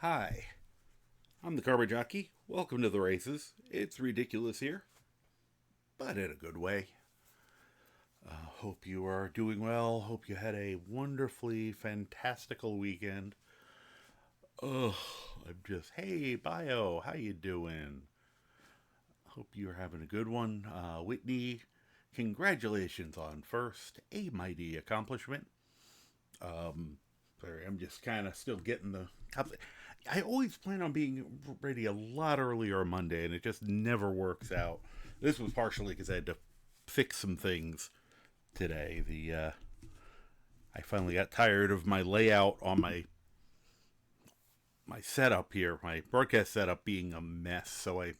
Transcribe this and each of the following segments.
Hi, I'm the Carber Jockey. Welcome to the races. It's ridiculous here, but in a good way. Hope you are doing well. Hope you had a wonderfully fantastical weekend. Ugh, I'm just, hey, Bio, how you doing? Hope you're having a good one. Whitney, congratulations on first, a mighty accomplishment. Sorry, I'm just kind of still getting the. I always plan on being ready a lot earlier on Monday, and it just never works out. This was partially because I had to fix some things today. I finally got tired of my layout on my setup here, my broadcast setup being a mess. So I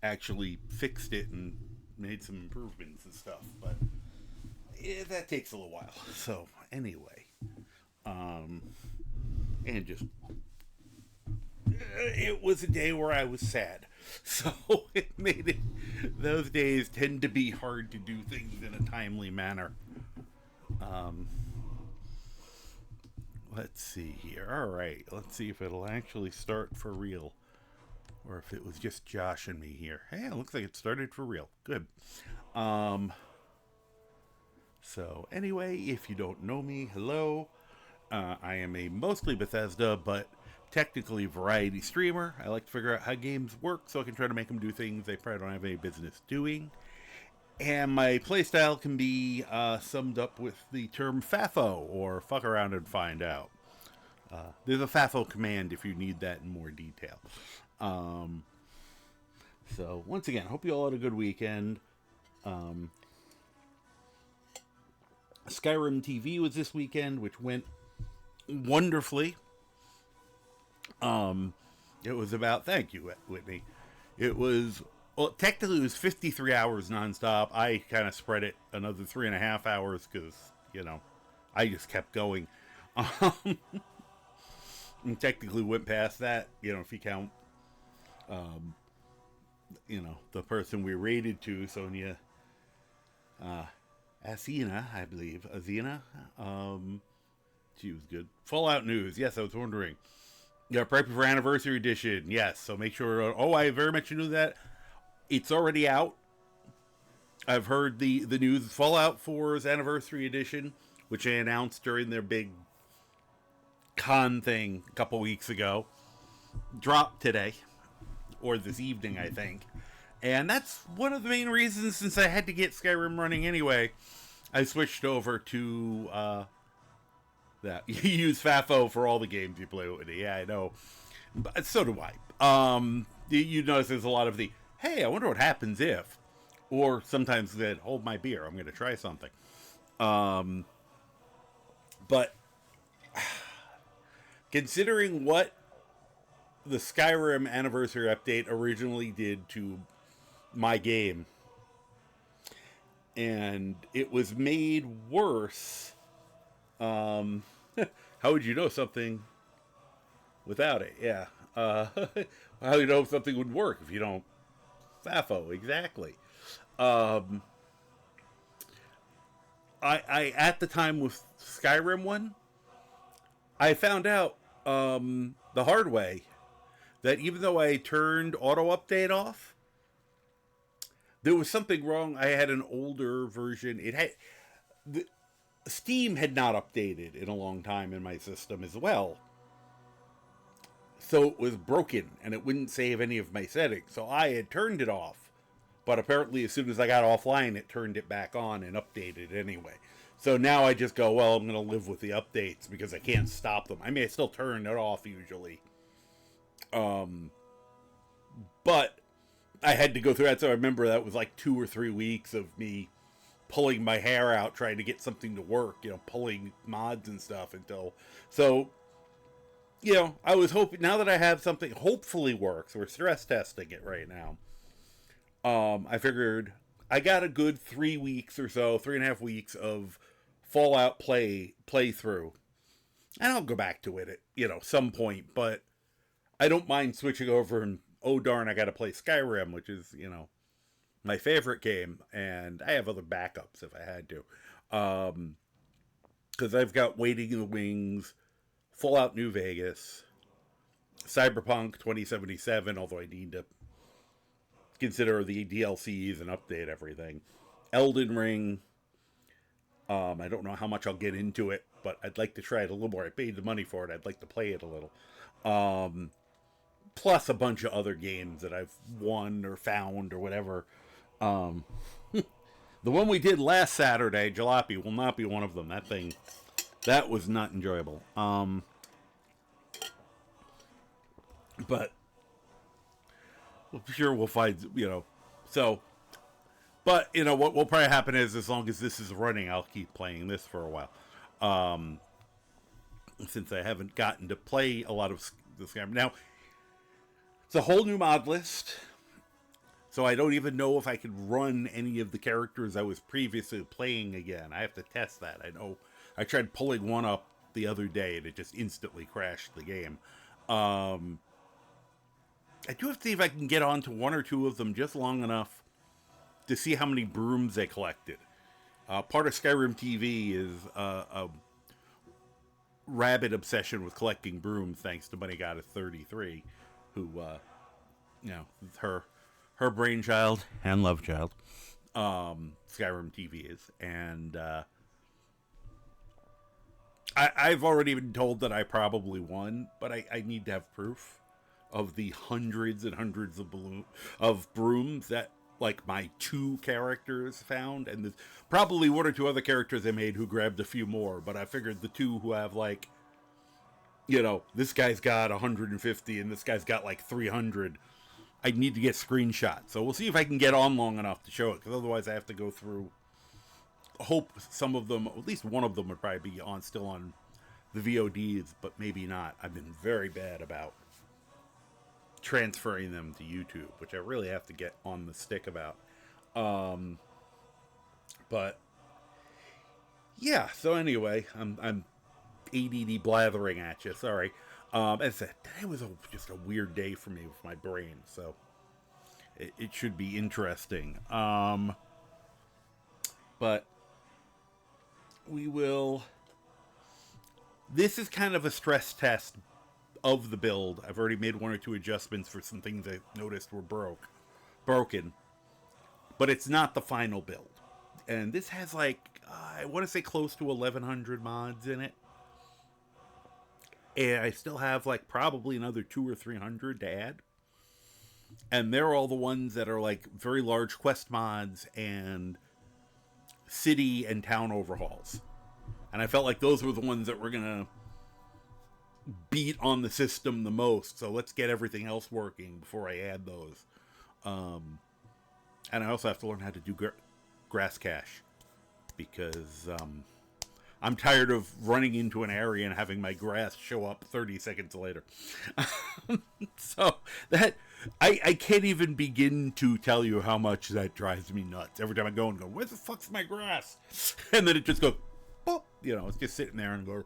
actually fixed it and made some improvements and stuff. But that takes a little while. So anyway, and just it was a day where I was sad. So it made it. Those days tend to be hard to do things in a timely manner. Let's see here. All right, let's see if it'll actually start for real, or if it was just Josh and me here. Hey, it looks like it started for real. Good. So anyway, if you don't know me, hello. I am a mostly Bethesda, but technically variety streamer. I like to figure out how games work so I can try to make them do things they probably don't have any business doing. And my playstyle can be summed up with the term FAFO, or fuck around and find out. There's a FAFO command if you need that in more detail. So, once again, hope you all had a good weekend. Skyrim TV was this weekend, which went wonderfully. It was about, thank you, Whitney. It was, well, technically it was 53 hours nonstop. I kind of spread it another 3.5 hours because, I just kept going. And technically went past that, if you count, the person we raided to, Sonia, Asina, I believe. Azina. She was good. Fallout news. Yes, I was wondering. Yeah, prepping for Anniversary Edition. Yes, so make sure. I very much knew that. It's already out. I've heard the news. Fallout 4's Anniversary Edition, which they announced during their big con thing a couple weeks ago, dropped today. Or this evening, I think. And that's one of the main reasons, since I had to get Skyrim running anyway, I switched over to that. You use FAFO for all the games you play with it. Yeah, I know. But so do I. You notice there's a lot of the, hey, I wonder what happens if. Or sometimes that, hold my beer, I'm going to try something. But considering what the Skyrim Anniversary Update originally did to my game, and it was made worse. How would you know something without it? Yeah. How do you know if something would work if you don't FAFO? Exactly. I at the time with Skyrim one, I found out the hard way that even though I turned auto update off, there was something wrong. I had an older version. It had Steam had not updated in a long time in my system as well. So it was broken and it wouldn't save any of my settings. So I had turned it off. But apparently as soon as I got offline, it turned it back on and updated anyway. So now I just go, well, I'm going to live with the updates because I can't stop them. I mean, I still turn it off usually. But I had to go through that. So I remember that was like 2 or 3 weeks of me pulling my hair out trying to get something to work, pulling mods and stuff until. So, I was hoping, now that I have something hopefully works, we're stress testing it right now. I figured I got a good 3 weeks or so, 3.5 weeks of Fallout playthrough. And I'll go back to it at, some point, but I don't mind switching over and, oh darn, I gotta play Skyrim, which is, my favorite game, and I have other backups if I had to. Because I've got Waiting in the Wings, Fallout New Vegas, Cyberpunk 2077, although I need to consider the DLCs and update everything. Elden Ring. I don't know how much I'll get into it, but I'd like to try it a little more. I paid the money for it. I'd like to play it a little. Plus a bunch of other games that I've won or found or whatever. The one we did last Saturday, Jalopy, will not be one of them. That was not enjoyable. But I'm sure we'll find, so, but, what will probably happen is as long as this is running, I'll keep playing this for a while. Since I haven't gotten to play a lot of this game. Now, it's a whole new mod list. So I don't even know if I could run any of the characters I was previously playing again. I have to test that. I know I tried pulling one up the other day and it just instantly crashed the game. I do have to see if I can get onto one or two of them just long enough to see how many brooms they collected. Part of Skyrim TV is a rabid obsession with collecting brooms, thanks to Bunny Goddess 33, who, her brainchild and love child, Skyrim TV is. And I've already been told that I probably won, but I need to have proof of the hundreds and hundreds of brooms that, like, my two characters found. And there's probably one or two other characters I made who grabbed a few more, but I figured the two who have, like, this guy's got 150 and this guy's got, like, 300. I need to get screenshots. So we'll see if I can get on long enough to show it, because otherwise I have to go through. Hope some of them, at least one of them, would probably be still on the VODs, but maybe not. I've been very bad about transferring them to YouTube, which I really have to get on the stick about. But yeah. So anyway, I'm ADD blathering at you. Sorry. As I said, today was just a weird day for me with my brain, so it should be interesting. But we will. This is kind of a stress test of the build. I've already made one or two adjustments for some things I noticed were broken. But it's not the final build. And this has, like, I want to say close to 1,100 mods in it. And I still have, like, probably another 200 or 300 to add. And they're all the ones that are, like, very large quest mods and city and town overhauls. And I felt like those were the ones that were going to beat on the system the most. So let's get everything else working before I add those. And I also have to learn how to do grass cache, because I'm tired of running into an area and having my grass show up 30 seconds later. So that I can't even begin to tell you how much that drives me nuts. Every time I go and go, where the fuck's my grass? And then it just goes, oh, it's just sitting there and go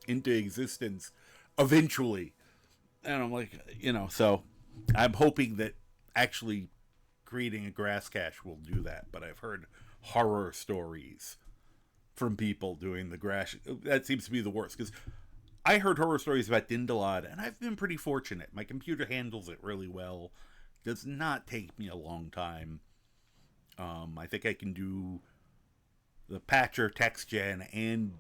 into existence eventually. And I'm like, so I'm hoping that actually creating a grass cache will do that. But I've heard horror stories from people doing the grass. That seems to be the worst, because I heard horror stories about Dindalad, and I've been pretty fortunate. My computer handles it really well. Does not take me a long time. I think I can do the Patcher, Text Gen, and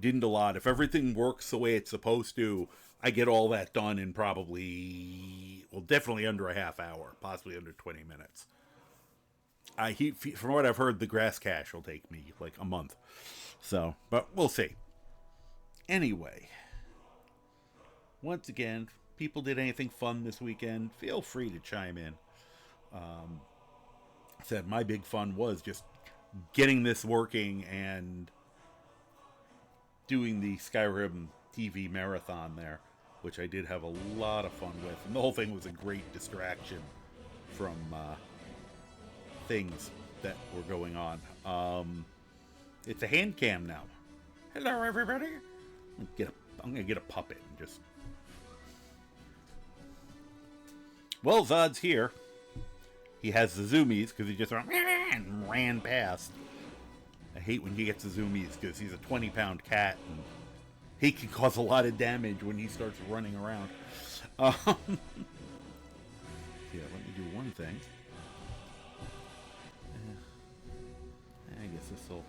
Dindalad. If everything works the way it's supposed to, I get all that done in probably, definitely under a half hour, possibly under 20 minutes. From what I've heard, the grass cache will take me like a month. So, but we'll see. Anyway, once again, people did anything fun this weekend, feel free to chime in. Said my big fun was just getting this working and doing the Skyrim TV marathon there, which I did have a lot of fun with. And the whole thing was a great distraction from things that were going on. It's a hand cam now. Hello, everybody. I'm gonna get a puppet and just. Well, Zod's here. He has the zoomies because he just ran past. I hate when he gets the zoomies because he's a 20-pound cat and he can cause a lot of damage when he starts running around. Yeah, let me do one thing. I guess this will...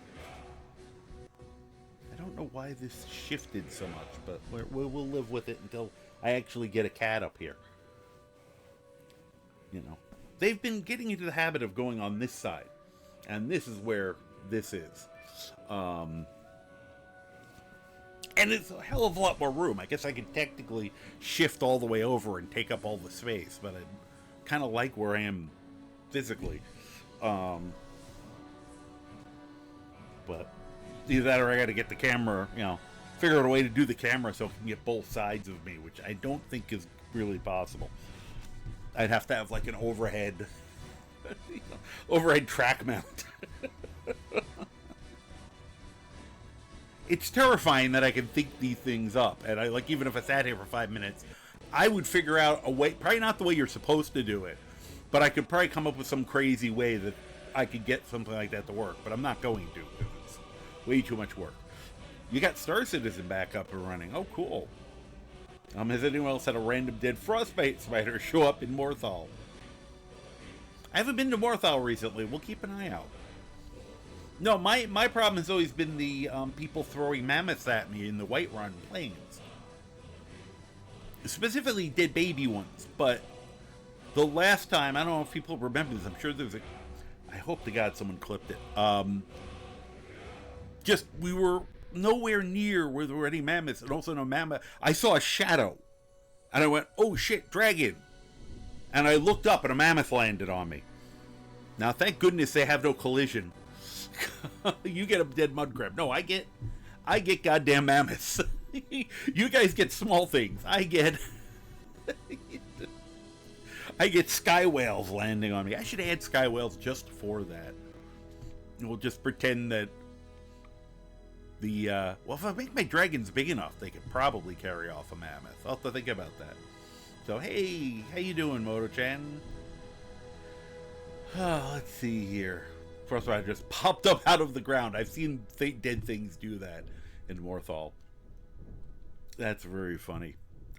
I don't know why this shifted so much, but we'll live with it until I actually get a cat up here. You know, they've been getting into the habit of going on this side, and this is where this is. And it's a hell of a lot more room. I guess I could technically shift all the way over and take up all the space, but I kind of like where I am physically. But either that or I got to get the camera, you know, figure out a way to do the camera so I can get both sides of me, which I don't think is really possible. I'd have to have like an overhead, overhead track mount. It's terrifying that I can think these things up, and I like, even if I sat here for 5 minutes, I would figure out a way, probably not the way you're supposed to do it, but I could probably come up with some crazy way that I could get something like that to work, but I'm not going to, because it's way too much work. You got Star Citizen back up and running. Oh, cool. Has anyone else had a random dead frostbite spider show up in Morthal? I haven't been to Morthal recently. We'll keep an eye out. No, my problem has always been the people throwing mammoths at me in the Whiterun plains. Specifically dead baby ones, but the last time, I don't know if people remember this, I'm sure there's a... I hope to God someone clipped it. Just, we were nowhere near where there were any mammoths, and also no mammoth. I saw a shadow, and I went, oh shit, dragon. And I looked up, and a mammoth landed on me. Now, thank goodness they have no collision. You get a dead mud crab. No, I get goddamn mammoths. You guys get small things. I get sky whales landing on me. I should add sky whales just for that. We'll just pretend that the well, if I make my dragons big enough, they could probably carry off a mammoth. I'll have to think about that. So hey, how you doing, Moto-chan? Let's see here. First of all, I just popped up out of the ground. I've seen dead things do that in Morthal. That's very funny.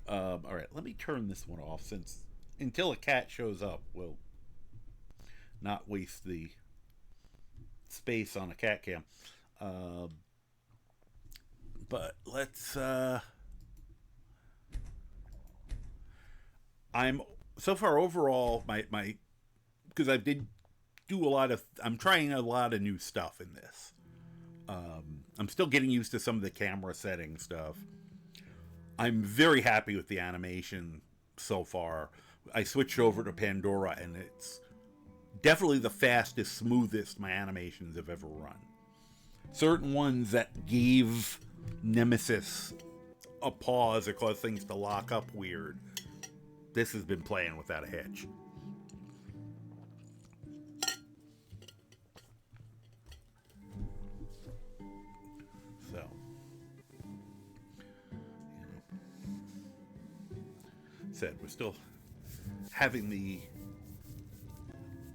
All right, let me turn this one off, since until a cat shows up, we'll not waste the space on a cat cam. But let's... I'm so far overall, my because I did do a lot of... I'm trying a lot of new stuff in this. I'm still getting used to some of the camera setting stuff. I'm very happy with the animation so far. I switched over to Pandora, and it's definitely the fastest, smoothest my animations have ever run. Certain ones that gave Nemesis a pause or caused things to lock up weird, this has been playing without a hitch. So, said we're still having the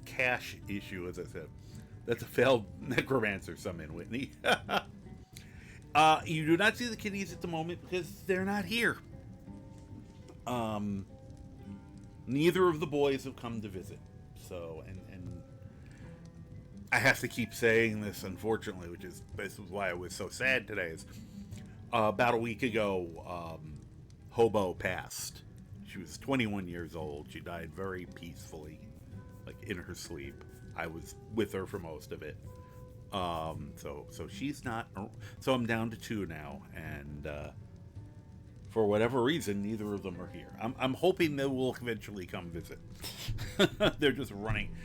cache issue, as I said. That's a failed necromancer summon, Whitney. You do not see the kitties at the moment because they're not here. Neither of the boys have come to visit. So, and I have to keep saying this, unfortunately, this is why I was so sad today, is about a week ago, Hobo passed. She was 21 years old. She died very peacefully, like in her sleep. I was with her for most of it. So she's not, so I'm down to 2 now, and for whatever reason, neither of them are here. I'm hoping they will eventually come visit. They're just running.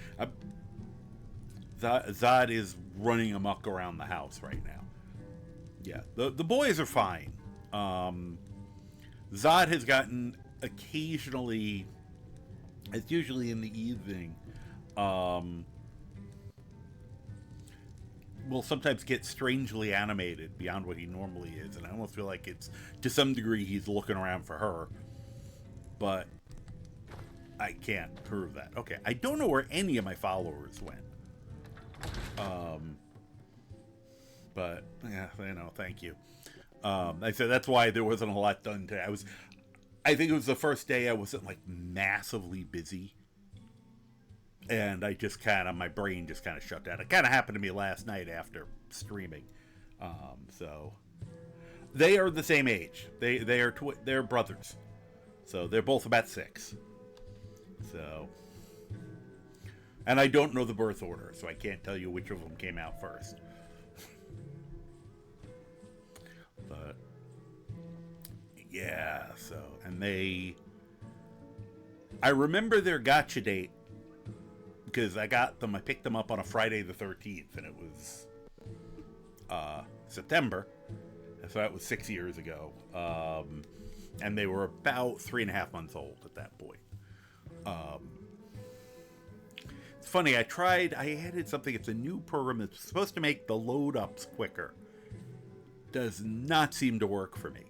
Zod is running amok around the house right now. Yeah, the boys are fine. Zod has gotten occasionally, it's usually in the evening, will sometimes get strangely animated beyond what he normally is, and I almost feel like it's, to some degree, he's looking around for her, but I can't prove that. Okay, I don't know where any of my followers went. But, yeah, you know, thank you. I said that's why there wasn't a lot done today. I think it was the first day I wasn't like massively busy, and I just kind of, my brain just kind of shut down. It kind of happened to me last night after streaming. So they are the same age. They're brothers, so they're both about 6. So, and I don't know the birth order, so I can't tell you which of them came out first. But yeah, so, and I remember their gotcha date because I picked them up on a Friday the 13th, and it was September, so that was 6 years ago. And they were about 3.5 months old at that point. It's funny, I added something, it's a new program that's supposed to make the load ups quicker. Does not seem to work for me.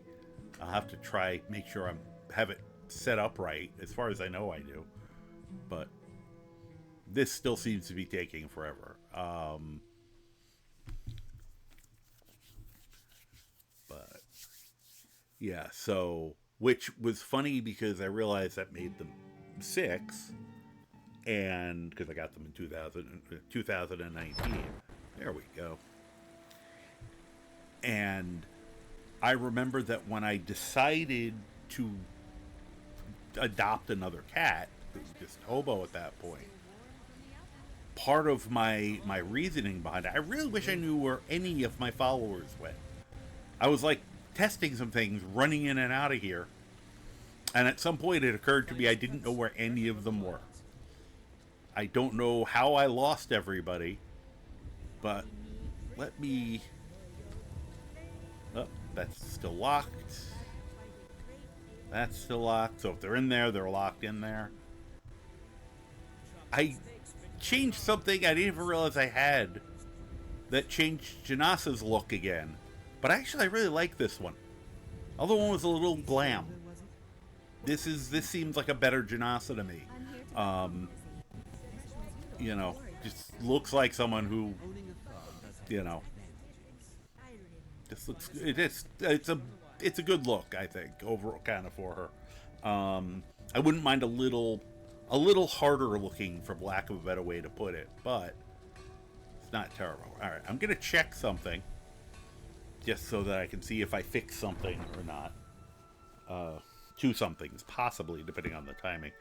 I'll have to make sure I have it set up right. As far as I know, I do. But this still seems to be taking forever. But yeah, so, which was funny because I realized that made them 6, and because I got them in 2019. There we go. And I remember that when I decided to adopt another cat, it was just Hobo at that point, part of my reasoning behind it, I really wish I knew where any of my followers went. I was like testing some things, running in and out of here, and at some point it occurred to me I didn't know where any of them were. I don't know how I lost everybody, but let me... Oh, that's still locked. That's still locked. So if they're in there, they're locked in there. I changed something I didn't even realize I had that changed Janasa's look again. But actually, I really like this one. Other one was a little glam. This seems like a better Janasa to me. You know, just looks like someone who, you know, just looks. It's a good look, I think, overall, kind of for her. I wouldn't mind a little harder looking, for lack of a better way to put it, but it's not terrible. All right, I'm gonna check something just so that I can see if I fix something or not. 2 somethings, possibly, depending on the timing.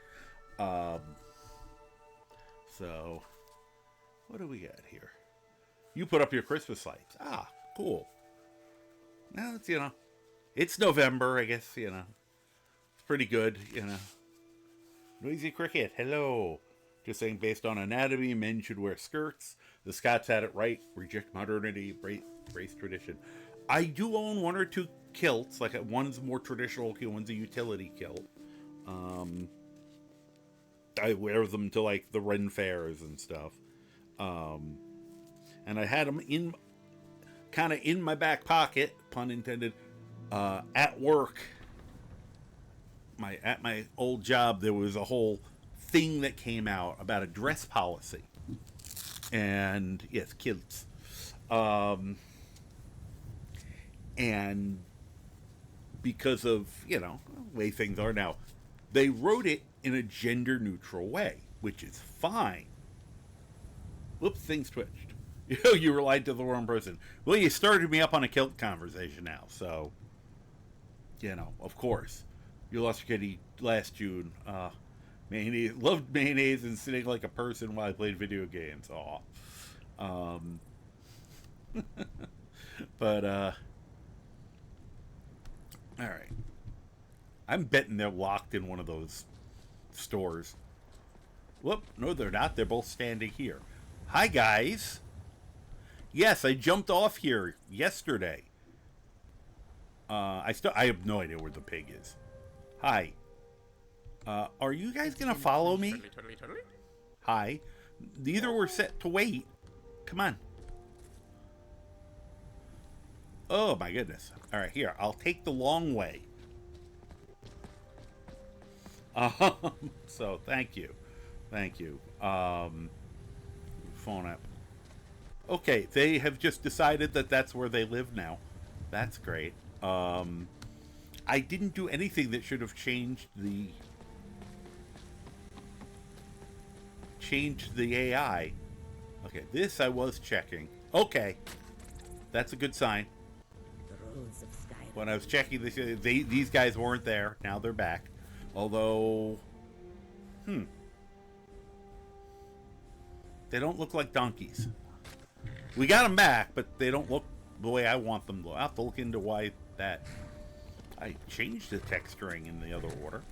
So, what do we got here? You put up your Christmas lights. Ah, cool. Now it's, it's November, I guess, it's pretty good, Noisy Cricket, hello. Just saying, based on anatomy, men should wear skirts. The Scots had it right. Reject modernity, brace tradition. I do own 1 or 2 kilts. Like, one's more traditional, one's a utility kilt. I wear them to, like, the Ren fairs and stuff. And I had them kind of in my back pocket, pun intended, at work. At my old job, there was a whole thing that came out about a dress policy. And, yes, kilts. And because of, the way things are now, they wrote it in a gender-neutral way, which is fine. Whoops, things twitched. You relied to the wrong person. Well, you started me up on a kilt conversation now, so, of course. You lost your kitty last June. Mayonnaise, loved mayonnaise and sitting like a person while I played video games. Aw. But, alright. I'm betting they're locked in one of those stores. Whoop, no they're not. They're both standing here. Hi, guys. Yes, I jumped off here yesterday. I have no idea where the pig is. Hi. Are you guys gonna follow me? Totally. Hi. Neither were set to wait. Come on. Oh my goodness. Alright, here. I'll take the long way. So, thank you. Phone app. Okay, they have just decided that that's where they live now. That's great. I didn't do anything that should have changed the AI. Okay, this I was checking. Okay, that's a good sign. The roads of Skyrim. When I was checking this, these guys weren't there. Now they're back. Although, they don't look like donkeys. We got them back, but they don't look the way I want them to. I'll have to look into why that. I changed the texturing in the other order.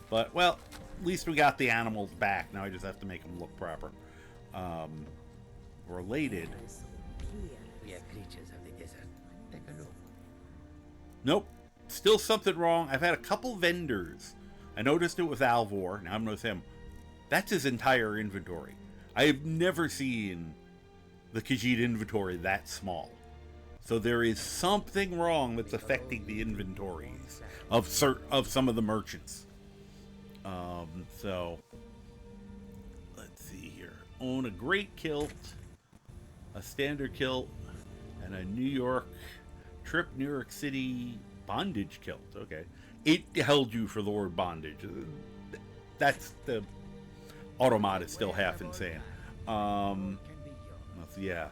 But, well, at least we got the animals back. Now I just have to make them look proper. Related. We are creatures of the desert. Take a look. Nope. Still something wrong. I've had a couple vendors. I noticed it with Alvor. Now I'm noticing him. That's his entire inventory. I have never seen the Khajiit inventory that small. So there is something wrong that's affecting the inventories of some of the merchants. So let's see here. Own a great kilt, a standard kilt, and a New York City bondage kilt. Okay, it held you for the word bondage. That's the automod is still half insane. Yeah.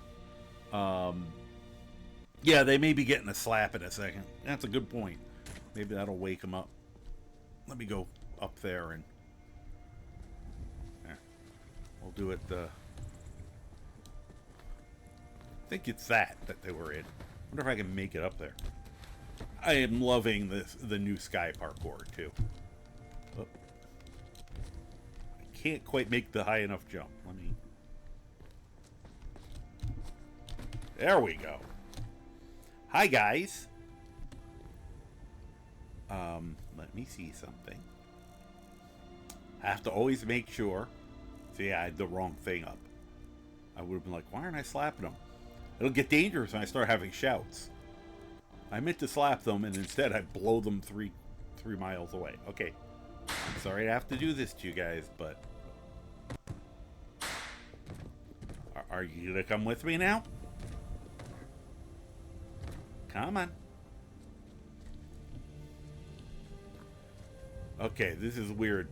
Yeah, they may be getting a slap in a second. That's a good point. Maybe that'll wake them up. Let me go up there and... we'll do it, I think it's that they were in. I wonder if I can make it up there. I am loving the new sky parkour, too. Oh. I can't quite make the high enough jump. Let me... There we go. Hi, guys. Let me see something. I have to always make sure. See, I had the wrong thing up. I would have been like, why aren't I slapping them? It'll get dangerous when I start having shouts. I meant to slap them, and instead I blow them three miles away. Okay. I'm sorry to have to do this to you guys, but... Are you gonna come with me now? Come on. Okay, this is weird.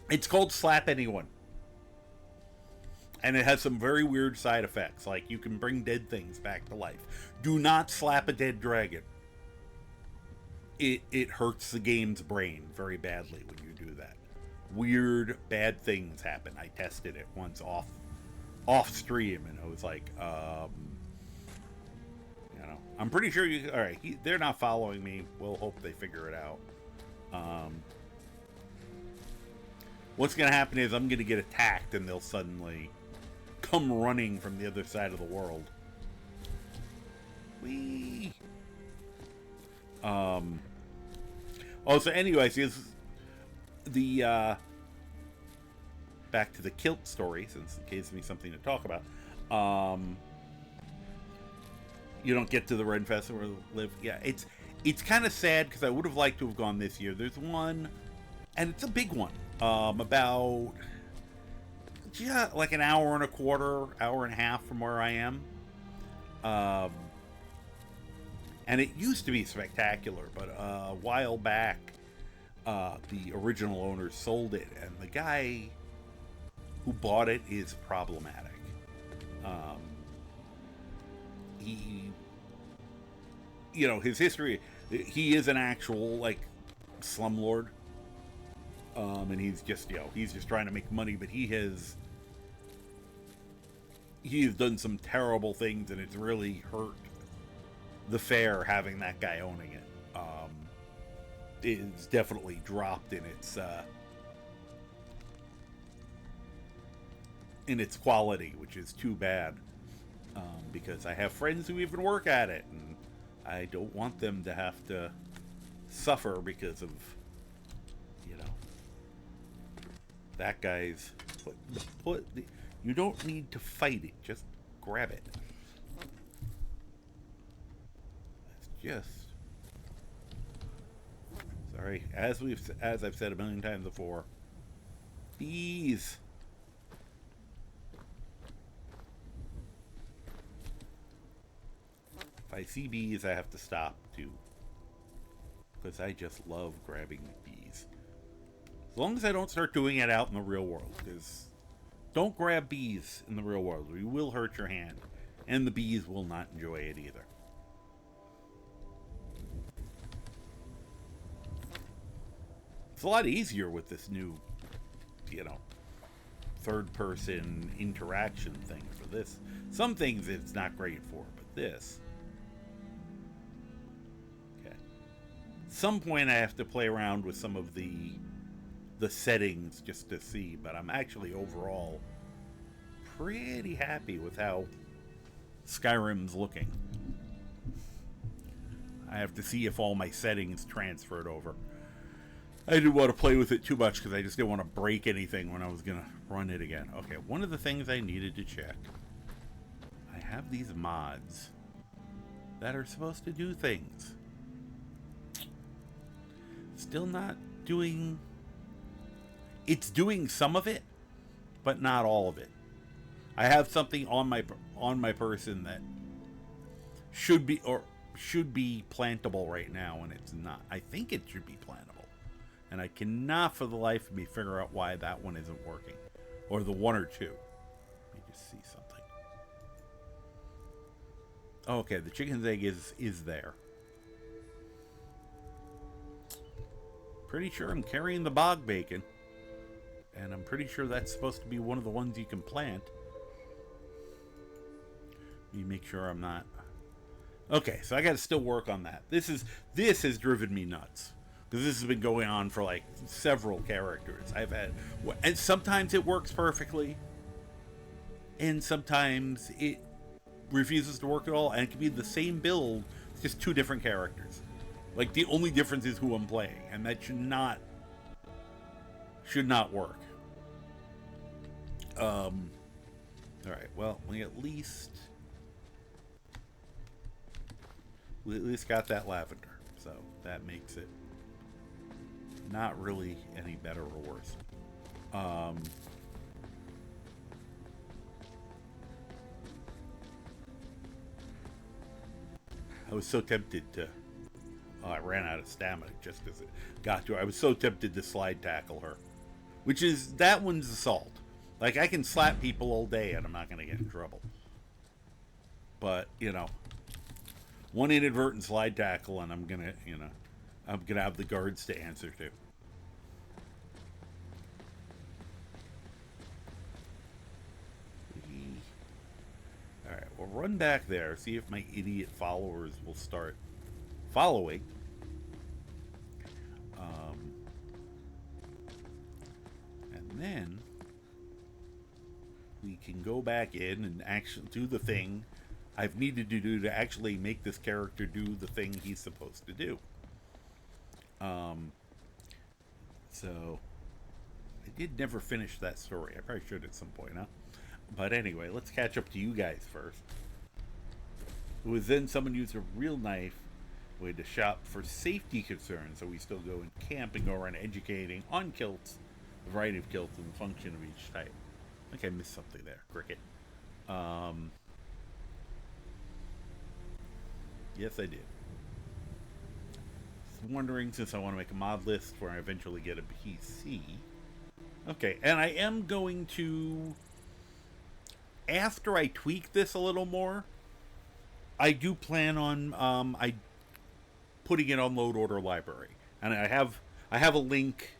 It's called Slap Anyone. And it has some very weird side effects, like you can bring dead things back to life. Do not slap a dead dragon. It hurts the game's brain very badly when you do that. Weird, bad things happen. I tested it once off stream, and I was like, I'm pretty sure you... Alright, they're not following me. We'll hope they figure it out. What's going to happen is I'm going to get attacked, and they'll suddenly come running from the other side of the world. Whee! Oh, so anyways, the... back to the kilt story, since it gives me something to talk about. You don't get to the Ren Festival where they live. Yeah, it's kind of sad because I would have liked to have gone this year. There's one, and it's a big one. About like an hour and a quarter, hour and a half from where I am. And it used to be spectacular, but a while back, the original owners sold it, and the guy who bought it is problematic. His history, he is an actual, like, slumlord. And he's just trying to make money, but he has done some terrible things, and it's really hurt the fair having that guy owning it. It's definitely dropped in its quality, which is too bad, because I have friends who even work at it, and I don't want them to have to suffer because of that guy's you don't need to fight it, just grab it. It's just sorry, as I've said a million times before, bees. I see bees, I have to stop too. Because I just love grabbing bees. As long as I don't start doing it out in the real world. Because don't grab bees in the real world. You will hurt your hand. And the bees will not enjoy it either. It's a lot easier with this new, third-person interaction thing for this. Some things it's not great for, but this. Okay. At some point I have to play around with some of the settings just to see, but I'm actually overall pretty happy with how Skyrim's looking. I have to see if all my settings transferred over. I didn't want to play with it too much because I just didn't want to break anything when I was going to run it again. Okay, one of the things I needed to check. I have these mods that are supposed to do things. Still not doing... It's doing some of it, but not all of it. I have something on my person that should be plantable right now, and it's not. I think it should be plantable. And I cannot for the life of me figure out why that one isn't working. Or the one or two. Let me just see something. Okay, the chicken's egg is there. Pretty sure I'm carrying the bog bacon. And I'm pretty sure that's supposed to be one of the ones you can plant. Let me make sure I'm not... Okay, so I gotta still work on that. This has driven me nuts. Because this has been going on for like several characters I've had. And sometimes it works perfectly. And sometimes it refuses to work at all. And it can be the same build, it's just two different characters. Like the only difference is who I'm playing. And that should not work. Alright, well, we at least got that lavender. So that makes it not really any better or worse. I was so tempted to... Oh, I ran out of stamina just as it got to her. I was so tempted to slide tackle her. Which is... That one's assault. Like, I can slap people all day and I'm not going to get in trouble. But, one inadvertent slide tackle and I'm going to, I'm going to have the guards to answer to. Alright, we'll run back there, see if my idiot followers will start following. And then we can go back in and actually do the thing I've needed to do to actually make this character do the thing he's supposed to do. So I did never finish that story. I probably should at some point, huh? But anyway, let's catch up to you guys first. It was then someone used a real knife. We had to shop for safety concerns, so we still go and camp and go around educating on kilts, a variety of kilts, and the function of each type. I think I missed something there. Cricket. Yes, I did. Just wondering, since I want to make a mod list where I eventually get a PC. Okay, and I am going to... After I tweak this a little more, I do plan on putting it on load order library, and I have a link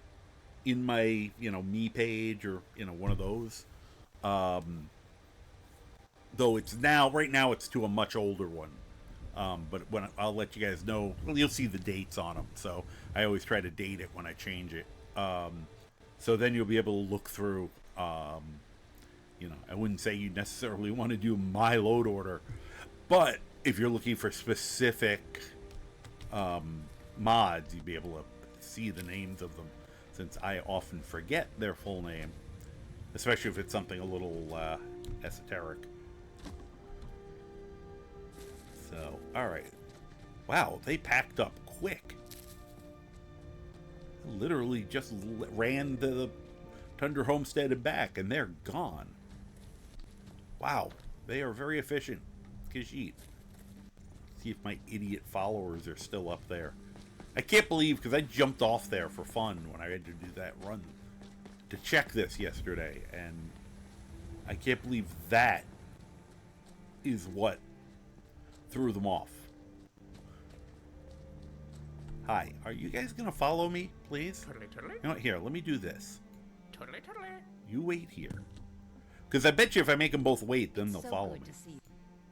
in my me page or one of those. Though it's right now it's to a much older one. But when I'll let you guys know, well, you'll see the dates on them. So I always try to date it when I change it. So then you'll be able to look through. I wouldn't say you necessarily want to do my load order, but if you're looking for specific mods, you'd be able to see the names of them, since I often forget their full name, especially if it's something a little esoteric. So, alright. Wow, they packed up quick. Literally just ran to the Tundra Homestead and back, and they're gone. Wow, they are very efficient. Khajiit. see if my idiot followers are still up there. I can't believe, because I jumped off there for fun when I had to do that run to check this yesterday, and I can't believe that is what threw them off. Hi, are you guys gonna follow me, please? Totally, totally. You know what? Here, let me do this. Totally, totally. You wait here. Because I bet you if I make them both wait, then they'll follow me. To see.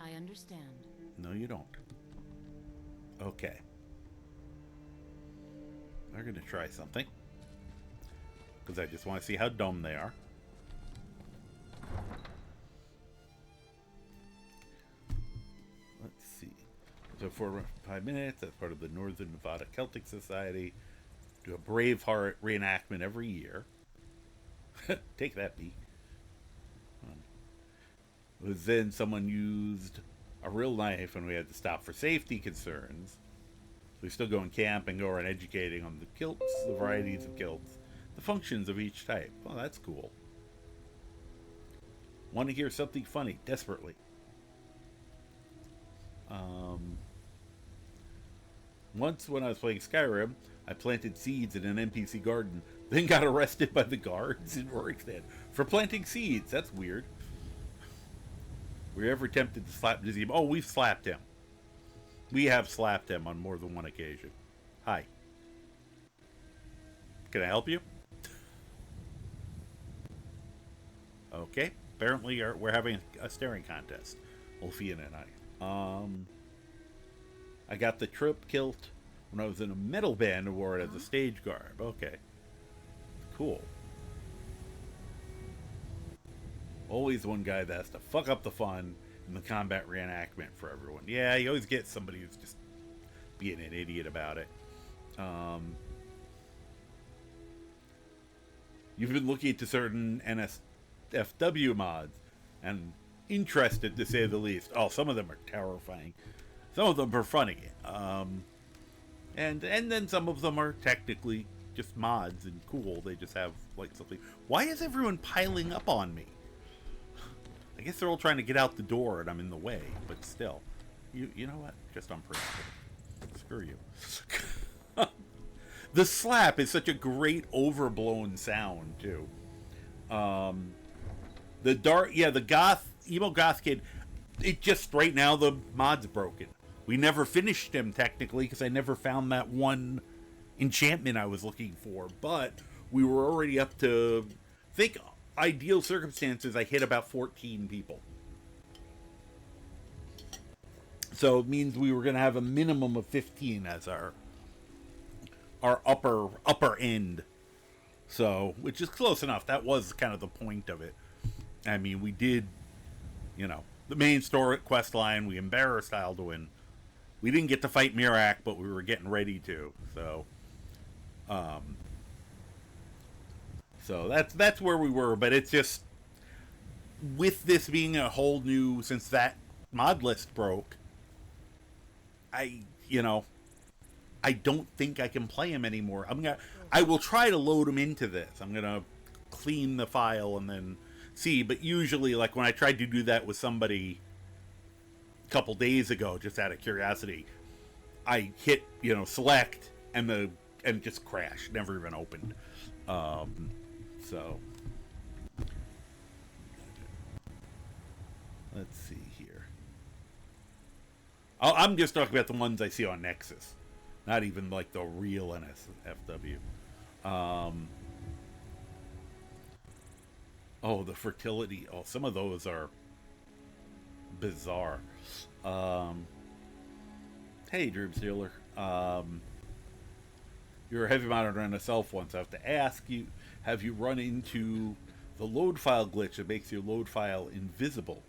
I understand. No, you don't. Okay. They're going to try something. Because I just want to see how dumb they are. Let's see. So for 5 minutes, as part of the Northern Nevada Celtic Society, do a Braveheart reenactment every year. Take that, B. It was then someone used a real knife and we had to stop for safety concerns. So we still go in camp and go around educating on the kilts, the varieties of kilts, the functions of each type. Well, that's cool. Want to hear something funny, desperately. Once when I was playing Skyrim, I planted seeds in an NPC garden, then got arrested by the guards in Rorikstead for planting seeds. That's weird. Were you ever tempted to slap Dizzy? Oh, we've slapped him. We have slapped him on more than one occasion. Hi. Can I help you? Okay. Apparently we're having a staring contest. Ulfian and I. I got the trip kilt when I was in a metal band and wore it as a stage garb. Okay. Cool. Always one guy that has to fuck up the fun in the combat reenactment for everyone. Yeah, you always get somebody who's just being an idiot about it. You've been looking into certain NSFW mods and interested, to say the least. Oh, some of them are terrifying. Some of them are funny. And then some of them are technically just mods and cool. They just have like something. Why is everyone piling up on me? I guess they're all trying to get out the door and I'm in the way, but still. You know what? Just on principle. Screw you. The slap is such a great overblown sound, too. The emo goth kid, it just, right now, the mod's broken. We never finished him, technically, because I never found that one enchantment I was looking for, but we were already up to, I think, ideal circumstances, I hit about 14 people. So it means we were going to have a minimum of 15 as our upper end. So, which is close enough. That was kind of the point of it. I mean, we did, the main story quest line, we embarrassed Alduin. We didn't get to fight Mirak, but we were getting ready to. So, that's where we were, but it's just, with this being a whole new, since that mod list broke, I don't think I can play him anymore. I will try to load him into this. I'm gonna clean the file and then see, but usually, like when I tried to do that with somebody a couple days ago, just out of curiosity, I hit, select and just crashed, never even opened. So, let's see here. I'm just talking about the ones I see on Nexus, not even like the real NSFW. The fertility. Oh, some of those are bizarre. Hey, Dream Stealer. You're a heavy monitor on a self once. I have to ask you, have you run into the load file glitch that makes your load file invisible?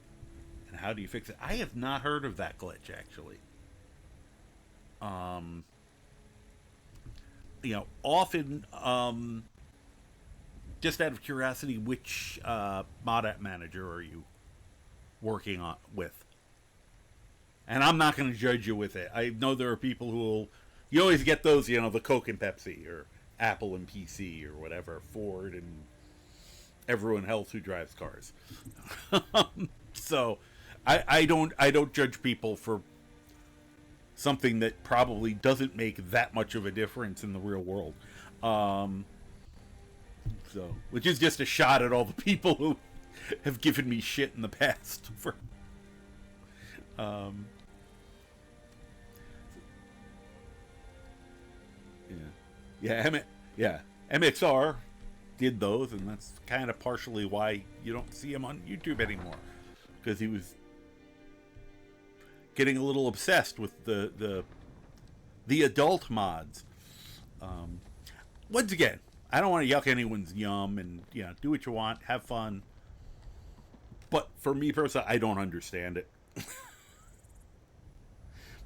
And how do you fix it? I have not heard of that glitch, actually. Often, just out of curiosity, which mod app manager are you working on with? And I'm not going to judge you with it. I know there are people who will... You always get those, the Coke and Pepsi, or Apple and PC, or whatever, Ford and everyone else who drives cars. So, I don't judge people for something that probably doesn't make that much of a difference in the real world. So, which is just a shot at all the people who have given me shit in the past for. MXR did those, and that's kind of partially why you don't see him on YouTube anymore, because he was getting a little obsessed with the adult mods. Once again, I don't want to yuck anyone's yum, and do what you want, have fun. But for me personally, I don't understand it.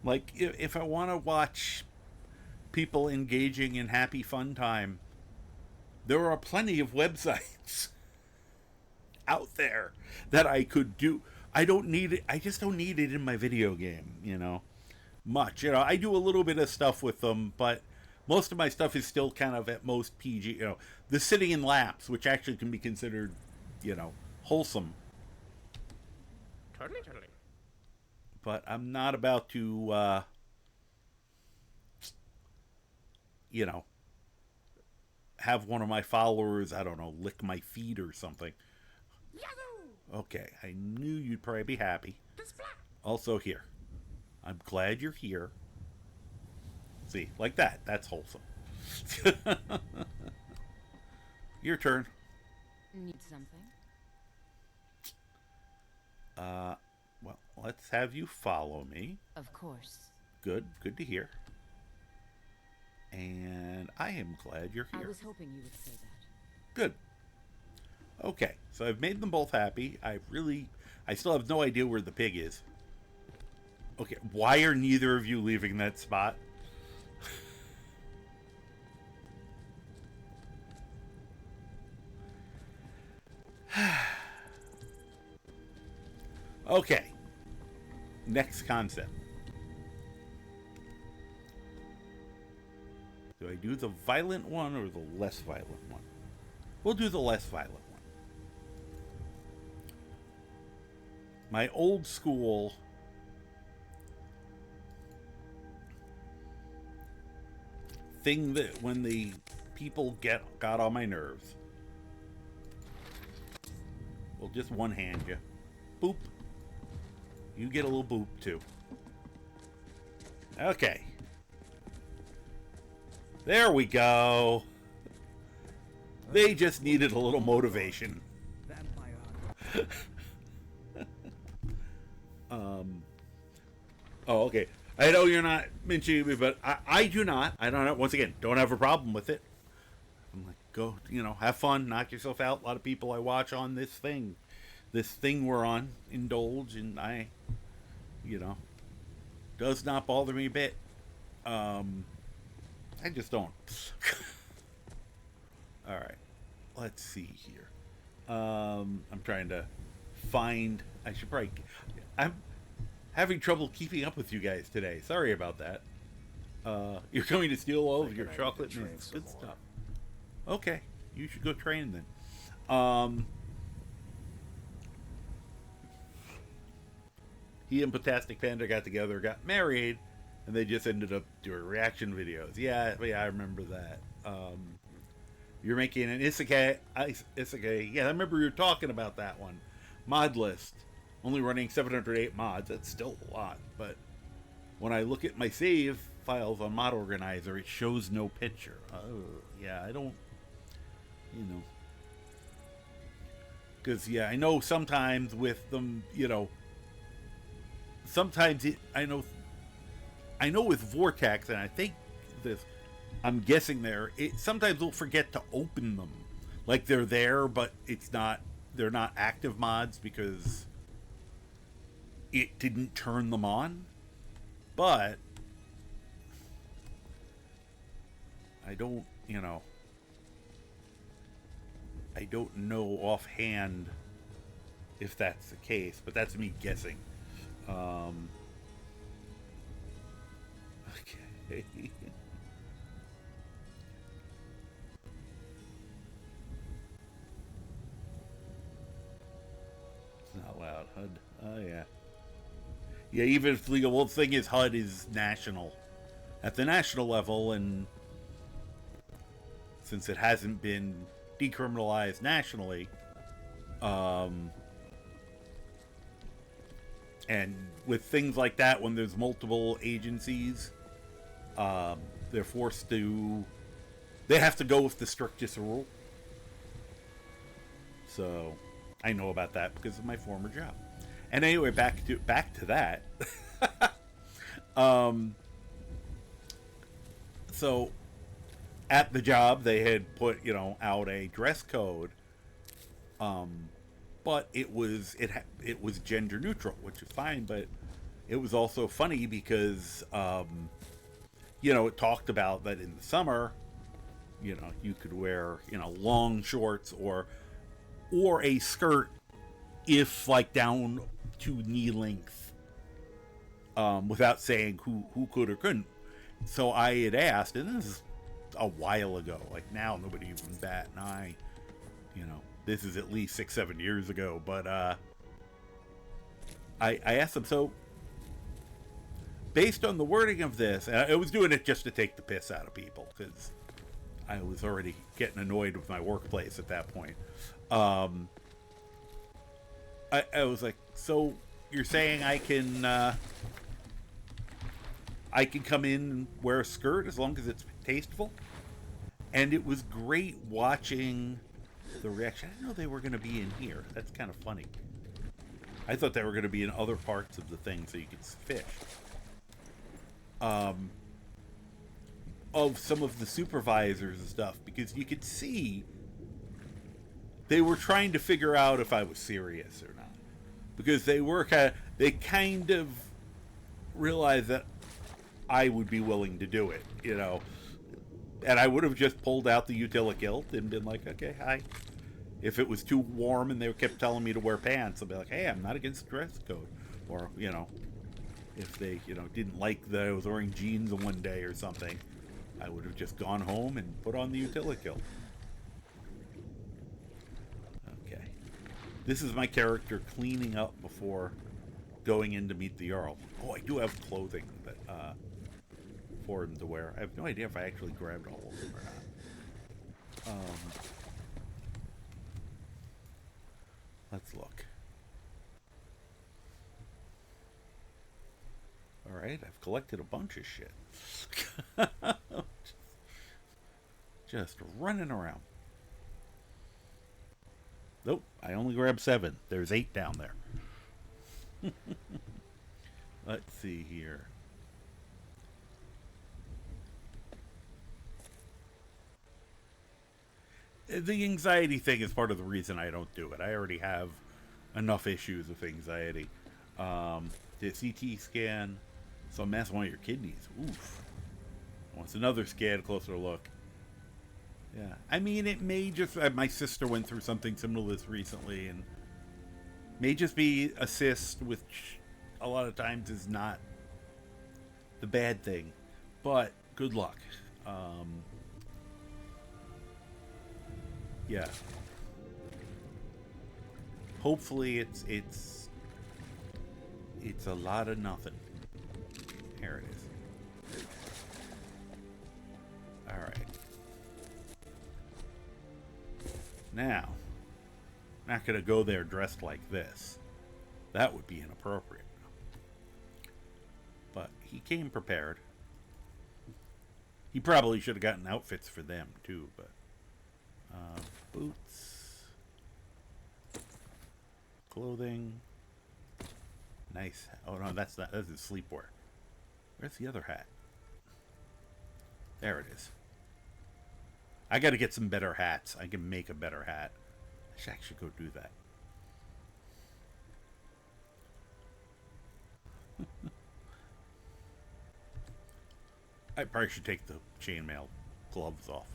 Like, if I want to watch people engaging in happy fun time, there are plenty of websites out there that I could do. I don't need it. I just don't need it in my video game, much. I do a little bit of stuff with them, but most of my stuff is still kind of at most PG. The sitting in laps, which actually can be considered, wholesome. Totally. But I'm not about to, have one of my followers, I don't know, lick my feet or something. Yahoo! Okay, I knew you'd probably be happy. Also here. I'm glad you're here. See, like that. That's wholesome. Your turn. Need something? Well, let's have you follow me. Of course. Good to hear. And I am glad you're here. I was hoping you would say that. Good. Okay, so I've made them both happy. I still have no idea where the pig is. Okay, why are neither of you leaving that spot? Okay. Next concept. Do I do the violent one or the less violent one? We'll do the less violent one. My old school thing that when the people got on my nerves. We'll just one hand you. Boop. You get a little boop too. Okay. There we go. They just needed a little motivation. Oh, okay. I know you're not mentioning me, but I do not. I don't. Once again, don't have a problem with it. I'm like, go, have fun, knock yourself out. A lot of people I watch on this thing we're on, indulge, and does not bother me a bit. I just don't. All right, let's see here. I'm trying to find. I'm having trouble keeping up with you guys today. Sorry about that. You're coming to steal all of your chocolate and good stuff. Okay, you should go train then. He and Potastic Panda got together, got married, and they just ended up doing reaction videos. Yeah, I remember that. You're making an isekai. Yeah, I remember you were talking about that one. Mod list. Only running 708 mods. That's still a lot. But when I look at my save files on Mod Organizer, it shows no picture. Oh, yeah, I don't... Because, I know sometimes with them, sometimes I know with Vortex, and I think this... I'm guessing sometimes they'll forget to open them. Like they're there, but they're not active mods because it didn't turn them on. But I don't know offhand if that's the case, but that's me guessing. Okay. It's not loud, HUD. Oh, yeah. Yeah, even if the whole thing is HUD is national, at the national level, and since it hasn't been decriminalized nationally, um, and with things like that, when there's multiple agencies, they're forced to, they have to go with the strictest rule. So I know about that because of my former job. And anyway, back to that. So at the job, they had put out a dress code, but it was gender neutral, which is fine. But it was also funny because it talked about that in the summer, you could wear long shorts or a skirt if like down to knee length, without saying who could or couldn't. So I had asked, and this is a while ago, like now nobody even bat an eye, this is at least 6-7 years ago, but I asked them, so based on the wording of this, and I was doing it just to take the piss out of people because I was already getting annoyed with my workplace at that point. I was like, so you're saying I can come in and wear a skirt as long as it's tasteful? And it was great watching the reaction. I didn't know they were going to be in here. That's kind of funny. I thought they were going to be in other parts of the thing so you could fish. Of some of the supervisors and stuff, because you could see they were trying to figure out if I was serious or not. Because they kind of realized that I would be willing to do it, And I would have just pulled out the utility kilt and been like, okay, hi. If it was too warm and they kept telling me to wear pants, I'd be like, hey, I'm not against the dress code. Or, if they, didn't like that I was wearing jeans on one day or something, I would have just gone home and put on the utility kilt. Okay. This is my character cleaning up before going in to meet the Jarl. Oh, I do have clothing that, for him to wear. I have no idea if I actually grabbed all of them or not. Let's look. Alright, I've collected a bunch of shit. Just running around. Nope, I only grabbed 7. There's 8 down there. Let's see here. The anxiety thing is part of the reason I don't do it. I already have enough issues with anxiety. The CT scan, some mass one of your kidneys. Oof. Wants another scan, closer look. Yeah, I mean, it may just... my sister went through something similar to this recently, and may just be a cyst, which a lot of times is not the bad thing. But good luck. Yeah. Hopefully it's a lot of nothing. Here it is. Alright. Now, I'm not going to go there dressed like this. That would be inappropriate. But he came prepared. He probably should have gotten outfits for them, too, but... boots. Clothing. Nice. Oh, no, that's not... that's his sleepwear. Where's the other hat? There it is. I gotta get some better hats. I can make a better hat. I should actually go do that. I probably should take the chainmail gloves off.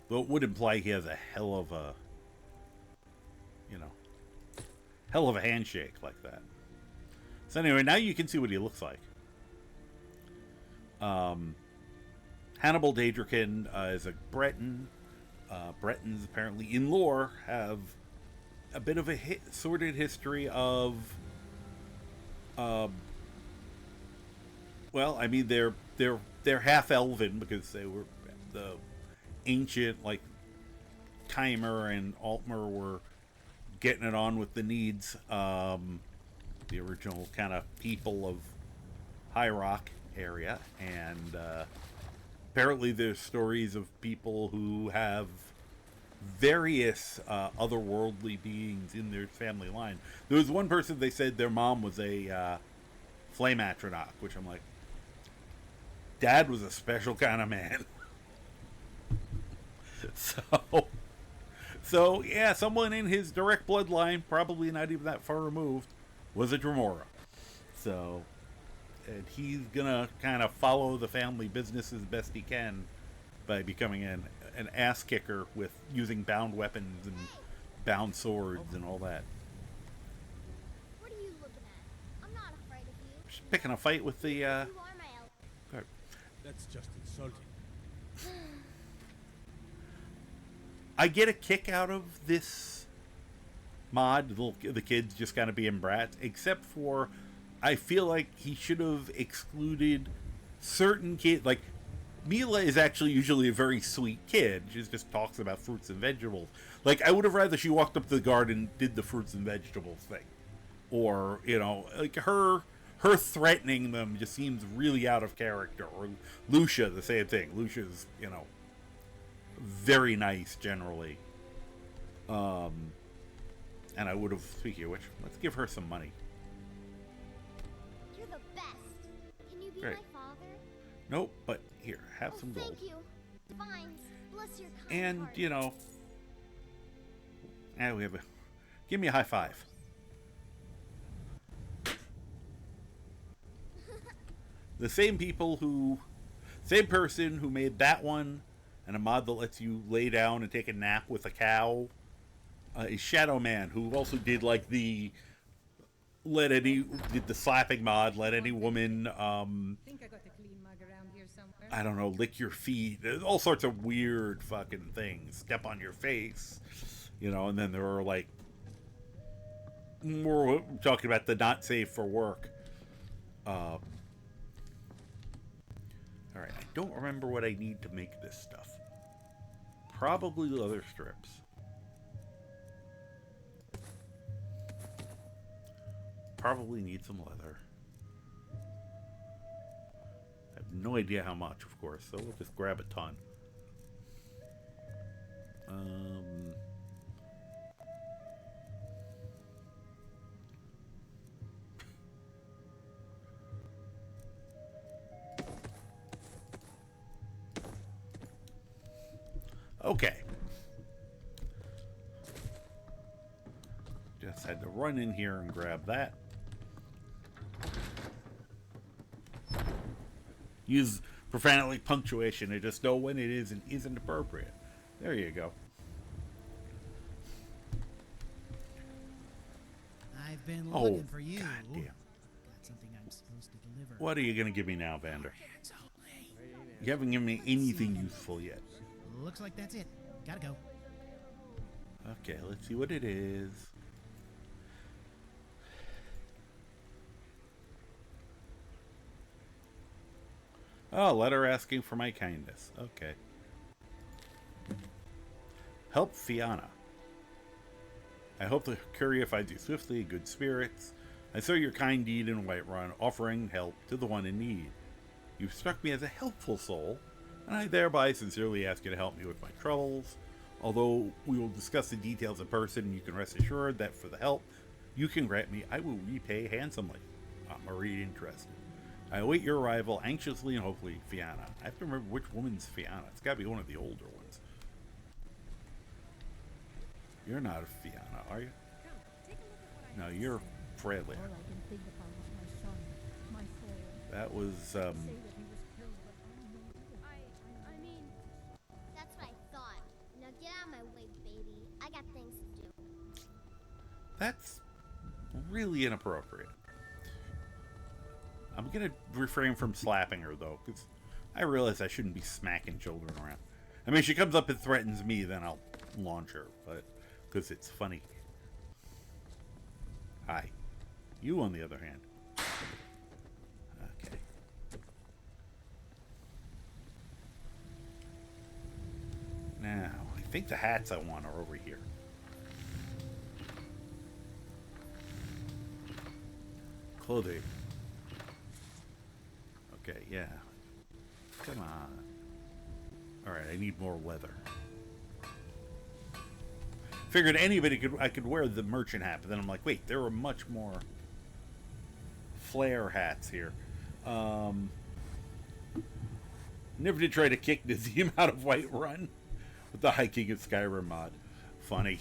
Though it would imply he has a hell of a, hell of a handshake like that. So anyway, now you can see what he looks like. Hannibal Daedrakin is a Breton. Bretons apparently in lore have a bit of a sordid history of, um, well, I mean, they're half elven because they were the ancient, like, Keimer and Altmer were getting it on with the needs. The original kind of people of High Rock area, and apparently there's stories of people who have various otherworldly beings in their family line. There was one person, they said their mom was a flame atronach, which I'm like, Dad was a special kind of man. So yeah, someone in his direct bloodline, probably not even that far removed, was a Dremora. So, and he's gonna kind of follow the family business as best he can by becoming an ass kicker with using bound weapons and bound swords and all that. What are you looking at? I'm not afraid of you. She's picking a fight with the. You are my elf. That's just insulting. I get a kick out of this mod, the kids just kind of being brats, except for I feel like he should have excluded certain kids. Like, Mila is actually usually a very sweet kid. She just talks about fruits and vegetables. Like, I would have rather she walked up to the garden and did the fruits and vegetables thing. Or, you know, like her threatening them just seems really out of character. Or Lucia, the same thing. Lucia's, you know, very nice generally. And I would have, speaking of which, let's give her some money. You're the best. Can you be Great. my father? Nope, but here, have some gold. Thank you. Fine. Bless your kind And, heart. you know, we have a, give me a high five. The same person who made that one and a mod that lets you lay down and take a nap with a cow is Shadow Man, who also did like did the slapping mod, let any woman, Think I got a clean mug around here somewhere. I don't know, lick your feet, there's all sorts of weird fucking things, step on your face, you know, and then there are like, we're talking about the not safe for work. Alright, I don't remember what I need to make this stuff. Probably leather strips. Probably need some leather. I have no idea how much, of course, so we'll just grab a ton. Okay. Just had to run in here and grab that. Use profanity punctuation to just know when it is and isn't appropriate. There you go. I've been Oh, looking for you. goddamn. Got something I'm supposed to deliver. What are you going to give me now, Vander? Hands only. You haven't given me anything useful yet. Looks like that's it. Gotta go. Okay, let's see what it is. Oh, letter asking for my kindness. Okay. Help Fianna. I hope the courier finds you swiftly in good spirits. I saw your kind deed in Whiterun, offering help to the one in need. You've struck me as a helpful soul, and I thereby sincerely ask you to help me with my troubles. Although we will discuss the details in person, you can rest assured that for the help you can grant me, I will repay handsomely. I'm already interested. I await your arrival anxiously and hopefully, Fianna. I have to remember which woman's Fianna. It's got to be one of the older ones. You're not a Fianna, are you? No, you're Bradley. All I can think about is my son, my soul. That was, Say that he was killed, but I mean, that's what I thought. Now get out of my way, baby. I got things to do. that's really inappropriate. I'm going to refrain from slapping her, though, because I realize I shouldn't be smacking children around. I mean, if she comes up and threatens me, then I'll launch her, but because it's funny. Hi. You, on the other hand. Okay. Now, I think the hats I want are over here. Clothing. Okay, yeah. Come on. Alright, I need more leather. Figured I could wear the merchant hat, but then I'm like, wait, there are much more flare hats here. Never did try to kick Nazim out of Whiterun with the hiking of Skyrim mod. Funny.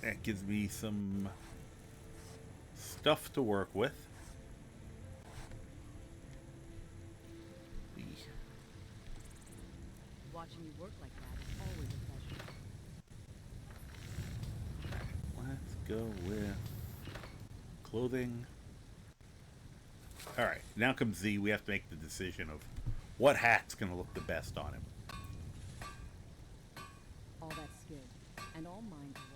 That gives me some stuff to work with. Watching you work like that is always a pleasure. Let's go with clothing. Alright, now comes Z. We have to make the decision of what hat's going to look the best on him. All that skill, and all mine to watch.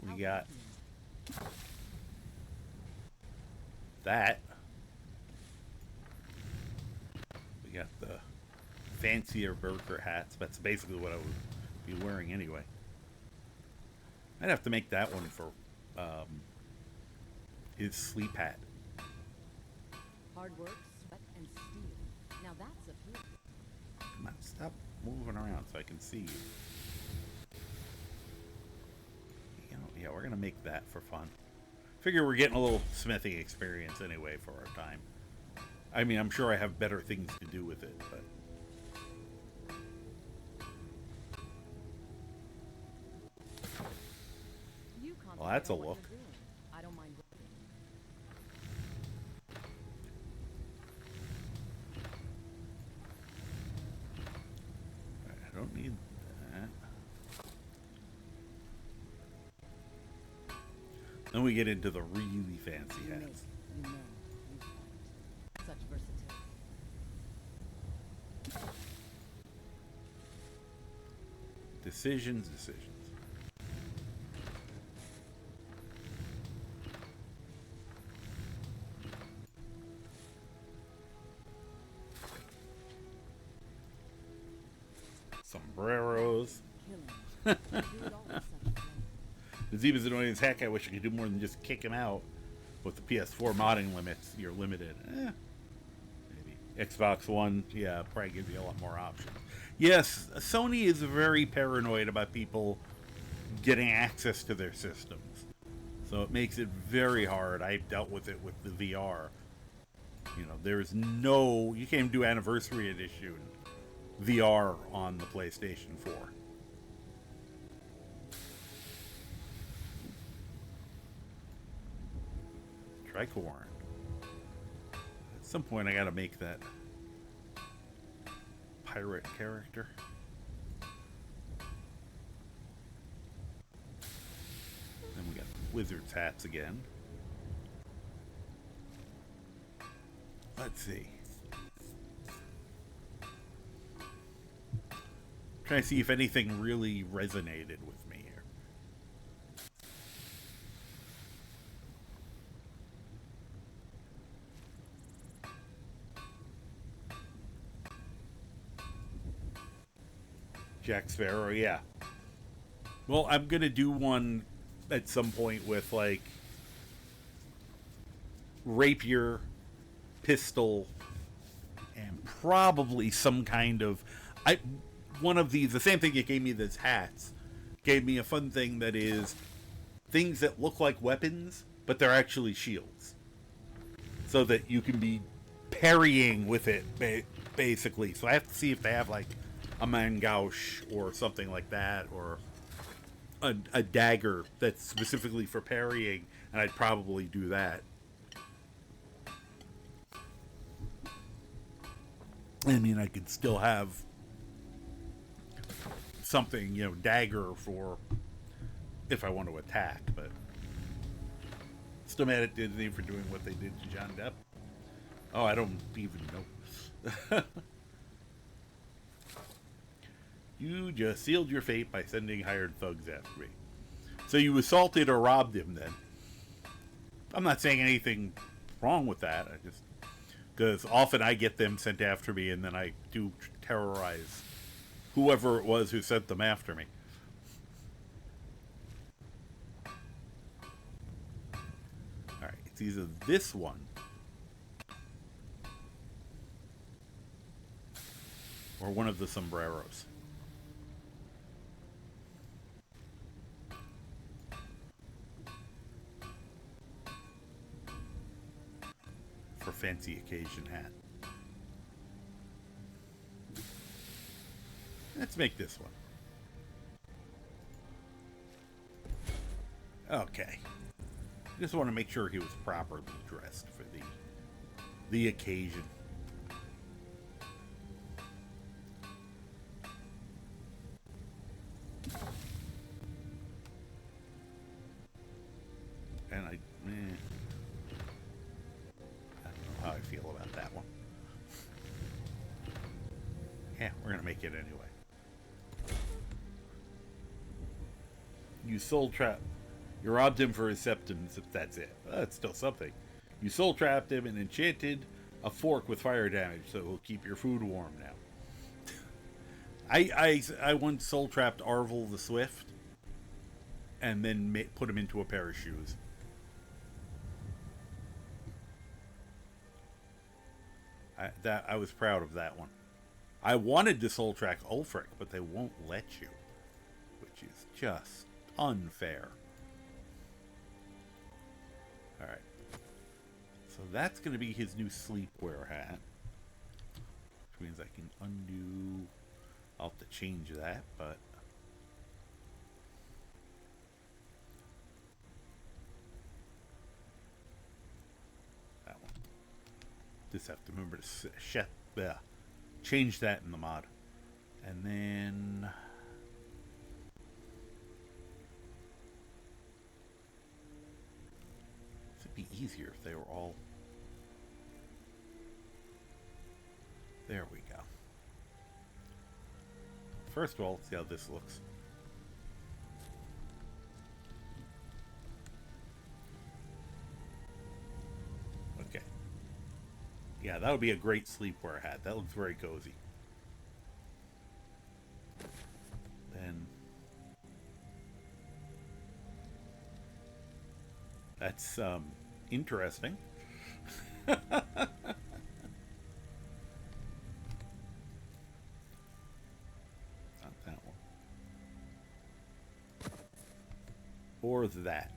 We got that. We got the fancier burger hats. That's basically what I would be wearing anyway. I'd have to make that one for his sleep hat. Hard work, sweat, and steel. Now that's a few. Come on, stop moving around so I can see you. Yeah, we're gonna make that for fun. Figure we're getting a little smithing experience anyway for our time. I mean, I'm sure I have better things to do with it, but... Well, that's a look. I don't mind. I don't need that. Then we get into the really fancy hats. You know, you fight. Such versatility. Decisions. Sombreros. Nazim is annoying as heck. I wish I could do more than just kick him out. With the PS4 modding limits, you're limited. Maybe. Xbox One, yeah, probably gives you a lot more options. Yes, Sony is very paranoid about people getting access to their systems. So it makes it very hard. I've dealt with it with the VR. You know, there's no... You can't even do Anniversary Edition VR on the PlayStation 4. Tricorn. At some point I gotta make that pirate character. Then we got wizard's hats again. Let's see. Trying to see if anything really resonated with me here. Jack Sparrow, yeah. Well, I'm gonna do one at some point with like rapier, pistol, and probably some kind of one of these. The same thing that gave me these hats gave me a fun thing that is things that look like weapons, but they're actually shields, so that you can be parrying with it, basically. So I have to see if they have like a mangouche or something like that, or a dagger that's specifically for parrying, and I'd probably do that. I mean, I could still have something, dagger for if I want to attack, but still mad at Disney for doing what they did to John Depp. Oh, I don't even know. You just sealed your fate by sending hired thugs after me. So you assaulted or robbed him then. I'm not saying anything wrong with that. I just, because often I get them sent after me and then I do terrorize whoever it was who sent them after me. Alright, it's either this one or one of the sombreros. For fancy occasion hat. Let's make this one. Okay. Just want to make sure he was properly dressed for the occasion. And I don't know how I feel about that one. Yeah, we're gonna make it anyway. You soul trap. You robbed him for his septums, if that's it. Well, that's still something. You soul trapped him and enchanted a fork with fire damage, so it will keep your food warm now. I once soul trapped Arvel the Swift, and then put him into a pair of shoes. I was proud of that one. I wanted to soul track Ulfric, but they won't let you, which is just unfair. Alright. So that's going to be his new sleepwear hat. Which means I can undo... I'll have to change that, but... That one. Just have to remember to change that in the mod. And then... be easier if they were all... There we go. First of all, let's see how this looks. Okay. Yeah, that would be a great sleepwear hat. That looks very cozy. Then... That's, interesting. Not that one. Or that.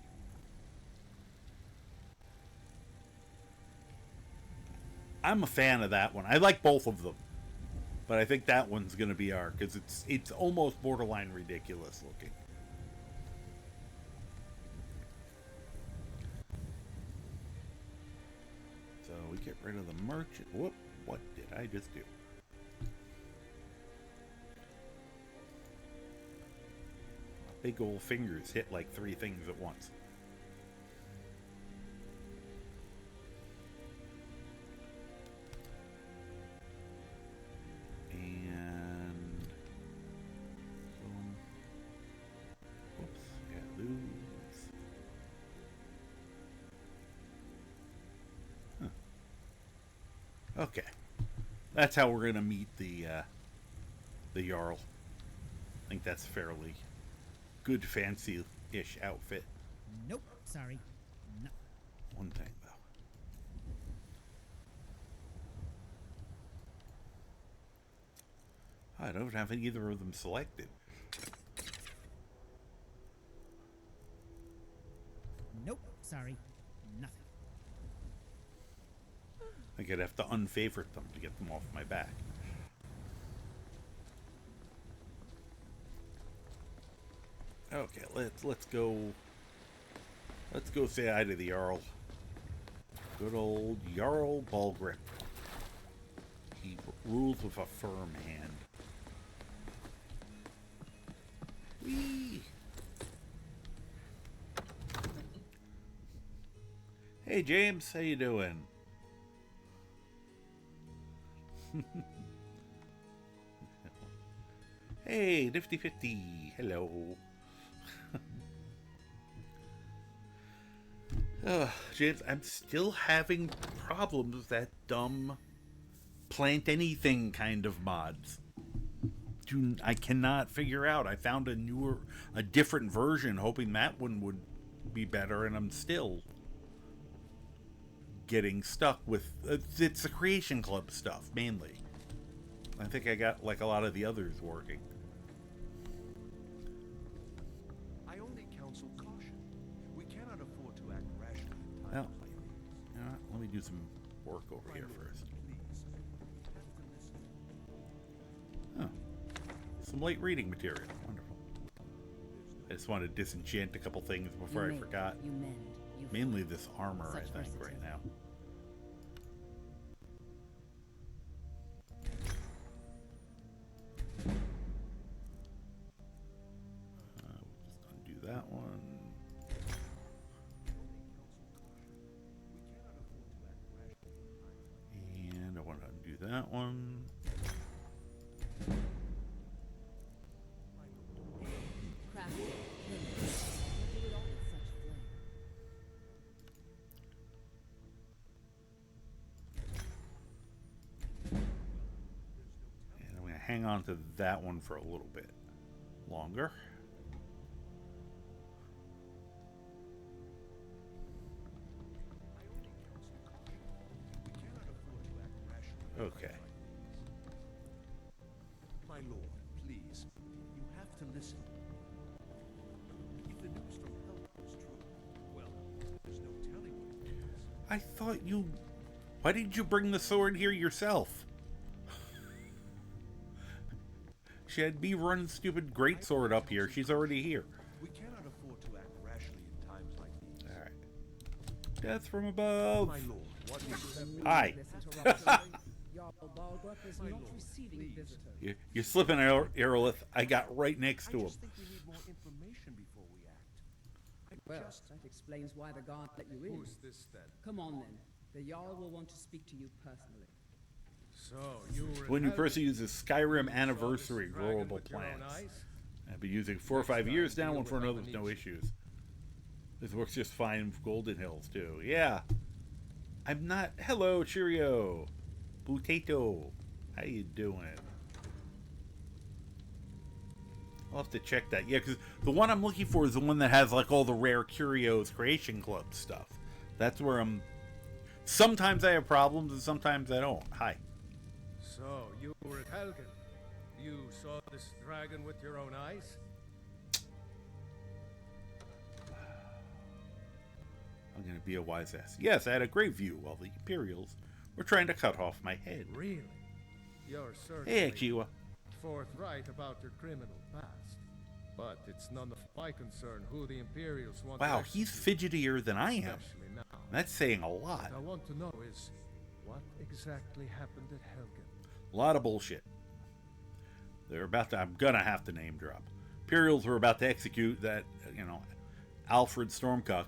I'm a fan of that one. I like both of them. But I think that one's going to be our... Because it's almost borderline ridiculous looking. We get rid of the merchant. Whoop, what did I just do? Big old fingers hit like 3 things at once. And... Whoops, yeah, lose. Okay, that's how we're gonna meet the Jarl. I think that's fairly good, fancy-ish outfit. Nope, sorry. No. One thing though, I don't have either of them selected. Nope, sorry. Nothing. I could have to unfavorite them to get them off my back. Okay, let's go say hi to the Jarl. Good old Jarl Ballgrip. He rules with a firm hand. Whee! Hey James, how you doing? Hey, Nifty 50, hello. James, I'm still having problems with that dumb plant anything kind of mods. I cannot figure out. I found a different version, hoping that one would be better, and I'm still getting stuck with it's the Creation Club stuff mainly. I think I got like a lot of the others working. I only counsel caution. We cannot afford to act rashly in Well, times like these. you know what? Let me do some work over here first. Please, you have to listen. Oh, some light reading material. Wonderful. I just want to disenchant a couple things before You I make, forgot. you mend, you Mainly fight. this armor, I Such think, versatility. right now. We'll just undo that one. And I want to undo that one. Craft it, limit it. You do it all with such flair. And I'm going to hang on to that one for a little bit longer. We cannot afford to act rashly. Okay. My lord, please, you have to listen. If the news from Helga is true, well, there's no telling what it means. I thought you... Why didn't you bring the sword here yourself? She had me run stupid greatsword up here. She's already here. We cannot afford to act rashly in times like these. Alright. Death from above. My lord, what is Hi. Jarl Balgruuf is My not lord, receiving please. visitors. You're slipping, Aerolith. I got right next I to him. just think we need more information before we act. Well, that explains why the guard let you in. Who's this then? Come on then. The Jarl will want to speak to you personally. So you were When you in person uses Skyrim Saw Anniversary this dragon rollable with your own plans. eyes? I've been using 4 or 5 Next years time, now, deal one for with another with no Albanese. issues. This works just fine with Golden Hills, too. Yeah. I'm not... Hello, Cheerio. Potato. How you doing? I'll have to check that. Yeah, because the one I'm looking for is the one that has, like, all the rare curios Creation Club stuff. That's where I'm... Sometimes I have problems, and sometimes I don't. Hi. So you were at Helgen. You saw this dragon with your own eyes? I'm going to be a wise ass. Yes, I had a great view while the Imperials were trying to cut off my head. Really? You're Hey, certainly Chiwa. forthright about your criminal past. But it's none of my concern who the Imperials want Wow, to he's execute, fidgetier than I am. especially now. That's saying a lot. What I want to know is what exactly happened at Helgen. A lot of bullshit. They're about to... I'm going to have to name drop. Imperials were about to execute that, Alfred Stormcock.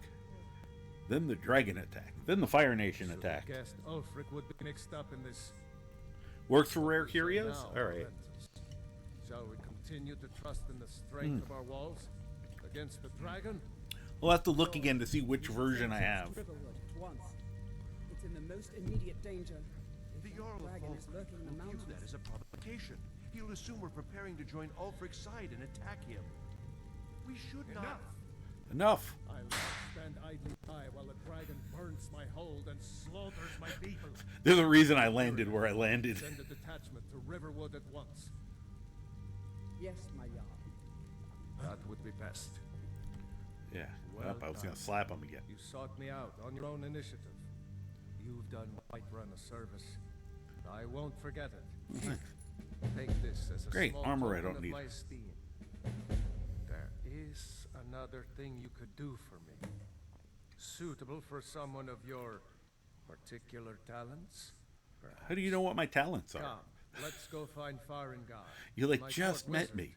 Then the Dragon attack. Then the Fire Nation So attack. I guessed Ulfric would be mixed up in this. Works for Rare So Curios? now, Alright. Lorenz, shall we continue to trust in the strength of our walls against the dragon? We'll have to look again to see which version I have. Riverwood at once. It's in the most immediate danger. The Jarl of dragon is Ulfric lurking in the will view mountains. that as a provocation. He'll assume we're preparing to join Ulfric's side and attack him. We should not. Enough. I'll not stand idly by while the dragon burns my hold and slaughters my people. There's a reason I landed where I landed. Send a detachment to Riverwood at once. Yes, my Jarl. That would be best. Yeah. Well I was going done. to slap him again. You sought me out on your own initiative. You've done Whiterun a service. I won't forget it. Take this as a Great, small armor I token don't of need. my esteem. There is another thing you could do for me. Suitable for someone of your particular talents. How do you know what my talents are? Come, let's go find Farengar. You like my just court met wizard. me.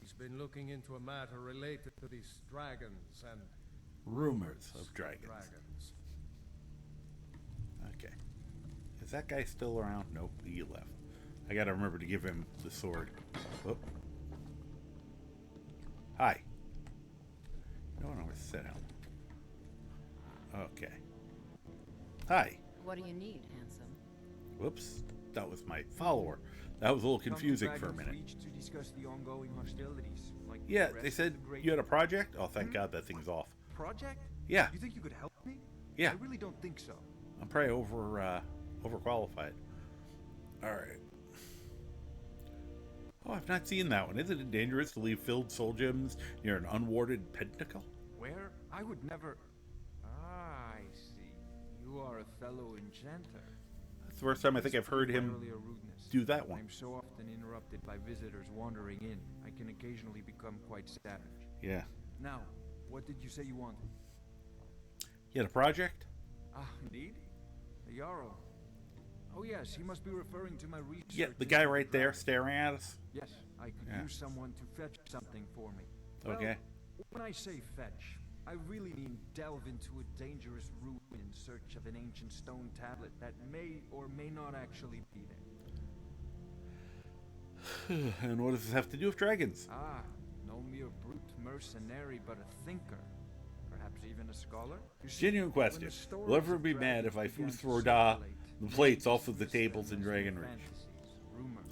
He's been looking into a matter related to these dragons and Rumors of dragons. Okay. Is that guy still around? Nope, he left. I gotta remember to give him the sword. Whoop. Hi. No one always sit down. Okay. Hi. What do you need, handsome? Whoops. That was my follower. That was a little confusing for a minute. To discuss the ongoing hostilities. Like Yeah, the they rest said of the great you had a project? Oh, thank God that thing's off. project? Yeah. You think you could help me? Yeah. I really don't think so. I'm probably overqualified. Alright. Oh, I've not seen that one. Isn't it dangerous to leave filled soul gems near an unwarded pentacle? Where? I would never. Ah, I see. You are a fellow enchanter. That's the first time I think I've heard him Rarely a rudeness. do that one. I'm so often interrupted by visitors wandering in. I can occasionally become quite savage. Yeah. Now, what did you say you wanted? You had a project? Ah, indeed? A Jarl. Oh yes, he must be referring to my research. Yeah, the into guy right there dragons. staring at us. Yes, I could Yeah. use someone to fetch something for me. Okay. Well, when I say fetch, I really mean delve into a dangerous ruin in search of an ancient stone tablet that may or may not actually be there. And what does this have to do with dragons? Ah, no mere brute mercenary, but a thinker. Perhaps even a scholar? You see, Genuine when question. the stories Will ever of be mad dragons if I began to throw circulate, the plates many off of the dismissed them tables in as Dragon mere Reach? fantasies, rumors.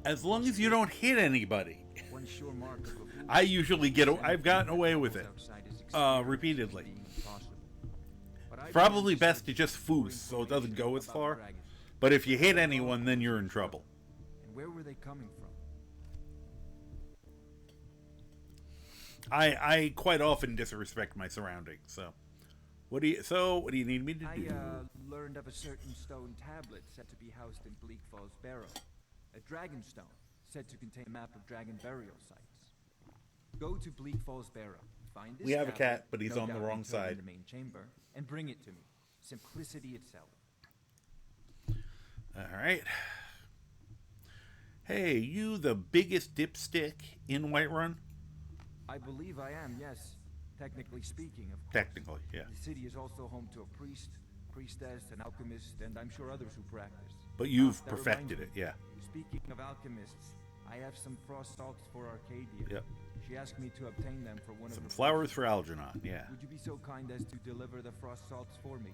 As long as you don't hit anybody. One sure mark of a fool I usually get. I've gotten away with it. outside his experience Repeatedly. being impossible. But I Probably began best to just researching foos so it doesn't go as about far. dragons. But if you hit anyone, then you're in trouble. And where were they coming from? I quite often disrespect my surroundings. So, what do you need me to I do? learned of a certain stone tablet said to be housed in Bleak Falls Barrow. A dragon stone said to contain a map of dragon burial sites. Go to Bleak Falls Barrow. Find this We have a tablet, cat, but he's no on the doubt wrong interred in side. the main chamber, and bring it to me. Simplicity itself. All right. Hey, you the biggest dipstick in Whiterun? I believe I am, yes. Technically speaking, of course. Technically, yeah. The city is also home to a priest, priestess, an alchemist, and I'm sure others who practice. But you've That reminds perfected me. it, yeah. Speaking of alchemists, I have some frost salts for Arcadia. Yep. She asked me to obtain them for one Some of the flowers for Algernon, yeah. Would you be so kind as to deliver the frost salts for me?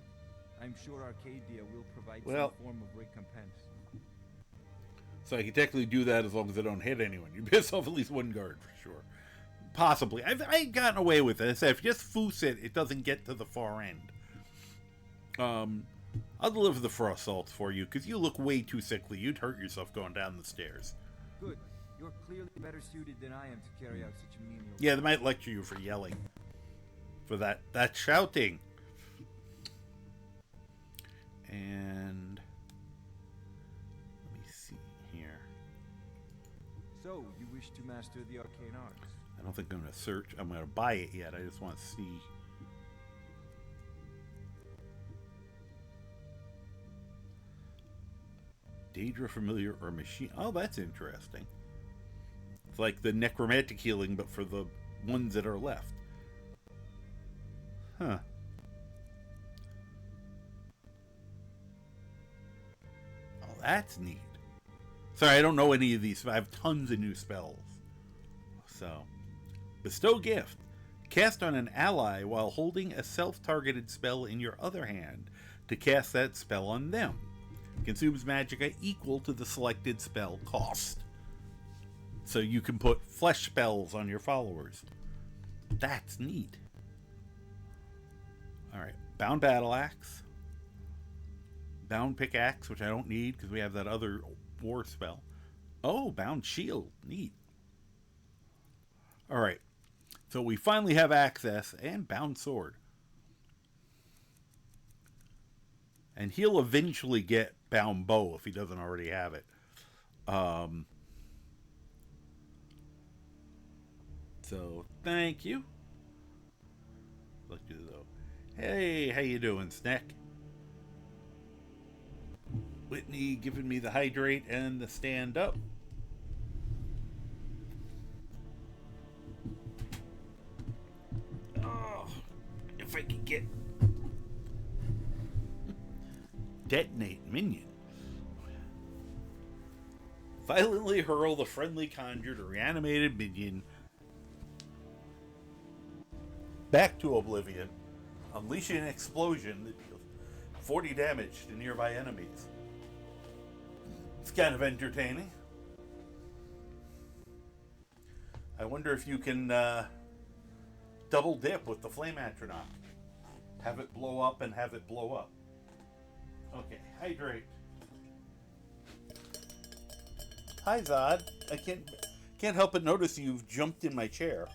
I'm sure Arcadia will provide Well- some form of recompense. So I can technically do that as long as I don't hit anyone. You piss off at least one guard for sure. Possibly. I've gotten away with it. I said if you just foos it, it doesn't get to the far end. I'll deliver the frost salts for you because you look way too sickly. You'd hurt yourself going down the stairs. Good. You're clearly better suited than I am to carry out such a menial. Yeah, they might lecture you for yelling. For that shouting. And let me see here. So, you wish to master the arcane arts? I don't think I'm going to search. I'm going to buy it yet. I just want to see. Daedra familiar or machine. Oh, that's interesting. It's like the necromantic healing, but for the ones that are left. Huh. Oh, that's neat. Sorry, I don't know any of these. I have tons of new spells. So, bestow gift. Cast on an ally while holding a self-targeted spell in your other hand to cast that spell on them. Consumes magicka equal to the selected spell cost. So you can put flesh spells on your followers. That's neat. Alright, bound battle axe. Bound pickaxe, which I don't need because we have that other war spell. Oh, bound shield. Neat. Alright, so we finally have access, and bound sword. And he'll eventually get bound bow if he doesn't already have it. So, thank you. Look at though. Hey, how you doing, Snack? Whitney giving me the hydrate and the stand up. Oh, if I could get detonate minion. Violently hurl the friendly conjured or reanimated minion back to oblivion, unleashing an explosion that deals 40 damage to nearby enemies. It's kind of entertaining. I wonder if you can double dip with the flame atronach. Have it blow up and have it blow up. Okay, hydrate. Hi Zod. I can't help but notice you've jumped in my chair.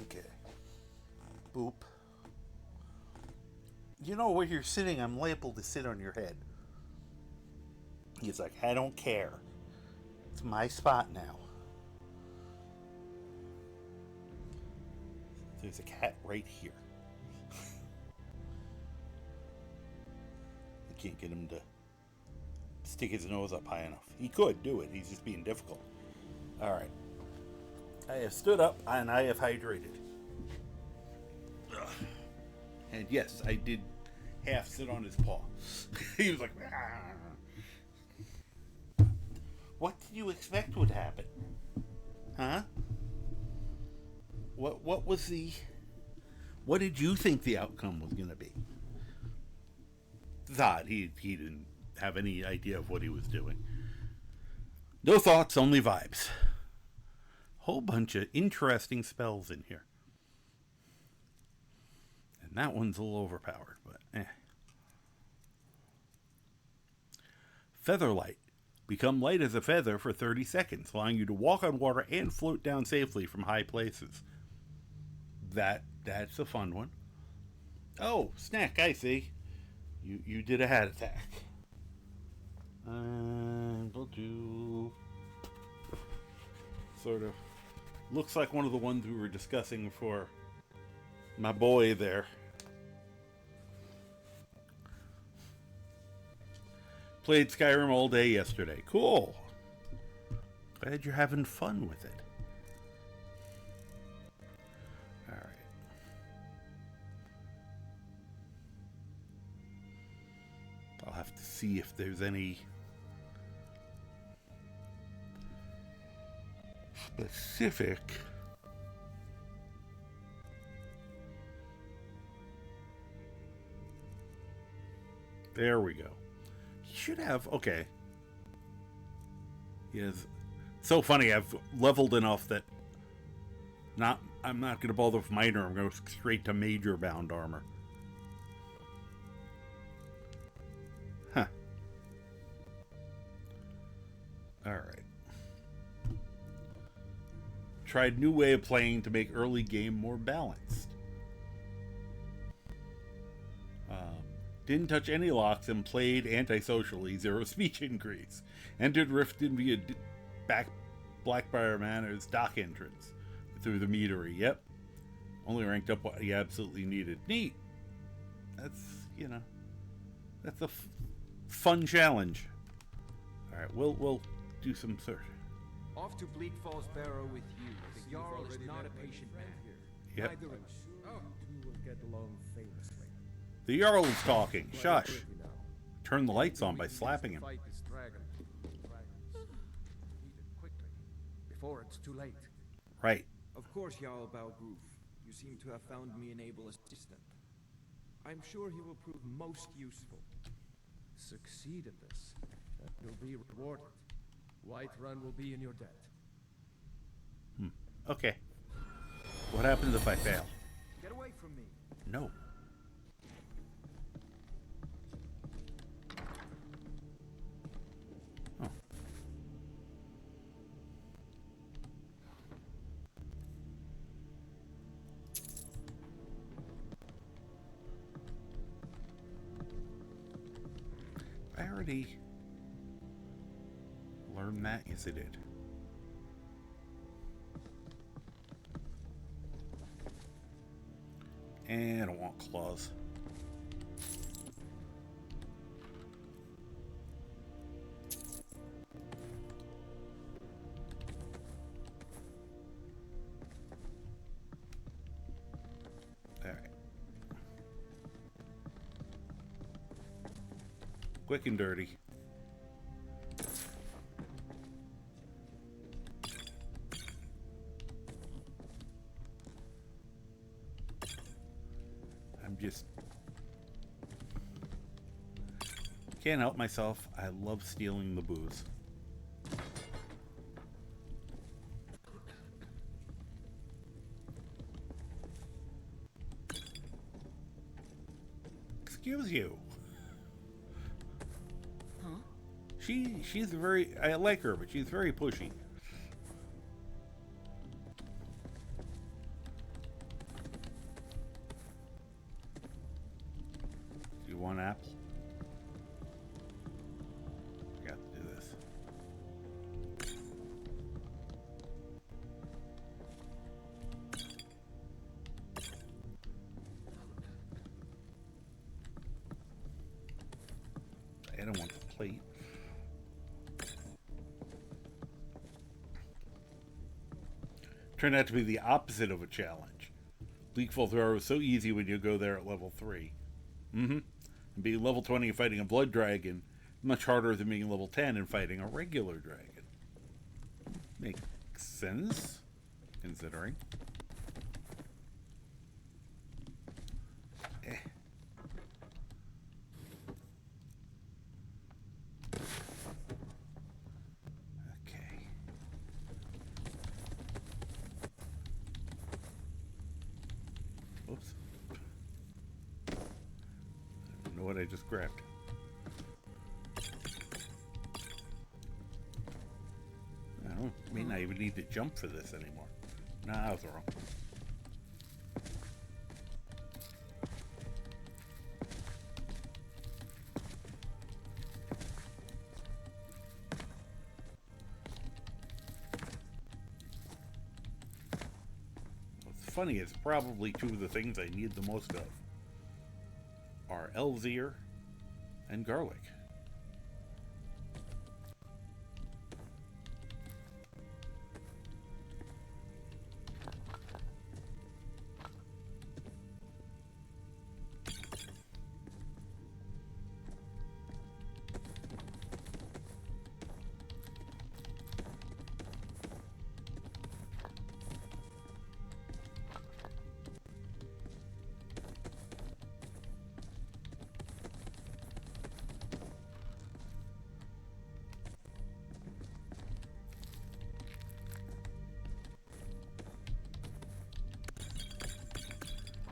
Okay. Boop. You know, where you're sitting, I'm liable to sit on your head. He's like, I don't care. It's my spot now. There's a cat right here. I can't get him to stick his nose up high enough. He could do it. He's just being difficult. All right. I have stood up and I have hydrated. Ugh. And yes, I did half sit on his paw. He was like, "Ah." What did you expect would happen? Huh? What was the... What did you think the outcome was going to be? Zod, he didn't have any idea of what he was doing. No thoughts, only vibes. Whole bunch of interesting spells in here. And that one's a little overpowered, but eh. Featherlight. Become light as a feather for 30 seconds, allowing you to walk on water and float down safely from high places. That's a fun one. Oh, Snack, I see. You did a hat attack. And we'll do... Sort of... Looks like one of the ones we were discussing for my boy there. Played Skyrim all day yesterday. Cool. Glad you're having fun with it. Alright. I'll have to see if there's any specific there we go. He should have, okay. He has, so funny, I've leveled enough that I'm not going to bother with minor, I'm going to go straight to major bound armor. Huh. Alright. Tried new way of playing to make early game more balanced. Didn't touch any locks and played antisocially, 0 speech increase. Entered Riften via Blackbriar Manor's dock entrance through the meadery. Yep. Only ranked up what he absolutely needed. Neat. That's, you know, that's a fun challenge. All right, we'll do some search. Off to Bleak Falls Barrow with you. The Jarl is not a patient man. Yep. Neither is... You will get along famously. The Jarl is talking. Shush. Turn the lights on by slapping him. Fight this dragon. Beat it quickly, before it's too late. Right. Of course, Jarl Balgroof. You seem to have found me an able assistant. I'm sure he will prove most useful. Succeed in this, and you'll be rewarded. Whiterun will be in your debt. Okay. What happens if I fail? Get away from me. No. Oh. I already learned that? Yes, I did. And I don't want claws. Alright. Quick and dirty. Just can't help myself. I love stealing the booze. Excuse you. Huh? She's very, I like her, but she's very pushy. One apple. Got to do this. I don't want the plate. Turned out to be the opposite of a challenge. Bleakfall Thrower was so easy when you go there at level 3. And being level 20 and fighting a blood dragon, much harder than being level 10 and fighting a regular dragon. Makes sense, considering. Okay. Oops. I don't know what I just grabbed. I may not even need to jump for this anymore. Nah, I was wrong. What's funny is probably two of the things I need the most of are elves' ear and garlic.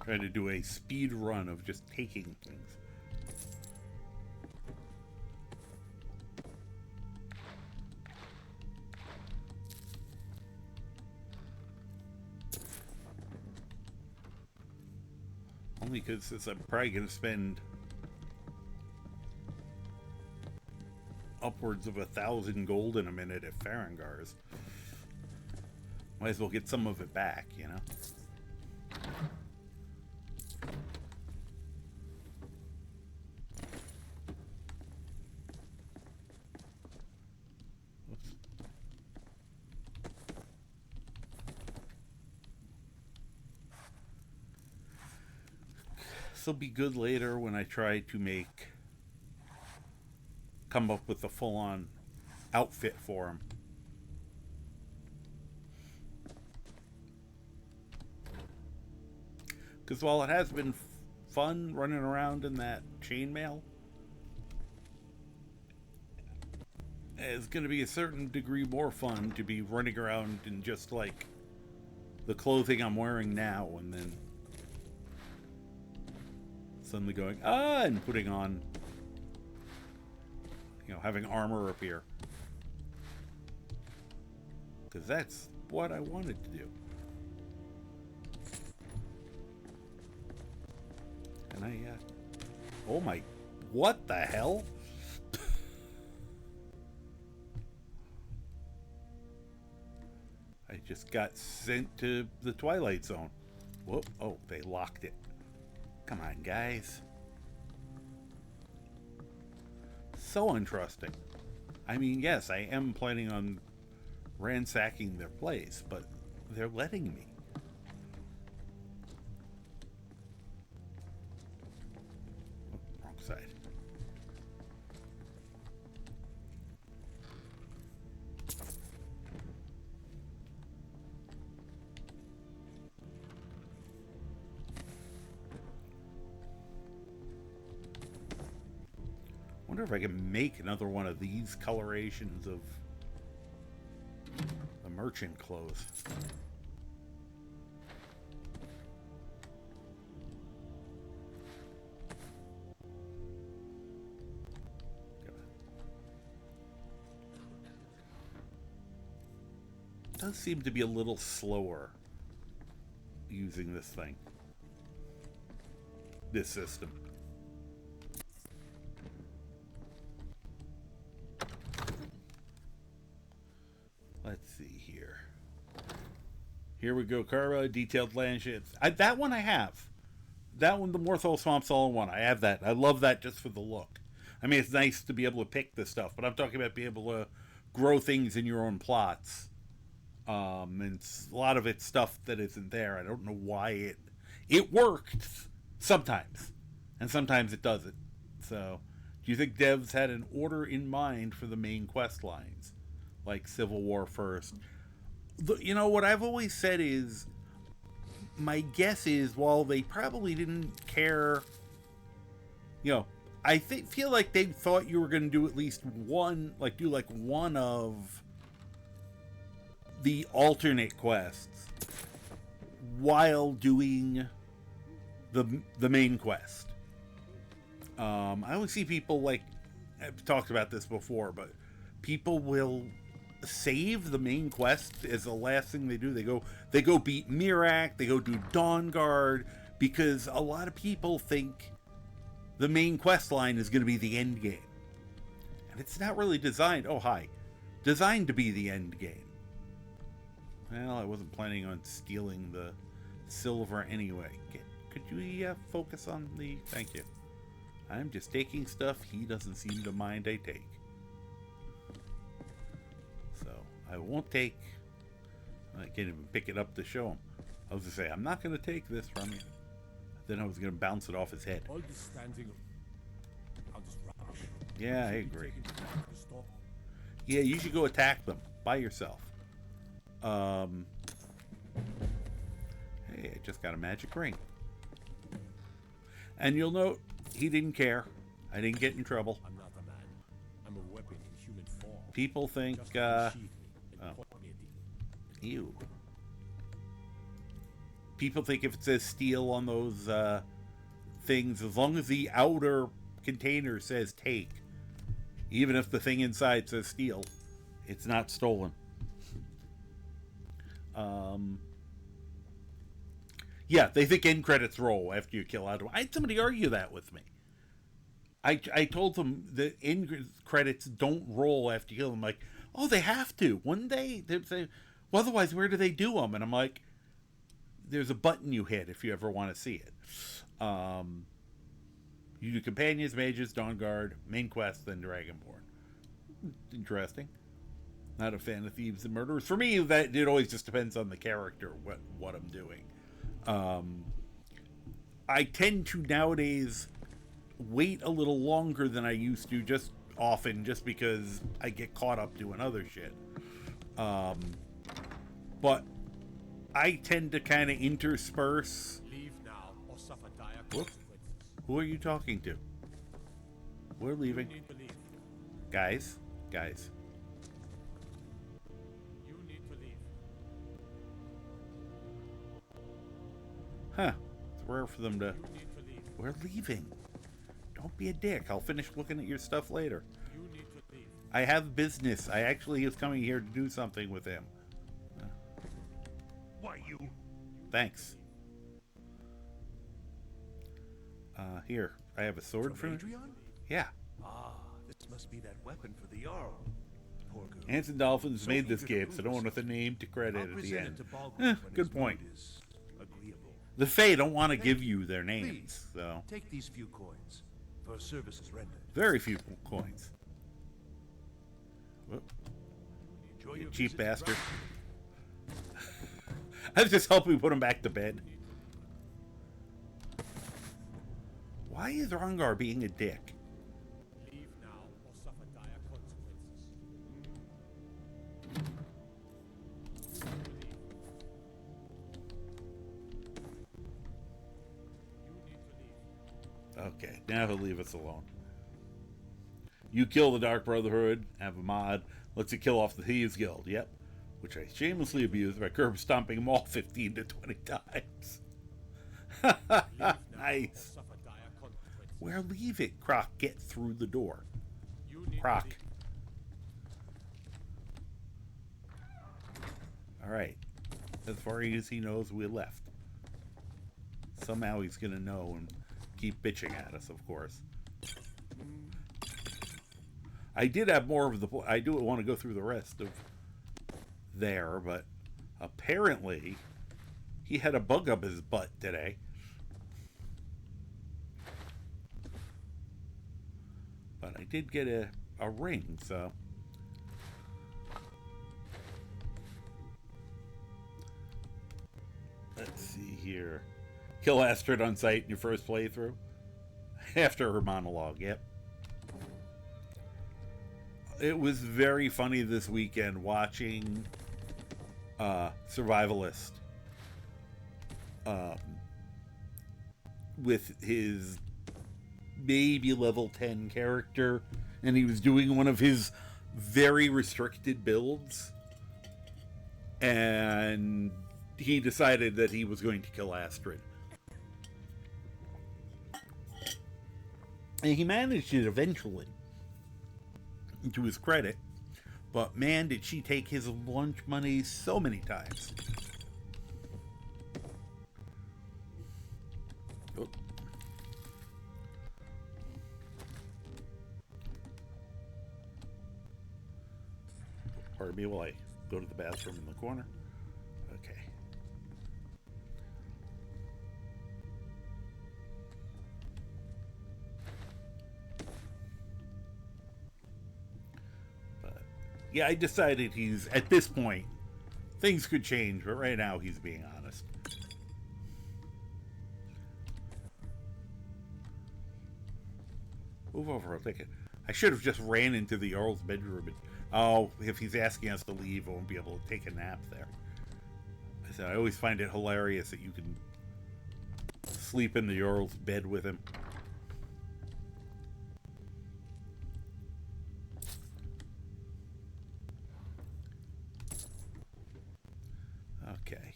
Trying to do a speed run of just taking things. Only because since I'm probably going to spend upwards of 1,000 gold in a minute at Farengar's. Might as well get some of it back, you know? This will be good later when I try to come up with a full-on outfit for him. Because while it has been fun running around in that chainmail, it's going to be a certain degree more fun to be running around in just like the clothing I'm wearing now, and then suddenly going, and putting on, you know, having armor appear. Because that's what I wanted to do. And oh my, what the hell? I just got sent to the Twilight Zone. Whoop, oh, they locked it. Come on, guys. So untrusting. I mean, yes, I am planning on ransacking their place, but they're letting me. Oh, wrong side. Wonder if I can make another one of these colorations of the merchant clothes. It does seem to be a little slower using this thing. This system. Let's see here. Here we go, Karma, detailed landscapes. That one I have. That one, the Morthal Swamps all in one. I have that. I love that just for the look. I mean, it's nice to be able to pick this stuff, but I'm talking about being able to grow things in your own plots. And a lot of it's stuff that isn't there. I don't know why it worked sometimes, and sometimes it doesn't. So, do you think devs had an order in mind for the main quest lines? Like Civil War first. You know, what I've always said is, my guess is, while they probably didn't care, you know, I feel like they thought you were going to do at least one, like do like one of the alternate quests while doing the main quest. I always see people, like, I've talked about this before, but people will save the main quest as the last thing they do. They go beat Mirak, they go do Dawn Guard, because a lot of people think the main quest line is going to be the end game. And it's not really designed to be the end game. Well, I wasn't planning on stealing the silver anyway. Could you focus on the... Thank you. I'm just taking stuff he doesn't seem to mind I take. So, I won't take... I can't even pick it up to show him. I was going to say, I'm not going to take this from you. Then I was going to bounce it off his head. All this standing on this rubbish. Yeah, I agree. Yeah, you should go attack them by yourself. Hey, I just got a magic ring. And you'll note, he didn't care. I didn't get in trouble. I'm not a man. I'm a weapon in human form. People think, ew. People think if it says steel on those things, as long as the outer container says take, even if the thing inside says steel, it's not stolen. Yeah, they think end credits roll after you kill Adam. I had somebody argue that with me. I told them that end credits don't roll after you kill them. Like, oh, they have to. One day, they say, well, otherwise, where do they do them? And I'm like, there's a button you hit if you ever want to see it. You do Companions, Mages, Dawn Guard, Main Quest, then Dragonborn. Interesting. Not a fan of Thieves and Murderers. For me, that it always just depends on the character, what I'm doing. I tend to nowadays wait a little longer than I used to, just because I get caught up doing other shit. But I tend to kind of intersperse. Leave now or suffer dire Whoop. consequences. Who are you talking to? We're leaving. You need to leave. Guys. You need to leave. Huh. It's rare for them to... You need to leave. We're leaving. Don't be a dick. I'll finish looking at your stuff later. You need to leave. I have business. I actually was coming here to do something with him. Why you? Thanks. Here. I have a sword for you. Adrian? Yeah. Ah, this must be that weapon for the Jarl. Poor girl. Ants and Dolphins made this eager to game, so no one with a name to credit I'll at the present end. it to Balgruuf when Good his point. mood is agreeable. The Fae don't want to give you their names, so Take these few coins for services rendered. very few coins. Whoop. Enjoy You your cheap visit to bastard. Dra- I was just helping put him back to bed. Why is Rongar being a dick? Leave now or suffer dire consequences. Okay, now he'll leave us alone. You kill the Dark Brotherhood, have a mod, lets you kill off the Thieves Guild, yep. Which I shamelessly abused by curb stomping them all 15 to 20 times. Nice. Where leave it, Croc? Get through the door. Croc. Alright. As far as he knows, we left. Somehow he's gonna know and keep bitching at us, of course. I did have more of the... I do want to go through the rest of there, but apparently he had a bug up his butt today. But I did get a ring, so... Let's see here. Kill Astrid on sight in your first playthrough? After her monologue, yep. It was very funny this weekend watching Survivalist with his maybe level 10 character, and he was doing one of his very restricted builds, and he decided that he was going to kill Astrid. And he managed it eventually, to his credit, but man, did she take his lunch money so many times. Oh. Pardon me while I go to the bathroom in the corner. Okay. Yeah, I decided he's, at this point, things could change, but right now he's being honest. Move over, I'll take it. I should have just ran into the Earl's bedroom. And, oh, if he's asking us to leave, I won't be able to take a nap there. I said, I always find it hilarious that you can sleep in the Earl's bed with him. Okay.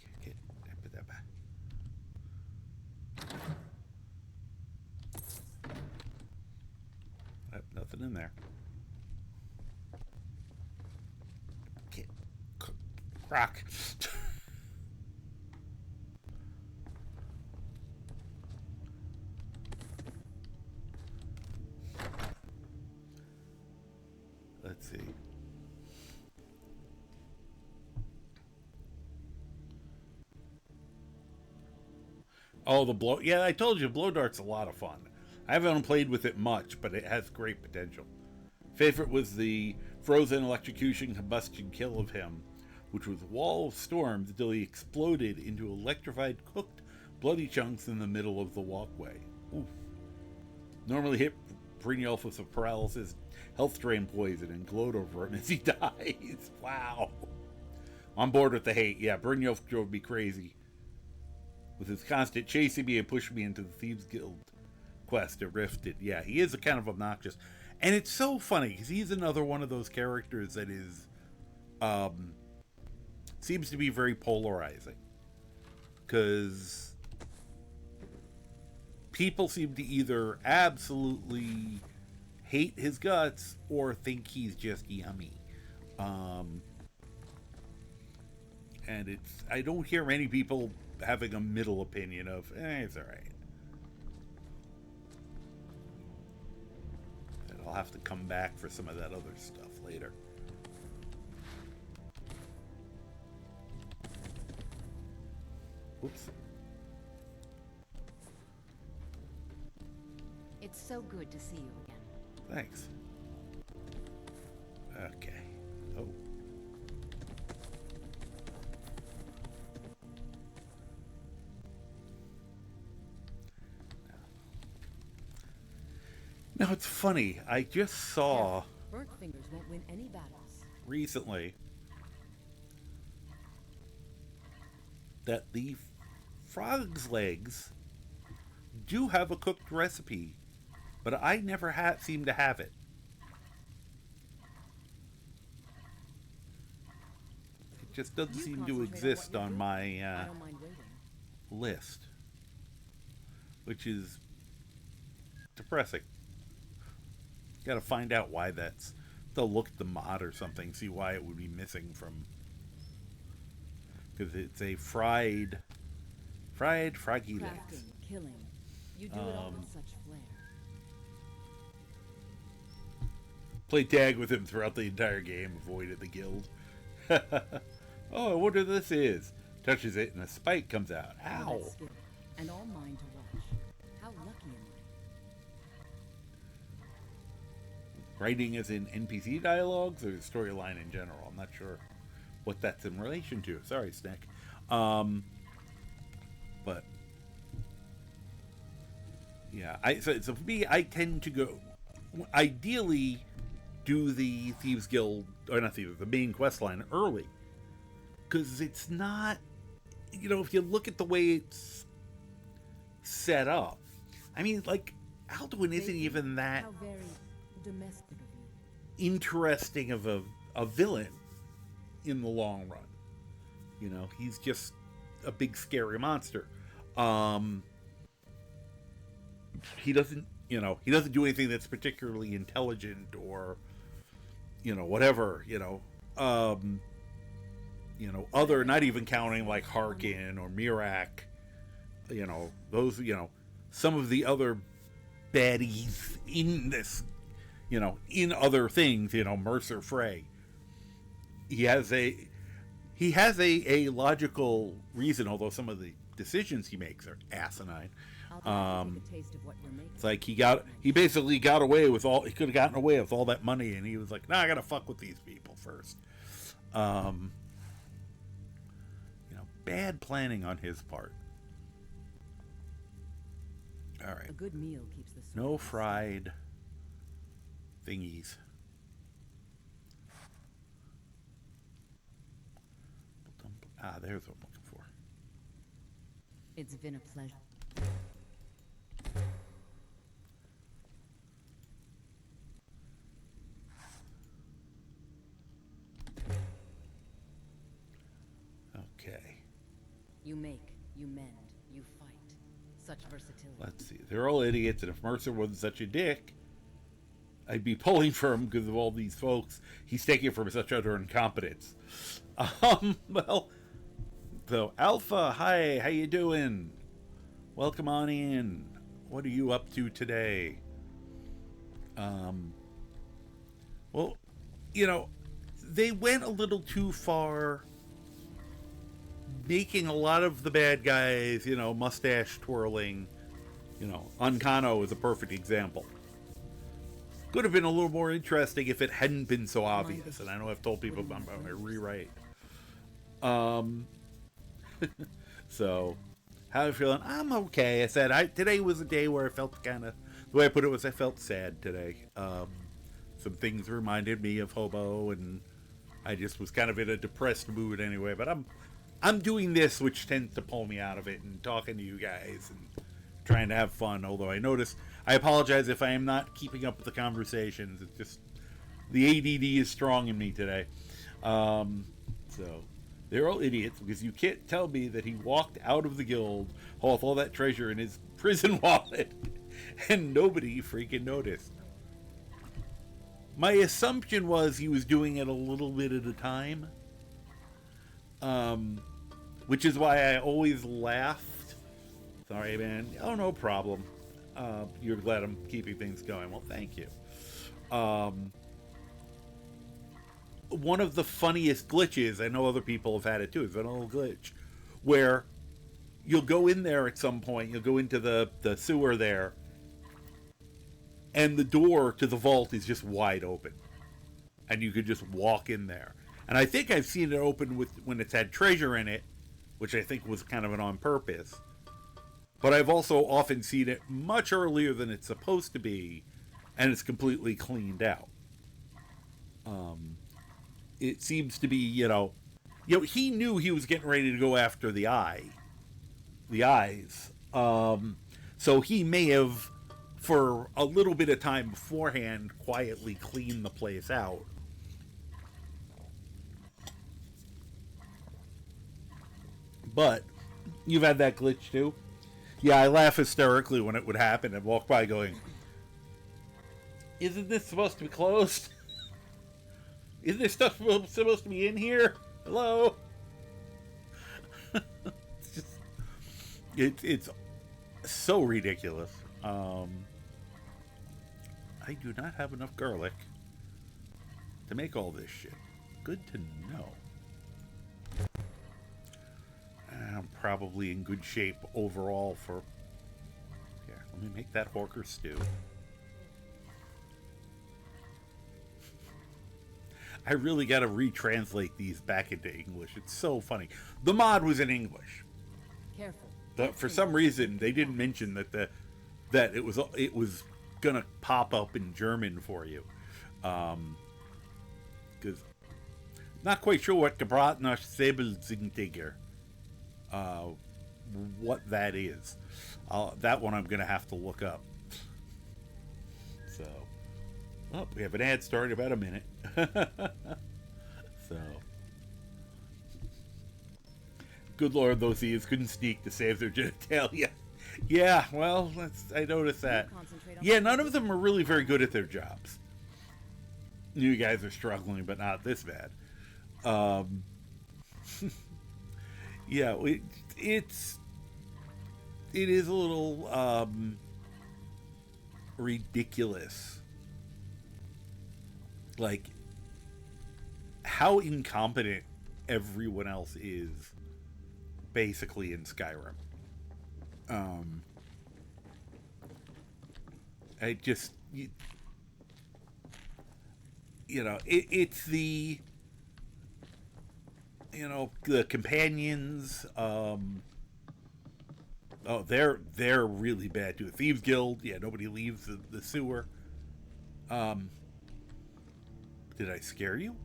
Nothing in there. Okay. Croc. Let's see. Oh, the blow. Yeah, I told you, blow dart's a lot of fun. I haven't played with it much, but it has great potential. Favorite was the frozen electrocution combustion kill of him, which was a wall of storms until he exploded into electrified, cooked, bloody chunks in the middle of the walkway. Oof. Normally hit Brynjolf with some paralysis, health drain poison, and gloat over him as he dies. Wow. On board with the hate. Yeah, Brynjolf drove me crazy with his constant chasing me and pushing me into the Thieves Guild quest at Rifted. Yeah, he is a kind of obnoxious. And it's so funny, because he's another one of those characters that is, seems to be very polarizing. Because people seem to either absolutely hate his guts or think he's just yummy. And it's, I don't hear many people having a middle opinion of, it's alright. I'll have to come back for some of that other stuff later. Oops. It's so good to see you again. Thanks. Okay. Oh. Now it's funny. I just saw Burnt fingers won't win any battles. recently that the frog's legs do have a cooked recipe, but I never seem to have it. It just doesn't You seem to concentrate on exist what you're on doing. my I don't mind waiting. list, which is depressing. Got to find out why that's. They'll look at the mod or something, see why it would be missing from. Because it's a fried froggy legs. Crafting, killing. You do it all with such flair. Play tag with him throughout the entire game, avoided the guild. Oh, I wonder what this is. Touches it and a spike comes out. All Ow! that skill, and all mine to watch. How lucky am I? Writing as in NPC dialogues or storyline in general. I'm not sure what that's in relation to. Sorry, Snack. But yeah, so for me, I tend to go ideally do the Thieves Guild, or not Thieves, the main quest line early, because it's not, if you look at the way it's set up, I mean, like, Alduin isn't even that How very domestic of you. interesting of a villain in the long run. He's just a big scary monster. He doesn't do anything that's particularly intelligent or whatever, other, not even counting like Harkin or Mirak, those, some of the other baddies in this, in other things, Mercer Frey. He has a logical reason, although some of the decisions he makes are asinine. I'll take a taste of what you're making. It's like he basically he could have gotten away with all that money, and he was like, I gotta fuck with these people first. Bad planning on his part. All right. A good meal keeps the No fried thingies. There's what I'm looking for. It's been a pleasure. Okay. You make, you mend, you fight. Such versatility. Let's see. They're all idiots, and if Mercer wasn't such a dick, I'd be pulling for him because of all these folks. He's taking it from such utter incompetence. Well, so Alpha, hi, how you doing? Welcome on in. What are you up to today? Well, they went a little too far, making a lot of the bad guys, mustache twirling. Ancano is a perfect example. Could have been a little more interesting if it hadn't been so obvious. And I know I've told people about my rewrite. So, how are you feeling? I'm okay. I said today was a day where I felt kind of, the way I put it was I felt sad today. Some things reminded me of Hobo, and I just was kind of in a depressed mood anyway. But I'm doing this, which tends to pull me out of it, and talking to you guys and trying to have fun. Although I apologize if I am not keeping up with the conversations. It's just the ADD is strong in me today. So they're all idiots because you can't tell me that he walked out of the guild with all that treasure in his prison wallet and nobody freaking noticed. My assumption was he was doing it a little bit at a time. Which is why I always laughed. Sorry, man. Oh, no problem. You're glad I'm keeping things going. Well, thank you. One of the funniest glitches, I know other people have had it too, is an old glitch, where you'll go in there at some point, you'll go into the sewer there, and the door to the vault is just wide open, and you could just walk in there. And I think I've seen it open with when it's had treasure in it, which I think was kind of an on purpose. But I've also often seen it much earlier than it's supposed to be, and it's completely cleaned out. It seems to be, he knew he was getting ready to go after the eyes. So he may have, for a little bit of time beforehand, quietly cleaned the place out. But you've had that glitch too? Yeah, I laugh hysterically when it would happen and walk by going, isn't this supposed to be closed? Isn't this stuff supposed to be in here? Hello? It's so ridiculous. I do not have enough garlic to make all this shit. Good to know. I'm probably in good shape overall for... Here, let me make that Horker stew. I really got to retranslate these back into English. It's so funny. The mod was in English. Careful. For some reason, they didn't mention that it was gonna pop up in German for you, because not quite sure what gebratene Säbelzinntiger, what that is. That one I'm gonna have to look up. So, we have an ad starting about a minute. So, good Lord, those thieves couldn't sneak to save their genitalia. Yeah, well, I noticed that. Yeah, none of them are really very good at their jobs. You guys are struggling, but not this bad. Yeah, it is a little ridiculous. Like, how incompetent everyone else is, basically, in Skyrim. I just, it's the, the companions, they're really bad too. The Thieves Guild, yeah, nobody leaves the sewer. Did I scare you?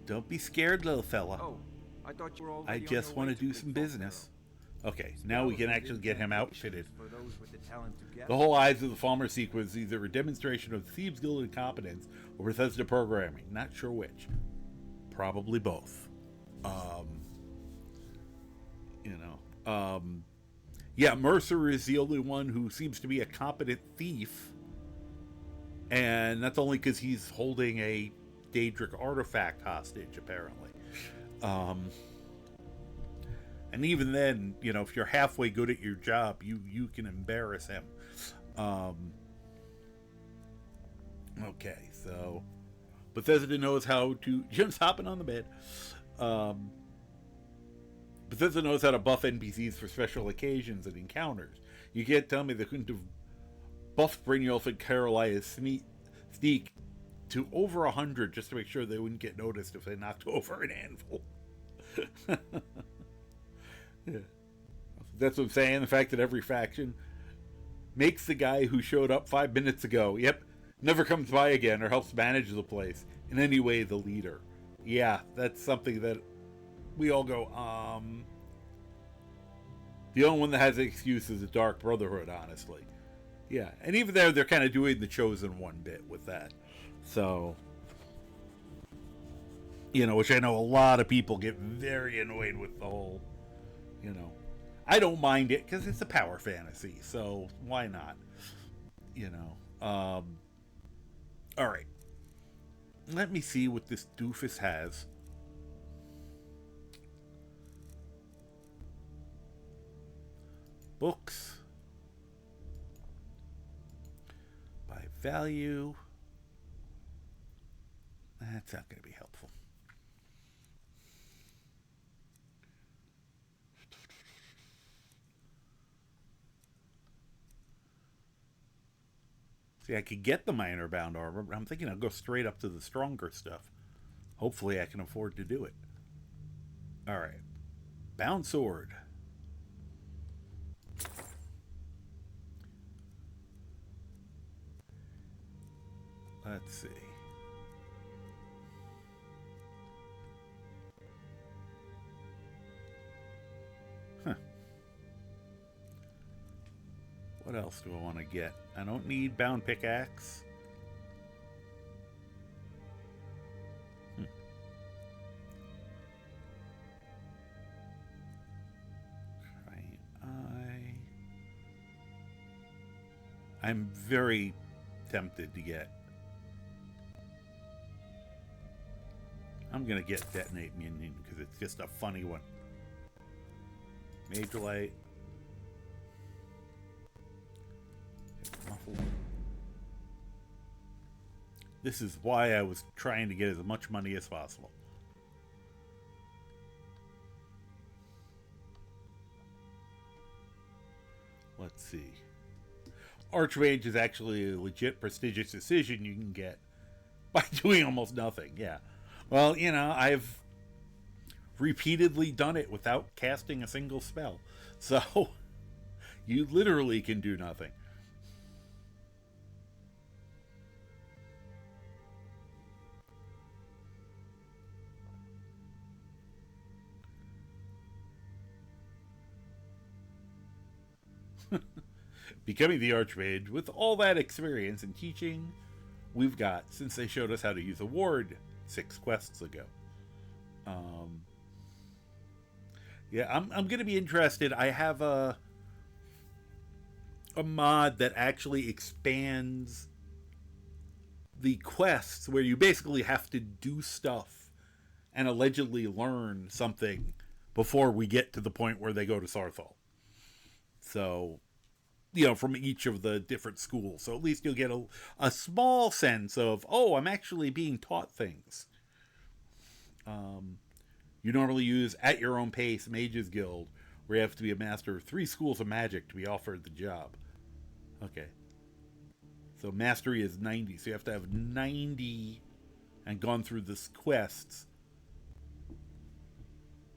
Don't be scared, little fella. Oh, I thought you were all. I just want to do some business. Okay, now we can actually get him outfitted. The whole Eyes of the Falmer sequence is either a demonstration of the Thieves Guild incompetence or Bethesda programming. Not sure which. Probably both. Yeah, Mercer is the only one who seems to be a competent thief. And that's only because he's holding a Daedric artifact hostage, apparently. And even then, if you're halfway good at your job, you can embarrass him. Okay, so Bethesda knows how to... Jim's hopping on the bed. Bethesda knows how to buff NPCs for special occasions and encounters. You can't tell me they couldn't have buffed Brynjolf and Carolia's sneak to over 100 just to make sure they wouldn't get noticed if they knocked over an anvil. Yeah. That's what I'm saying. The fact that every faction makes the guy who showed up 5 minutes ago, never comes by again or helps manage the place in any way the leader. Yeah, that's something that we all go, the only one that has an excuse is the Dark Brotherhood, honestly. Yeah, and even there, they're kind of doing the Chosen One bit with that. So, which I know a lot of people get very annoyed with the whole, I don't mind it because it's a power fantasy, so why not? All right. Let me see what this doofus has. Books. By value. That's not going to be helpful. See, I could get the minor bound armor, but I'm thinking I'll go straight up to the stronger stuff. Hopefully I can afford to do it. Alright. Bound sword. Let's see. Huh. What else do I want to get? I don't need bound pickaxe. I'm very tempted to get. I'm gonna get detonate minion because it's just a funny one. Major light. Muffle. This is why I was trying to get as much money as possible. Let's see. Archmage is actually a legit prestigious decision you can get by doing almost nothing. Yeah. Well, you know, I've repeatedly done it without casting a single spell. So, you literally can do nothing. Becoming the Archmage, with all that experience in teaching we've got since they showed us how to use a ward 6 quests ago. Yeah, I'm going to be interested. I have a mod that actually expands the quests where you basically have to do stuff and allegedly learn something before we get to the point where they go to Sarthal. So, you know, from each of the different schools. So at least you'll get a small sense of, oh, I'm actually being taught things. You normally use At Your Own Pace Mages Guild, where you have to be a master of 3 schools of magic to be offered the job. Okay. So mastery is 90. So you have to have 90 and gone through this quests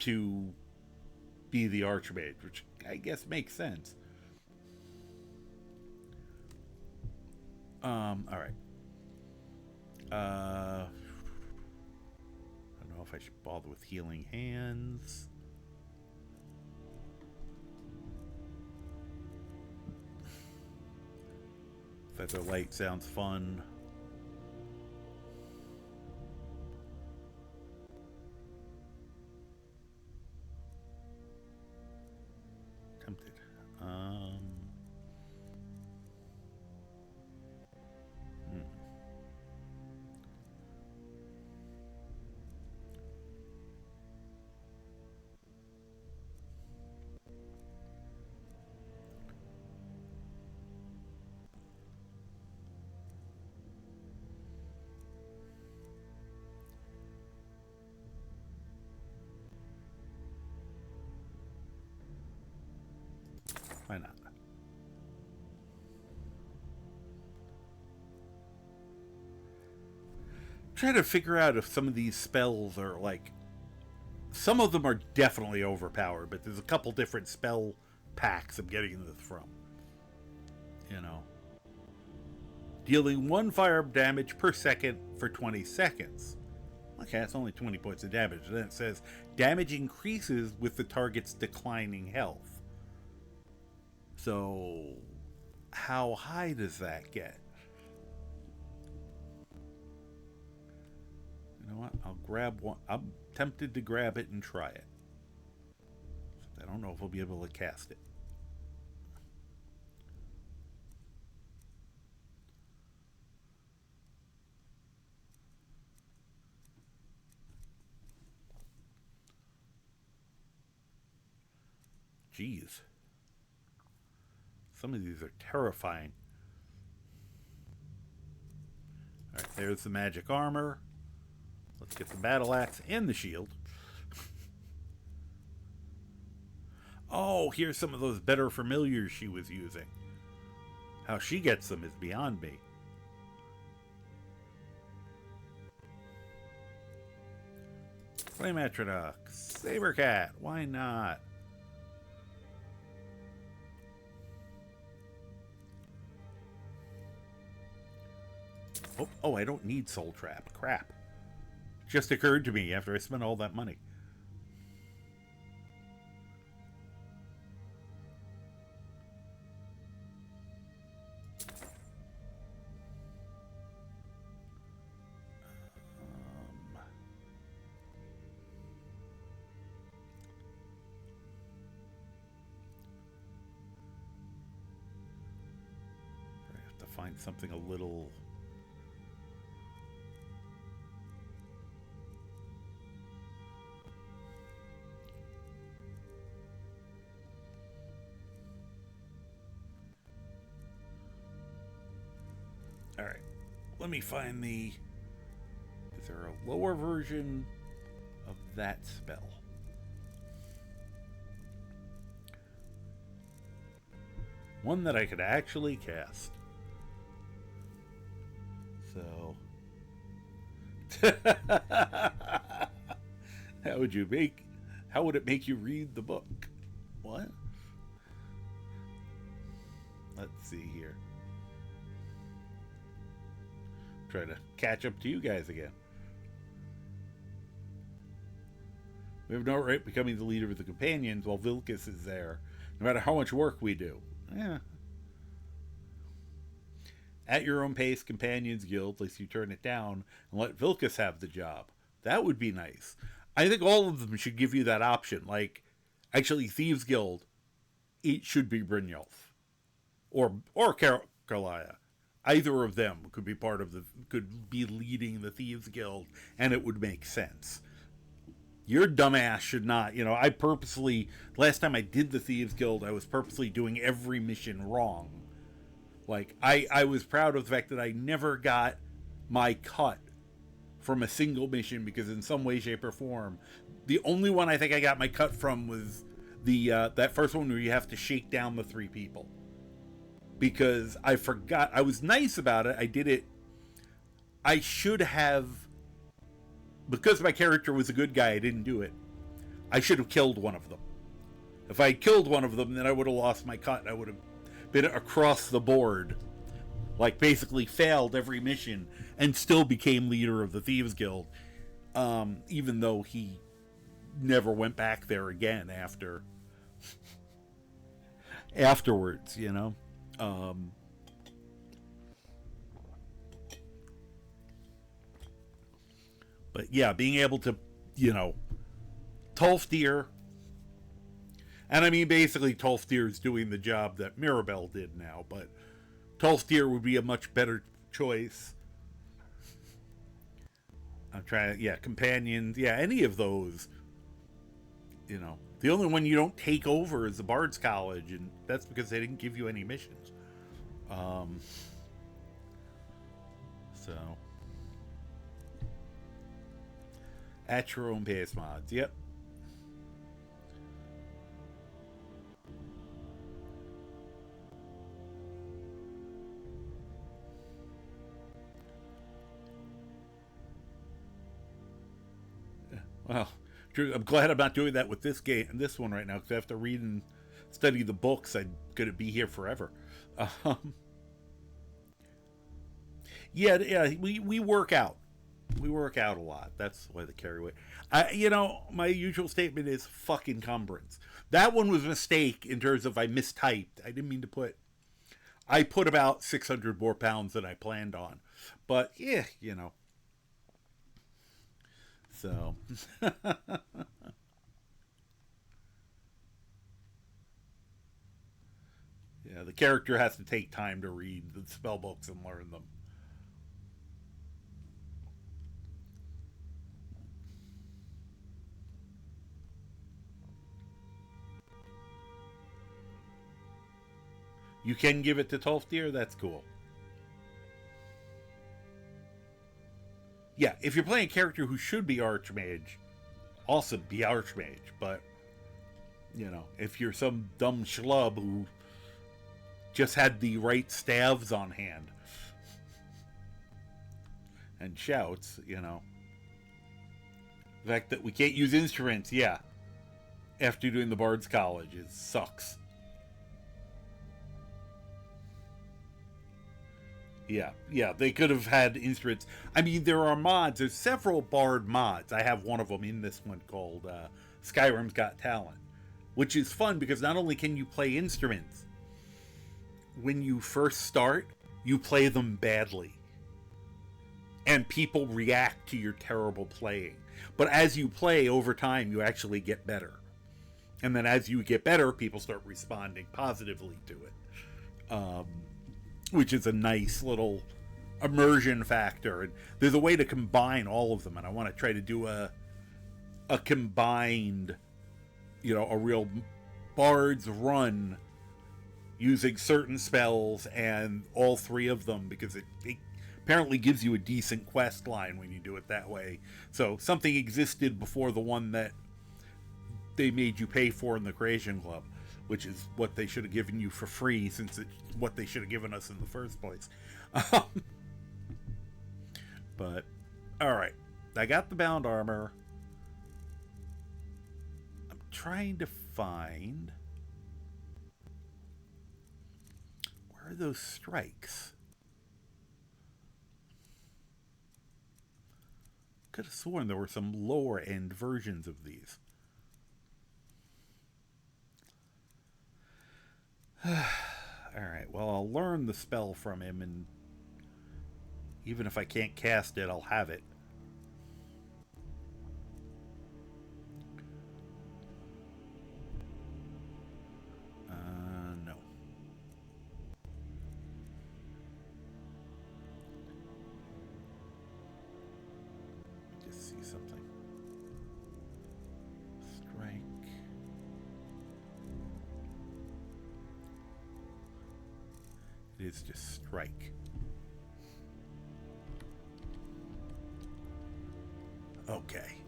to be the Archmage, which I guess makes sense. All right. I don't know if I should bother with healing hands. Feather light sounds fun. Tempted. Why not? Try to figure out if some of these spells are like, some of them are definitely overpowered, but there's a couple different spell packs I'm getting this from. You know, dealing 1 fire damage per second for 20 seconds. Okay, that's only 20 points of damage. Then it says damage increases with the target's declining health. So, how high does that get? You know what? I'll grab one. I'm tempted to grab it and try it. I don't know if we'll be able to cast it. Jeez. Some of these are terrifying. Alright, there's the magic armor. Let's get the battle axe and the shield. Oh, here's some of those better familiars she was using. How she gets them is beyond me. Flame Atronach. Sabercat. Why not? Oh, I don't need Soul Trap. Crap. Just occurred to me after I spent all that money. I have to find something a little... Alright, let me find the... Is there a lower version of that spell? One that I could actually cast. So... How would it make you read the book? What? Let's see here. Try to catch up to you guys again. We have no right becoming the leader of the companions while Vilcus is there, no matter how much work we do. Yeah. At your own pace, Companions Guild lets you turn it down and let Vilcus have the job. That would be nice. I think all of them should give you that option. Like, actually, Thieves Guild, it should be Brynjolf. Or Carlia. Either of them could be leading the Thieves Guild, and it would make sense. Your dumbass should not, I purposely, last time I did the Thieves Guild, I was purposely doing every mission wrong. Like, I was proud of the fact that I never got my cut from a single mission, because in some way, shape, or form, the only one I think I got my cut from was that first one where you have to shake down the 3 people. Because I forgot, I was nice about it, I did it, I should have, because my character was a good guy, I didn't do it. I should have killed one of them. If I had killed one of them, then I would have lost my cut, I would have been across the board, like basically failed every mission, and still became leader of the Thieves Guild, even though he never went back there again afterwards, But yeah, being able to, Tolfdir, and I mean basically Tolfdir is doing the job that Mirabelle did now, but Tolfdir would be a much better choice. I'm trying to, Companions, any of those, The only one you don't take over is the Bard's College, and that's because they didn't give you any missions. So... At your own pace mods, yep. Well, I'm glad I'm not doing that with this game and this one right now, because I have to read and study the books. I'm going to be here forever. We work out. We work out a lot. That's why the carry weight. My usual statement is fuck encumbrance. That one was a mistake in terms of I mistyped. I didn't mean to put... I put about 600 more pounds than I planned on. But, So... the character has to take time to read the spell books and learn them. You can give it to Tolfdir? That's cool. Yeah, if you're playing a character who should be Archmage, awesome, be Archmage. But, if you're some dumb schlub who just had the right staves on hand and shouts, The fact that we can't use instruments, yeah. After doing the Bard's College, it sucks. Yeah, they could have had instruments. I mean, there are mods. There's several Bard mods. I have one of them in this one called Skyrim's Got Talent, which is fun because not only can you play instruments, when you first start, you play them badly. And people react to your terrible playing. But as you play over time, you actually get better. And then as you get better, people start responding positively to it. Which is a nice little immersion factor. And there's a way to combine all of them. And I want to try to do a combined, a real Bard's run using certain spells and all three of them, because it apparently gives you a decent quest line when you do it that way. So something existed before the one that they made you pay for in the Creation Club, which is what they should have given you for free, since it's what they should have given us in the first place. But, alright. I got the bound armor. I'm trying to find... Where are those strikes? Could have sworn there were some lower end versions of these. Alright, well, I'll learn the spell from him, and even if I can't cast it, I'll have it. No. Just see something. Strike. It is just strike. Okay.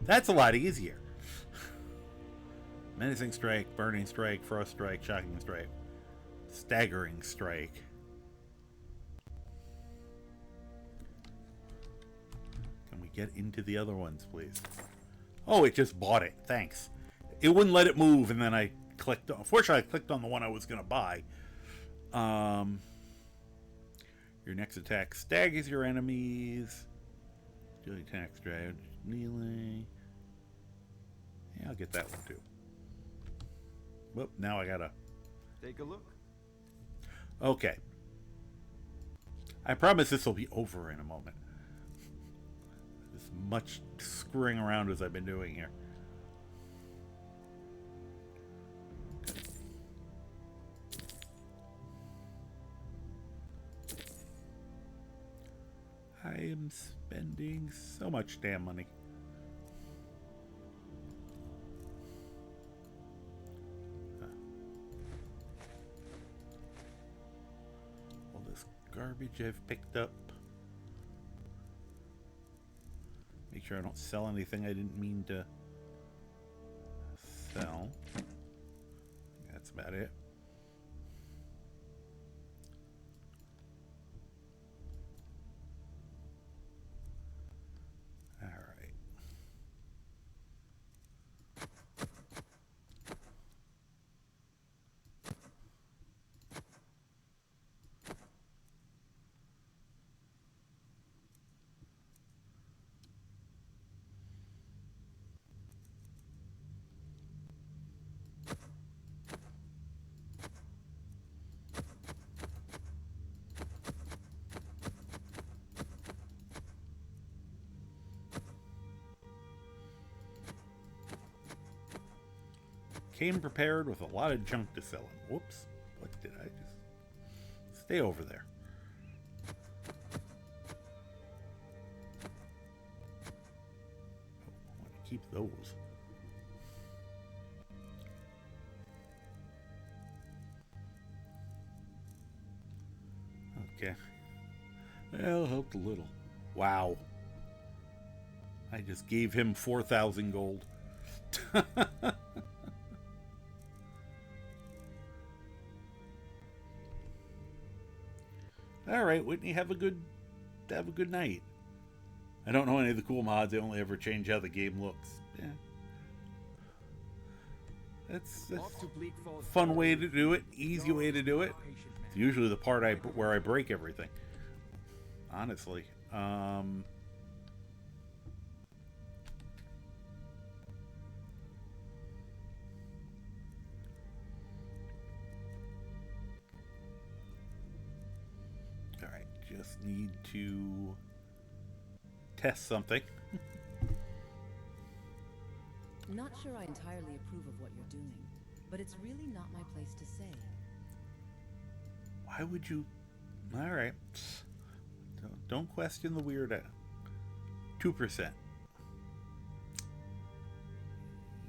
That's a lot easier. Menacing strike, burning strike, frost strike, shocking strike, staggering strike. Can we get into the other ones, please? Oh, it just bought it. Thanks. It wouldn't let it move, and then I clicked on... Unfortunately, I clicked on the one I was going to buy. Your next attack staggers your enemies. Daily attack strategy, kneeling. Yeah, I'll get that one too. Whoop, now I gotta take a look. Okay. I promise this will be over in a moment. As much screwing around as I've been doing here. I am spending so much damn money. All this garbage I've picked up. Make sure I don't sell anything I didn't mean to sell. That's about it. Came prepared with a lot of junk to sell him. Whoops. What did I just... Stay over there. Oh, I want to keep those. Okay. Well, helped a little. Wow. I just gave him 4,000 gold. All right, Whitney, have a good night. I don't know any of the cool mods. They only ever change how the game looks. Yeah. That's a fun way to do it. Easy way to do it. It's usually the part where I break everything. Honestly. Alright, just need to test something. Not sure I entirely approve of what you're doing, but it's really not my place to say. Why would you... Alright. Don't question the weird... 2%.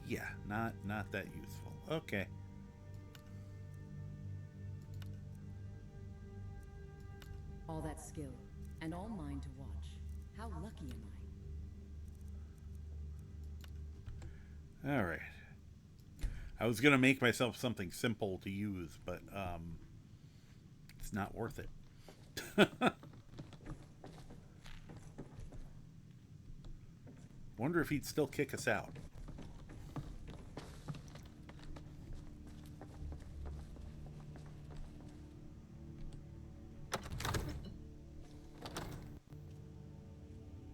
Yeah, not that useful. Okay. All that skill, and all mine to watch. How lucky am I? Alright. I was gonna make myself something simple to use, but it's not worth it. Wonder if he'd still kick us out.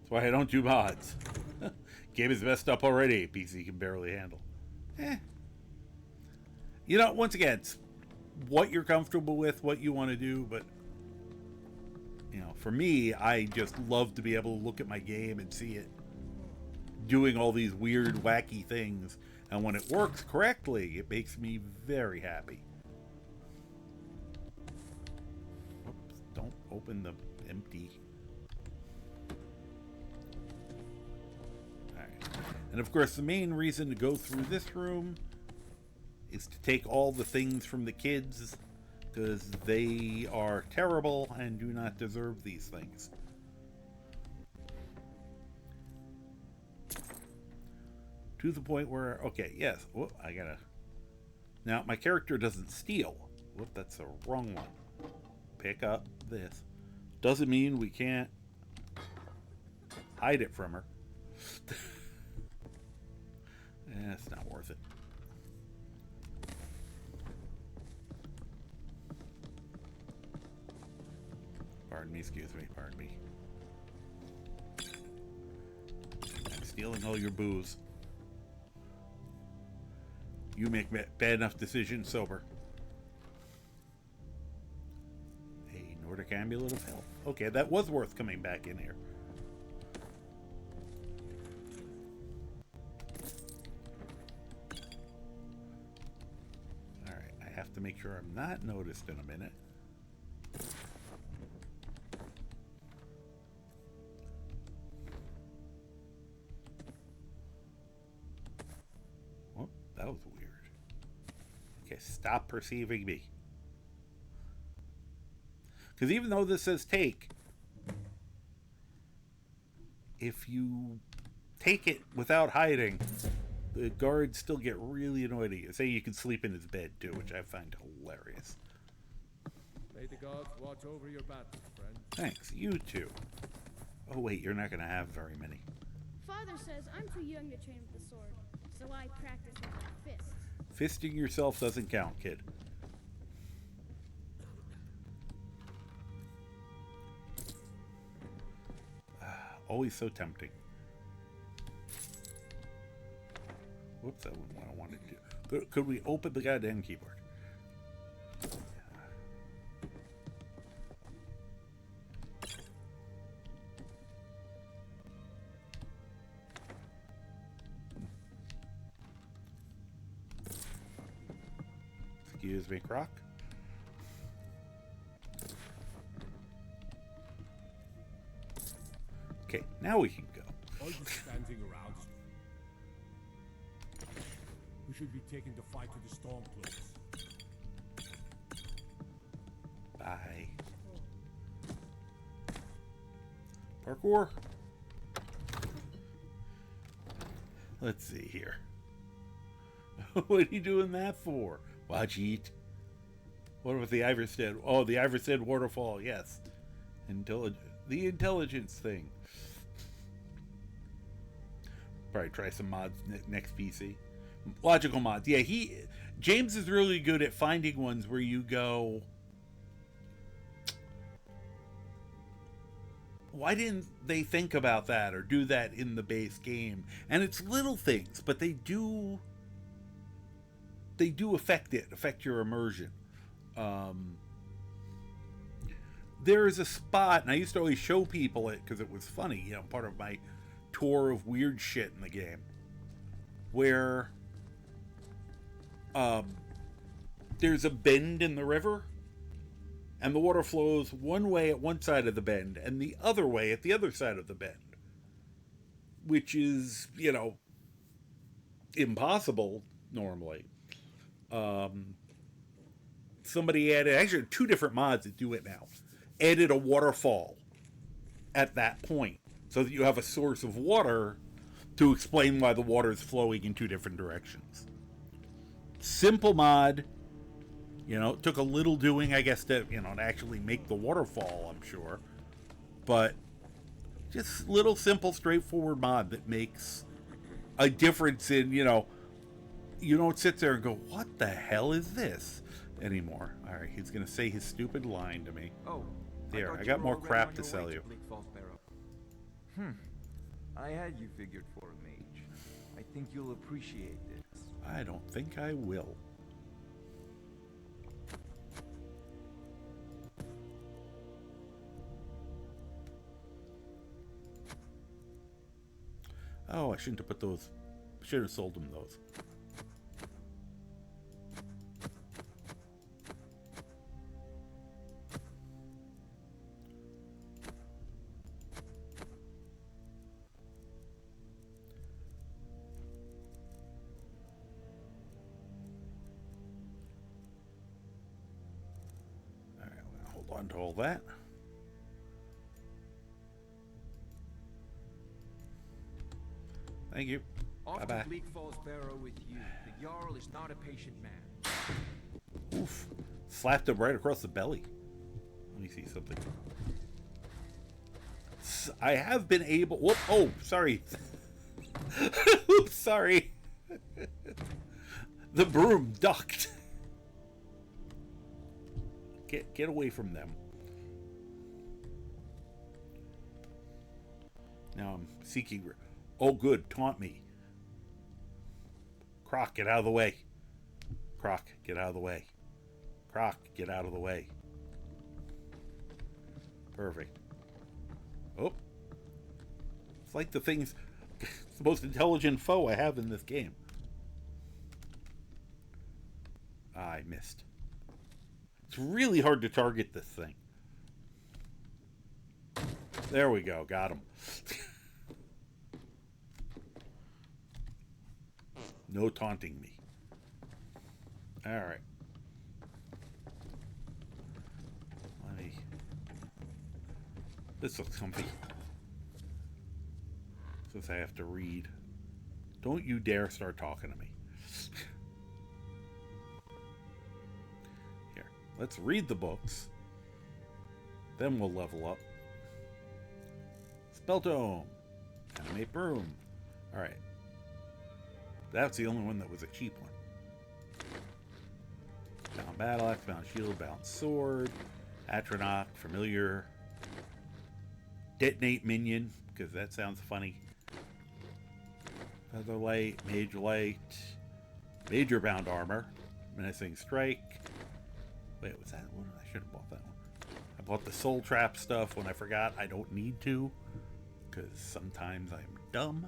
That's why I don't do mods. Game is messed up already. PC can barely handle. You know, once again, it's what you're comfortable with, what you want to do, but you know, for me, I just love to be able to look at my game and see it doing all these weird, wacky things. And when it works correctly, it makes me very happy. Oops, don't open the empty. And of course, the main reason to go through this room is to take all the things from the kids, because they are terrible and do not deserve these things. To the point where, okay, yes, whoop, I gotta... Now, my character doesn't steal. Whoop, that's the wrong one. Pick up this. Doesn't mean we can't hide it from her. It's not worth it. Pardon me, excuse me, pardon me. I'm stealing all your booze. You make bad enough decisions sober. A Nordic Amulet of Health. Okay, that was worth coming back in here. To make sure I'm not noticed in a minute. Oh, that was weird. Okay, stop perceiving me. Because even though this says take, if you take it without hiding, the guards still get really annoyed at you. Say you can sleep in his bed too, which I find hilarious. May the gods watch over your battles, friend. Thanks, you too. Oh wait, you're not gonna have very many. Father says I'm too young to train with the sword, so I practice with my fists. Fisting yourself doesn't count, kid. Always so tempting. Whoops, that wasn't what I wanted to do. Could we open the goddamn keyboard? Excuse me, Croc. Okay, now we can go. Are you standing around? We should be taking the fight to the Stormcloaks. Bye. Parkour. Let's see here. What are you doing that for? Watch eat. What about the Iverstead? Oh, the Iverstead waterfall. Yes. The intelligence thing. Probably try some mods next PC. Logical mods. Yeah, James is really good at finding ones where you go, why didn't they think about that or do that in the base game? And it's little things, but they do affect your immersion. There is a spot, and I used to always show people it because it was funny, you know, part of my tour of weird shit in the game, where there's a bend in the river, and the water flows one way at one side of the bend and the other way at the other side of the bend, which is, you know, impossible normally. Somebody added, actually 2 different mods that do it now, added a waterfall at that point so that you have a source of water to explain why the water is flowing in 2 different directions. Simple mod. You know, it took a little doing, I guess, to, you know, to actually make the waterfall, I'm sure. But just little, simple, straightforward mod that makes a difference in, you know, you don't sit there and go, what the hell is this anymore? All right, he's going to say his stupid line to me. Oh, there, I got more crap to sell you. I had you figured for a mage. I think you'll appreciate this. I don't think I will. Oh, I shouldn't have put those. Should have sold him those. All right, I'm gonna hold on to all that. Thank you. Off Bye-bye. to Bleak Falls Barrow with you. The Jarl is not a patient man. Oof. Slapped him right across the belly. Let me see something. I have been able... Whoop. Oh, sorry. Oops, sorry. The broom ducked. Get away from them. Now I'm seeking... Oh, good. Taunt me. Croc, get out of the way. Croc, get out of the way. Croc, get out of the way. Perfect. Oh. It's like the thing's... It's the most intelligent foe I have in this game. I missed. It's really hard to target this thing. There we go. Got him. No taunting me. All right. Let me... This looks comfy. Since I have to read. Don't you dare start talking to me. Here, let's read the books. Then we'll level up. Spell Tome. Animate Broom. All right. That's the only one that was a cheap one. Bound Battle Axe, Bound Shield, Bound Sword, Atronach, Familiar, Detonate Minion, because that sounds funny. Feather Light, Mage Light, Major Bound Armor, Menacing Strike. Wait, was that one? I should have bought that one. I bought the Soul Trap stuff when I forgot I don't need to, because sometimes I'm dumb.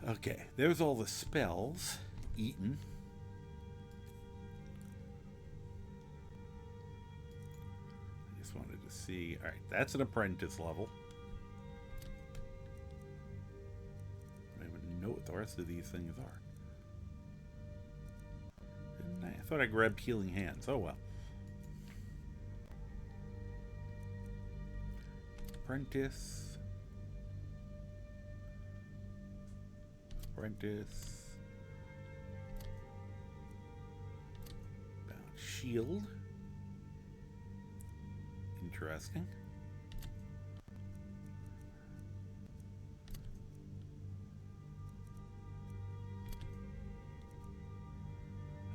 Okay, there's all the spells. Eaten. I just wanted to see. Alright, that's an apprentice level. I don't even know what the rest of these things are. I thought I grabbed Healing Hands. Oh well. Apprentice. Apprentice. Bound Shield. Interesting.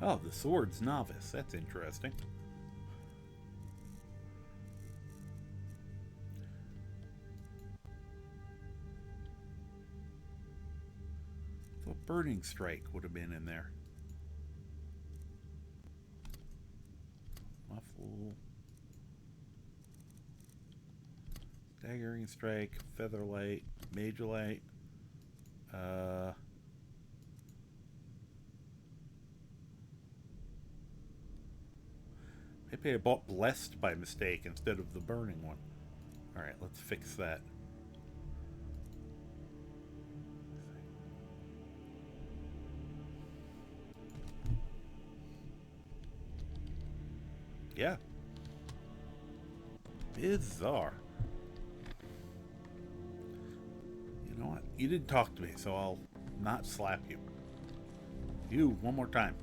Oh, the Swords Novice. That's interesting. The Burning Strike would have been in there. Muffle. Staggering Strike, Featherlight, Major Light. Maybe I bought Blessed by mistake instead of the Burning one. Alright, let's fix that. Yeah. Bizarre. You know what? You didn't talk to me, so I'll not slap you. You, one more time.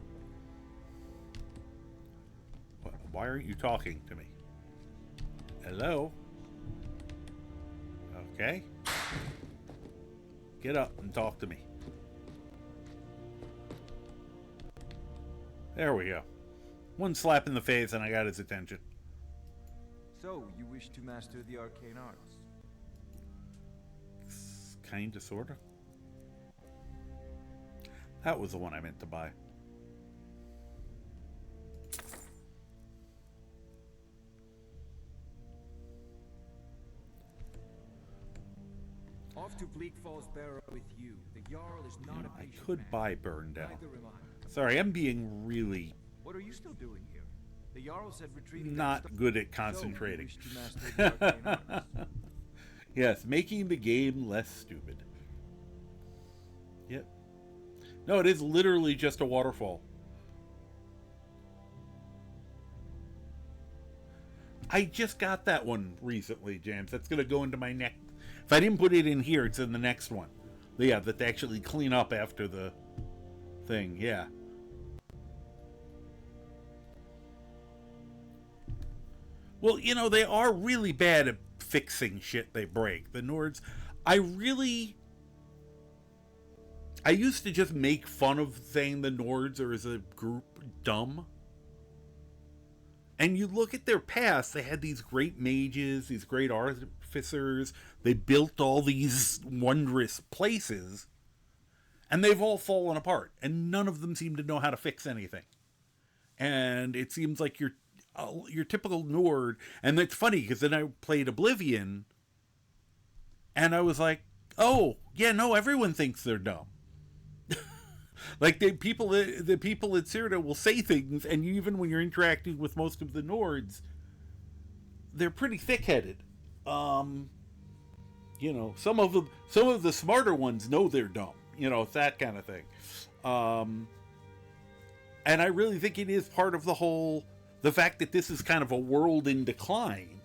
Why aren't you talking to me? Hello? Okay. Get up and talk to me. There we go. One slap in the face and I got his attention. So, you wish to master the arcane arts? Kinda, sorta. That was the one I meant to buy. Off to Bleak Falls Barrow with you. The Jarl is not a I patient could man. buy Burn Down. Neither am I. Sorry, I'm being really What are you still doing here? The Jarl said retreating. not good at So, you concentrating. wish to master the arcane arts? Yes, making the game less stupid. Yep. No, it is literally just a waterfall. I just got that one recently, James. That's going to go into my next... If I didn't put it in here, it's in the next one. Yeah, that they actually clean up after the thing. Yeah. Well, you know, they are really bad at fixing shit they break. The Nords, I used to just make fun of saying the Nords are as a group dumb. And you look at their past, they had these great mages, these great artificers, they built all these wondrous places, and they've all fallen apart, and none of them seem to know how to fix anything. And it seems like your typical Nord, and it's funny, because then I played Oblivion, and I was like, oh, yeah, no, everyone thinks they're dumb. Like the people at Cyrodiil will say things, and even when you're interacting with most of the Nords, they're pretty thick-headed. You know, some of the smarter ones know they're dumb. You know, it's that kind of thing. And I really think it is part of the fact that this is kind of a world in decline.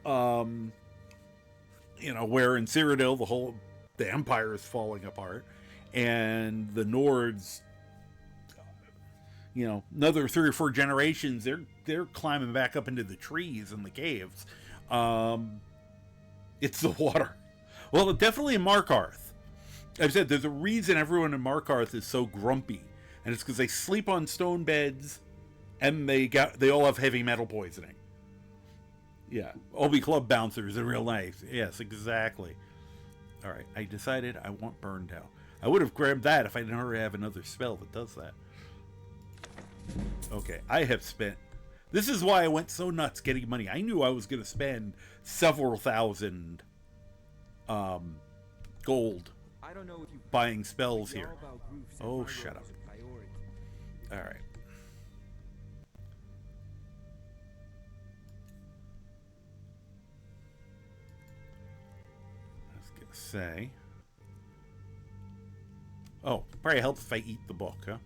You know, where in Cyrodiil the empire is falling apart. And the Nords, you know, another 3 or 4 generations, they're climbing back up into the trees and the caves. It's the water. Well, definitely in Markarth. I've said there's a reason everyone in Markarth is so grumpy, and it's because they sleep on stone beds, and they all have heavy metal poisoning. Yeah, Obi Club bouncers are real nice. Yes, exactly. All right, I decided I want Burn Down. I would have grabbed that if I didn't already have another spell that does that. Okay, I have spent... This is why I went so nuts getting money. I knew I was going to spend several thousand gold I don't know if you buying spells here. Oh, shut up. All right. I was going to say... Oh, probably helps if I eat the book, huh?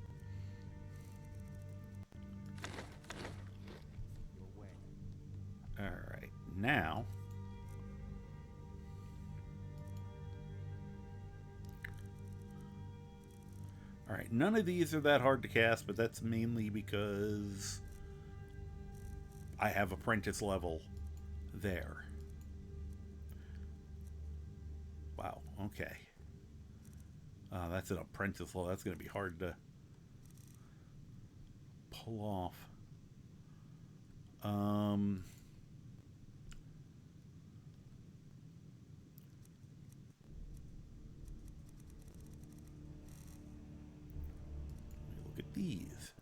Alright, now... Alright, none of these are that hard to cast, but that's mainly because I have apprentice level there. Wow, okay. That's an apprentice level. That's going to be hard to pull off. Look at these.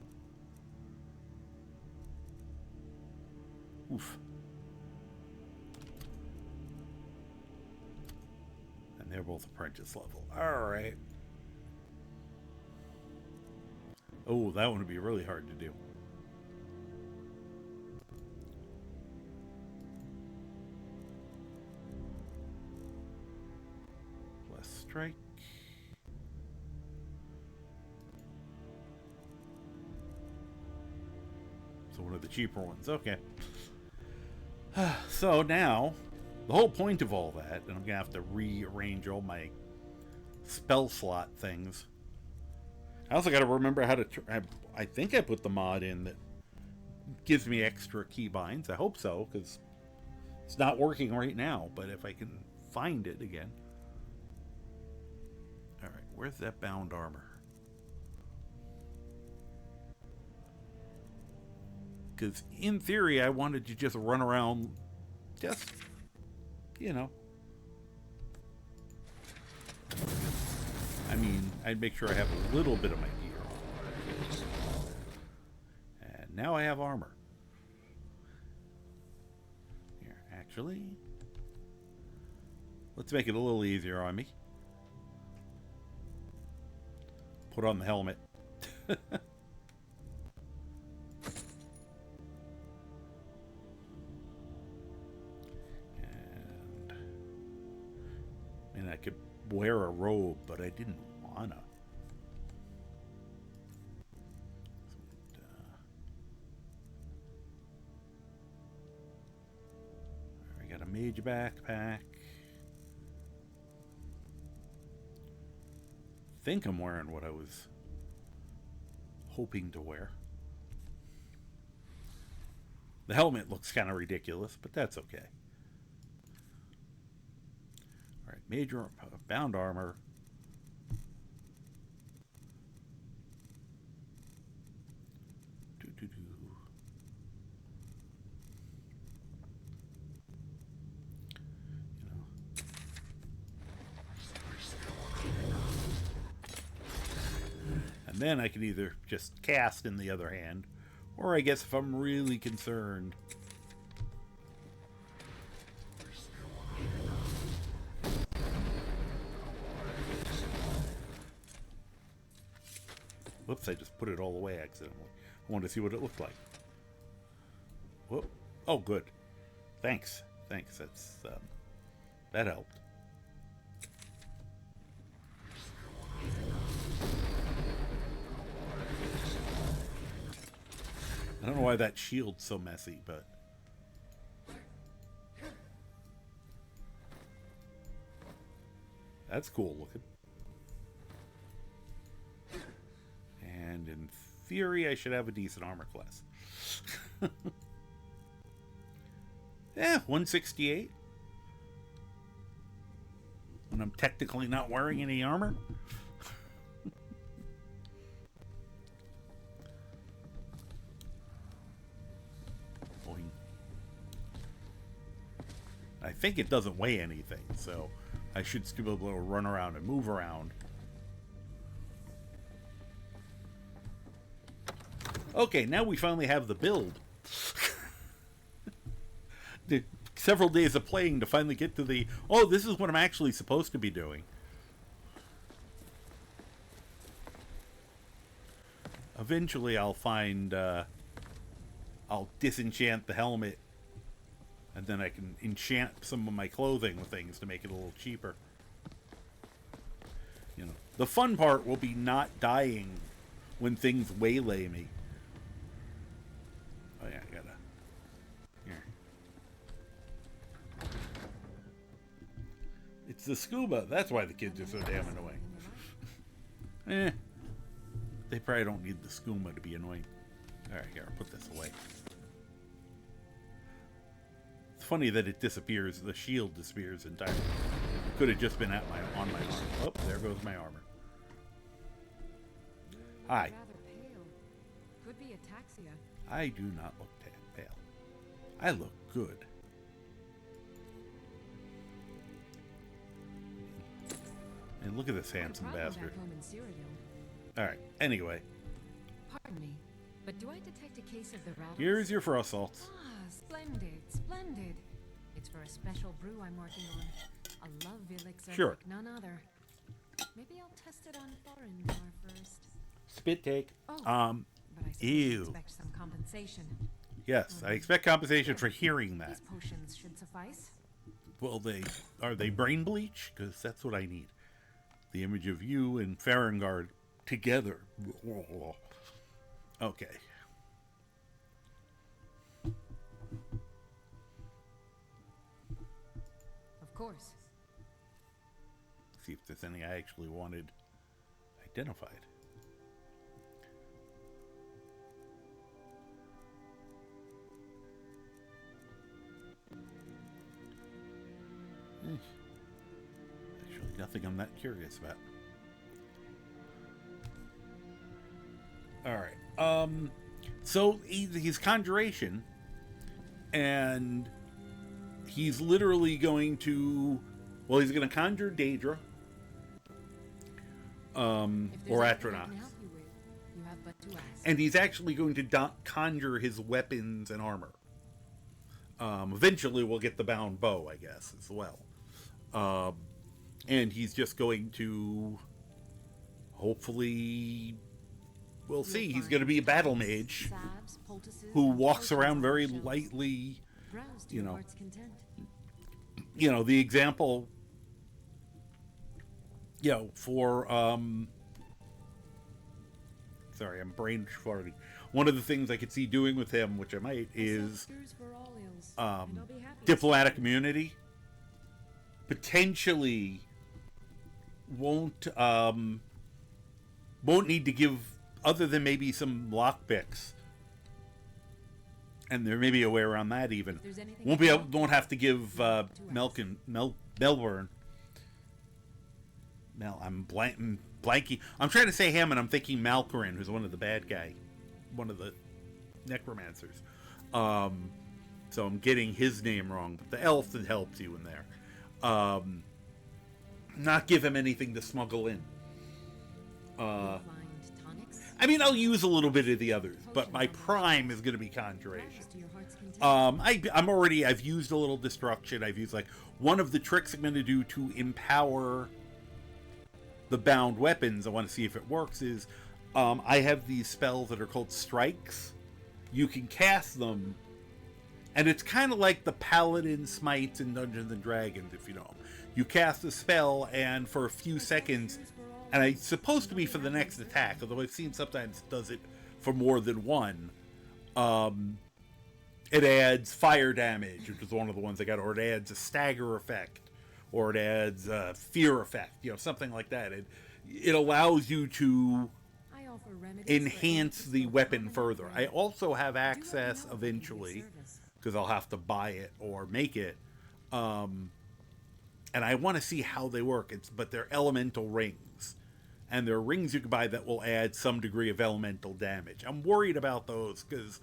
Oof. And they're both apprentice level. Alright. Oh, that one would be really hard to do. Plus strike. So one of the cheaper ones. Okay. So now, the whole point of all that, and I'm going to have to rearrange all my spell slot things. I also got to remember how to... I think I put the mod in that gives me extra keybinds. I hope so, because it's not working right now. But if I can find it again. Alright, where's that bound armor? Because in theory, I wanted to just run around, just, you know. I mean, I'd make sure I have a little bit of my gear on. And now I have armor. Here, actually, let's make it a little easier on me. Put on the helmet. And I could wear a robe, but I didn't wanna. I got a mage backpack. Think I'm wearing what I was hoping to wear. The helmet looks kind of ridiculous, but that's okay. Alright, major bound armor. And then I can either just cast in the other hand, or I guess if I'm really concerned, whoops, I just put it all away accidentally. I wanted to see what it looked like. Whoop. Oh, good. Thanks. Thanks. That's, that helped. I don't know why that shield's so messy, but... that's cool looking. And in theory, I should have a decent armor class. Yeah, 168. And I'm technically not wearing any armor. Boing. I think it doesn't weigh anything, so I should still be able to run around and move around. Okay, now we finally have the build. Several days of playing to finally get to the, oh, this is what I'm actually supposed to be doing. Eventually I'll find, I'll disenchant the helmet, and then I can enchant some of my clothing with things to make it a little cheaper. You know, the fun part will be not dying when things waylay me. Oh yeah, I gotta... here. It's the scuba. That's why the kids are so damn annoying. They probably don't need the scuba to be annoying. Alright, here, I'll put this away. It's funny that it disappears. The shield disappears entirely. It could have just been at on my arm. Oh, there goes my armor. Hi. Rather pale. Could be ataxia. I do not look pale. I look good. And look at this handsome bastard. Alright, anyway. Pardon me, but do I detect a case of the rattles? Here's your frost salts. Ah, splendid, splendid. It's for a special brew I'm working on. A love elixir Sure. like none other. Maybe I'll test it on Thorin first. Spit take. Oh, but I suppose you Ew. expect some compensation. Yes, I expect compensation for hearing that. These potions should suffice. Well, are they brain bleach? Because that's what I need. The image of you and Farengard together. Okay. Of course. See if there's any I actually wanted identified. Actually, nothing I'm not curious about. All right. So he's conjuration, and he's literally going to. Well, he's going to conjure Daedra, or Atronach, and he's actually going to conjure his weapons and armor. Eventually, we'll get the bound bow, I guess, as well. And he's just going to, hopefully, we'll see. He's going to be a battle mage who walks around very lightly. You know, the example, for, sorry, I'm brain farting. One of the things I could see doing with him, which I might, is diplomatic immunity. Potentially won't need to give, other than maybe some lockpicks, and there may be a way around that even. Won't have to give Melbourne. I'm blanking. I'm trying to say him, and I'm thinking Malcorin, who's one of the bad guy, one of the necromancers. So I'm getting his name wrong, but the elf that helps you in there. Not give him anything to smuggle in. I mean, I'll use a little bit of the others, but my prime is going to be conjuration. I've used a little destruction. I've used, like, one of the tricks I'm going to do to empower the bound weapons. I want to see if it works is, I have these spells that are called strikes. You can cast them, and it's kind of like the Paladin Smites in Dungeons and Dragons, if you know them. You cast a spell, and for a few seconds, and it's supposed to be for the next attack, although I've seen sometimes it does it for more than one. It adds fire damage, which is one of the ones I got, or it adds a stagger effect, or it adds a fear effect, something like that. It allows you to enhance the weapon further. I also have access eventually, because I'll have to buy it or make it, and I want to see how they work. But they're elemental rings, and they're rings you can buy that will add some degree of elemental damage. I'm worried about those because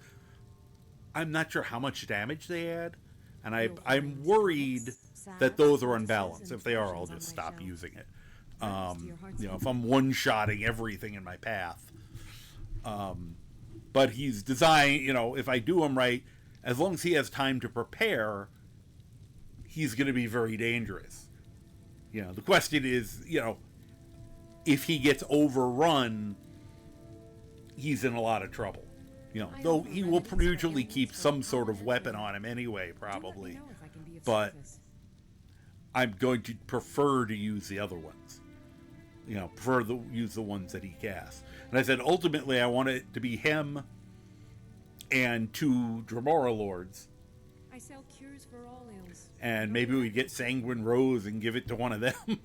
I'm not sure how much damage they add, and I'm worried that those are unbalanced. If they are, I'll just stop using it. If I'm one-shotting everything in my path. But he's designed, if I do him right, as long as he has time to prepare, he's going to be very dangerous. The question is, if he gets overrun, he's in a lot of trouble. Though he will usually keep some sort of weapon on him anyway, probably. But I'm going to prefer to use the other ones. Prefer to use the ones that he casts. And I said, ultimately, I want it to be him and 2 Dremora Lords. I sell cures for all ills. And maybe we get Sanguine Rose and give it to one of them.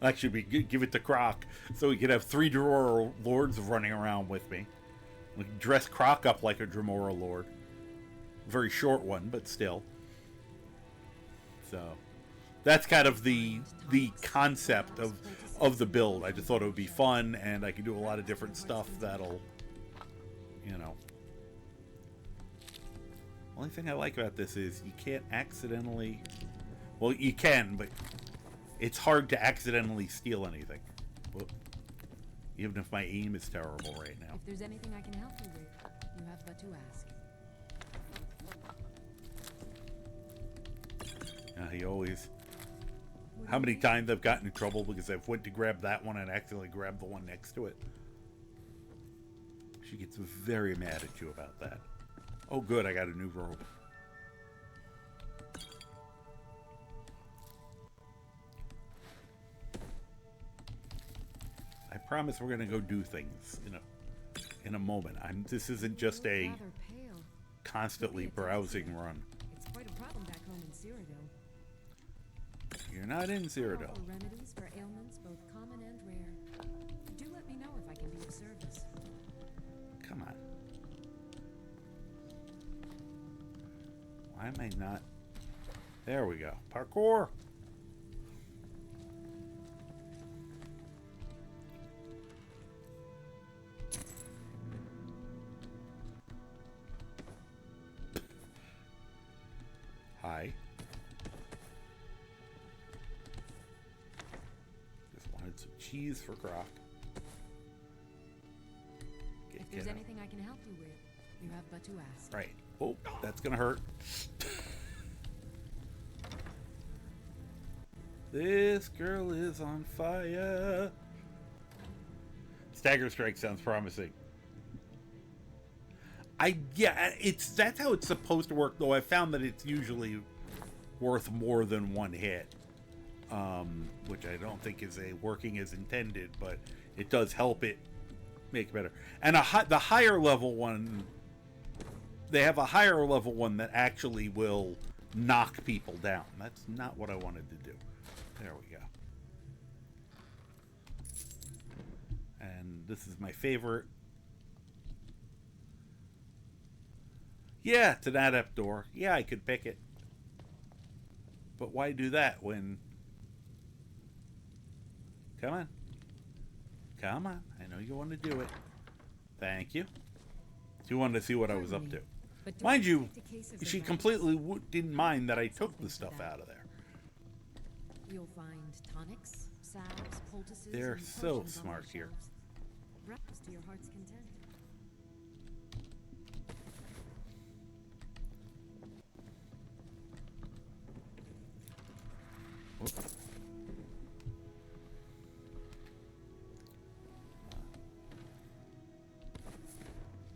Actually, give it to Croc, so we could have 3 Dremora Lords running around with me. We can dress Croc up like a Dremora Lord. Very short one, but still. So that's kind of the concept of the build. I just thought it would be fun, and I can do a lot of different stuff that'll you know. Only thing I like about this is you can't accidentally... Well, you can, but it's hard to accidentally steal anything. Whoop. Even if my aim is terrible right now. If there's anything I can help you with, you have but to ask. He always... How many times I've gotten in trouble because I've went to grab that one and accidentally grabbed the one next to it. She gets very mad at you about that. Oh good, I got a new robe. I promise we're gonna go do things in a moment. This isn't just a constantly browsing run. It's quite a problem back home in Cyrodiil. You're not in Cyrodiil. Remedies for ailments both common and rare. Do let me know if I can be of service. Come on. Why am I not? There we go. Parkour. Hi. Just wanted some cheese for Croc. If there's anything I can help you with, you have but to ask. Right. Oh, that's gonna hurt. This girl is on fire. Stagger strike sounds promising. That's how it's supposed to work, though. I found that it's usually worth more than one hit, which I don't think is working as intended, but it does help it make it better. And the higher level one, they have a higher level one that actually will knock people down. That's not what I wanted to do. There we go. And this is my favorite. Yeah, it's an adept door. Yeah, I could pick it. But why do that when... Come on. Come on. I know you want to do it. Thank you. You wanted to see what I was up to. Mind you, she completely didn't mind that I took the stuff out of there. You'll find tonics, salves, poultices. They're so smart here. Browse to your heart's content.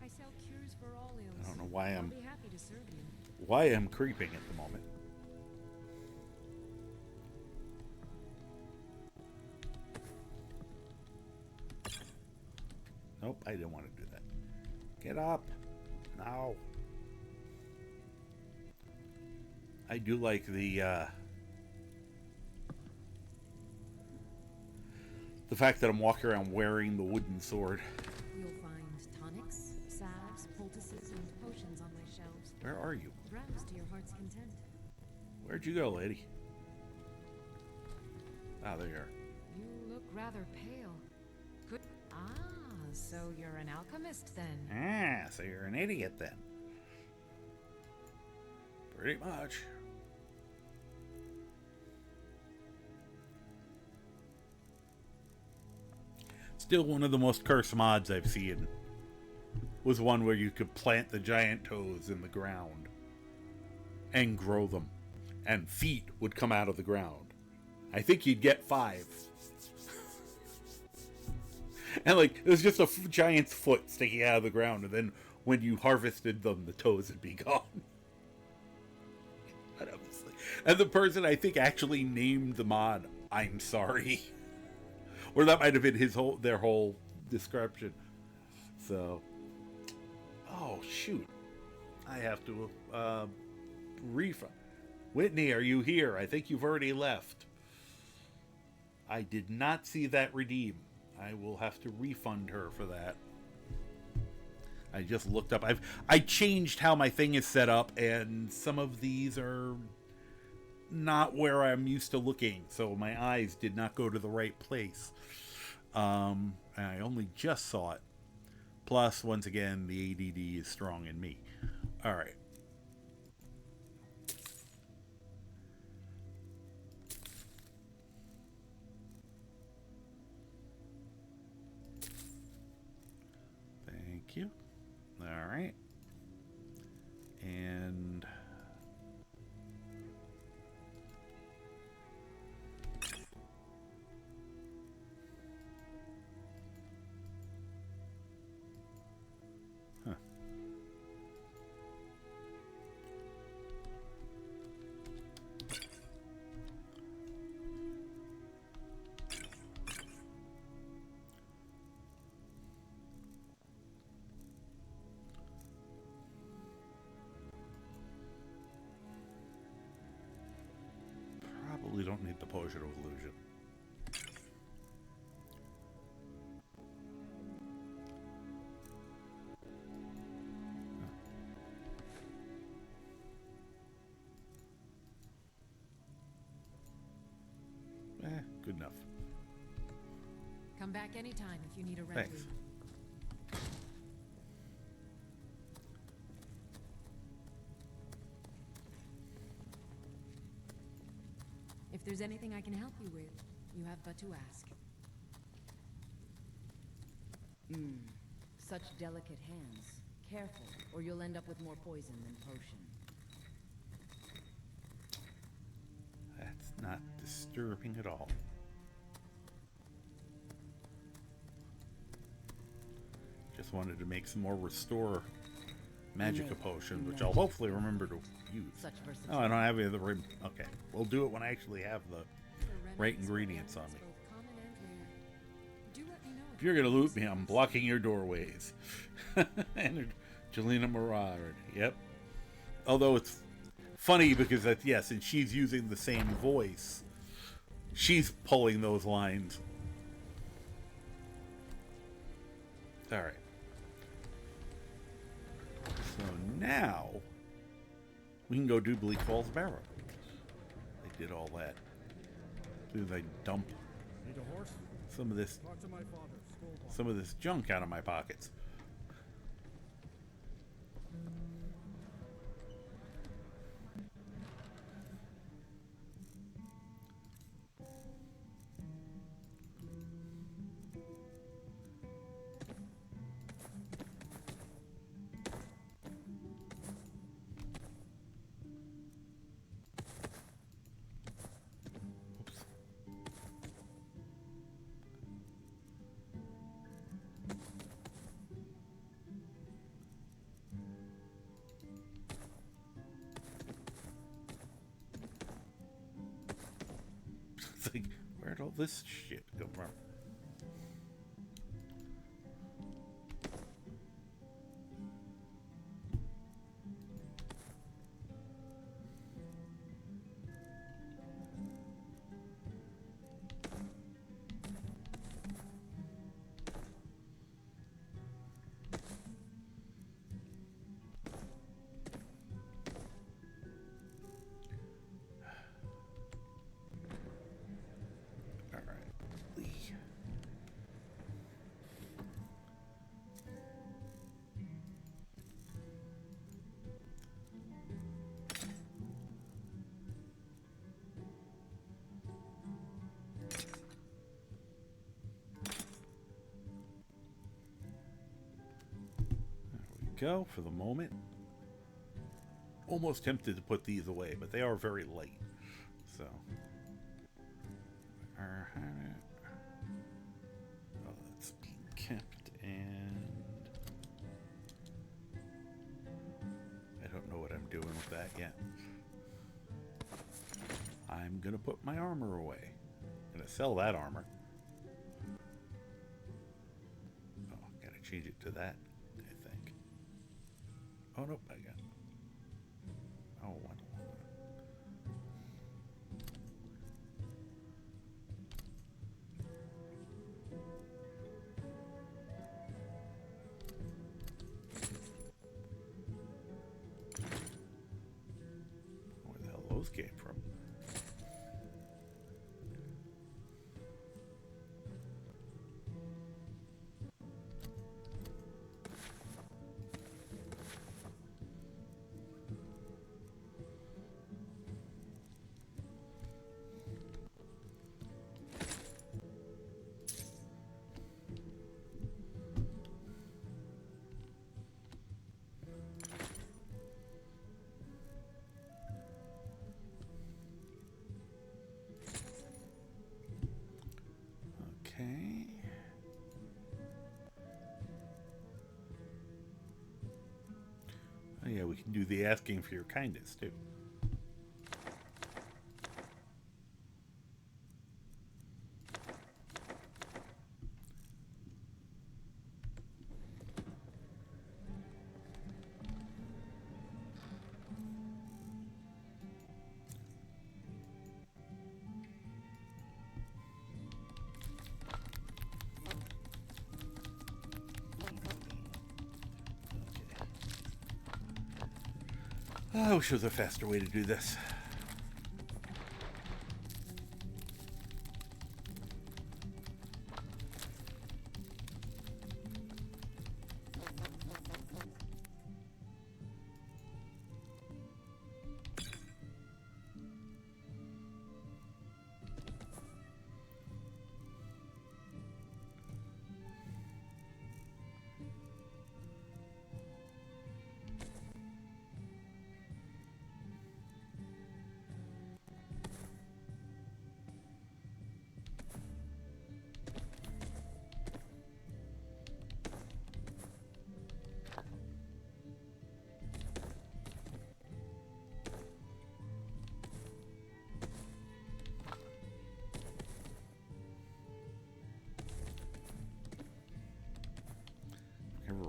I sell cures for all ills. I don't know why I'll be happy to serve you. why I'm creeping at the moment. Nope, I didn't want to do that. Get up. No. I do like the fact that I'm walking around wearing the wooden sword. You'll find tonics, salves, poultices, and potions on my shelves. Where are you? Browse to your heart's content. Where'd you go, lady? Ah, there you are. You look rather pale. Could so you're an alchemist then? Ah, so you're an idiot then. Pretty much. Still one of the most cursed mods I've seen was one where you could plant the giant toes in the ground and grow them, and feet would come out of the ground. I think you'd get 5. And like, it was just a giant's foot sticking out of the ground, and then when you harvested them, the toes would be gone. And the person, I think, actually named the mod "I'm sorry," or that might have been their whole description. So, oh shoot, I have to refund. Whitney, are you here? I think you've already left. I did not see that redeem. I will have to refund her for that. I just looked up. I changed how my thing is set up, and some of these are not where I'm used to looking, so my eyes did not go to the right place. And I only just saw it. Plus, once again, the ADD is strong in me. All right. Thank you. All right. And huh. Probably don't need the potion of illusion. Good enough. Come back anytime if you need a remedy. Thanks. If there's anything I can help you with, you have but to ask. Such delicate hands. Careful, or you'll end up with more poison than potion. That's not disturbing at all. Just wanted to make some more restore magica potions, which I'll hopefully remember to use. Oh, I don't have any of the right. Okay, we'll do it when I actually have the right ingredients on me. If you're gonna loot me, I'm blocking your doorways. And Jelena Marauder. Yep. Although it's funny because that's, yes, and she's using the same voice. She's pulling those lines. All right. So now we can go do Bleak Falls Barrow. I did all that. As soon as I dump some of this junk out of my pockets. It's like, where'd all this shit come from? Go for the moment. Almost tempted to put these away, but they are very light. So, that's being kept, and I don't know what I'm doing with that yet. I'm gonna put my armor away. I'm gonna sell that armor. Oh, gotta change it to that. Oh, nope, I got it. Oh, one. Where the hell those came from? we can do the asking for your kindness, too. I wish there was a faster way to do this.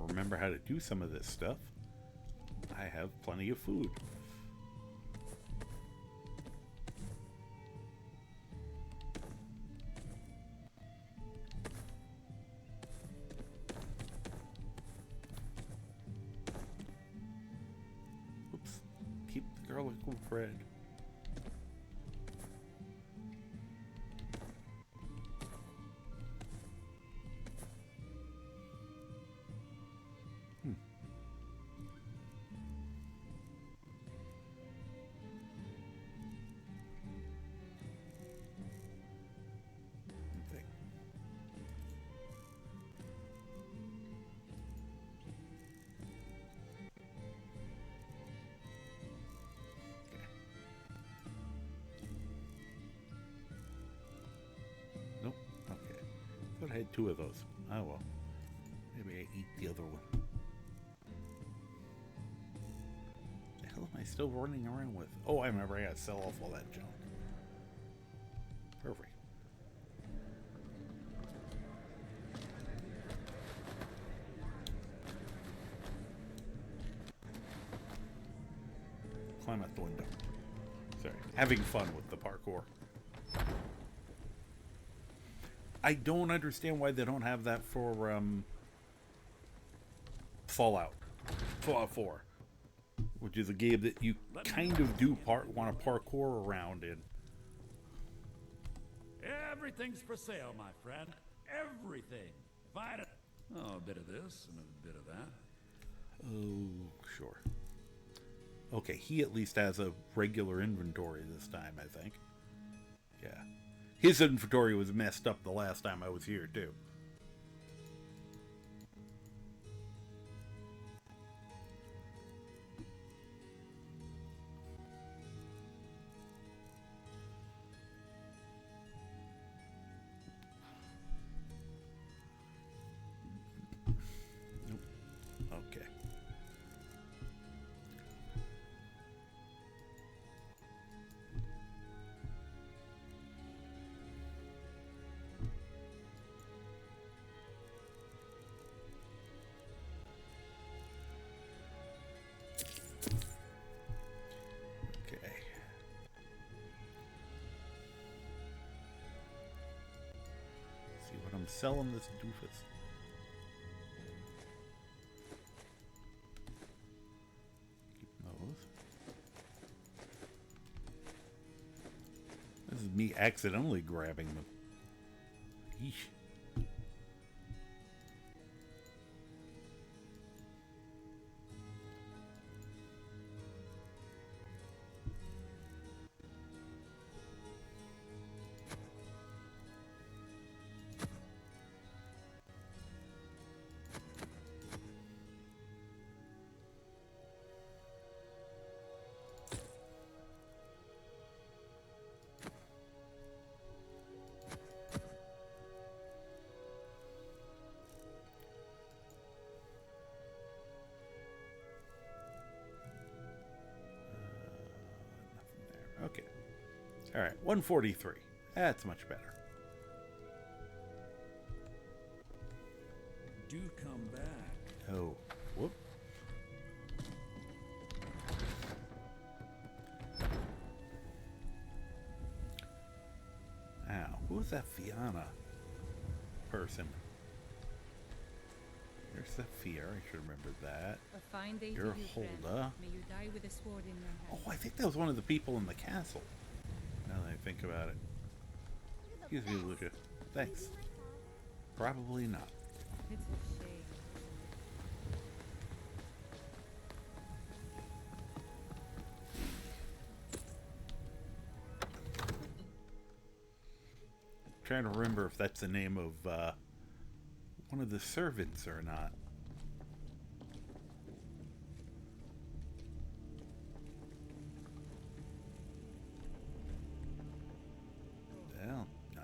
Remember how to do some of this stuff. I have plenty of food. Oops. Keep the garlic bread. I had 2 of those. Oh well. Maybe I eat the other one. The hell am I still running around with? Oh, I remember. I gotta sell off all that junk. Perfect. Climb out the window. Sorry. Having fun with the parkour. I don't understand why they don't have that for Fallout 4, which is a game that you kind of do want to parkour around in. Everything's for sale, my friend. Everything. If I had a bit of this and a bit of that. Oh, sure. Okay, he at least has a regular inventory this time, I think. Yeah. His inventory was messed up the last time I was here, too. Nope. Okay. Selling this doofus. Keep those. This is me accidentally grabbing them. Yeesh. Okay. All right, 143. That's much better. Do come back. Oh, whoop. Now, who's that Fianna person? There's Saphir, I should remember that. A fine day You're for you, friend. Hulda. May you die with a sword in your hand. Oh, I think that was one of the people in the castle. Now that I think about it. Excuse me, Luca. Thanks. Probably not. It's a shame. Trying to remember if that's the name of one of the servants or not. Well, nah.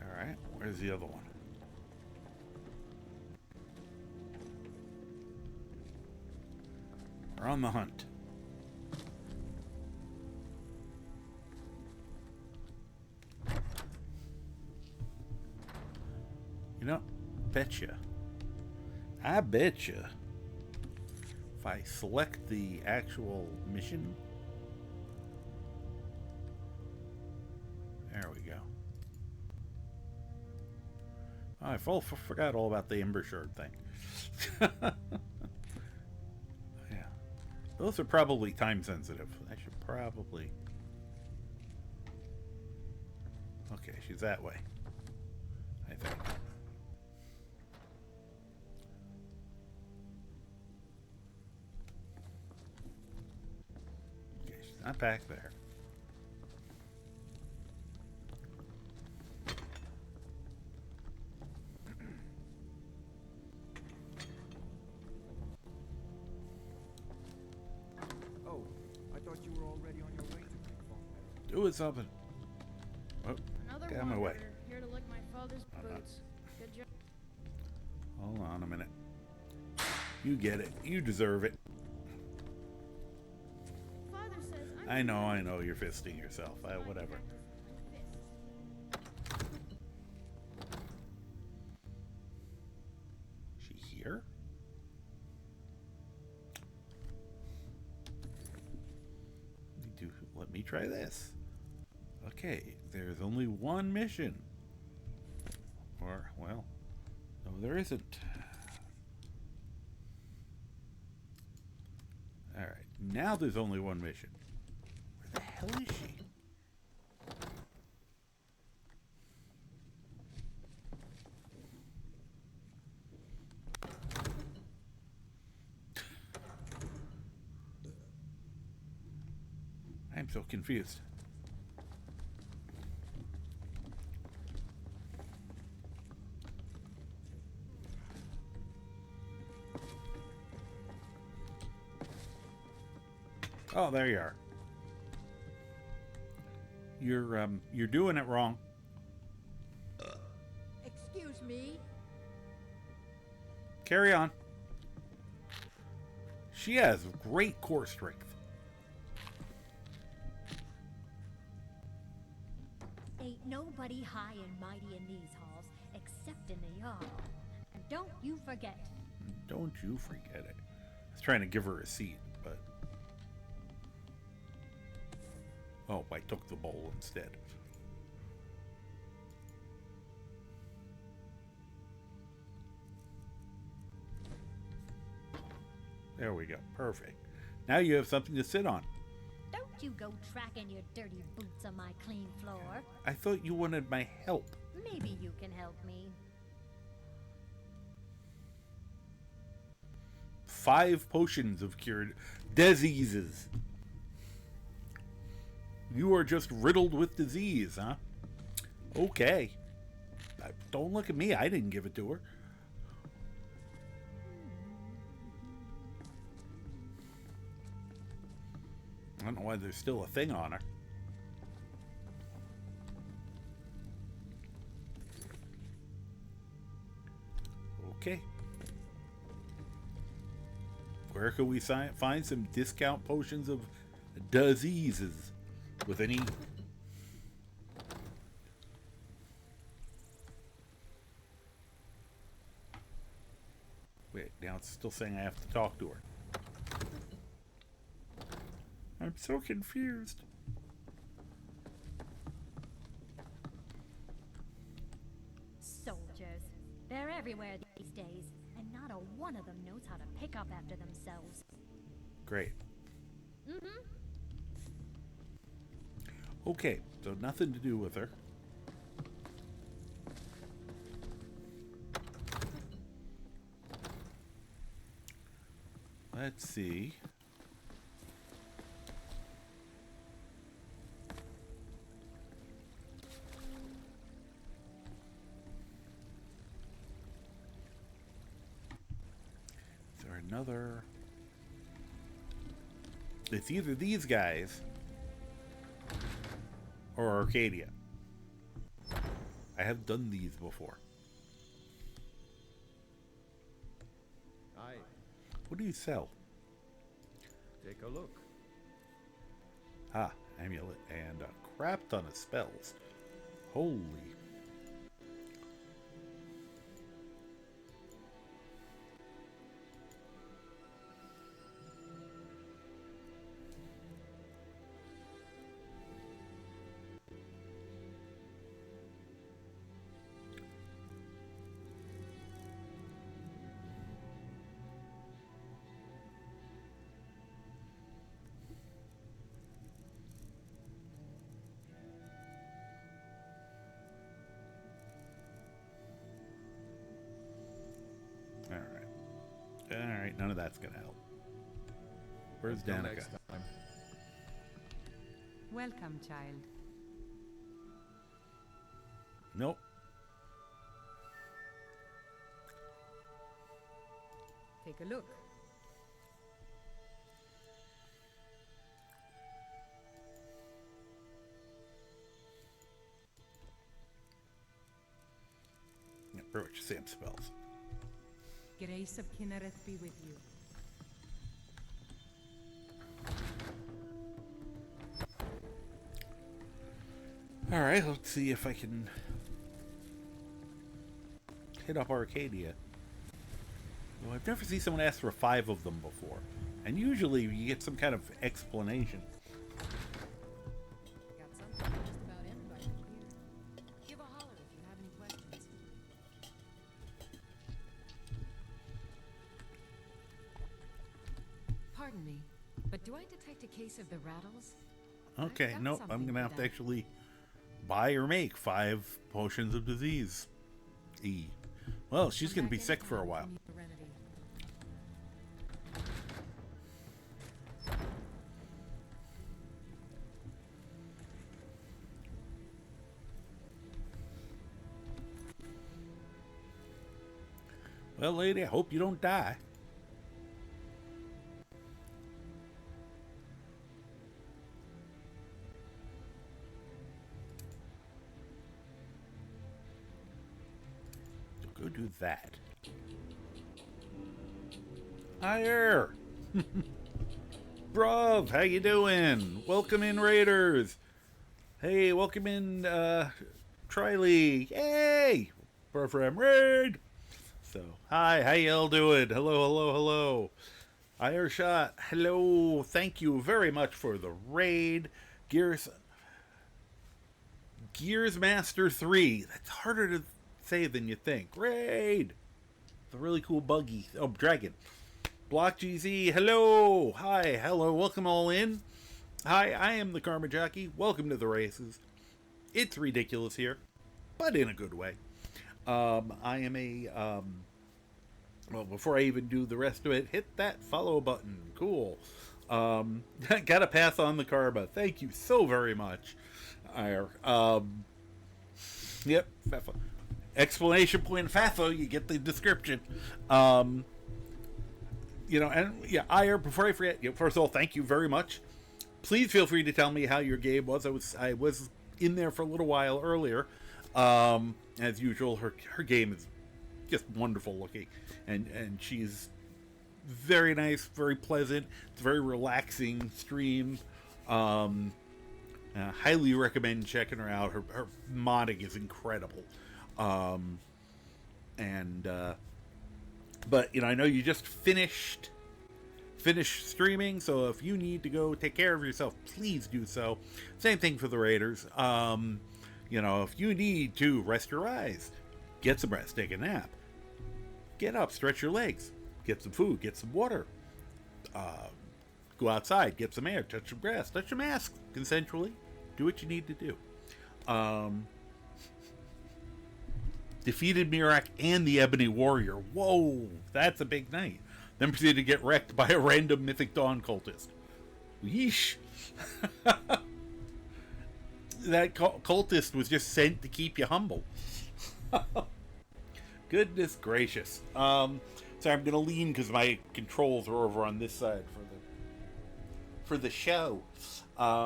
Alright, where's the other one? We're on the hunt. You know, betcha. I betcha. If I select the actual mission. There we go. Oh, I forgot all about the Ember Shard thing. Yeah. Those are probably time sensitive. I should probably... Okay, she's that way. I think. Okay, she's not back there. Oh, I thought you were already on your way to Bleak Falls. Doing something. Oh, Another get out of my way. wanderer here to lick my father's boots. Good job. Hold on a minute. You get it. You deserve it. Father says I know. You're fisting yourself. Whatever. She here? Let me try this. Okay, there's only one mission. Or, well, no, there isn't. Alright, now there's only one mission. Where the hell is she? I'm so confused. Oh, there you are. You're doing it wrong. Excuse me? Carry on. She has great core strength. Ain't nobody high and mighty in these halls except in the Jarl. And don't you forget. Don't you forget it. I was trying to give her a seat, but... Oh, I took the bowl instead. There we go. Perfect. Now you have something to sit on. Don't you go tracking your dirty boots on my clean floor. I thought you wanted my help. Maybe you can help me. 5 potions of cured diseases. You are just riddled with disease, huh? Okay. Don't look at me. I didn't give it to her. I don't know why there's still a thing on her. Okay. Where could we find some discount potions of diseases with any... Wait, now it's still saying I have to talk to her. I'm so confused. Soldiers. They're everywhere these days, and not a one of them knows how to pick up after themselves. Great. Mm-hmm. Okay, so nothing to do with her. Let's see. Is there another? It's either these guys or Arcadia. I have done these before. Aye. What do you sell? Take a look. Ah, amulet and a crap ton of spells. Holy. Alright, none of that's gonna help. Where's Until Danica? next time. Welcome, child. Nope. Take a look. Yeah, pretty much the same spells. Grace of Kinnereth be with you. Alright, let's see if I can hit up Arcadia. Well, I've never seen someone ask for 5 of them before. And usually you get some kind of explanation. Got something just about anybody here. Give a holler if you have any questions. Pardon me, but do I detect a case of the rattles? Okay, got nope, something I'm gonna for have to that. actually buy or make 5 potions of disease. Well, she's Come gonna be back sick for a anytime while. if you need a remedy. Well, lady, I hope you don't die. So go do that. Higher! Bruv, how you doing? Welcome in, Raiders. Hey, welcome in, Tri-League. Yay! Program Raid! So, hi, how y'all doing? Hello, hello, hello. Ireshot, hello. Thank you very much for the raid. Gears Master 3. That's harder to say than you think. Raid! It's a really cool buggy. Oh, dragon. Block GZ, hello. Hi, hello. Welcome all in. Hi, I am the Karma Jockey. Welcome to the races. It's ridiculous here, but in a good way. I am a, well, before I even do the rest of it, hit that follow button. Cool. Gotta pass on the karma. Thank you so very much. Yep. Fafo. Explanation point Fafo, you get the description. You know, and yeah, Ire, before I forget, first of all, thank you very much. Please feel free to tell me how your game was. I was in there for a little while earlier. As usual, her game is just wonderful looking, and she's very nice, very pleasant. It's a very relaxing stream. Highly recommend checking her out. Her modding is incredible. But I know you just finished streaming, so if you need to go take care of yourself, please do so. Same thing for the Raiders. If you need to rest your eyes, get some rest, take a nap, get up, stretch your legs, get some food, get some water, go outside, get some air, touch some grass, touch your mask consensually, do what you need to do. Defeated Mirak and the Ebony Warrior. Whoa, that's a big night. Then proceeded to get wrecked by a random Mythic Dawn cultist. Yeesh. That cultist was just sent to keep you humble. Goodness gracious. Sorry, I'm going to lean because my controls are over on this side for the show. First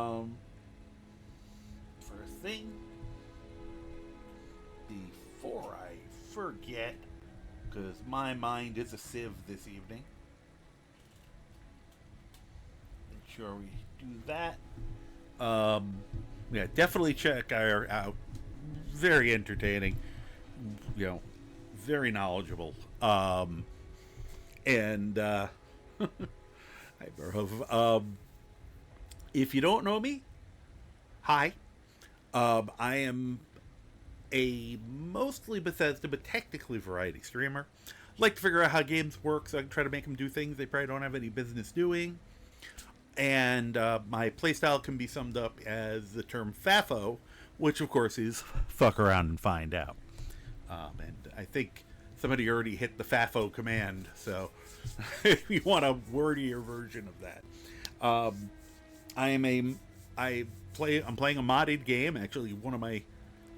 thing, before I forget, because my mind is a sieve this evening. Make sure we do that. Yeah, definitely check her out. Very entertaining. Very knowledgeable. Hi, Burhov. If you don't know me, hi. I am a mostly Bethesda, but technically variety streamer. Like to figure out how games work so I can try to make them do things they probably don't have any business doing. And my playstyle can be summed up as the term FAFO, which of course is fuck around and find out. And I think somebody already hit the FAFO command, so if you want a wordier version of that. I'm playing a modded game, actually one of my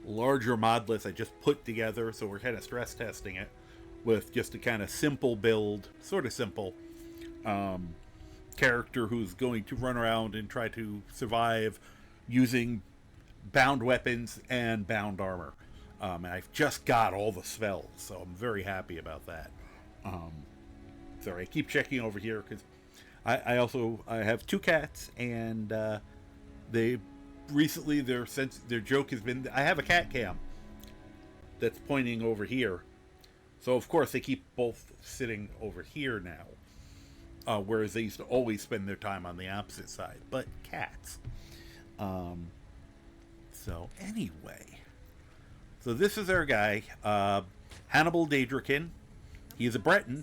larger mod lists I just put together, so we're kind of stress testing it with just a kind of simple build, sort of simple, character who's going to run around and try to survive using bound weapons and bound armor. And I've just got all the spells, so I'm very happy about that. Sorry, I keep checking over here because I have two cats, and they recently their joke has been I have a cat cam that's pointing over here, so of course they keep both sitting over here now. Whereas they used to always spend their time on the opposite side. But cats. So anyway. So this is our guy. Hannibal Daedrakin. He's a Breton.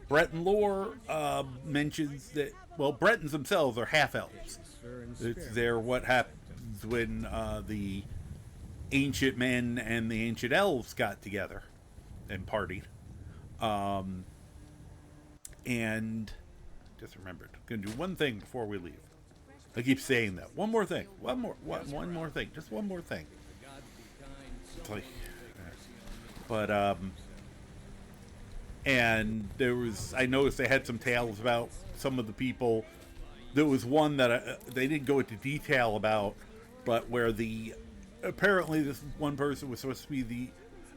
Breton lore mentions that, well, Bretons themselves are half-elves. They're what happens when the ancient men and the ancient elves got together and partied. And just remembered, I'm going to do one thing before we leave. I keep saying that. One more thing. One more thing. Just one more thing. And I noticed they had some tales about some of the people. There was one that they didn't go into detail about, but where apparently this one person was supposed to be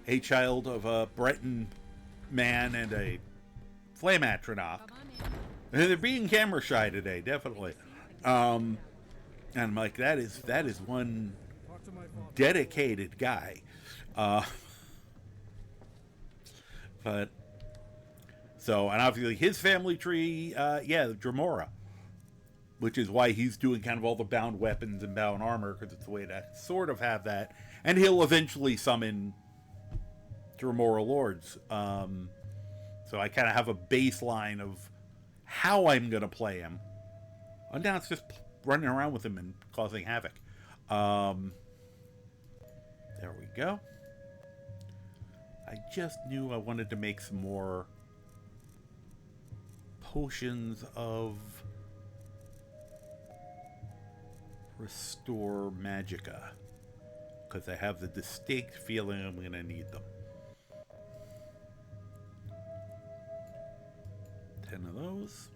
a child of a Breton man and a flame atronach. And they're being camera shy today, definitely. And I'm like, that is one dedicated guy. And obviously his family tree, Dremora, which is why he's doing kind of all the bound weapons and bound armor, because it's a way to sort of have that. And he'll eventually summon Dremora lords. So I kind of have a baseline of how I'm going to play him. And now it's just running around with him and causing havoc. There we go. I just knew I wanted to make some more potions of Restore Magicka, because I have the distinct feeling I'm going to need them. 10 of those.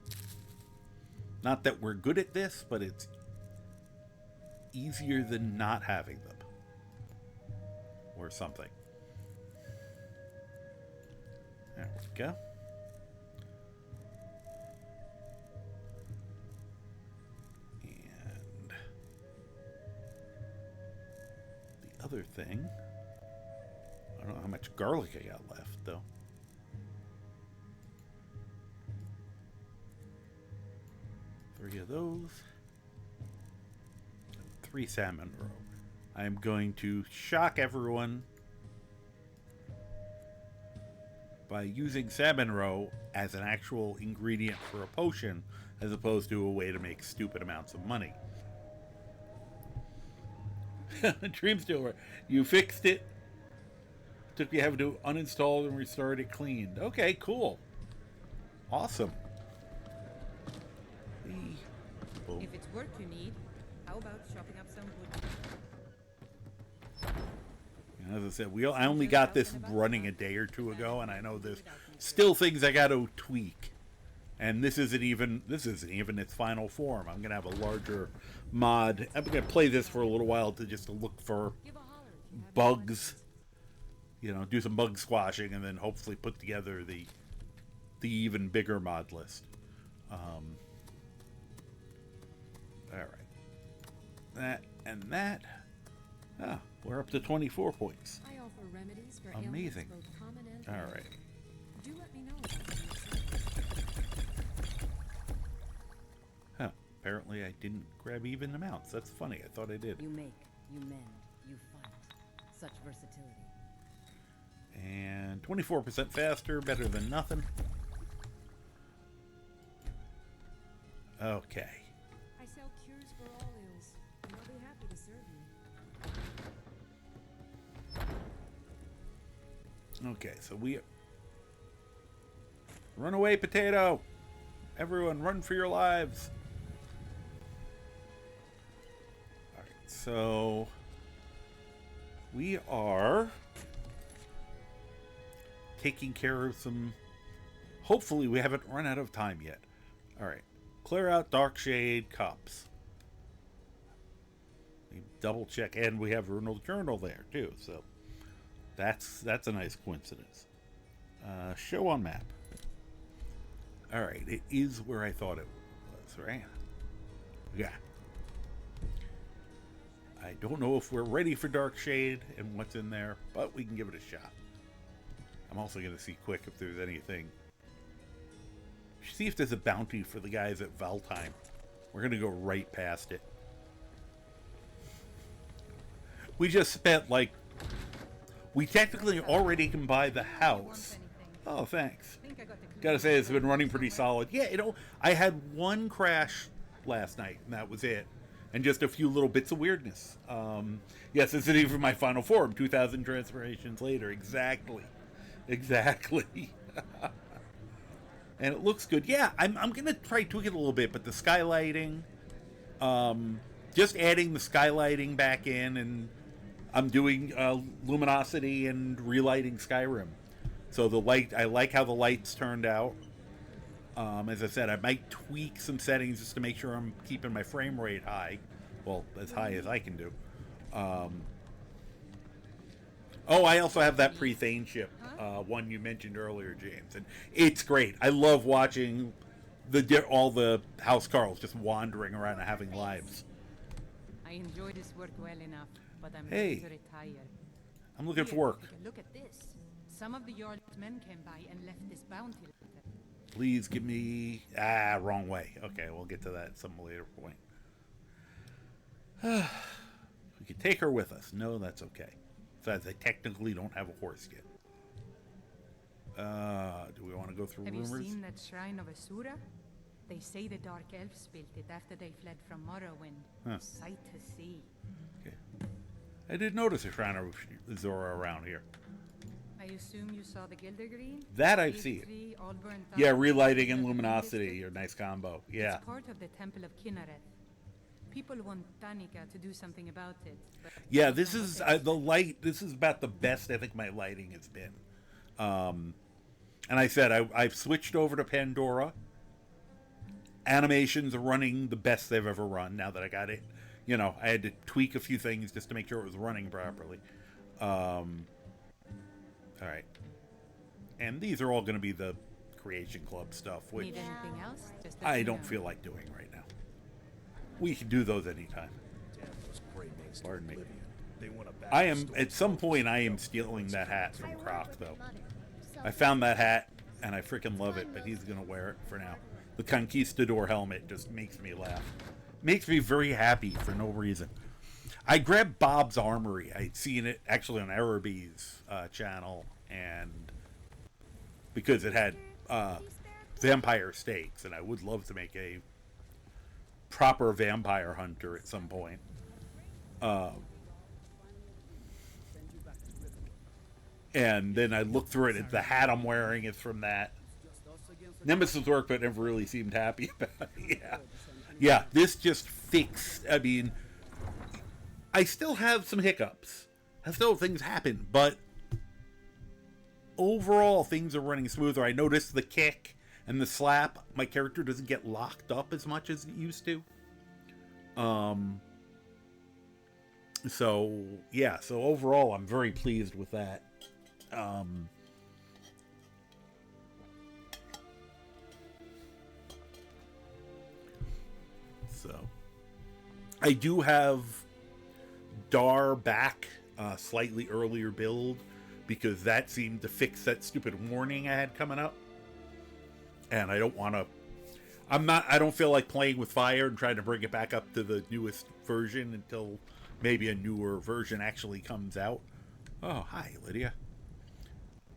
Not that we're good at this, but it's easier than not having them. Or something. There we go. other thing. I don't know how much garlic I got left, though. Three of those. 3 salmon roe. I'm going to shock everyone by using salmon roe as an actual ingredient for a potion, as opposed to a way to make stupid amounts of money. Dream Stealer, you fixed it. Took you having to uninstall and restart it cleaned. Okay, cool. Awesome. Boom. If it's work you need, how about chopping up some wood? As I said, I only got this running a day or two ago, and I know there's still things I got to tweak. And this isn't even its final form. I'm gonna have a larger mod. I'm gonna play this for a little while to look for bugs. You know, do some bug squashing, and then hopefully put together the even bigger mod list. All right, that and that. Ah, we're up to 24 points. I offer remedies for amazing. Both common and all right. Do let me know. Huh. Apparently, I didn't grab even amounts. That's funny. I thought I did. You make, you mend, you fight. Such versatility. And 24% faster, better than nothing. Okay. I sell cures for all ills, and I'll be happy to serve you. Okay, so run away, potato! Everyone, run for your lives! Alright, so we are taking care of some. Hopefully, we haven't run out of time yet. Alright, clear out dark shade cups. We double check, and we have a journal there too, so that's a nice coincidence. Show on map. Alright, it is where I thought it was, right? Yeah. I don't know if we're ready for Dark Shade and what's in there, but we can give it a shot. I'm also going to see quick if there's anything. See if there's a bounty for the guys at Valtheim. We're going to go right past it. We just spent we technically already can buy the house. Oh, thanks. Gotta say, it's been running pretty solid. Yeah, I had one crash last night, and that was it. And just a few little bits of weirdness. Yes, this isn't even my final form. 2,000 transformations later. Exactly. And it looks good. Yeah, I'm going to try tweak it a little bit, but the skylighting, just adding the skylighting back in, and I'm doing luminosity and relighting Skyrim. So the light, I like how the lights turned out. As I said, I might tweak some settings just to make sure I'm keeping my frame rate high. Well, as high as I can do. Oh, I also have that pre-Thane ship, one you mentioned earlier, James. And it's great. I love watching all the Housecarls just wandering around and having lives. I enjoy this work well enough, but I'm Hey. ready to retire. I'm looking for work. Take a look at this. Some of the Jarl's men came by and left this bounty letter. Please give me... wrong way. Okay, we'll get to that at some later point. We could take her with us. No, that's okay. Besides, I technically don't have a horse yet. Do we want to go through Have rumors? you seen that shrine of Asura? They say the Dark Elves built it after they fled from Morrowind. Huh. Sight to see. Okay. I did notice a shrine of Zora around here. I assume you saw the Gildergreen? That I've Big seen. tree, all burnt Yeah, out. relighting and luminosity. Your nice combo. Yeah. It's part of the Temple of Kinnereth. People want Tanika to do something about it. But Yeah, this is the light. This is about the best I think my lighting has been. And I said I've switched over to Pandora. Animations are running the best they've ever run now that I got it. You know, I had to tweak a few things just to make sure it was running properly. All right. And these are all going to be the Creation Club stuff, which need anything else? Just let I me don't know. feel like doing right now. We can do those anytime. Damn those gray mates to Pardon me. oblivion. They want a I am, at some point, I am stealing that hat from Croc, though. I found that hat, and I freaking love it, but he's going to wear it for now. The Conquistador helmet just makes me laugh. Makes me very happy for no reason. I grabbed Bob's Armory. I'd seen it actually on Araby's channel, and because it had vampire steaks, and I would love to make a proper vampire hunter at some point. And then I looked through it, and the hat I'm wearing is from that. Nemesis work, but never really seemed happy about it. Yeah, this just fixed. I mean, I still have some hiccups. Things happen, but overall things are running smoother. I noticed the kick and the slap. My character doesn't get locked up as much as it used to. So yeah, so overall I'm very pleased with that. So I do have Dar back, slightly earlier build, because that seemed to fix that stupid warning I had coming up. And I don't want to, I don't feel like playing with fire and trying to bring it back up to the newest version until maybe a newer version actually comes out. Oh, hi, Lydia.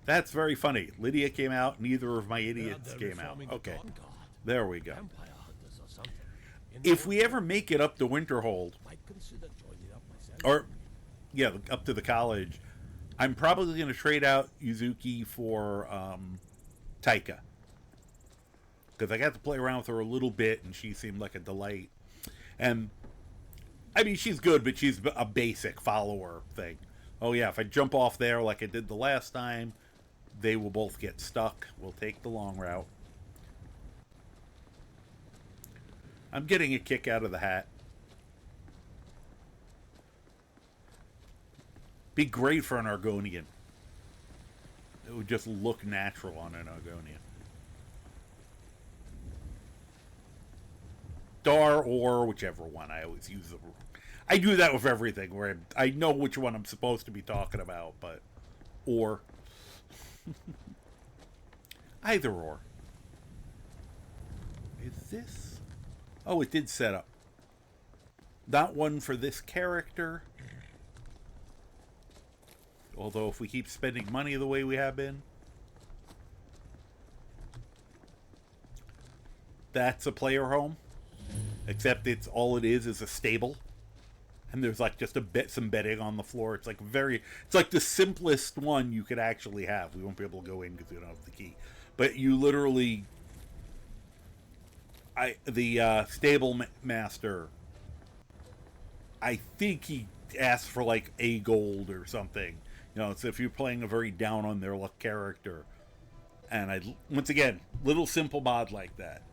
That's very funny. Lydia came out, neither of my idiots came out. Okay, there we go. If we ever make it up to Winterhold, or, yeah, up to the college, I'm probably going to trade out Yuzuki for Taika. Because I got to play around with her a little bit, and she seemed like a delight. And, I mean, she's good, but she's a basic follower thing. Oh, yeah, if I jump off there like I did the last time, they will both get stuck. We'll take the long route. I'm getting a kick out of the hat. Be great for an Argonian. It would just look natural on an Argonian. Dar or whichever one. I always use the. I do that with everything, where I know which one I'm supposed to be talking about, but or either or. Is this? Oh, it did set up. Not one for this character. Although if we keep spending money the way we have been. That's a player home. Except it's all it is a stable. And there's like just some bedding on the floor. It's like it's like the simplest one you could actually have. We won't be able to go in because we don't have the key. But you literally, the stable master, I think he asked for like a gold or something. You know, it's if you're playing a very down on their luck character. And once again, little simple mod like that.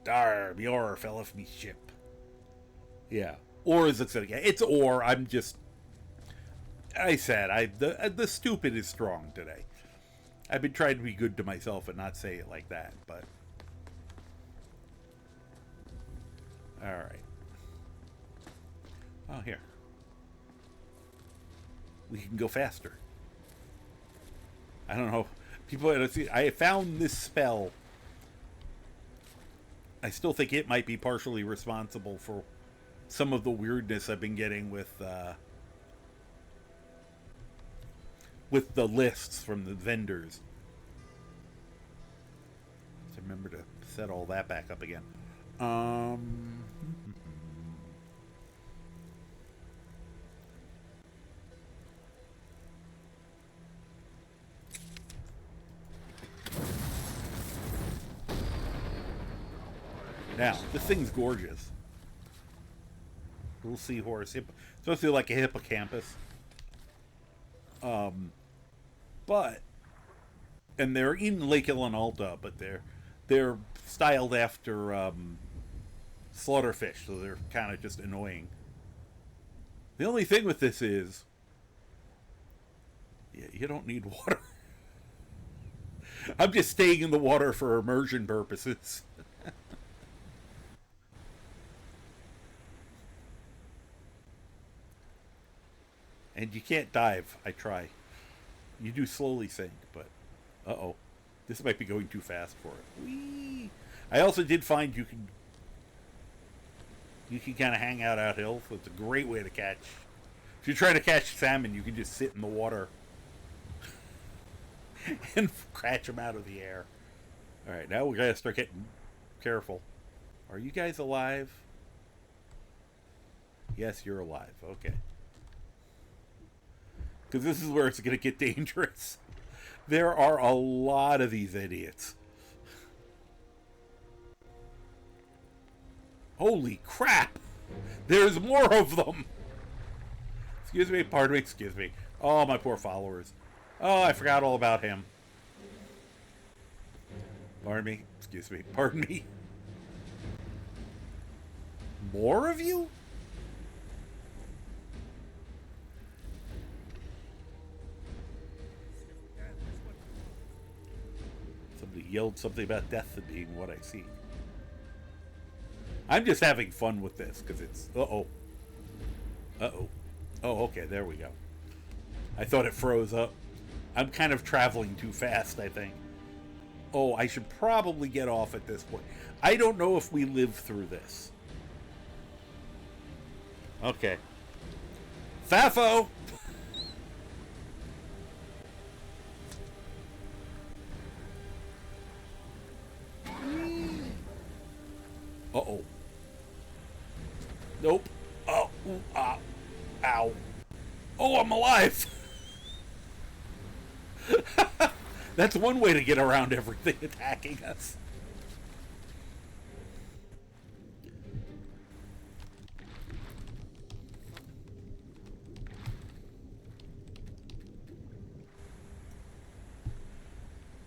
Dar, Bjor fell off me ship. Yeah. Or as it said again, it's or. I'm just. I said the stupid is strong today. I've been trying to be good to myself and not say it like that, but. All right. Oh, here. We can go faster. I don't know. People, I found this spell. I still think it might be partially responsible for some of the weirdness I've been getting with the lists from the vendors. So remember to set all that back up again. Now, this thing's gorgeous. Little seahorse. Supposed to be like a hippocampus. But, and they're in Lake Ilanalta, but they're styled after slaughterfish, so they're kind of just annoying. The only thing with this is, yeah, you don't need water. I'm just staying in the water for immersion purposes. And you can't dive. I try. You do slowly sink, but... Uh-oh. This might be going too fast for it. Whee! I also did find you can kind of hang out hill, so it's a great way to catch. If you're trying to catch salmon, you can just sit in the water and catch them out of the air. All right, now we gotta start getting careful. Are you guys alive? Yes, you're alive. Okay. Because this is where it's gonna get dangerous. There are a lot of these idiots. Holy crap! There's more of them! Excuse me, pardon me, excuse me. Oh, my poor followers. Oh, I forgot all about him. Pardon me, excuse me, pardon me. More of you? Somebody yelled something about death being what I see. I'm just having fun with this, because it's... Uh-oh. Uh-oh. Oh, okay, there we go. I thought it froze up. I'm kind of traveling too fast, I think. Oh, I should probably get off at this point. I don't know if we live through this. Okay. Fafo! Uh-oh. Nope. Oh, ooh, ah, ow. Oh, I'm alive! That's one way to get around everything attacking us.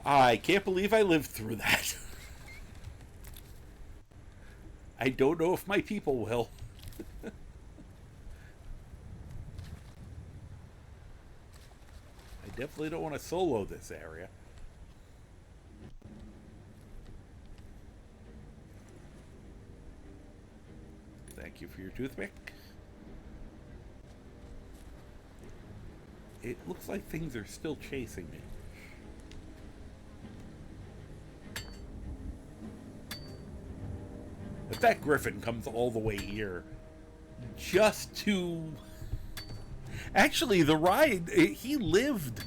I can't believe I lived through that. I don't know if my people will. I definitely don't want to solo this area. Thank you for your toothpick. It looks like things are still chasing me. If that griffin comes all the way here just to... Actually, the ride, he lived.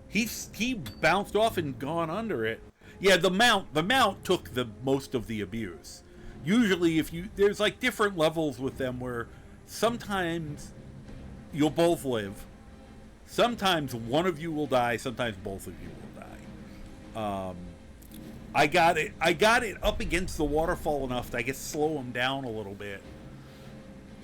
He bounced off and gone under it. Yeah, the mount took the most of the abuse. Usually, there's like different levels with them where sometimes you'll both live. Sometimes one of you will die. Sometimes both of you will die. I got it up against the waterfall enough that I could slow him down a little bit.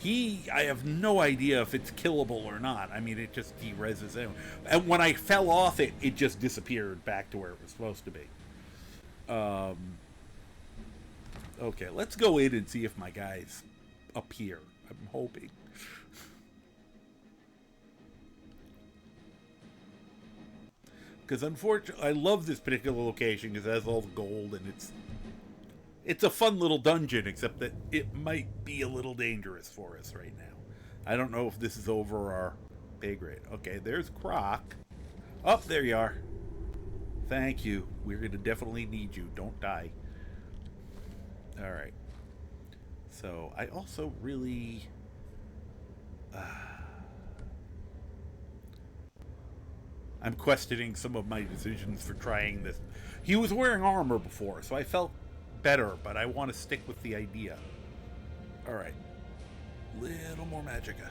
I have no idea if it's killable or not. I mean, it just de-reses him. And when I fell off it, it just disappeared back to where it was supposed to be. Okay, let's go in and see if my guy's up here. I'm hoping. Because unfortunately, I love this particular location because it has all the gold and it's a fun little dungeon, except that it might be a little dangerous for us right now. I don't know if this is over our pay grade. Okay, there's Croc. Oh, there you are. Thank you. We're going to definitely need you. Don't die. All right. So, I also really... I'm questioning some of my decisions for trying this. He was wearing armor before, so I felt better, but I want to stick with the idea. Alright. Little more magicka.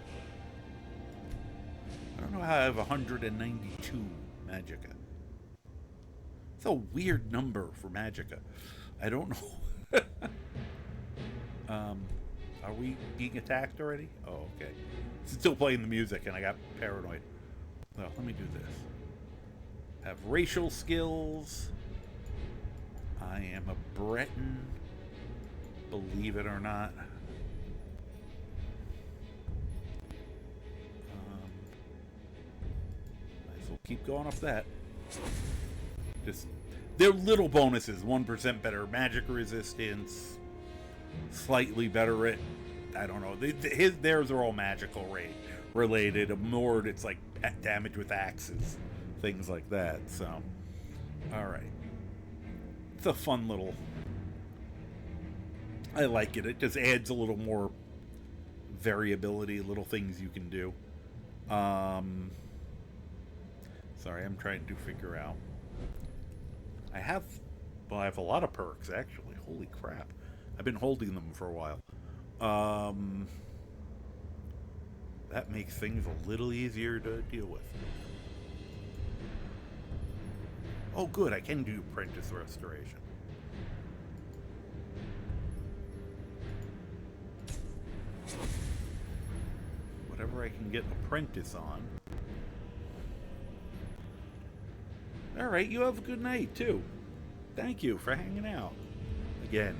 I don't know how I have 192 magicka. It's a weird number for magicka. I don't know. Are we being attacked already? Oh, okay. It's still playing the music and I got paranoid. Well, let me do this. Have racial skills. I am a Breton, believe it or not. Might as well keep going off that. Just, they're little bonuses. 1% better magic resistance. Slightly better at, I don't know. Theirs are all magical related. A Mord, it's like damage with axes, things like that. So, all right, it's a fun little. I like it. It just adds a little more variability, little things you can do. Sorry, I'm trying to figure out. I have a lot of perks, actually. Holy crap. I've been holding them for a while. That makes things a little easier to deal with. Oh, good. I can do Apprentice Restoration. Whatever I can get Apprentice on. Alright, you have a good night, too. Thank you for hanging out. Again.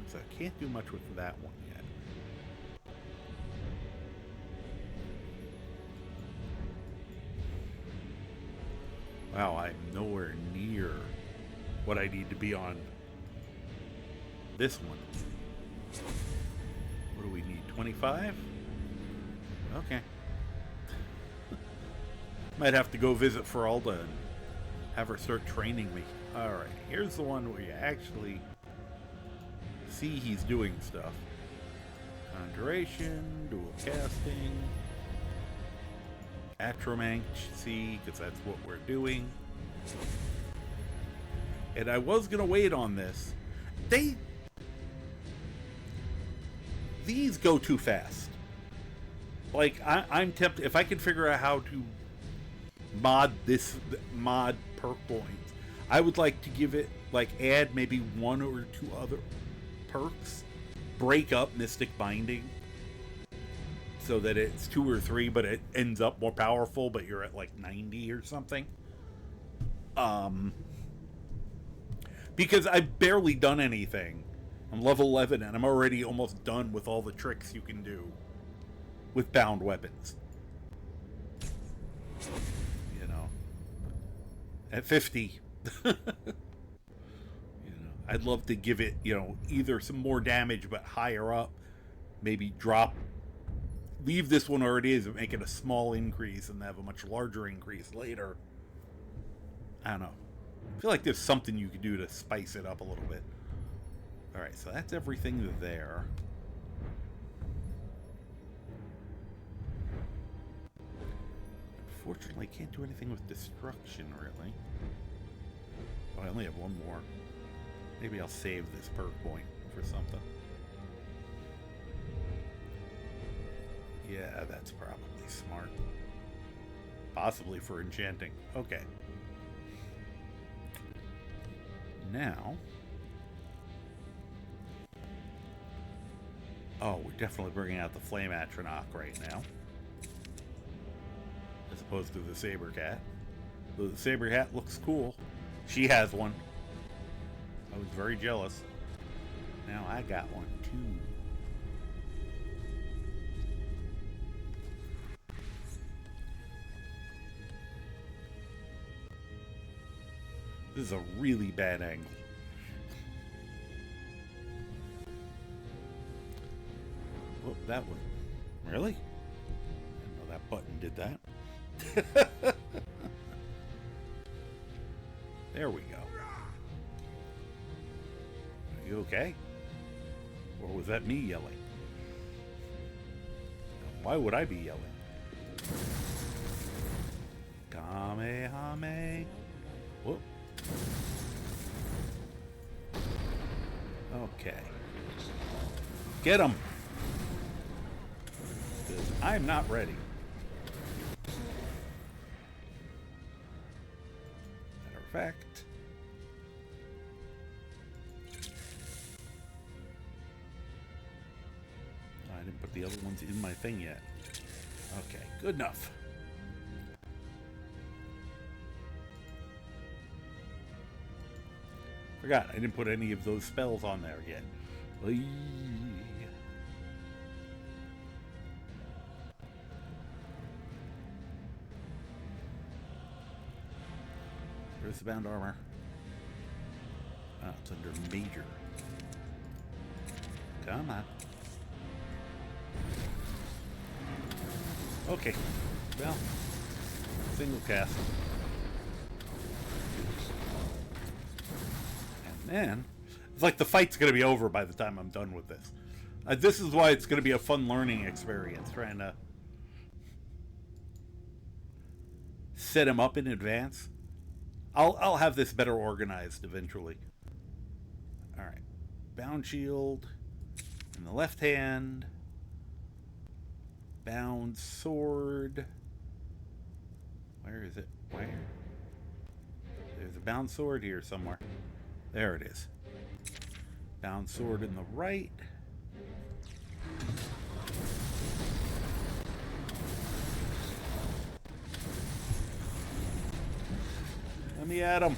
So I can't do much with that one yet. Wow, I'm nowhere near what I need to be on this one. What do we need? 25? Okay. Might have to go visit Feralda and have her start training me. Alright, here's the one where you actually see he's doing stuff. Conjuration, dual casting, Atromancy, because that's what we're doing. And I was going to wait on this. These go too fast. Like, I'm tempted, if I can figure out how to mod perk points, I would like to give it, like, add maybe one or two other perks, break up Mystic Binding so that it's 2 or 3, but it ends up more powerful, but you're at like 90 or something. Because I've barely done anything. I'm level 11 and I'm already almost done with all the tricks you can do with bound weapons. You know, at 50. I'd love to give it, either some more damage but higher up. Maybe leave this one where it is and make it a small increase and have a much larger increase later. I don't know. I feel like there's something you could do to spice it up a little bit. Alright, so that's everything there. Unfortunately, I can't do anything with destruction, really. Oh, I only have one more. Maybe I'll save this perk point for something. Yeah, that's probably smart. Possibly for enchanting. Okay. Now... Oh, we're definitely bringing out the Flame Atronach right now. As opposed to the Saber Cat. Though the Saber Cat looks cool. She has one. I was very jealous. Now I got one too. This is a really bad angle. Whoop, that one. Really? I didn't know that button did that. There we go. Are you okay? Or was that me yelling? Why would I be yelling? Kamehame. Whoop. Okay. Get him! Because I'm not ready. Matter of fact... I didn't put the other ones in my thing yet. Okay, good enough. Forgot, I didn't put any of those spells on there yet. Eee. Where's the bound armor? Ah, it's under major. Come on. Okay. Well, single cast. And then, it's like the fight's going to be over by the time I'm done with this. This is why it's going to be a fun learning experience, trying to set him up in advance. I'll have this better organized eventually. All right. Bound shield in the left hand. Bound sword. Where is it? Where? There's a bound sword here somewhere. There it is. Bound sword in the right. Let me at him.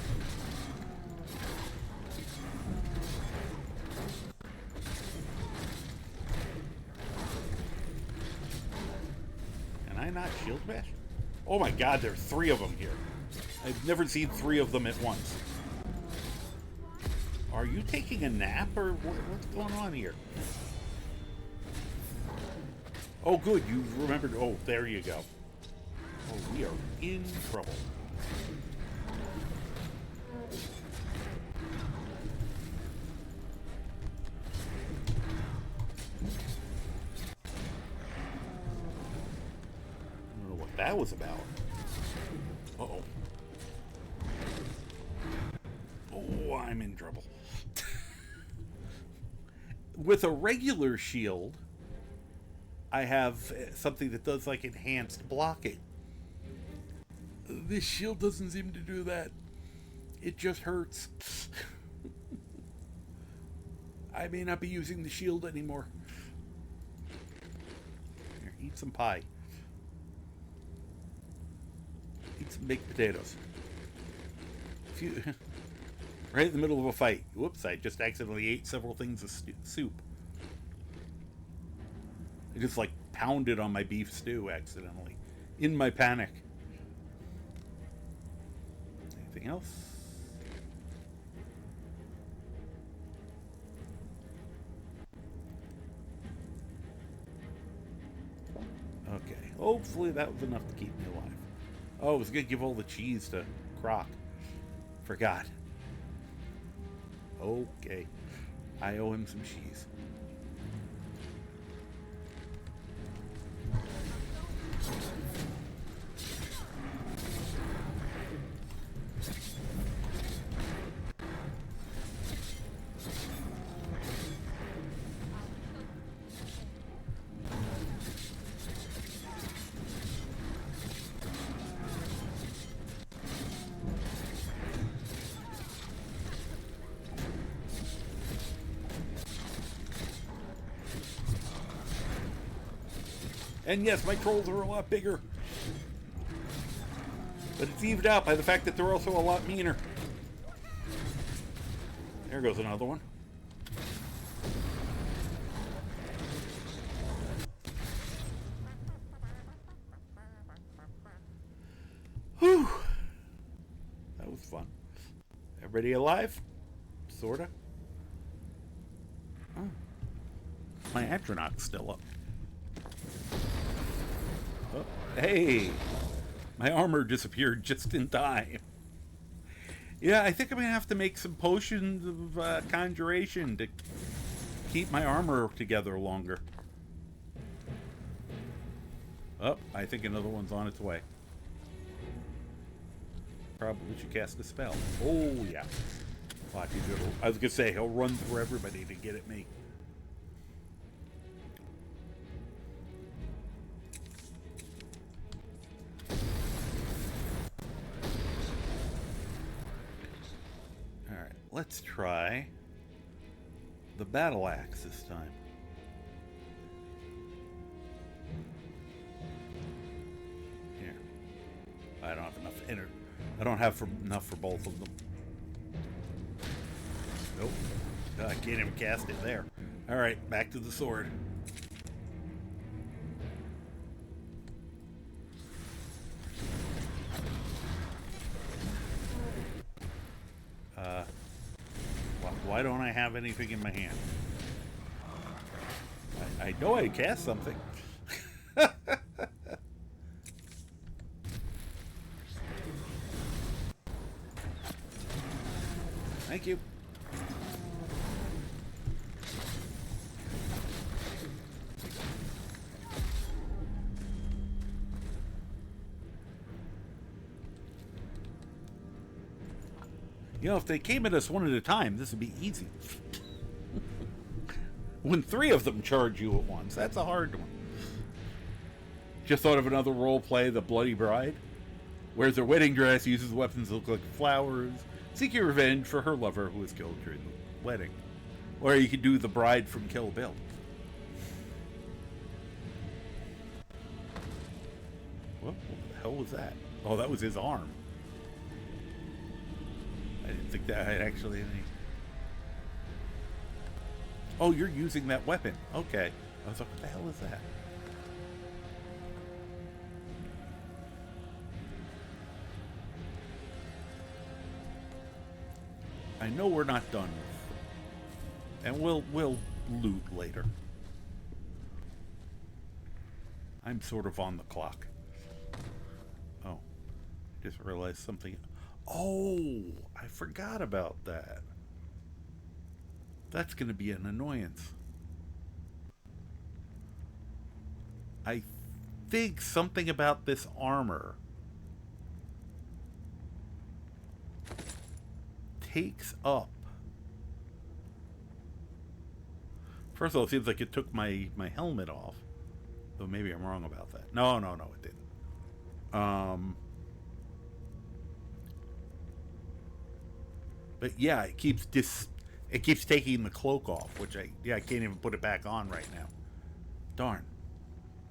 Can I not shield bash? Oh my god, there's 3 of them here. I've never seen 3 of them at once. Are you taking a nap or what's going on here? Oh good, you remembered. Oh, there you go. Oh, we are in trouble. That was about. Uh-oh. Oh, I'm in trouble. With a regular shield, I have something that does like enhanced blocking. This shield doesn't seem to do that. It just hurts. I may not be using the shield anymore. Here, eat some pie. Eat some baked potatoes. Right in the middle of a fight. Whoops, I just accidentally ate several things of soup. I just like pounded on my beef stew accidentally. In my panic. Anything else? Okay. Hopefully that was enough to keep me alive. Oh, I was going to give all the cheese to Croc. Forgot. Okay. I owe him some cheese. And yes, my trolls are a lot bigger. But it's evened out by the fact that they're also a lot meaner. There goes another one. Whew. That was fun. Everybody alive? Sorta. Oh. My Atronach's still up. Oh, hey, my armor disappeared just in time. Yeah, I think I'm going to have to make some potions of conjuration to keep my armor together longer. Oh, I think another one's on its way. Probably should cast a spell. Oh, yeah. Watch, I was going to say, he'll run through everybody to get at me. Let's try the battle axe this time. Here. I don't have enough energy. I don't have enough for both of them. Nope. I can't even cast it there. Alright, back to the sword. Why don't I have anything in my hand? I know I cast something. Thank you. You know, if they came at us one at a time, this would be easy. When 3 of them charge you at once, that's a hard one. Just thought of another role play, The Bloody Bride. Wears her wedding dress, uses weapons that look like flowers, seeking revenge for her lover who was killed during the wedding. Or you could do The Bride from Kill Bill. What the hell was that? Oh, that was his arm. I didn't think that had actually any... Oh, you're using that weapon. Okay. I was like, what the hell is that? I know we're not done. And we'll loot later. I'm sort of on the clock. Oh. Just realized something. Oh, I forgot about that. That's going to be an annoyance. I think something about this armor takes up. First of all, it seems like it took my helmet off. Though maybe I'm wrong about that. No, it didn't. But yeah, it keeps taking the cloak off, which I can't even put it back on right now. Darn.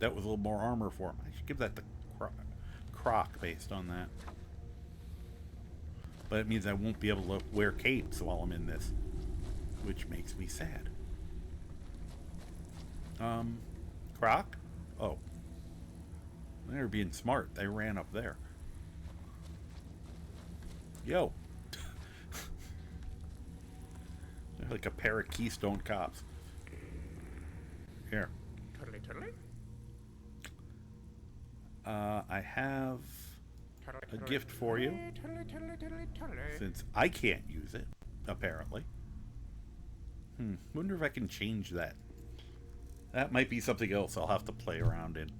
That was a little more armor for him. I should give that the croc based on that. But it means I won't be able to wear capes while I'm in this, which makes me sad. Croc? Oh. They're being smart. They ran up there. Yo. They're like a pair of Keystone Cops. Here. I have a gift for you. Since I can't use it, apparently. Wonder if I can change that. That might be something else I'll have to play around in.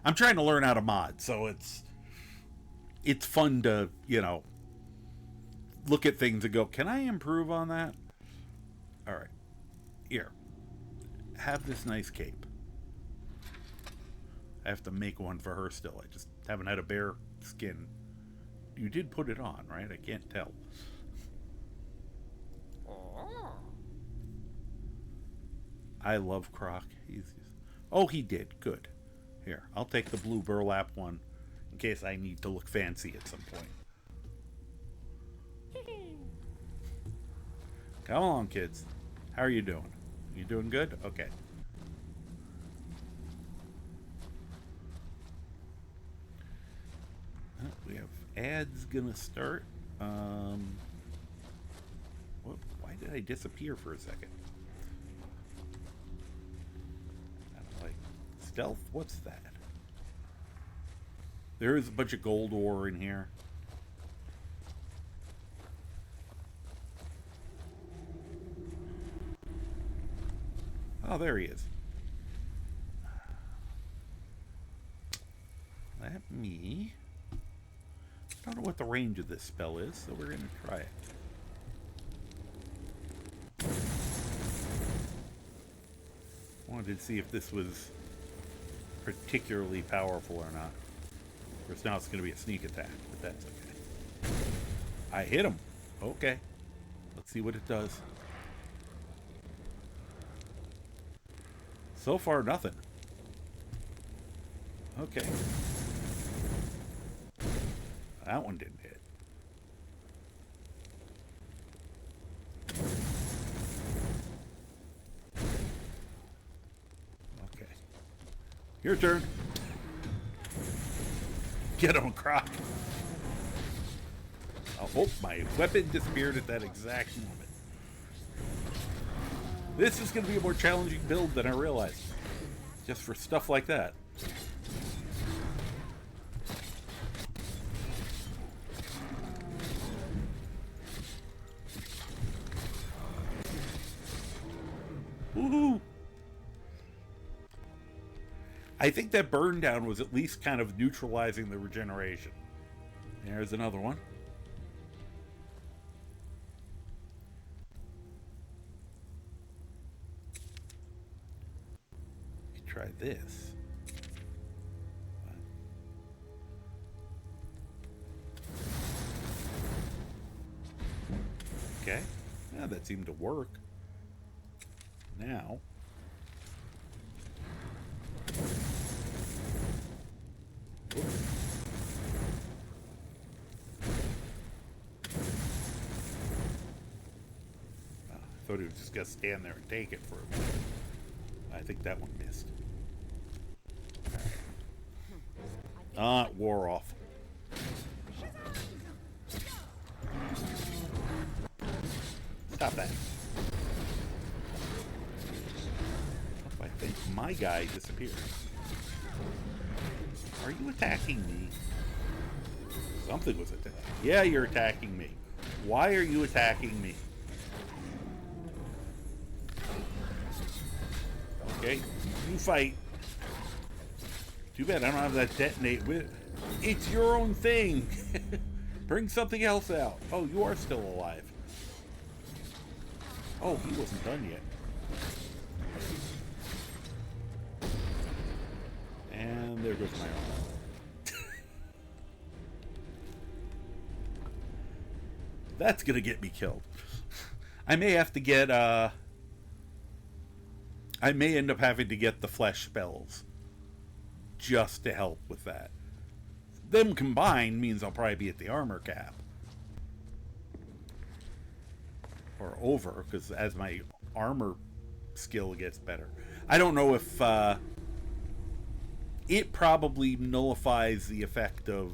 I'm trying to learn how to mod, so it's fun to, look at things and go, can I improve on that? Alright. Here. Have this nice cape. I have to make one for her still. I just haven't had a bare skin. You did put it on, right? I can't tell. I love Croc. Oh, he did. Good. Here, I'll take the blue burlap one in case I need to look fancy at some point. Come along, kids. How are you doing? You doing good? Okay. We have ads gonna start. Why did I disappear for a second? I don't like stealth. What's that? There is a bunch of gold ore in here. Oh, there he is. Let me... I don't know what the range of this spell is, so we're going to try it. Wanted to see if this was particularly powerful or not. Of course, now it's going to be a sneak attack, but that's okay. I hit him. Okay. Let's see what it does. So far, nothing. Okay. That one didn't hit. Okay. Your turn. Get him, Croc. I hope my weapon disappeared at that exact moment. This is going to be a more challenging build than I realized. Just for stuff like that. Woohoo! I think that burn down was at least kind of neutralizing the regeneration. There's another one. Try this. Okay. Yeah, that seemed to work. Now. Oops. I thought he was just going to stand there and take it for a minute. I think that one missed. It wore off. Stop that. I think my guy disappeared. Are you attacking me? Something was attacking. Yeah, you're attacking me. Why are you attacking me? Okay, you fight. Too bad I don't have that detonate with. It's your own thing. Bring something else out. Oh, you are still alive. Oh, he wasn't done yet. And there goes my arm. That's gonna get me killed. I may have to get, I may end up having to get the flesh spells just to help with that. Them combined means I'll probably be at the armor cap. Or over, because as my armor skill gets better. I don't know if, it probably nullifies the effect of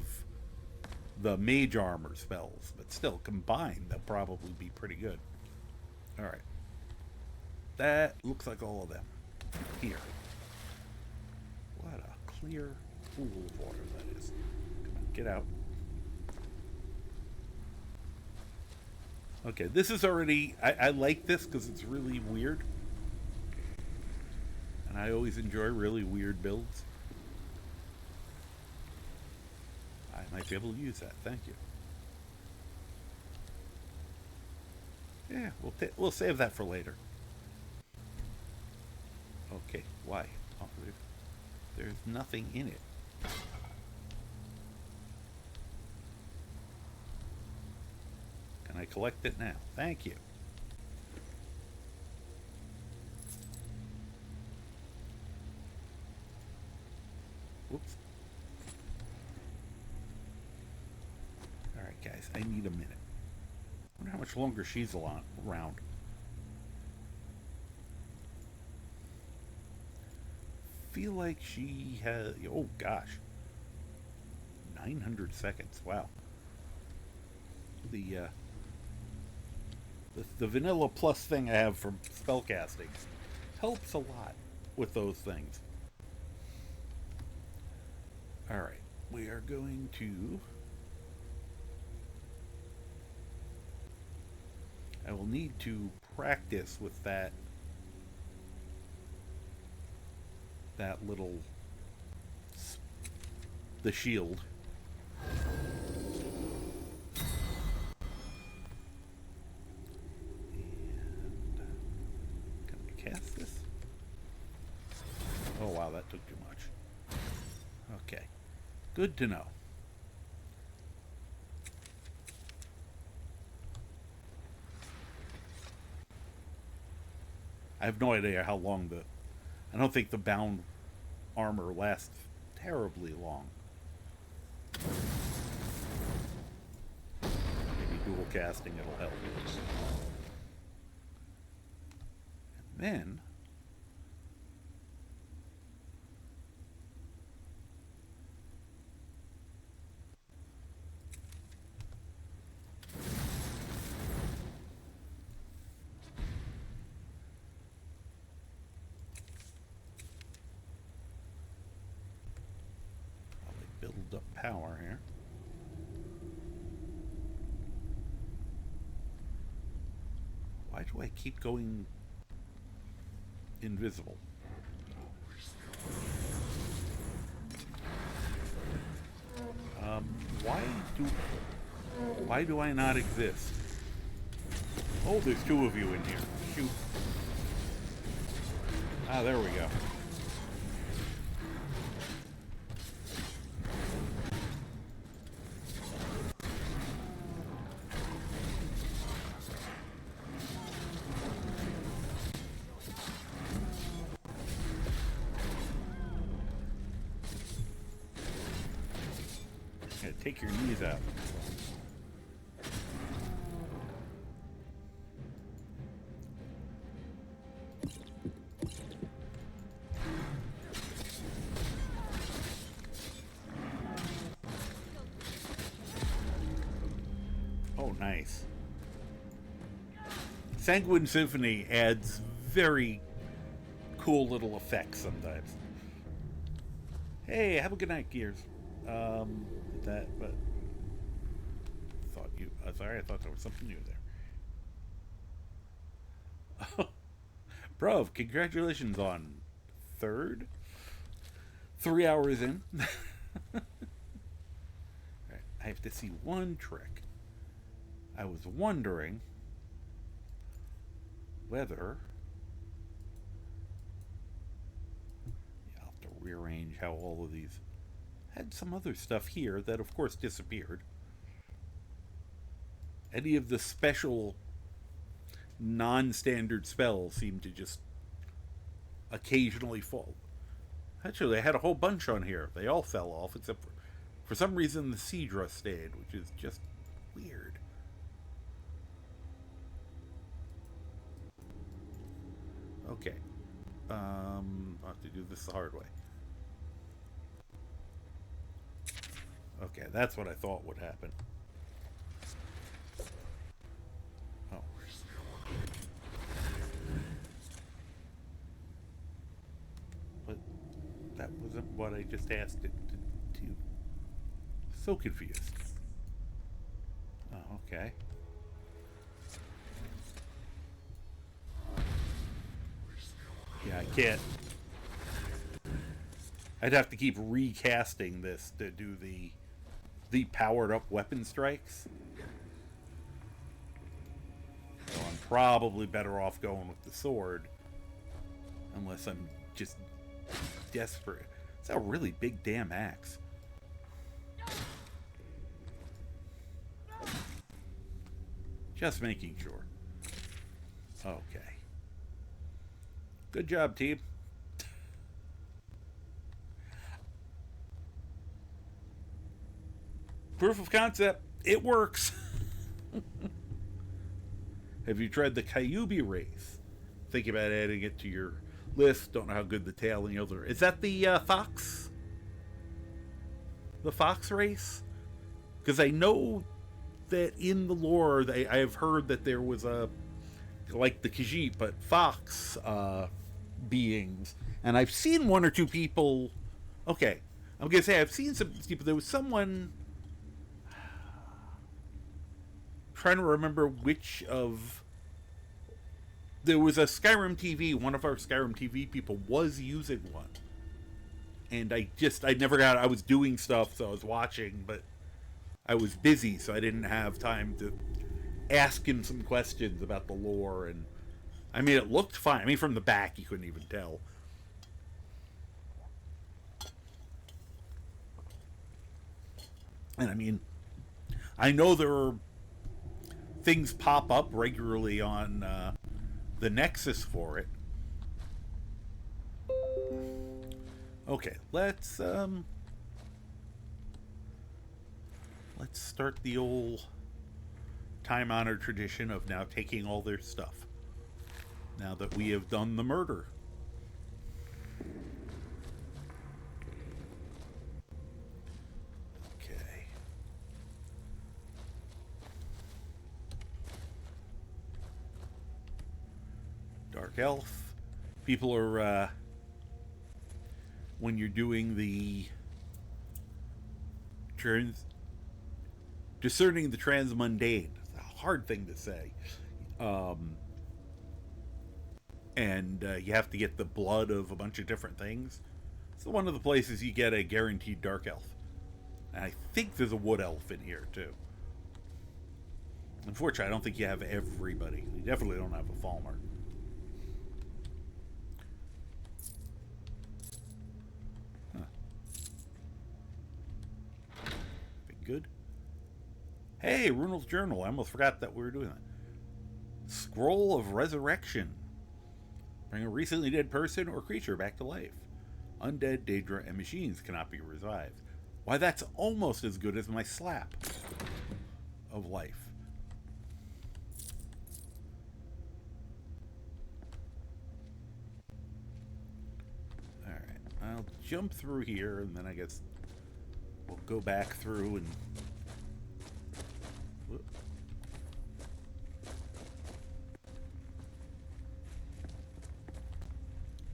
the mage armor spells, but still, combined, they'll probably be pretty good. Alright. That looks like all of them. Here. What a clear pool of water that is. Come on, get out. Okay, this is already... I like this because it's really weird. And I always enjoy really weird builds. I might be able to use that. Thank you. Yeah, we'll save that for later. Okay, why? Oh, there's nothing in it. Can I collect it now? Thank you. Whoops. Alright, guys, I need a minute. I wonder how much longer she's around. Feel like she has... Oh, gosh. 900 seconds. Wow. The vanilla plus thing I have from spellcasting helps a lot with those things. Alright. We are going to... I will need to practice with that little... the shield. Cast this? Oh wow, that took too much. Okay. Good to know. I have no idea how long I don't think the bound armor lasts terribly long. Maybe dual casting it'll help. And then tower here. Why do I keep going invisible? Why do I not exist? Oh, there's two of you in here. Shoot. Ah, there we go. Yeah, take your knees out. Oh, nice. Sanguine Symphony adds very cool little effects sometimes. Hey, have a good night, Gears. But thought you. Sorry, I thought there was something new there. Bro, congratulations on third. 3 hours in. Right, I have to see one trick. I was wondering whether I'll have to rearrange how all of these had some other stuff here that of course disappeared. Any of the special non-standard spells seem to just occasionally fall. Actually, they had a whole bunch on here. They all fell off except for some reason the Cedra stayed, which is just weird. Okay. I'll have to do this the hard way. Okay, that's what I thought would happen. Oh. But that wasn't what I just asked it to do. So confused. Oh, okay. Yeah, I can't. I'd have to keep recasting this to do the powered up weapon strikes. So I'm probably better off going with the sword. Unless I'm just desperate. It's a really big damn axe. Just making sure. Okay. Good job, team. Proof of concept. It works. Have you tried the Kyubi race? Think about adding it to your list. Don't know how good the tail and the other. Is that the fox? The fox race? Because I know that in the lore, I have heard that there was a, like the Khajiit, but fox beings. And I've seen one or two people. Okay, I'm going to say I've seen some people. There was someone. Trying to remember which of. There was a Skyrim TV. One of our Skyrim TV people was using one, and I never got. I was doing stuff, so I was watching, but I was busy, so I didn't have time to ask him some questions about the lore. And I mean, it looked fine. I mean, from the back, you couldn't even tell. And I mean, I know there are things pop up regularly on the Nexus for it. Okay, let's start the old time-honored tradition of now taking all their stuff. Now that we have done the murder. Dark Elf. People are, when you're doing the discerning the transmundane. It's a hard thing to say. And you have to get the blood of a bunch of different things. So one of the places you get a guaranteed dark elf. And I think there's a wood elf in here too. Unfortunately, I don't think you have everybody. You definitely don't have a Falmer. Huh. Good. Hey, Runel's Journal. I almost forgot that we were doing that. Scroll of Resurrection. Bring a recently dead person or creature back to life. Undead, Daedra, and machines cannot be revived. Why, that's almost as good as my slap of life. Alright, I'll jump through here, and then I guess we'll go back through and... Whoop.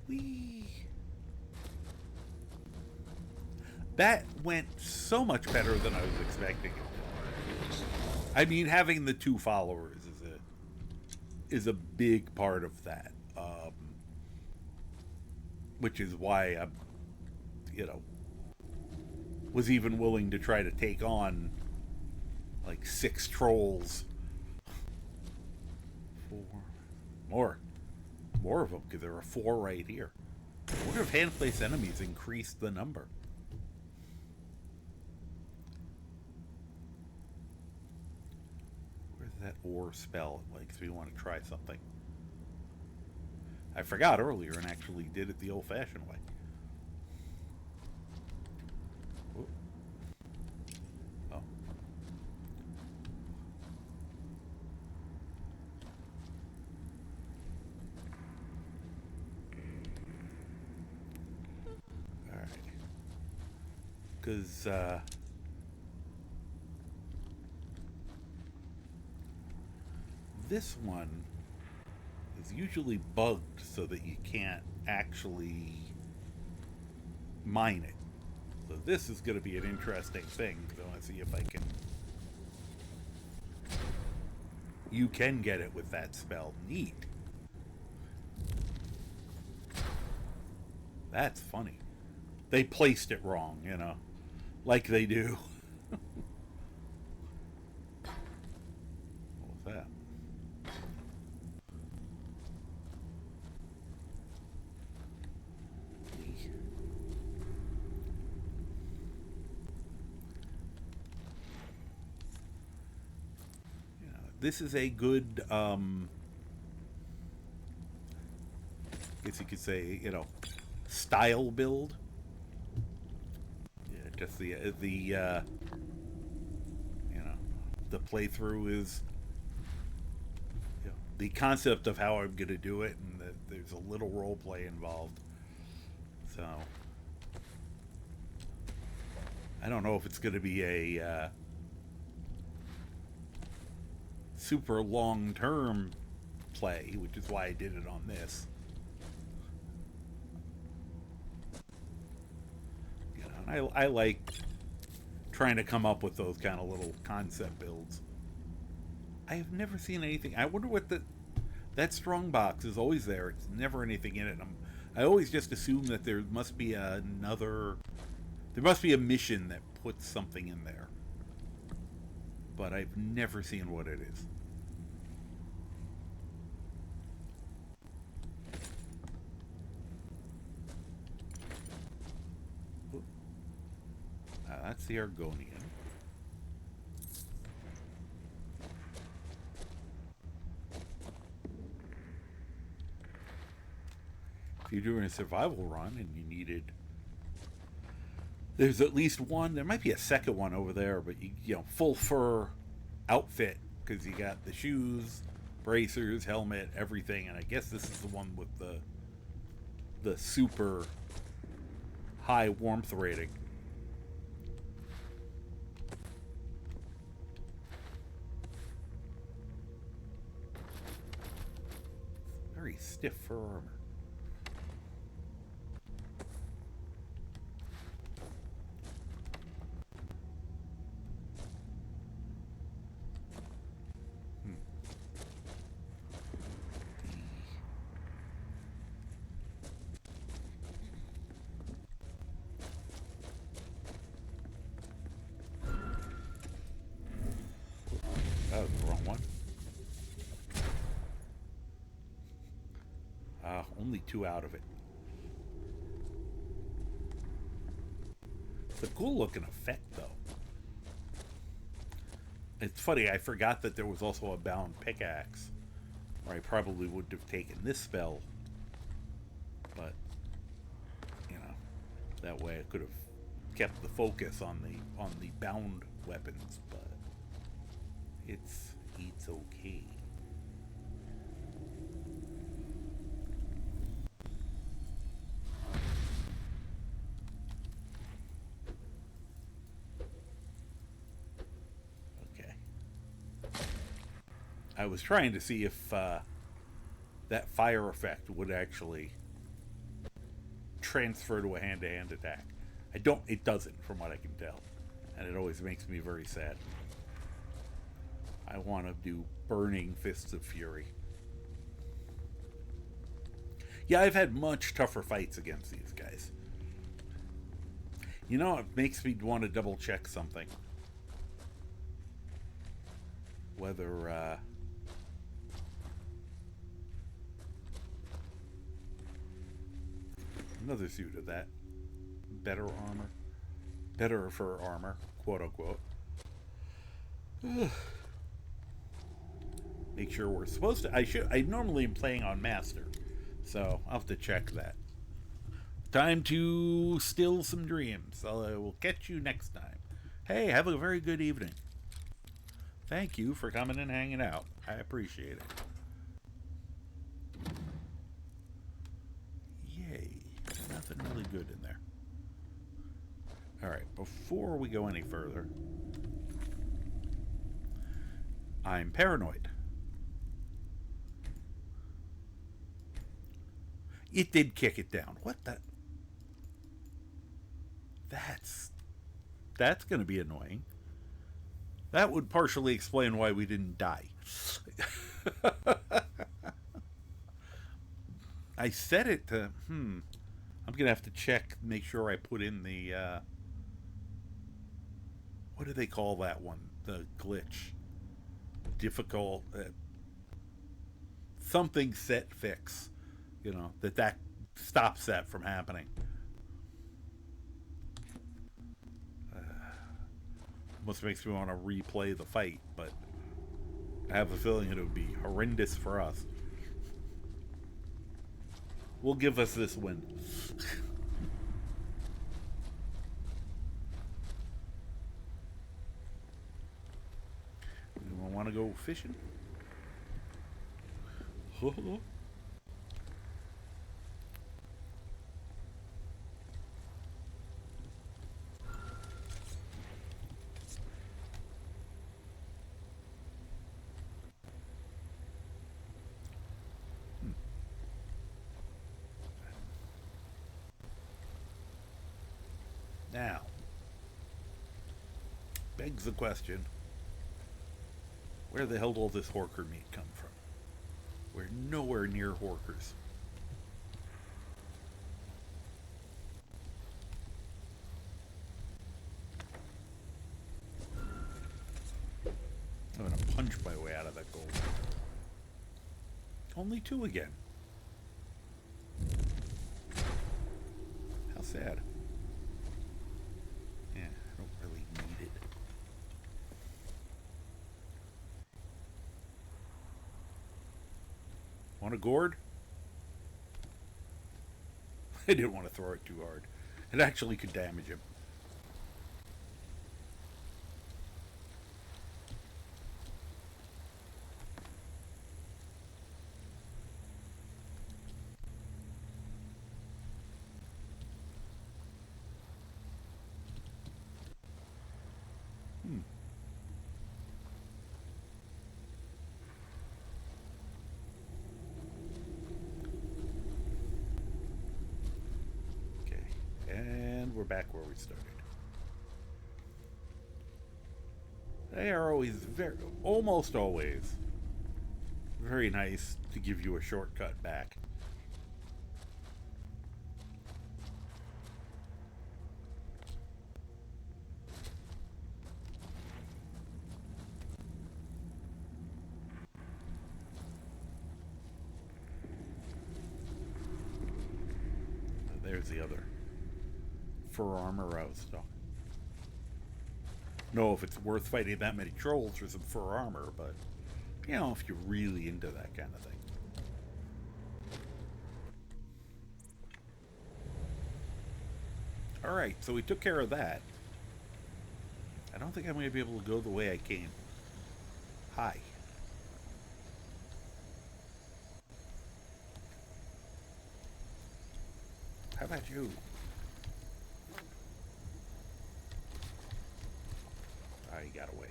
Whee! That went so much better than I was expecting it to. I mean, having the two followers is a big part of that, which is why I, was even willing to try to take on like 6 trolls. 4 more of them, because there are 4 right here. I wonder if hand-placed enemies increase the number. That or spell like, so you want to try something. I forgot earlier and actually did it the old-fashioned way. Oh. Oh. All right. Because this one is usually bugged so that you can't actually mine it. So this is going to be an interesting thing. I want to see if I can... You can get it with that spell. Neat. That's funny. They placed it wrong, like they do. What was that? This is a good, I guess you could say, style build. Yeah, just the playthrough is, the concept of how I'm going to do it, and that there's a little role play involved. So, I don't know if it's going to be a, super long-term play, which is why I did it on this. And I like trying to come up with those kind of little concept builds. I have never seen anything. I wonder what that strong box is always there. It's never anything in it. I always just assume that there must be there must be a mission that puts something in there. But I've never seen what it is. That's the Argonian. If you're doing a survival run and you needed... There's at least one. There might be a second one over there, but full fur outfit, because you got the shoes, bracers, helmet, everything, and I guess this is the one with the super high warmth rating. Very stiff fur armor. Only 2 out of it. It's a cool looking effect, though. It's funny, I forgot that there was also a bound pickaxe, or I probably would have taken this spell. But, you know, that way I could have kept the focus on the bound weapons, but it's okay. I was trying to see if that fire effect would actually transfer to a hand-to-hand attack. It doesn't, from what I can tell. And it always makes me very sad. I want to do Burning Fists of Fury. Yeah, I've had much tougher fights against these guys. You know, it makes me want to double-check something. Whether, another suit of that. Better armor. Better for armor, quote unquote. Make sure we're supposed to. I normally am playing on Master, so I'll have to check that. Time to still some dreams. I will catch you next time. Hey, have a very good evening. Thank you for coming and hanging out. I appreciate it. Yay. Nothing really good in there. Alright, before we go any further, I'm paranoid. It did kick it down. What the? That's going to be annoying. That would partially explain why we didn't die. I set it to, I'm going to have to check, make sure I put in the, what do they call that one? The glitch. Difficult, something set fix. You know, that stops that from happening. Almost makes me want to replay the fight, but I have a feeling it would be horrendous for us. We'll give us this win. Anyone want to go fishing? Now, begs the question, where the hell did all this Horker meat come from? We're nowhere near Horkers. I'm gonna punch my way out of that gold. Only 2 again. How sad. Yeah, I don't really need it. Want a gourd? I didn't want to throw it too hard. It actually could damage him. We're back where we started. They are always almost always very nice to give you a shortcut back. Where's the other fur armor I was talking? Know if it's worth fighting that many trolls for some fur armor, but you know, if you're really into that kind of thing. Alright, so we took care of that. I don't think I'm going to be able to go the way I came. Hi. How about you? Ah, you got away.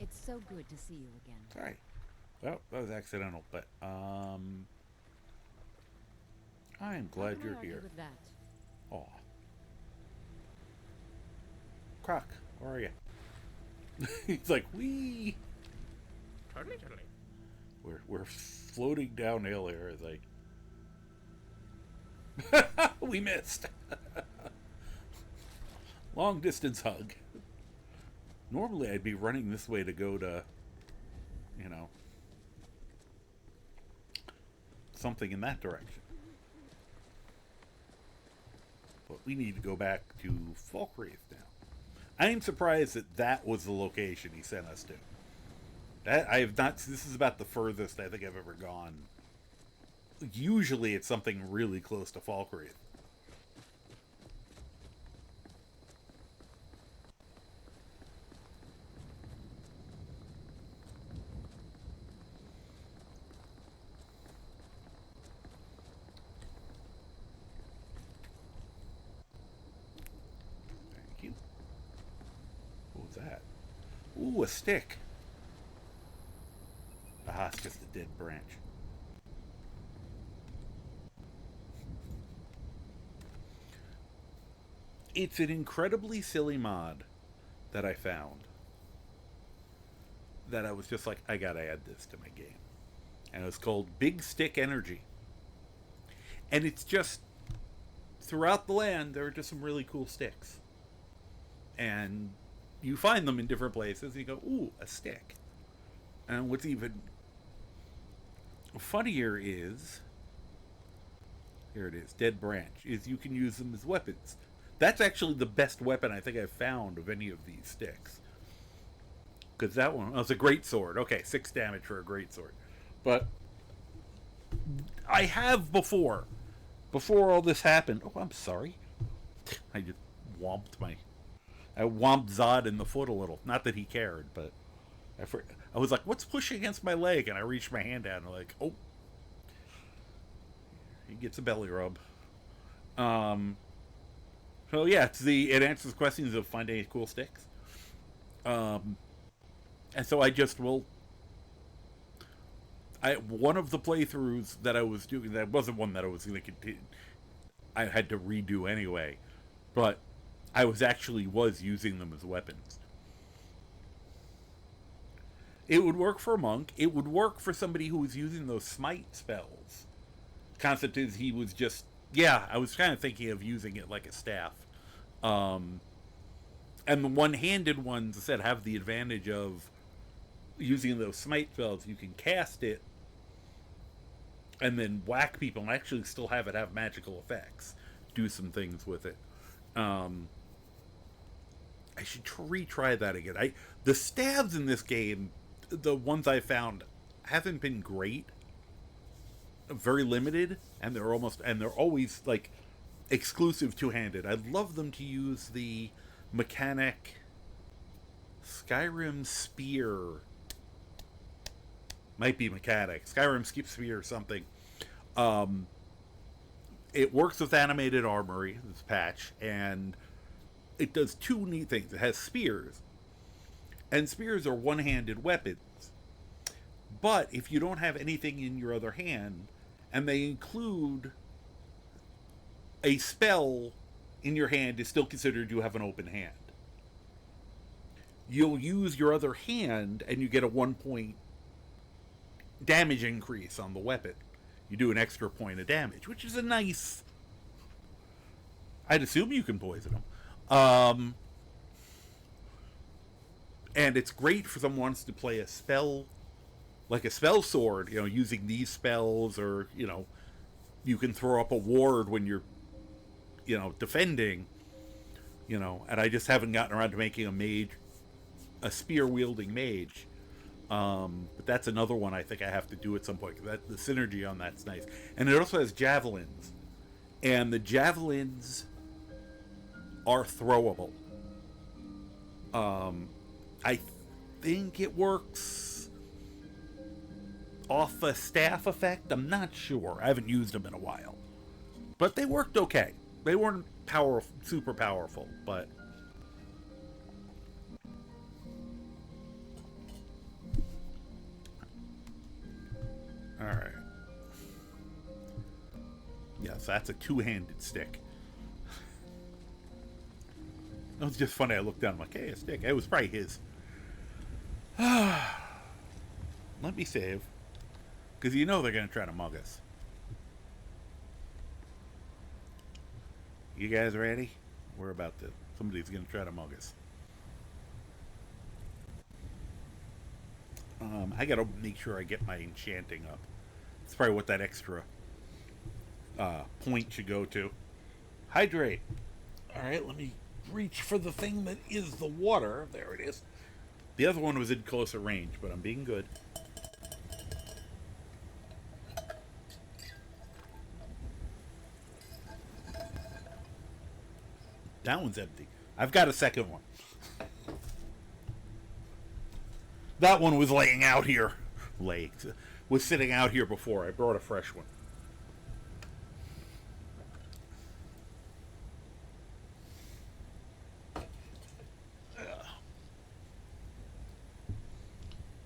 It's so good to see you again. Sorry. Well, that was accidental, but I'm glad you're here. With that? Aw. Croc, how are you? He's like, wee. Totally. We're floating downhill here. It's like we missed. Long distance hug. Normally I'd be running this way to go to, you know, something in that direction. But we need to go back to Falkreath now. I am surprised that that was the location he sent us to. That I have not. This is about the furthest I think I've ever gone. Usually it's something really close to Falkreath. Ooh, a stick. Ah, it's just a dead branch. It's an incredibly silly mod that I found. That I was just like, I gotta add this to my game. And it was called Big Stick Energy. And it's just, throughout the land, there are just some really cool sticks. And you find them in different places, and you go, ooh, a stick. And what's even funnier is, here it is, dead branch, is you can use them as weapons. That's actually the best weapon I think I've found of any of these sticks. Because that one, oh, it's a great sword. Okay, 6 damage for a great sword. But I have before all this happened. Oh, I'm sorry. I just I whomped Zod in the foot a little. Not that he cared, but I was like, what's pushing against my leg? And I reached my hand out and I'm like, oh. He gets a belly rub. So yeah, it answers questions of finding any cool sticks. And so I just one of the playthroughs that I was doing, that wasn't one that I was going to continue. I had to redo anyway, but I was using them as weapons. It would work for a monk. It would work for somebody who was using those smite spells. Concept is he was just, yeah, I was kind of thinking of using it like a staff. And the one-handed ones, I said, have the advantage of using those smite spells. You can cast it and then whack people and actually still have it have magical effects. Do some things with it. I should retry that again. The stabs in this game, the ones I found, haven't been great. Very limited, and they're always like exclusive two-handed. I'd love them to use the mechanic Skyrim spear. Might be mechanic. Skyrim spear or something. It works with animated armory, this patch, and it does 2 neat things. It has spears, and spears are one-handed weapons. But if you don't have anything in your other hand, and they include a spell in your hand, is still considered you have an open hand. You'll use your other hand, and you get a 1 point damage increase on the weapon. you do an extra point of damage, which is a nice... I'd assume you can poison them. And it's great for someone who wants to play a spell, like a spell sword, you know, using these spells, or, you know, you can throw up a ward when you're, you know, defending, you know, and I just haven't gotten around to making a mage, a spear-wielding mage. But that's another one I think I have to do at some point. That the synergy on that's nice. And it also has javelins. And the javelins are throwable. I think it works off a staff effect. I'm not sure. I haven't used them in a while. But they worked okay. They weren't super powerful, but... Alright. Yes, that's a two-handed stick. It was just funny. I looked down, I'm like, hey, a stick. It was probably his. Let me save. Because you know they're going to try to mug us. You guys ready? We're about to... Somebody's going to try to mug us. I got to make sure I get my enchanting up. That's probably what that extra point should go to. Hydrate. Alright, let me reach for the thing that is the water. There it is. The other one was in closer range, but I'm being good. That one's empty. I've got a second one. That one was laying out here. Was sitting out here before. I brought a fresh one.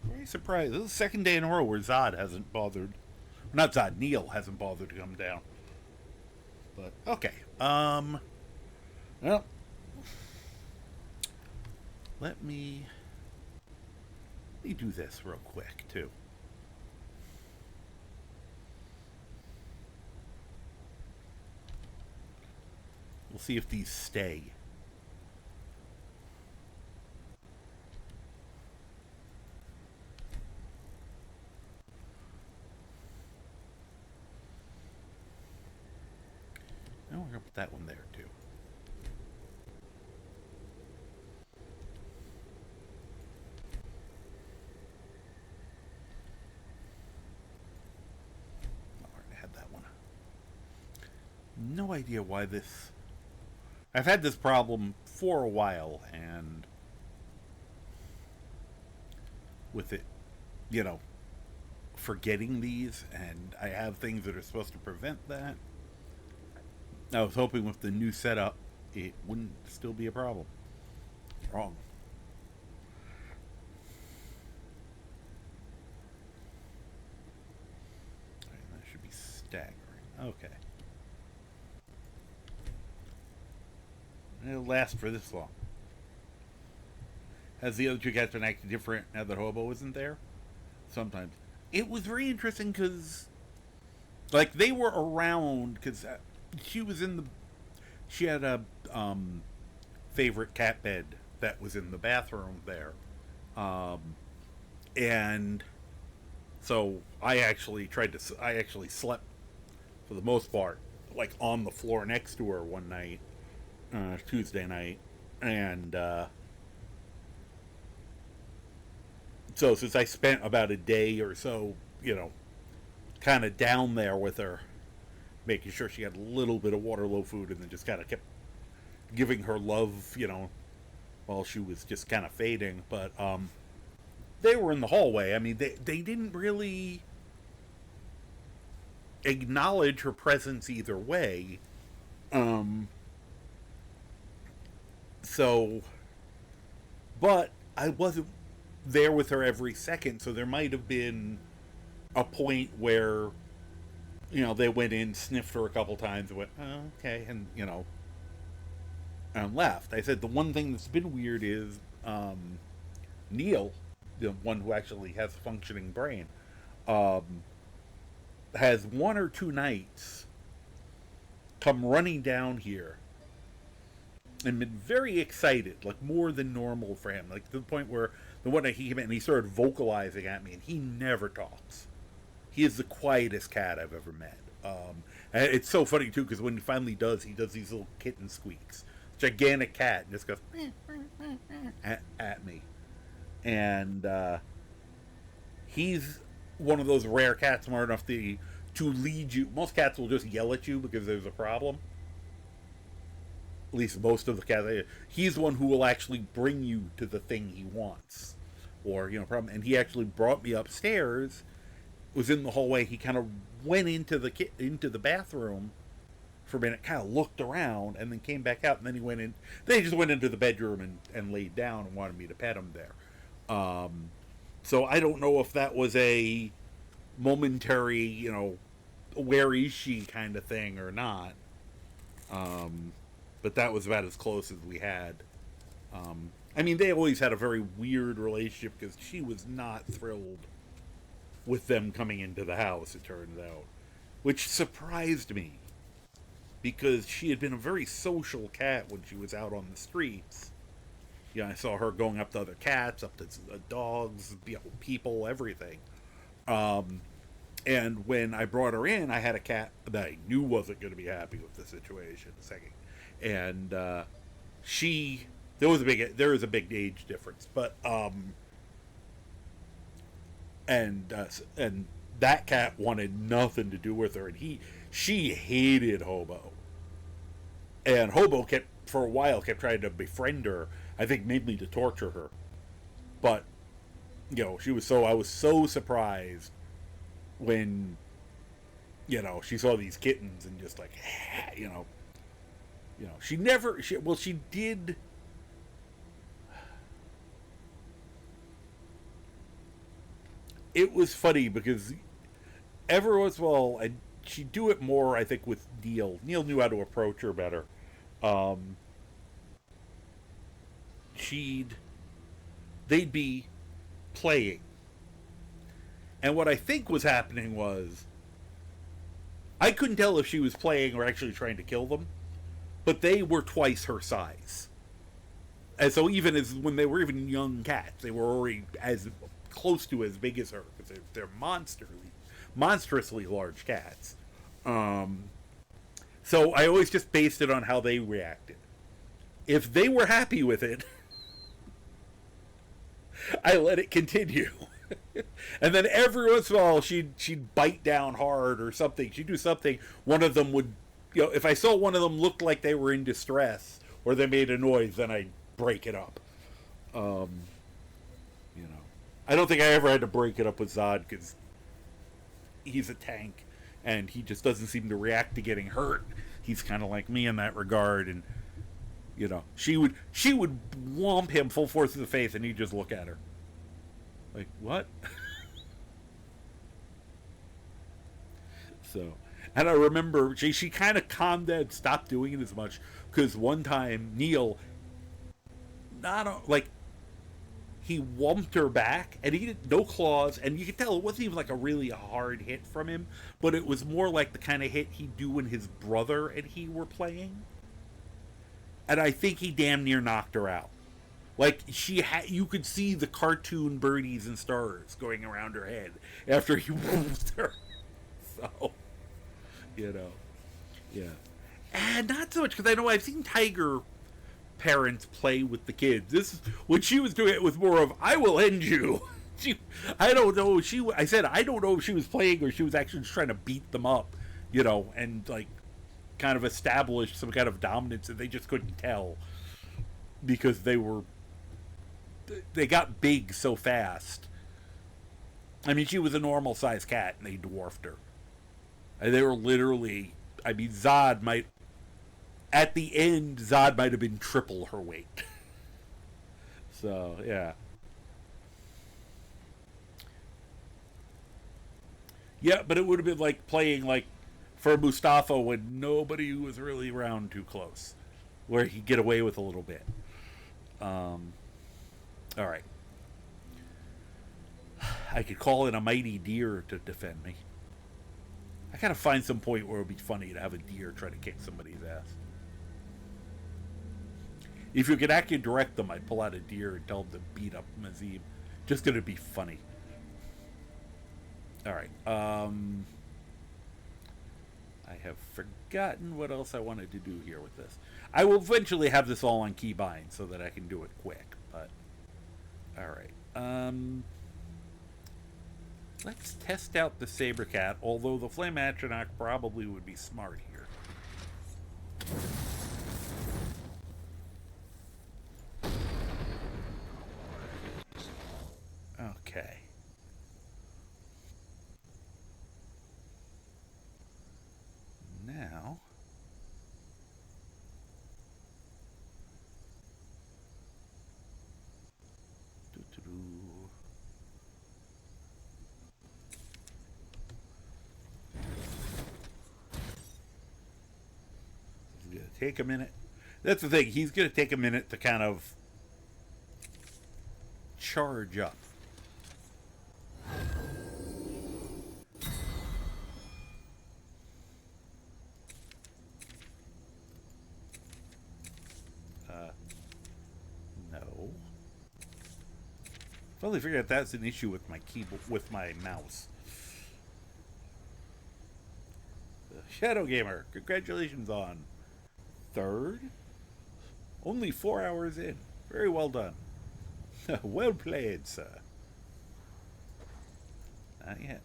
Very surprised. This is the second day in a row where Zod hasn't bothered. Not Zod, Neil hasn't bothered to come down. But, okay. Well. Let me do this real quick, too. We'll see if these stay. Now we're going to put that one there, too. No idea why this... I've had this problem for a while, and with it, you know, forgetting these, and I have things that are supposed to prevent that. I was hoping with the new setup, it wouldn't still be a problem. Wrong. That should be staggering. Okay. It'll last for this long. Has the other two cats been acting different now that Hobo isn't there? Sometimes. It was very interesting because, like, they were around because she was in the... She had a favorite cat bed that was in the bathroom there. And so I actually slept, for the most part, like, on the floor next to her one night. Tuesday night, and so since I spent about a day or so, you know, kind of down there with her, making sure she had a little bit of water, low food, and then just kind of kept giving her love, you know, while she was just kind of fading. But they were in the hallway. I mean, they didn't really acknowledge her presence either way. So, but I wasn't there with her every second, so there might have been a point where, you know, they went in, sniffed her a couple times, and went, oh, okay, and, you know, and left. I said the one thing that's been weird is Neil, the one who actually has a functioning brain, has 1 or 2 nights come running down here and been very excited, like more than normal for him, like to the point where the one night he came in and he started vocalizing at me, and he never talks. He is the quietest cat I've ever met. And it's so funny too, because when he finally does, he does these little kitten squeaks. Gigantic cat, and just goes at me. And he's one of those rare cats smart enough to lead you. Most cats will just yell at you because there's a problem. At least most of the cats. He's the one who will actually bring you to the thing he wants, or problem. And he actually brought me upstairs. Was in the hallway. He kind of went into the bathroom for a minute, kind of looked around, and then came back out. And then he went in. Then he just went into the bedroom and laid down and wanted me to pet him there. So I don't know if that was a momentary, where is she kind of thing or not. But that was about as close as we had. I mean, they always had a very weird relationship because she was not thrilled with them coming into the house, it turns out. Which surprised me. Because she had been a very social cat when she was out on the streets. I saw her going up to other cats, up to dogs, people, everything. And when I brought her in, I had a cat that I knew wasn't going to be happy with the situation. And there was a big age difference, but and that cat wanted nothing to do with her, and she hated Hobo. And Hobo for a while kept trying to befriend her, I think mainly to torture her. But I was so surprised when she saw these kittens and just like she did. It was funny because every once in a while, she'd do it more, I think, with Neil. Neil knew how to approach her better. They'd be playing. And what I think was happening was, I couldn't tell if she was playing or actually trying to kill them, but they were twice her size. And so even when they were even young cats, they were already as close to as big as her, because they're monstrously large cats. So I always just based it on how they reacted. If they were happy with it, I let it continue. And then every once in a while, she'd bite down hard or something. She'd do something. One of them would, if I saw one of them looked like they were in distress or they made a noise, then I'd break it up. I don't think I ever had to break it up with Zod because he's a tank and he just doesn't seem to react to getting hurt. He's kind of like me in that regard, and she would whomp him full force in the face, and he'd just look at her like, what? So, and I remember she kind of calmed down, stopped doing it as much, because one time Neil, he whumped her back, and he did no claws, and you could tell it wasn't even like a really hard hit from him, but it was more like the kind of hit he'd do when his brother and he were playing. And I think he damn near knocked her out. Like, you could see the cartoon birdies and stars going around her head after he whooped her. So, yeah. And not so much, because I know I've seen Tiger parents play with the kids. When she was doing it was more of, I will end you. I don't know. I said, I don't know if she was playing or she was actually just trying to beat them up, and like kind of establish some kind of dominance that they just couldn't tell because they got big so fast. I mean, she was a normal sized cat and they dwarfed her. And they were literally, Zod might have been triple her weight. So, yeah. Yeah, but it would have been like playing like for Mustafa when nobody was really around too close, where he'd get away with a little bit. All right. I could call in a mighty deer to defend me. I gotta find some point where it would be funny to have a deer try to kick somebody's ass. If you could actually direct them, I'd pull out a deer and tell them to beat up Mazim. Just gonna be funny. Alright, I have forgotten what else I wanted to do here with this. I will eventually have this all on keybind so that I can do it quick, but... Alright, let's test out the Saber Cat, although the Flame Atronach probably would be smart here. Okay. Now... It's gonna take a minute. That's the thing. He's gonna take a minute to kind of charge up. No. Finally figured out that's an issue with my keyboard, with my mouse. Shadow Gamer, congratulations on 3rd. Only 4 hours in. Very well done. Well played, sir. Not yet.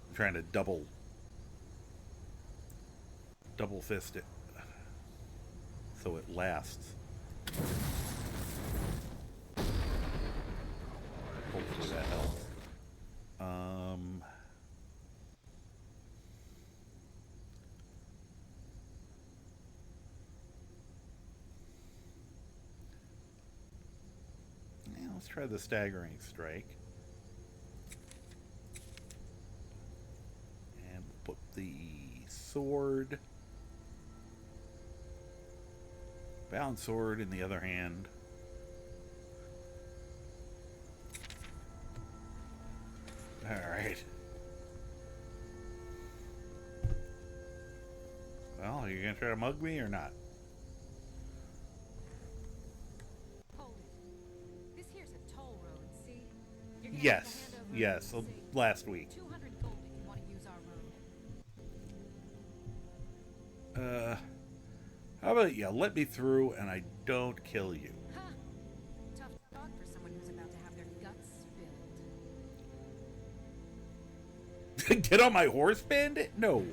I'm trying to double fist it so it lasts. Hopefully that helps. Yeah, let's try the staggering strike. And put the sword, bound sword in the other hand. Alright. Well, are you gonna try to mug me or not? Hold it. This here's a toll road, see? You're gonna have to Yes, hand over, yes, say, last week. 200 gold if you want to use our road. How about you let me through and I don't kill you? Huh. Tough talk for someone who's about to have their guts spilled. Get on my horse, bandit? No.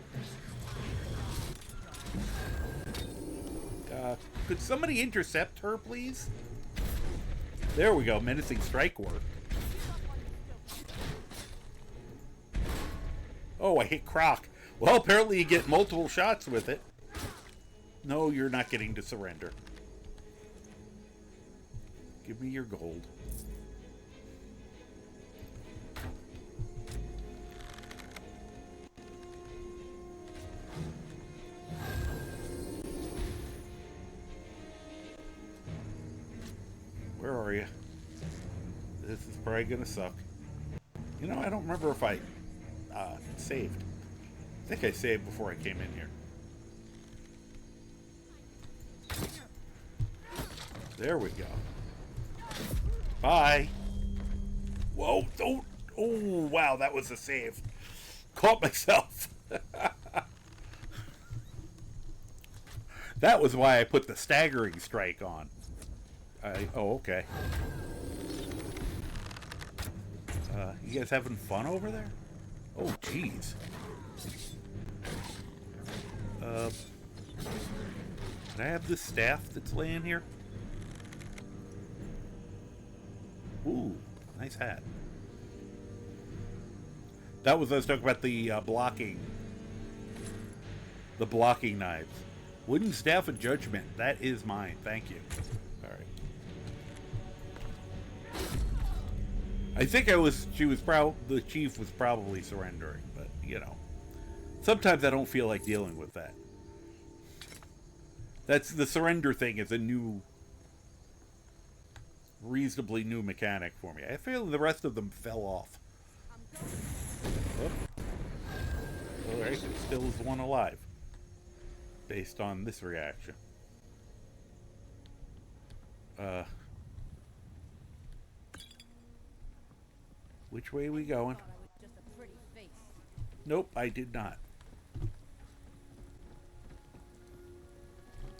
Could somebody intercept her, please? There we go. Menacing strike work. Oh, I hit Croc. Well, apparently you get multiple shots with it. No, you're not getting to surrender. Give me your gold. Where are you? This is probably gonna suck. You know, I don't remember if I saved. I think I saved before I came in here. There we go. Bye. Whoa, don't. Oh, wow, that was a save. Caught myself. That was why I put the staggering strike on. Oh, okay. You guys having fun over there? Oh, jeez. Can I have this staff that's laying here? Ooh, nice hat. That was, I was talking about the blocking. The blocking knives. Wooden staff of judgment. That is mine. Thank you. Alright. I think the chief was probably surrendering, but, you know. Sometimes I don't feel like dealing with that. That's the surrender thing is a new, reasonably new mechanic for me. I feel the rest of them fell off. Oh. still is one alive. Based on this reaction. Which way are we going? Nope, I did not.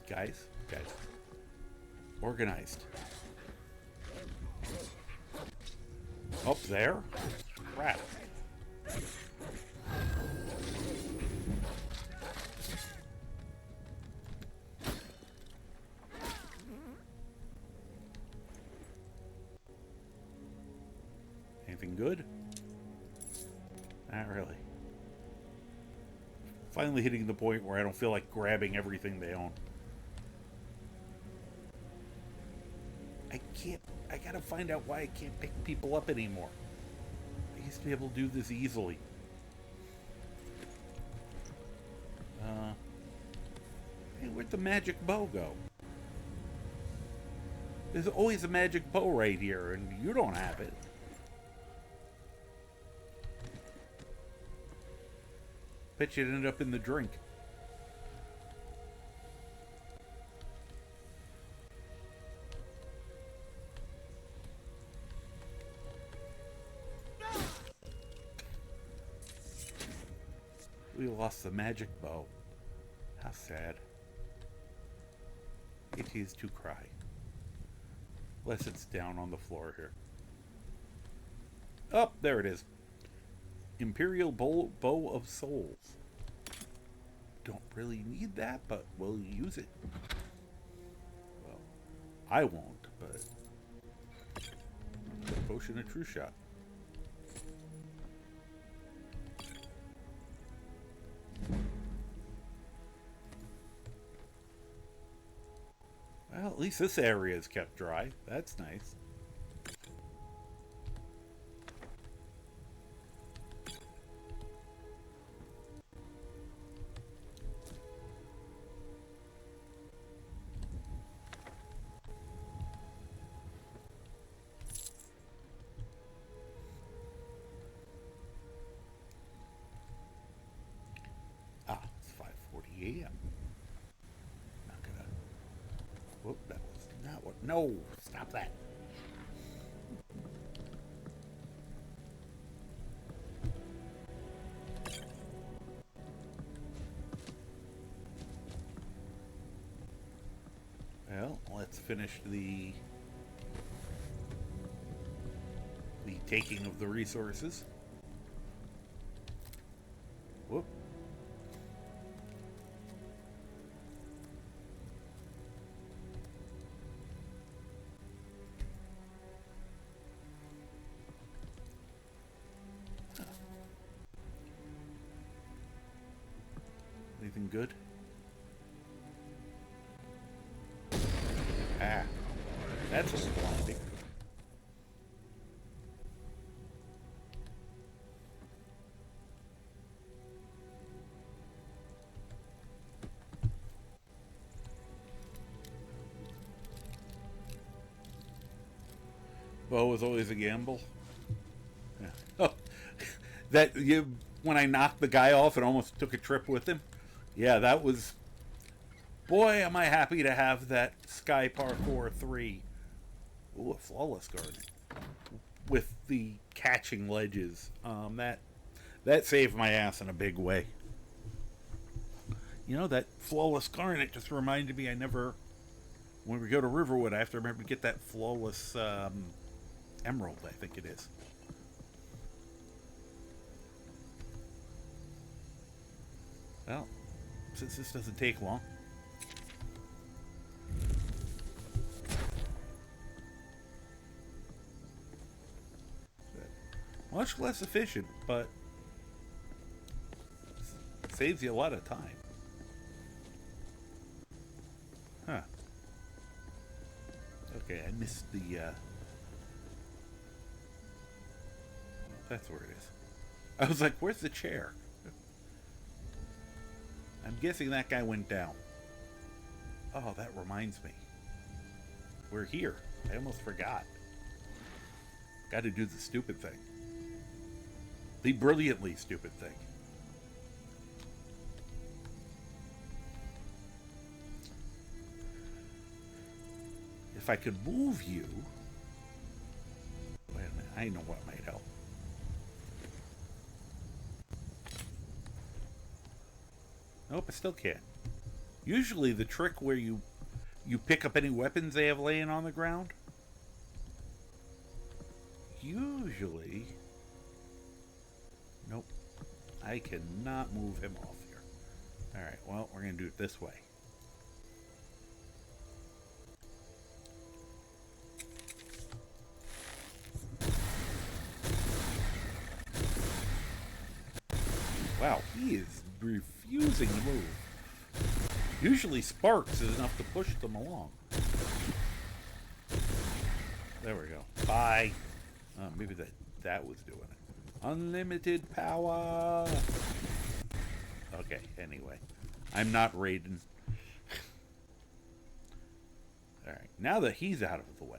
Guys. Organized. Up there? Crap. Anything good? Not really. Finally hitting the point where I don't feel like grabbing everything they own. I gotta find out why I can't pick people up anymore. I used to be able to do this easily. Hey, where'd the magic bow go? There's always a magic bow right here, and you don't have it. Bet you'd end up in the drink. We lost the magic bow. How sad. It is to cry. Unless it's down on the floor here. Oh, there it is. Imperial Bow of Souls. Don't really need that, but we'll use it. Well, I won't, but... Potion of True Shot. Well, at least this area is kept dry. That's nice. Ah, it's 5:40 a.m. Not gonna... Whoop, that was not what... No! Stop that! Well, let's finish the taking of the resources. Whoop. Anything good? Ah, that's what's blinding. Bow was always a gamble. Yeah. Oh, that you when I knocked the guy off and almost took a trip with him. Yeah, that was. Boy, am I happy to have that Sky Parkour 3. Ooh, a flawless garden. With the catching ledges. That saved my ass in a big way. You know, that flawless garnet just reminded me when we go to Riverwood, I have to remember to get that flawless emerald, I think it is. Well, since this doesn't take long. Much less efficient, but saves you a lot of time. Huh. Okay, I missed the, that's where it is. I was like, where's the chair? I'm guessing that guy went down. Oh, that reminds me. We're here. I almost forgot. Got to do the stupid thing. The brilliantly stupid thing. if I could move you... Wait a minute, I know what might help. Nope, I still can't. Usually the trick where you pick up any weapons they have laying on the ground. Usually... Nope. I cannot move him off here. Alright, well, we're going to do it this way. Wow, he is refusing to move. Usually sparks is enough to push them along. There we go. Bye. Maybe that was doing it. Unlimited power. Okay, anyway. I'm not Raiden. Alright, now that he's out of the way.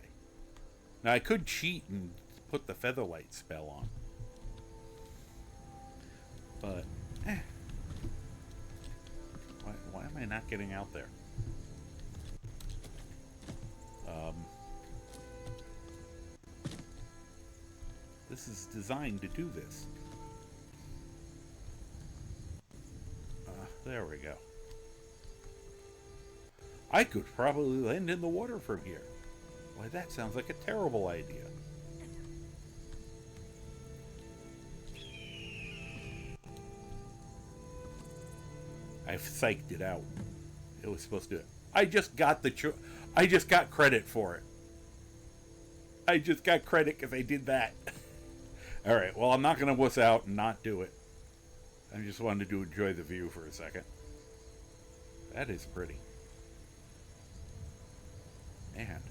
Now I could cheat and put the Featherlight spell on. But, why am I not getting out there? This is designed to do this. There we go. I could probably land in the water from here. Why, that sounds like a terrible idea. I've psyched it out. It was supposed to. I just got I just got credit for it. I just got credit because I did that. All right. Well, I'm not going to wuss out and not do it. I just wanted to enjoy the view for a second. That is pretty. Man.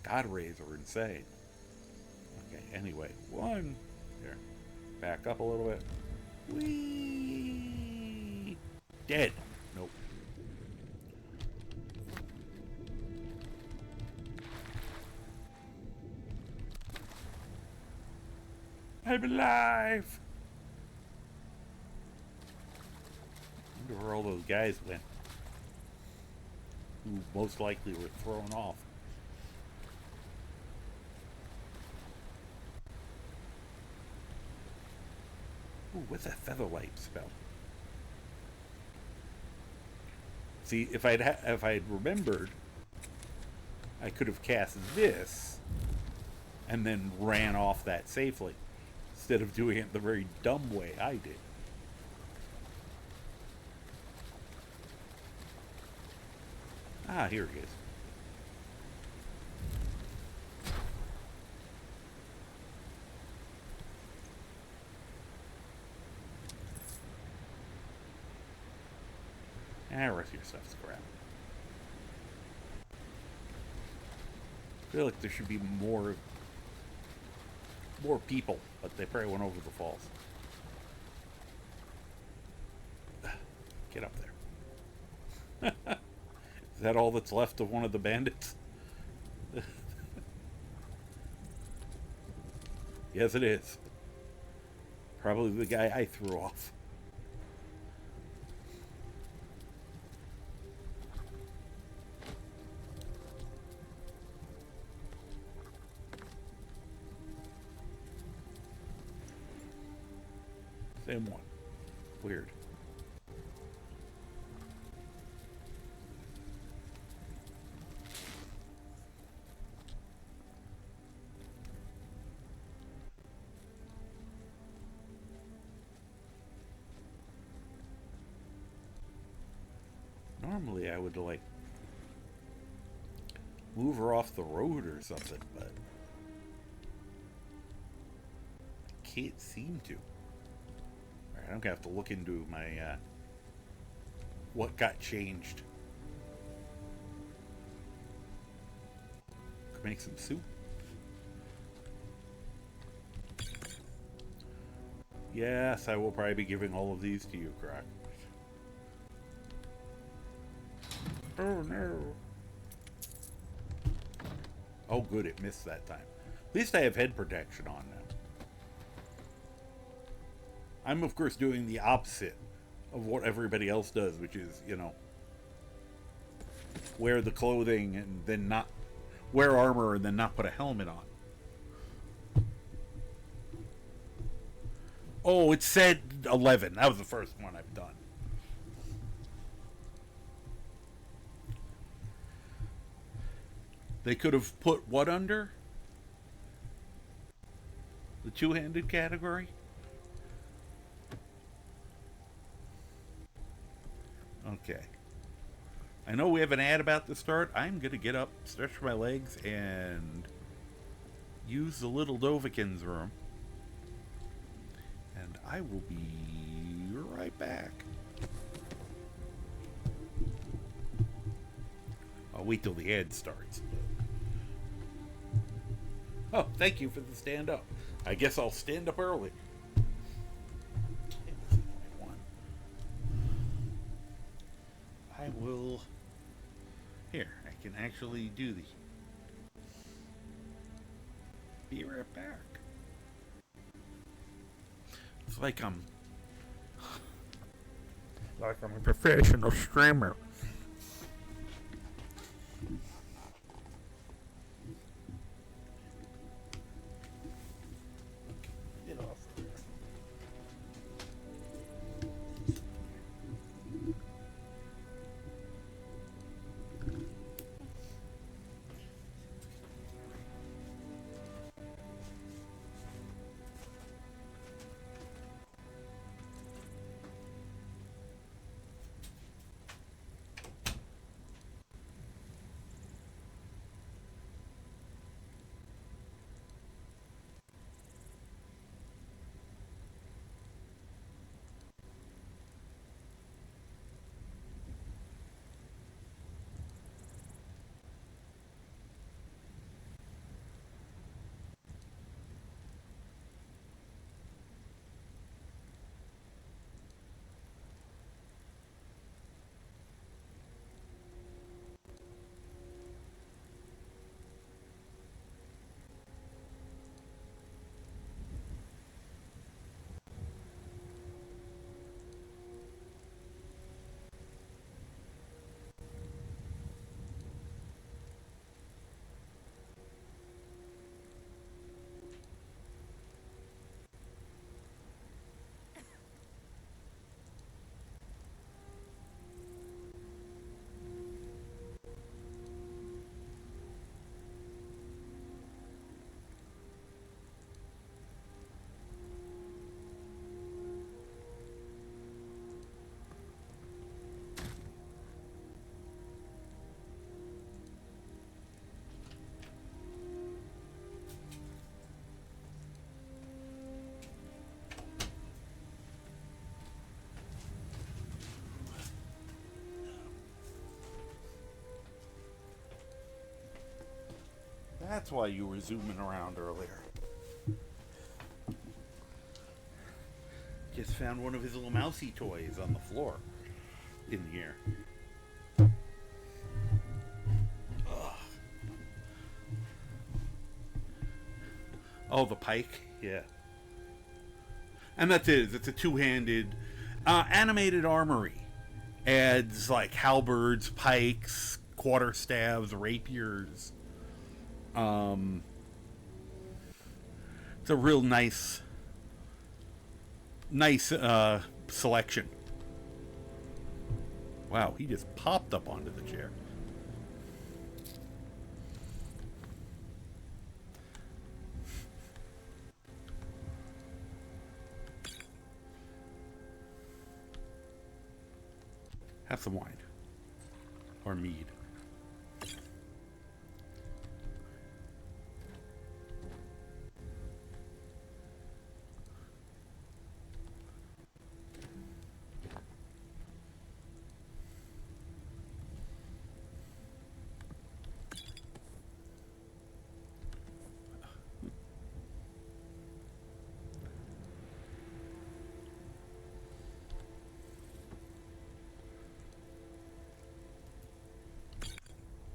God rays are insane. Okay. Anyway, one. Here. Back up a little bit. Whee! Dead. Nope. I'm alive! I wonder where all those guys went. Who most likely were thrown off. Ooh, what's that Featherlight spell? See, if I'd remembered, I could have cast this and then ran off that safely instead of doing it the very dumb way I did. Ah, here he is. Ah, rest of your stuff's crap. I feel like there should be more people, but they probably went over the falls. Get up there. Is that all that's left of one of the bandits? Yes, it is. Probably the guy I threw off. Same one. Weird. Normally I would like move her off the road or something, but can't seem to. Alright, I'm gonna have to look into my what got changed. Could make some soup. Yes, I will probably be giving all of these to you, Croc. Oh no. Oh good, it missed that time. At least I have head protection on now. I'm of course doing the opposite of what everybody else does, which is, you know, wear the clothing and then not wear armor and then not put a helmet on. Oh, it said 11. That was the first one I've done. They could have put what under? The two-handed category? Okay. I know we have an ad about to start. I'm going to get up, stretch my legs, and use the little Dovakin's room. And I will be right back. I'll wait till the ad starts. Oh, thank you for the stand up. I guess I'll stand up early. I will... Here, I can actually do the... Be right back. It's like I'm a professional streamer. Get off there. That's why you were zooming around earlier. Just found one of his little mousy toys on the floor in here. Ugh. Oh, the pike? Yeah. And that's it. It's a two-handed animated armory. Adds like halberds, pikes, quarterstaves, rapiers. It's a real nice selection. Wow, he just popped up onto the chair. Have some wine. Or mead.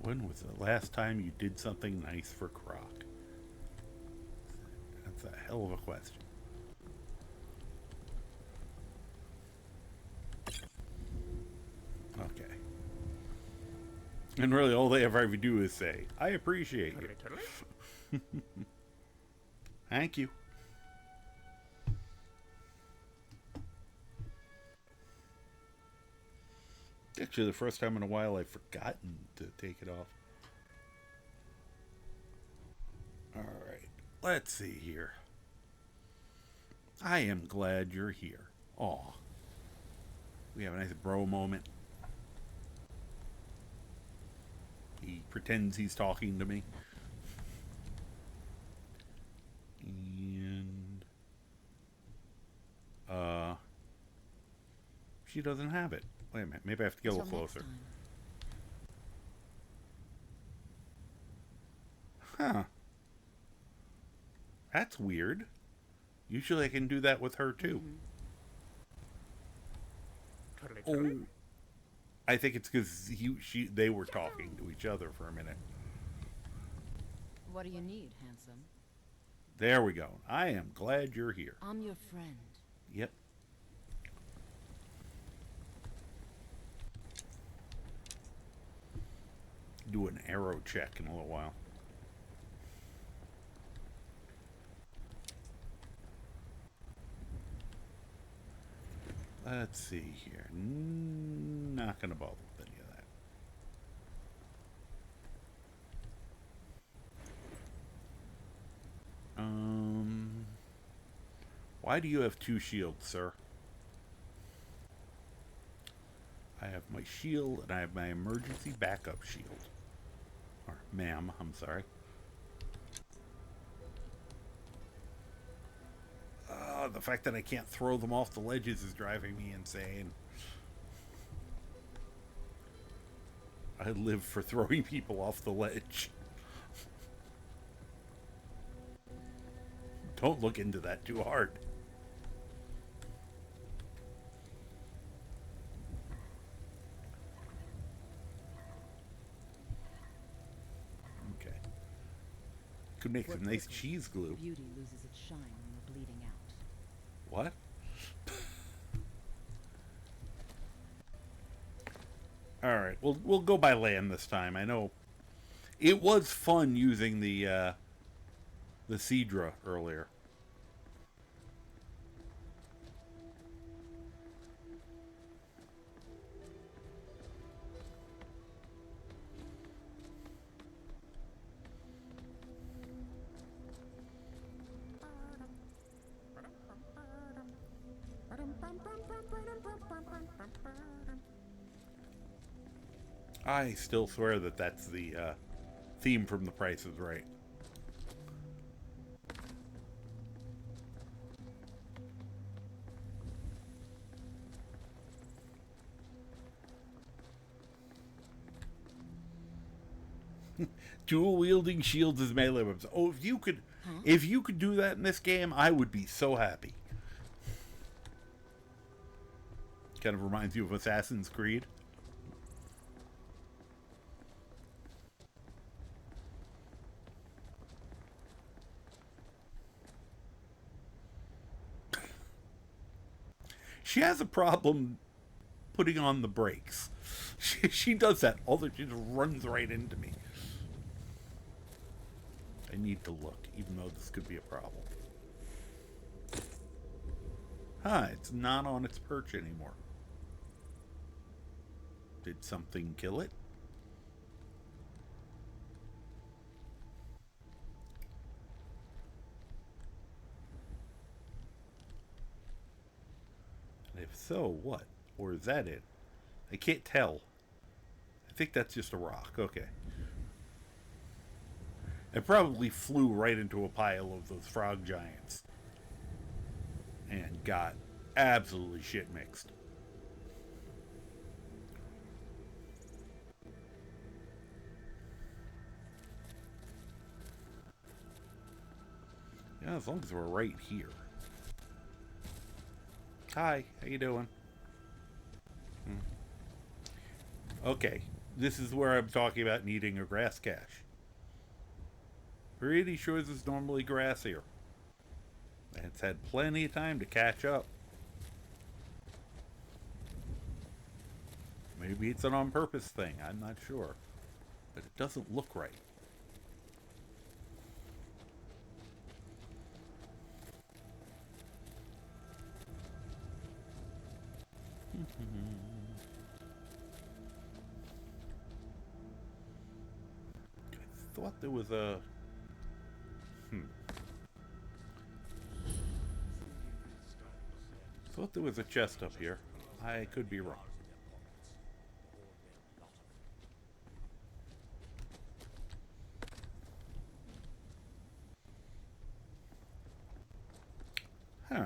When was the last time you did something nice for Croc? That's a hell of a question. Okay. And really, all they ever do is say, I appreciate you. Thank you. Actually, the first time in a while I've forgotten to take it off. Alright, let's see here. I am glad you're here. Aw. We have a nice bro moment. He pretends he's talking to me. And she doesn't have it. Wait a minute, maybe I have to get a little closer. Huh. That's weird. Usually I can do that with her too. Oh, I think it's because they were talking to each other for a minute. What do you need, handsome? There we go. I am glad you're here. I'm your friend. Yep. Do an arrow check in a little while. Let's see here. Not gonna bother with any of that. Why do you have 2 shields, sir? I have my shield and I have my emergency backup shield. Or ma'am, I'm sorry. The fact that I can't throw them off the ledges is driving me insane. I live for throwing people off the ledge. Don't look into that too hard. Okay. Could make some nice cheese glue. Beauty loses its shine when you're bleeding out. What? Alright, we'll go by land this time. I know it was fun using the Cedra earlier. I still swear that that's the theme from The Price is Right. Dual wielding shields as melee weapons. Oh, if you could do that in this game, I would be so happy. Kind of reminds you of Assassin's Creed. She has a problem putting on the brakes. She does that. She just runs right into me. I need to look, even though this could be a problem. Huh, it's not on its perch anymore. Did something kill it? If so, what? Or is that it? I can't tell. I think that's just a rock. Okay. It probably flew right into a pile of those frog giants. And got absolutely shit mixed. Yeah, as long as we're right here. Hi, how you doing? Okay, this is where I'm talking about needing a grass cache. Pretty sure this is normally grass here. It's had plenty of time to catch up. Maybe it's an on-purpose thing, I'm not sure. But it doesn't look right. I thought there was a... Thought there was a chest up here. I could be wrong. Huh.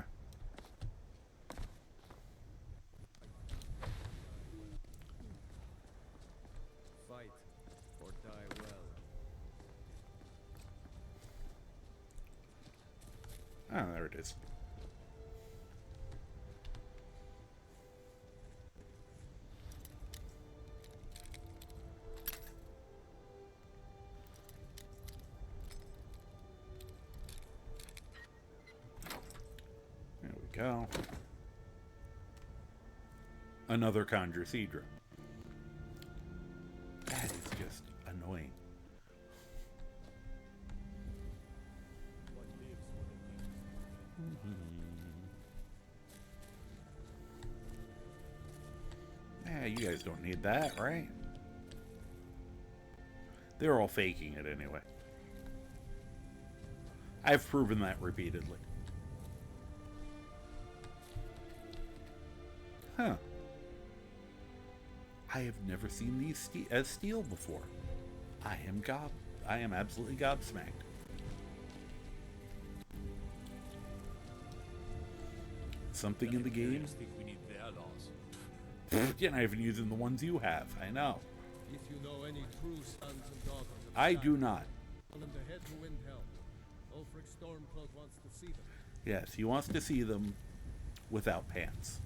Fight or die well. Ah, there it is. There we go. Another Conjurecedra. That is just annoying. Yeah, you guys don't need that, right? They're all faking it anyway. I've proven that repeatedly. Huh. I have never seen these as steel before. I am absolutely gobsmacked. Something in the game. Think we need their laws. You're not even using the ones you have. I know. If you know any true sons and daughters of I Skyrim, do not. tell them to head to Windhelm. Ulfric Stormcloak wants to see them. Yes, he wants to see them without pants.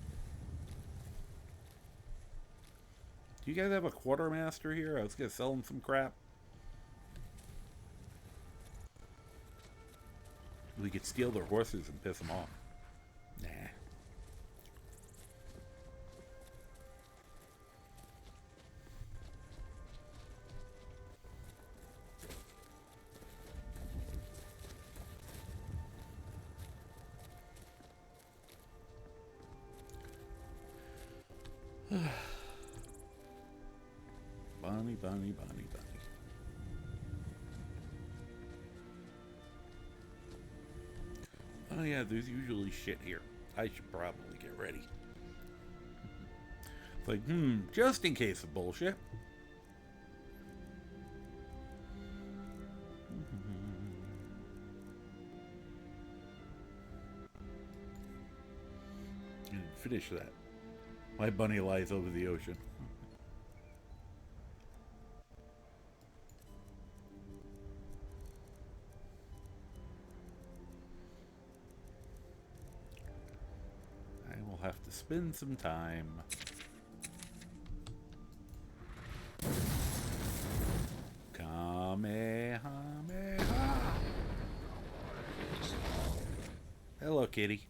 Do you guys have a quartermaster here? I was gonna sell him some crap. We could steal their horses and piss them off. Nah. Bunny, bunny, bunny, bunny. Oh yeah, there's usually shit here. I should probably get ready. It's like, just in case of bullshit. And finish that. My bunny lies over the ocean. I will have to spend some time. Kamehameha. Hello, kitty.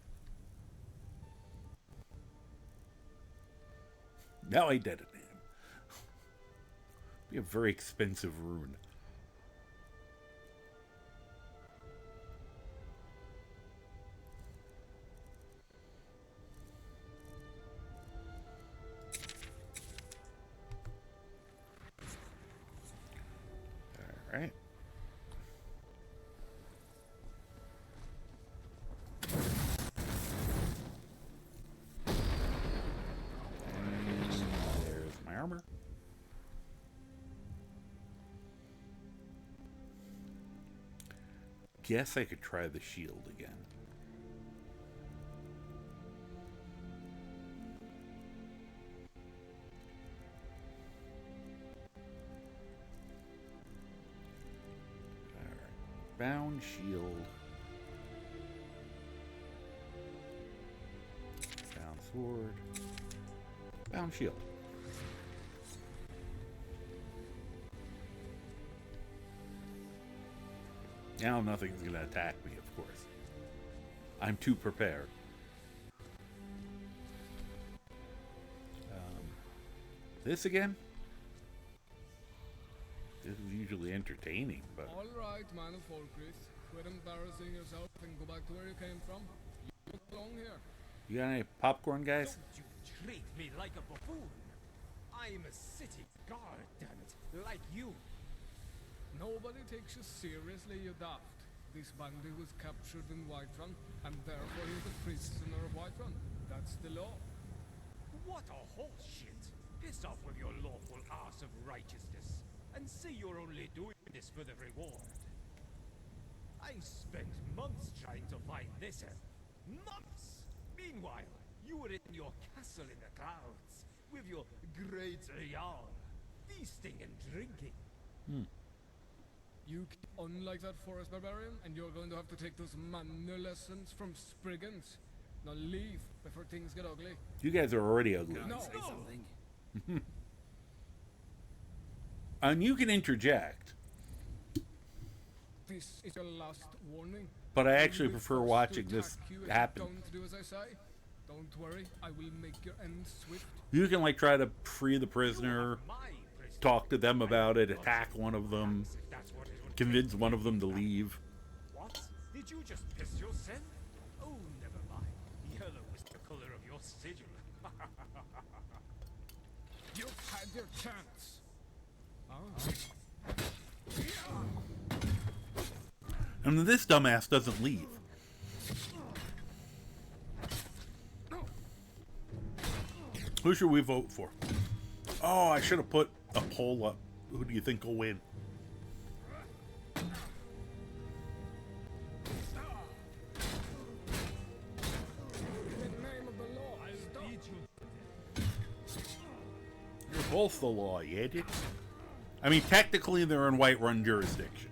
Now I detonate him. Be a very expensive rune. All right. There's my armor. Guess I could try the shield again. Alright. Bound shield. Bound sword. Bound shield. Now nothing's going to attack me, of course. I'm too prepared. This again? This usually entertaining, but All right, man of Falkreath. Quit embarrassing yourself and go back to where you came from. You belong here. you got any popcorn, guys? Don't you treat me like a buffoon. I'm a city guard, damn it, like you. Nobody takes you seriously, you daft. This bandit was captured in Whiterun, and therefore he's a prisoner of Whiterun. That's the law. What a horse shit. Piss off with your lawful arse of righteousness, and see you're only doing this for the reward. I spent months trying to find this elf. Months! Meanwhile, you were in your castle in the clouds, with your great Jarl, feasting and drinking. You unlike that forest barbarian, and you're going to have to take those manner lessons from Spriggans. Now leave before things get ugly. You guys are already ugly. No. And you can interject, This is your last warning. but I When actually we prefer force watching to this attack you if you happen. Don't do as I say. Don't worry, I will make your end swift. You can like try to free the prisoner, My prisoner. talk to them about it, attack one of them, If that's what it would convince one of them to leave. What? Did you just piss yourself? Oh, never mind. Yellow is the color of your sigil. You've had your chance. And this dumbass doesn't leave. Who should we vote for? Oh, I should have put a poll up. Who do you think will win? In the name of the law, stop. You're both the law, you idiot. I mean, technically they're in Whiterun jurisdiction.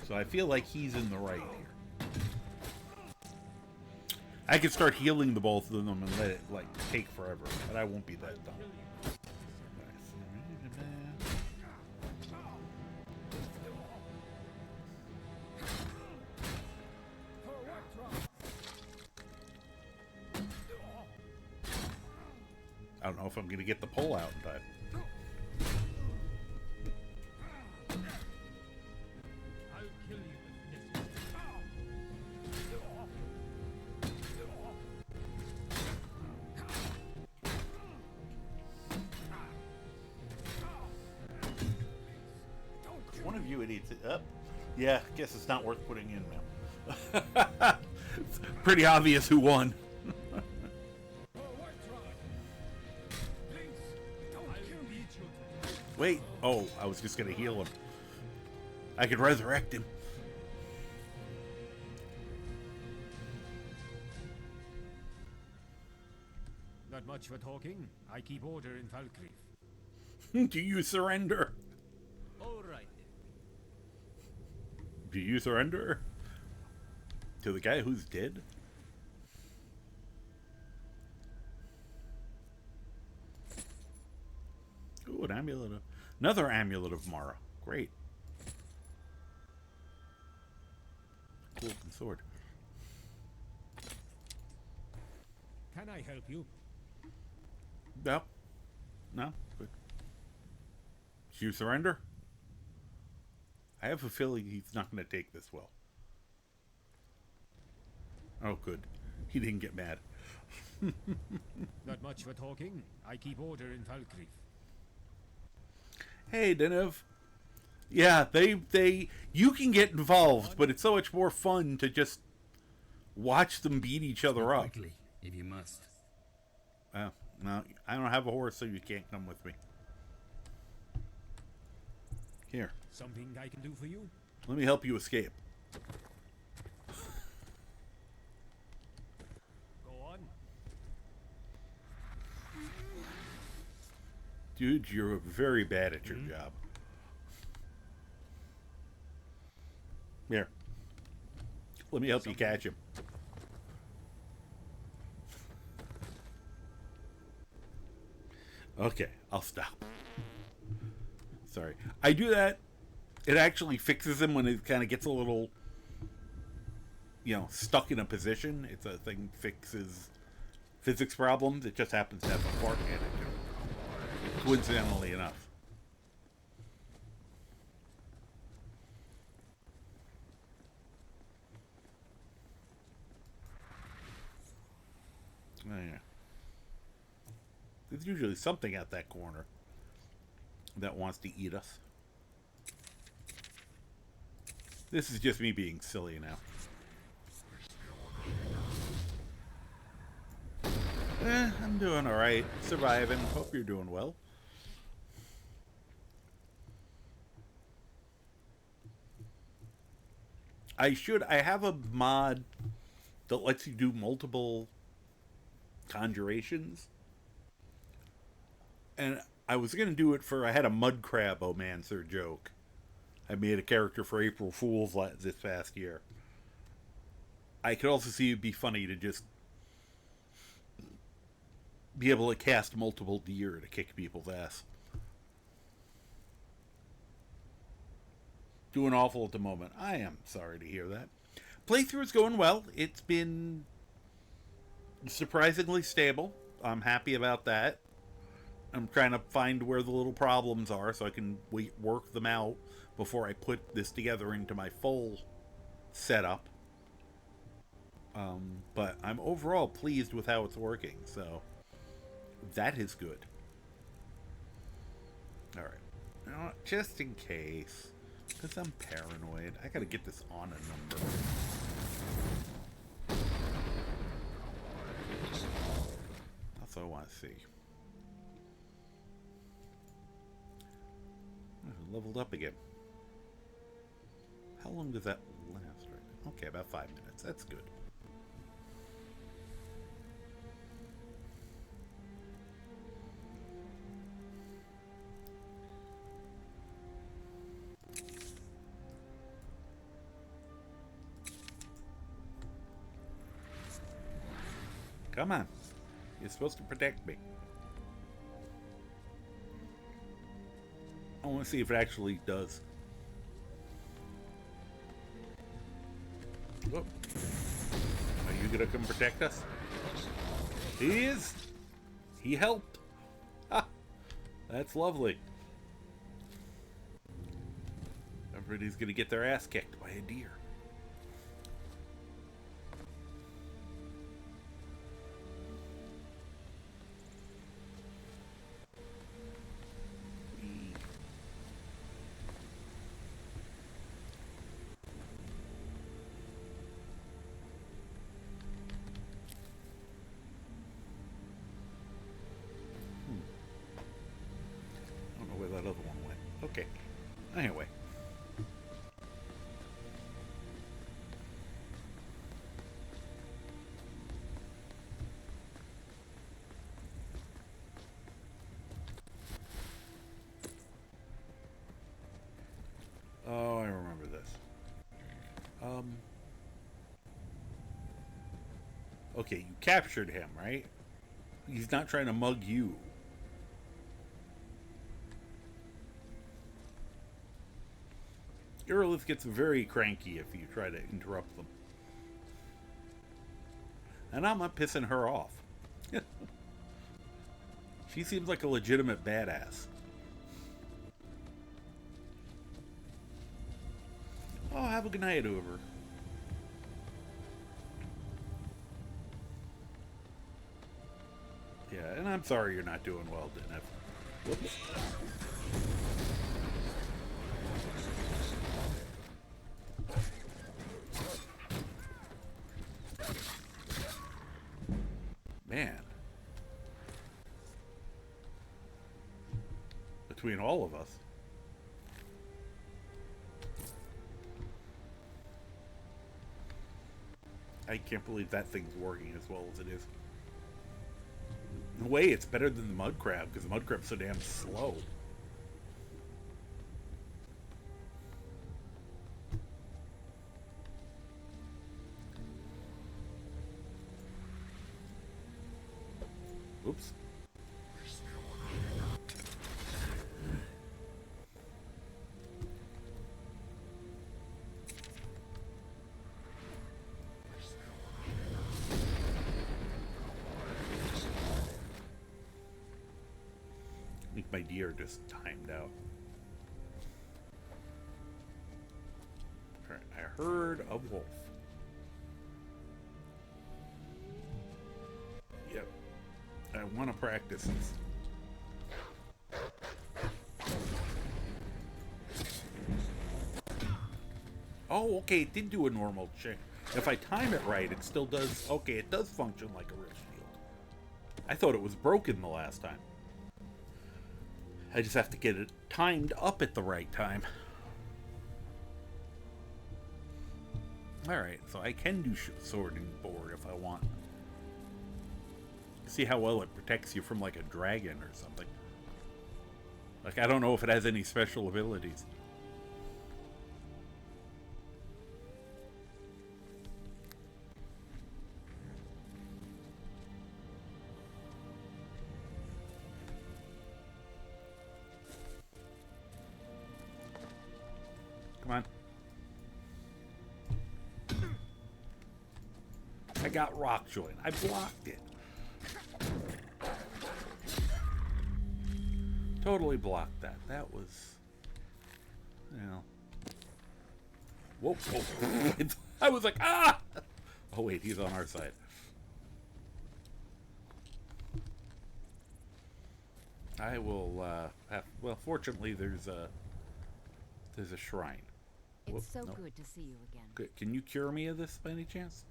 So I feel like he's in the right here. I could start healing the both of them and let it, like, take forever. But I won't be that dumb. I don't know if I'm going to get the pole out in time. I'll kill you with this. One of you idiots up. Yeah, guess it's not worth putting in now. It's pretty obvious who won. Wait. Oh, I was just going to heal him. I could resurrect him. Not much for talking. I keep order in Falkreath. Do you surrender? All right. Do you surrender? To the guy who's dead? Ooh, an amulet. Another amulet of Mara. Great. Cool sword. Can I help you? No. No? Good. Do you surrender? I have a feeling he's not going to take this well. Oh, good. He didn't get mad. Not much for talking. I keep order in Falkreath. Hey, Denev. Yeah, you can get involved, but it's so much more fun to just watch them beat each other up. Quickly, if you must. No, I don't have a horse, so you can't come with me. Here, Something I can do for you? let me help you escape. Go on. Dude, you're very bad at your job. Here. Let me help you catch him. Okay, I'll stop. Sorry. I do that. It actually fixes him when it kind of gets a little, stuck in a position. It's a thing fixes physics problems. It just happens to have a fart in it, coincidentally enough. Oh, yeah. There's usually something at that corner that wants to eat us. This is just me being silly now. I'm doing alright. Surviving. Hope you're doing well. I have a mod that lets you do multiple conjurations. And I was going to do it I had a mud crab omancer joke. I made a character for April Fool's this past year. I could also see it'd be funny to just be able to cast multiple deer to kick people's ass. Doing awful at the moment. I am sorry to hear that. Playthrough is going well. It's been surprisingly stable. I'm happy about that. I'm trying to find where the little problems are so I can work them out before I put this together into my full setup. But I'm overall pleased with how it's working, so that is good. Alright. Now, just in case, because I'm paranoid, I gotta get this on a number. That's what I want to see. Leveled up again. How long does that last right now? Okay, about 5 minutes. That's good. Come on. You're supposed to protect me. I want to see if it actually does. Whoop. Are you gonna come protect us? He is. He helped. Ha! That's lovely. Everybody's gonna get their ass kicked by a deer. Okay. Anyway. Oh, I remember this. Okay, you captured him, right? He's not trying to mug you. Irelith gets very cranky if you try to interrupt them. And I'm not pissing her off. She seems like a legitimate badass. Oh, have a good night, Uber. Yeah, and I'm sorry you're not doing well, Dennis. Whoops. Man. Between all of us. I can't believe that thing's working as well as it is. In a way, it's better than the mud crab, because the mud crab's so damn slow. Oops. I think my deer just timed out. Alright, I heard a wolf. Yeah, I want to practice this. Oh, okay, it did do a normal check. If I time it right, it still does... Okay, it does function like a real shield. I thought it was broken the last time. I just have to get it timed up at the right time. Alright, so I can do sword and board if I want. See how well it protects you from like a dragon or something. Like, I don't know if it has any special abilities. Come on. I got rock joint. I blocked it. Totally blocked that. That was... You know... Whoa, whoa. I was like, ah! Oh wait, he's on our side. I will, have... Well, fortunately, there's a shrine. It's Whoop, so nope. good to see you again. Good. Can you cure me of this by any chance?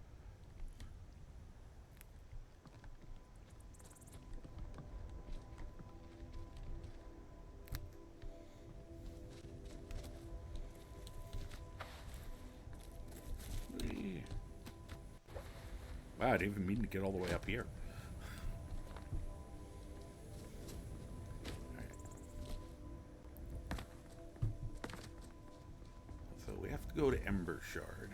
Wow, I didn't even mean to get all the way up here. Right. So we have to go to Ember Shard.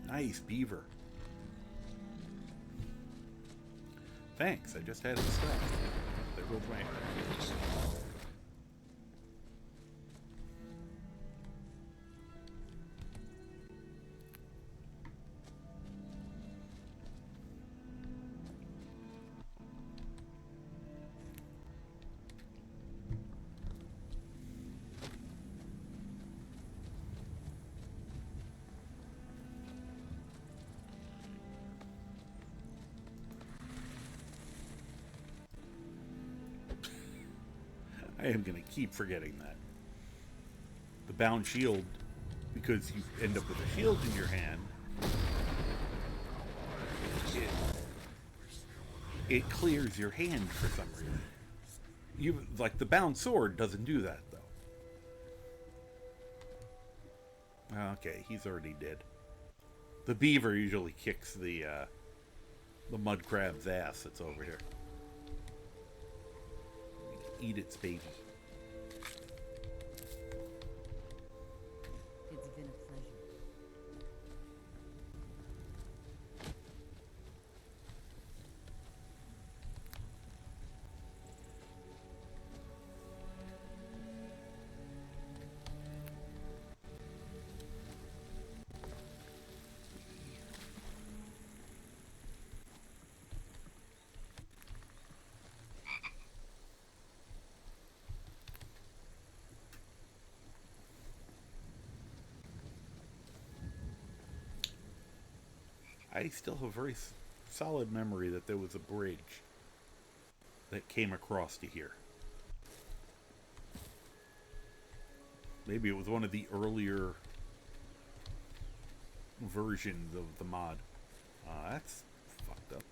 Nice beaver. Thanks, I just had it stuck. There goes my... I am going to keep forgetting that. The bound shield, because you end up with a shield in your hand, it clears your hand for some reason. Like, the bound sword doesn't do that, though. Okay, he's already dead. The beaver usually kicks the mud crab's ass that's over here. Eat its baby. It's been a pleasure. I still have a very solid memory that there was a bridge that came across to here. Maybe it was one of the earlier versions of the mod. That's fucked up.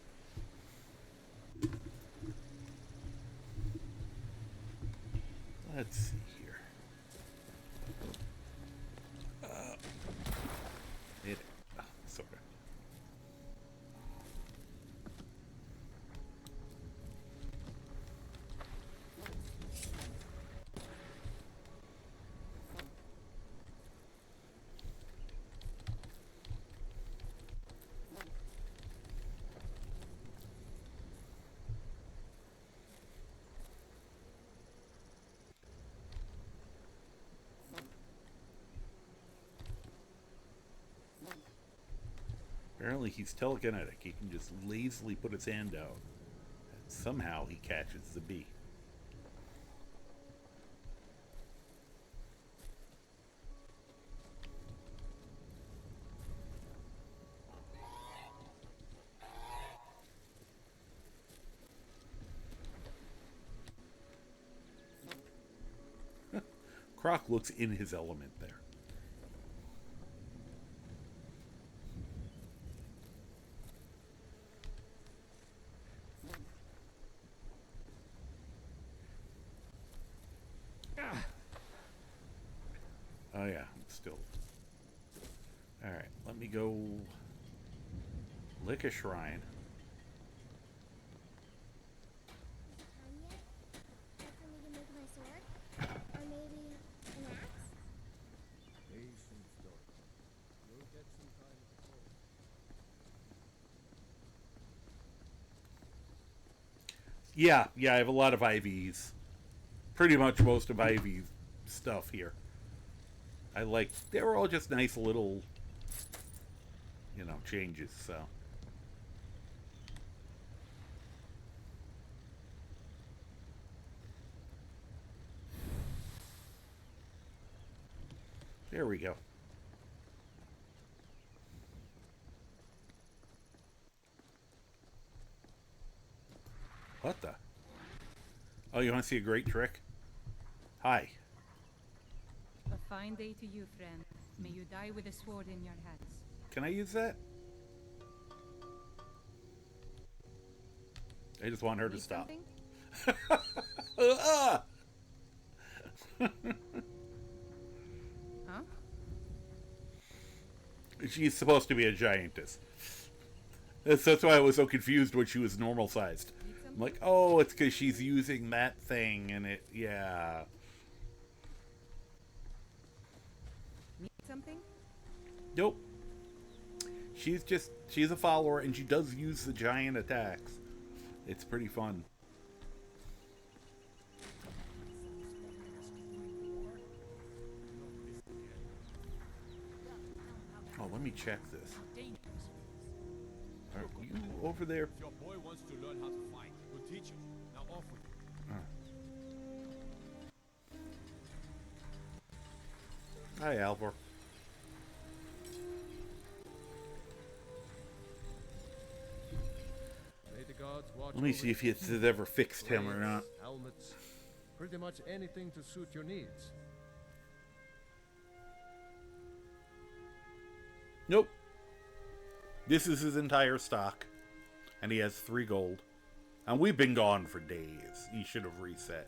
Let's see here. Sort of. Apparently he's telekinetic. He can just lazily put his hand out. And somehow he catches the bee. Croc looks in his element there. Oh yeah, it's still. Alright, let me go lick a shrine. Time yet? Time for me to make my sword? Or maybe an axe? Patience, daughter. You'll get some time at the court. Yeah, I have a lot of IVs. Pretty much most of IV stuff here. They were all just nice little, changes, so. There we go. What the? Oh, you want to see a great trick? Hi. A fine day to you, friend. May you die with a sword in your hands. Can I use that? I just want her to stop. Huh? She's supposed to be a giantess. That's why I was so confused when she was normal sized. I'm like, oh, it's because she's using that thing and it, yeah. Need something? Nope. She's a follower and she does use the giant attacks. It's pretty fun. Oh, let me check this. Are you over there? If your boy wants to learn how to fight, we'll teach him. Now off with it. Hi, Alvor. May the gods watch. Let me see if it's ever fixed him or not. Helmets, pretty much anything to suit your needs. Nope. This is his entire stock. And he has 3 gold. And we've been gone for days. He should have reset.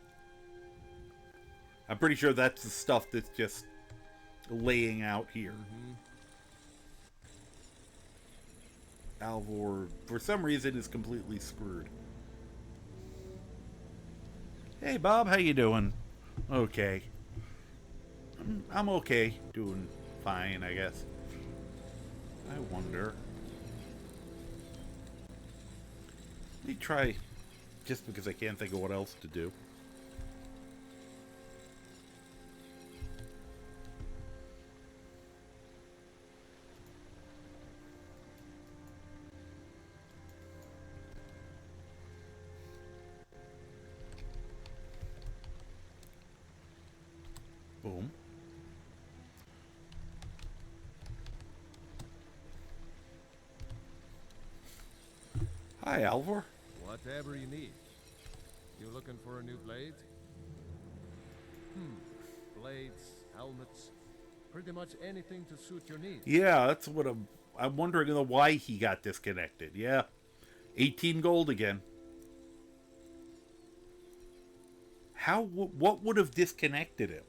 I'm pretty sure that's the stuff that's just laying out here. Alvor, for some reason, is completely screwed. Hey, Bob, how you doing? Okay. I'm okay. Doing fine, I guess. I wonder. Let me try, just because I can't think of what else to do. Boom. Hi, Alvor. Whatever you need. You looking for a new blade? Blades, helmets, pretty much anything to suit your needs. Yeah, that's what I'm wondering why he got disconnected. Yeah. 18 gold again. What would have disconnected him?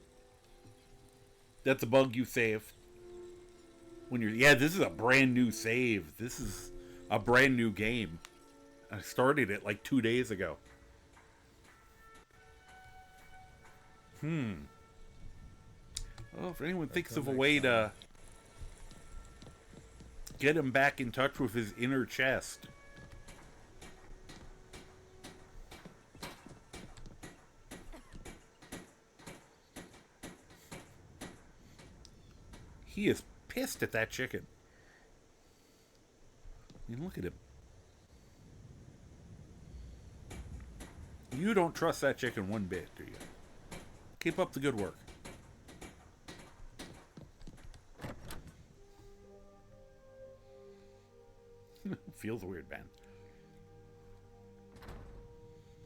That's a bug you saved. This is a brand new save. This is a brand new game. I started it like 2 days ago. Well, if anyone thinks of a way to get him back in touch with his inner chest. He is pissed at that chicken. I mean, look at him. You don't trust that chicken one bit, do you? Keep up the good work. Feels weird, man.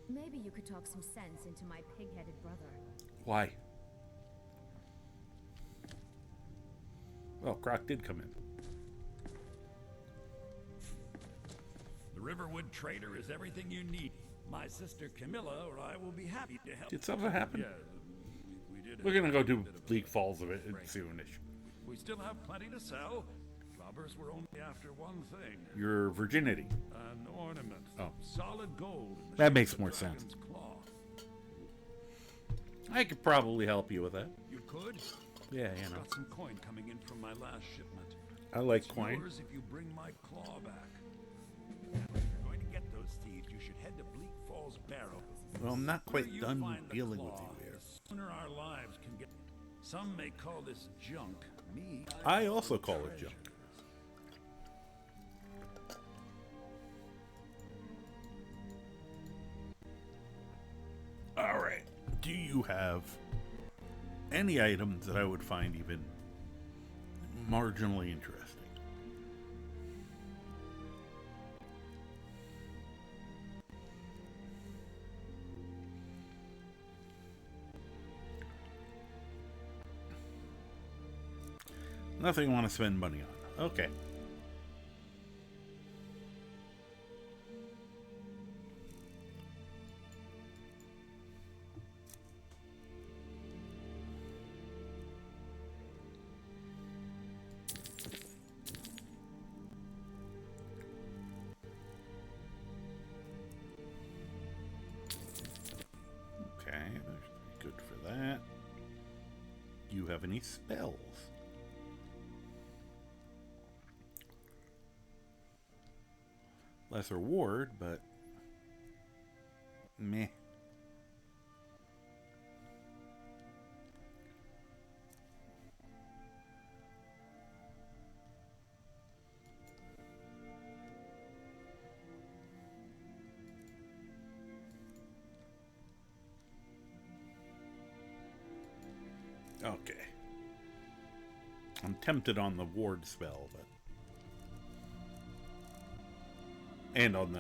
Maybe you could talk some sense into my pig-headed brother. Why? Well, Croc did come in. The Riverwood Trader is everything you need. My sister Camilla or I will be happy to help. Did something happen? Yeah, we did. We're gonna go do Bleak Falls of it soonish. We still have plenty to sell. Robbers were only after one thing. Your virginity. An ornament. Oh. Solid gold. In the That shape makes of a more sense. dragon's claw. I could probably help you with that. You could? Yeah, you know. Got some coin coming in from my last shipment. I like It's coin. yours if you bring my claw back. Now, if you're going to get those thieves, you should head to Bleak Falls Barrow. Well, I'm not Where quite you done find the dealing with claw, you here. the sooner our lives can get. Some may call this junk. Me, I also call it junk. Alright. Do you have any items that I would find even marginally interesting? Nothing I want to spend money on. Okay. Okay, there's good for that. Do you have any spells? Lesser ward, but meh. Okay. I'm tempted on the ward spell, but and on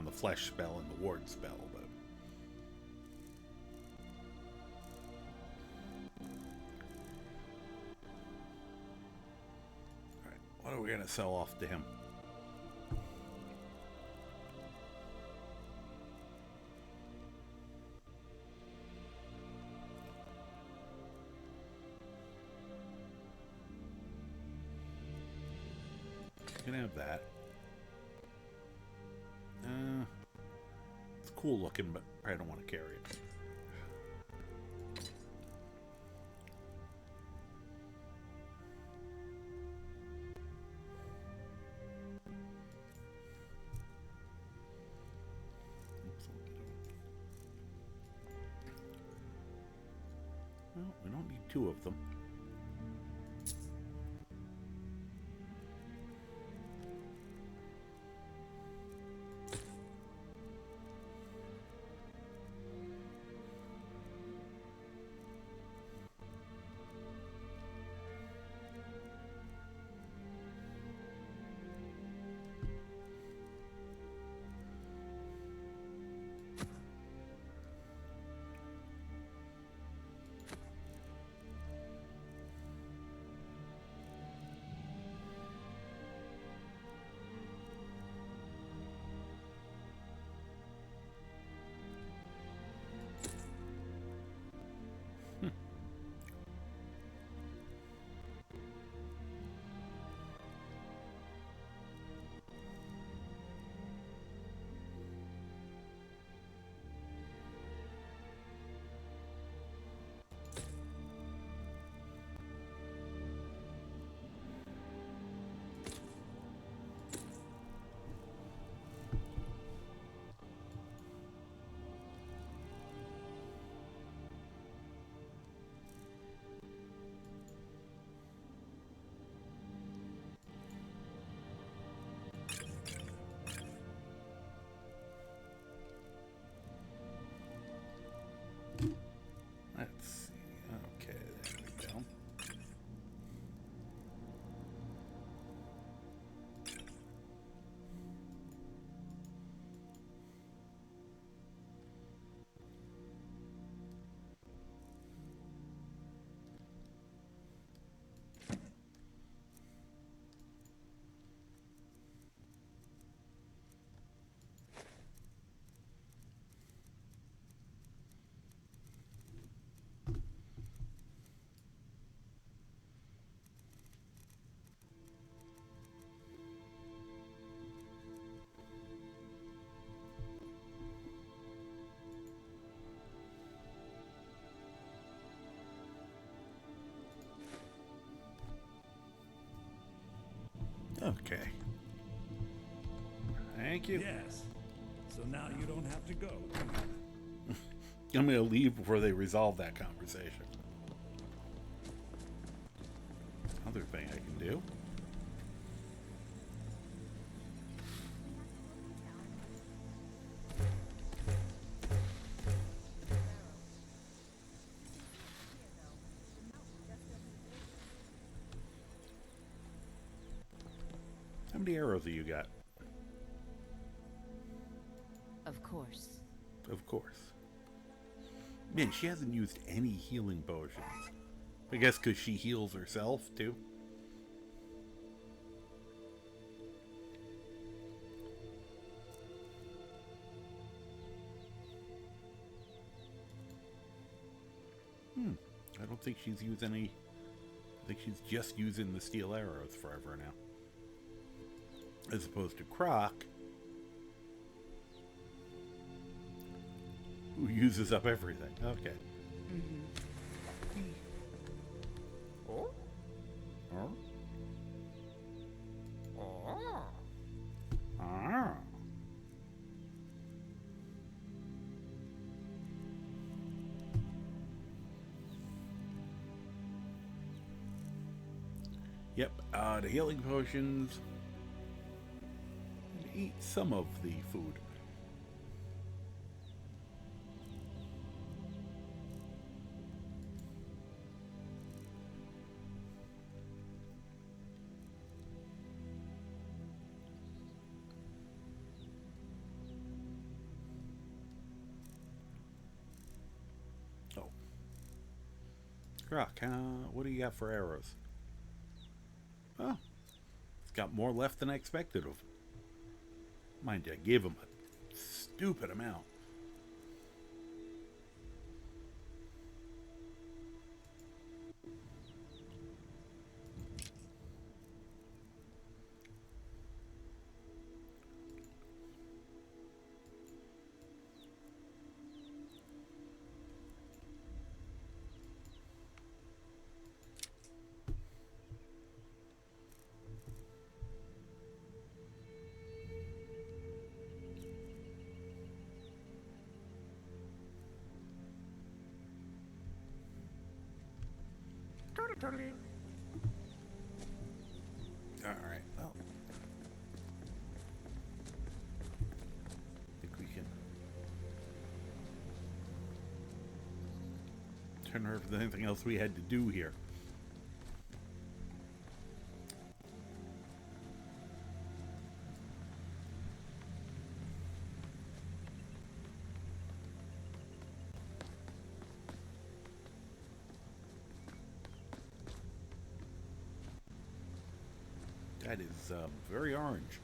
the flesh spell and the ward spell, but alright, what are we gonna sell off to him? You can have that. It's cool looking, but I don't want to carry it. Well, we don't need two of them. Okay. Thank you. Yes. So now you don't have to go, do you? I'm going to leave before they resolve that conversation. Other thing I can do. How many arrows do you got? Of course. Of course. Man, she hasn't used any healing potions. I guess because she heals herself, too. I don't think she's used any... I think she's just using the steel arrows forever now. As opposed to Croc, who uses up everything. Okay. Oh? Oh? Oh. Ah. Yep, the healing potions. Eat some of the food. Oh. Croc, what do you got for arrows? Oh, it's got more left than I expected of. Mind you, I gave him a stupid amount. Totally. Alright, well. I think we can turn her if there's anything else we had to do here. That is very orange.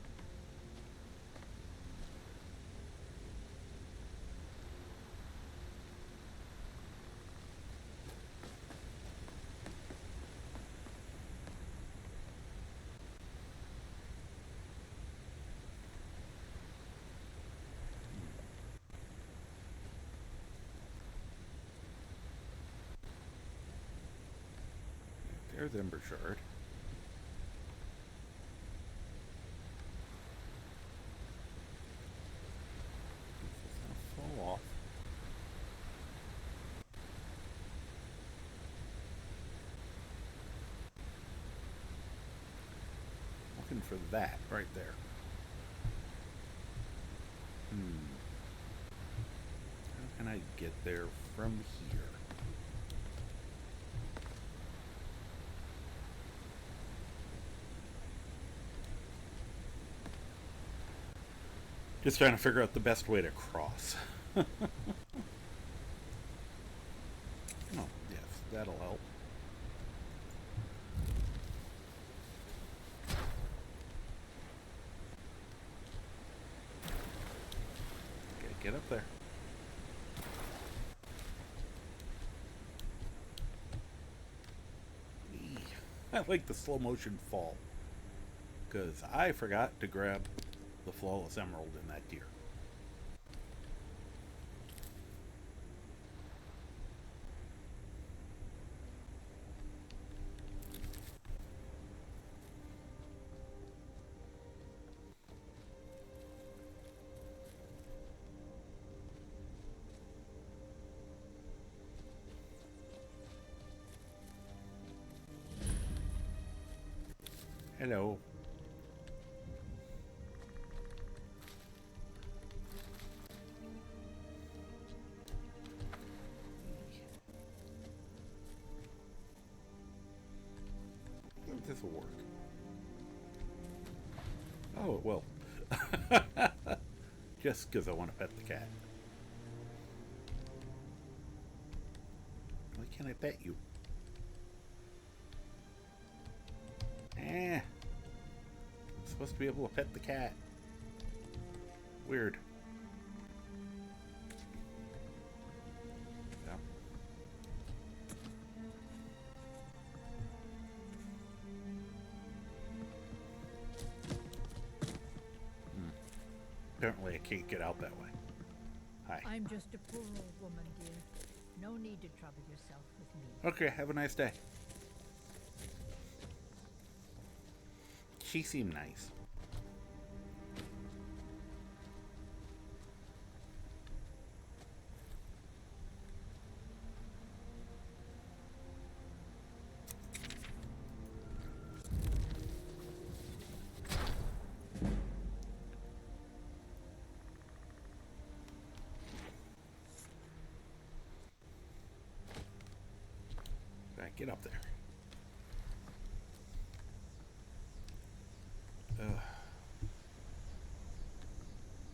There's Ember Shard. Fall off. Looking for that right there. How can I get there from here? Just trying to figure out the best way to cross. Oh, yes, that'll help. Okay, get up there. I like the slow motion fall, because I forgot to grab the flawless emerald in that tier. Hello. This will work. Oh, it will. Just because I want to pet the cat. Why can't I pet you? I'm supposed to be able to pet the cat. Weird. Yeah. Apparently I can't get out that way. Hi. I'm just a poor old woman, dear. No need to trouble yourself with me. Okay, have a nice day. She seemed nice. Right, get up there.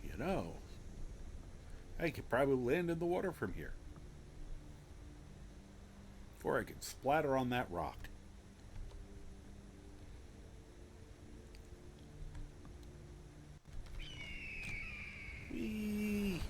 You know, I could probably land in the water from here. Before I could splatter on that rock. Whee!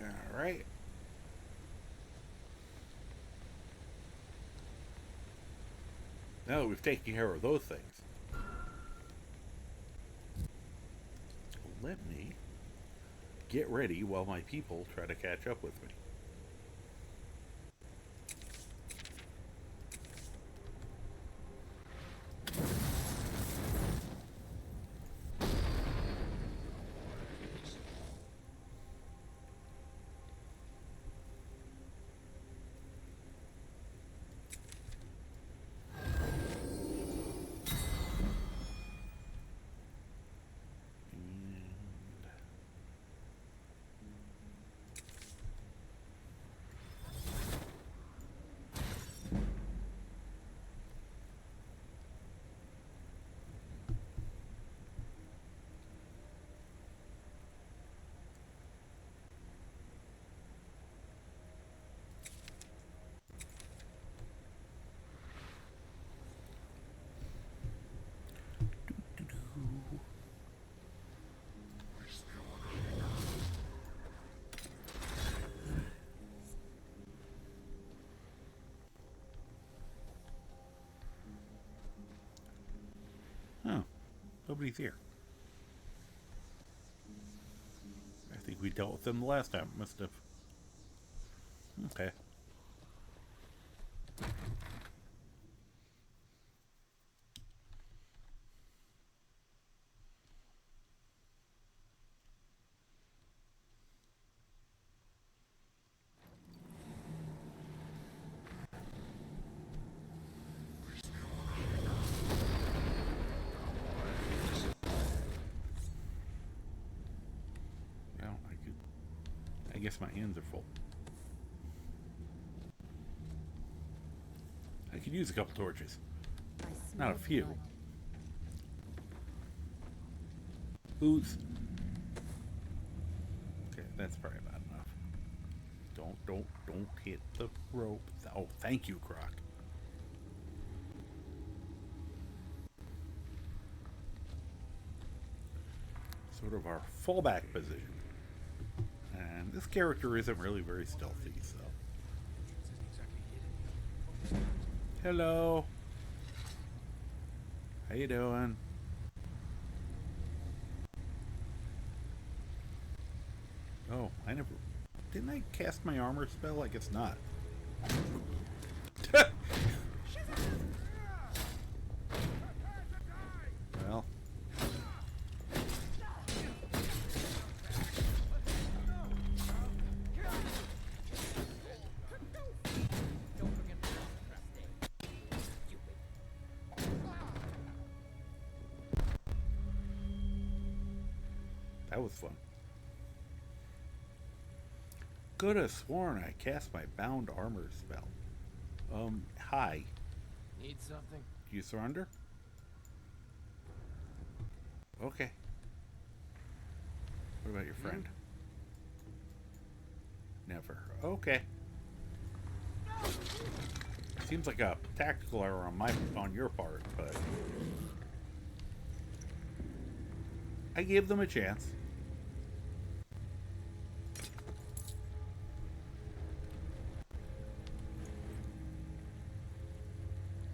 All right. Now that we've taken care of those things, let me get ready while my people try to catch up with me. Oh, nobody's here. I think we dealt with them the last time. Must have. Okay. I guess my hands are full. I could use a couple torches. Not a few. Boots. Okay, that's probably not enough. Don't hit the rope. Oh, thank you, Croc. Sort of our fallback position. And this character isn't really very stealthy, so. Hello. How you doing? Oh, didn't I cast my armor spell? I guess not. That was fun. Could have sworn I cast my bound armor spell. Hi. Need something? Do you surrender? Okay. What about your friend? Never. Okay. Seems like a tactical error on your part, but I gave them a chance.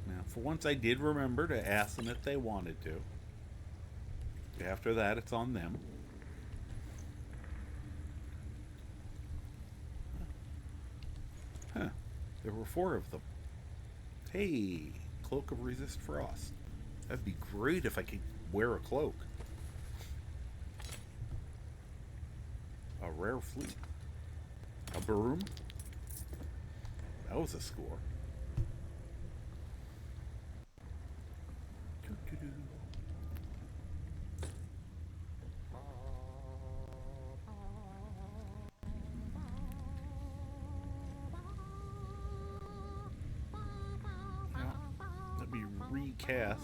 Now, for once I did remember to ask them if they wanted to. After that, it's on them. Huh. There were 4 of them. Hey, Cloak of Resist Frost. That'd be great if I could wear a cloak. A rare fleet. A broom. That was a score. Doo-doo-doo. Recast.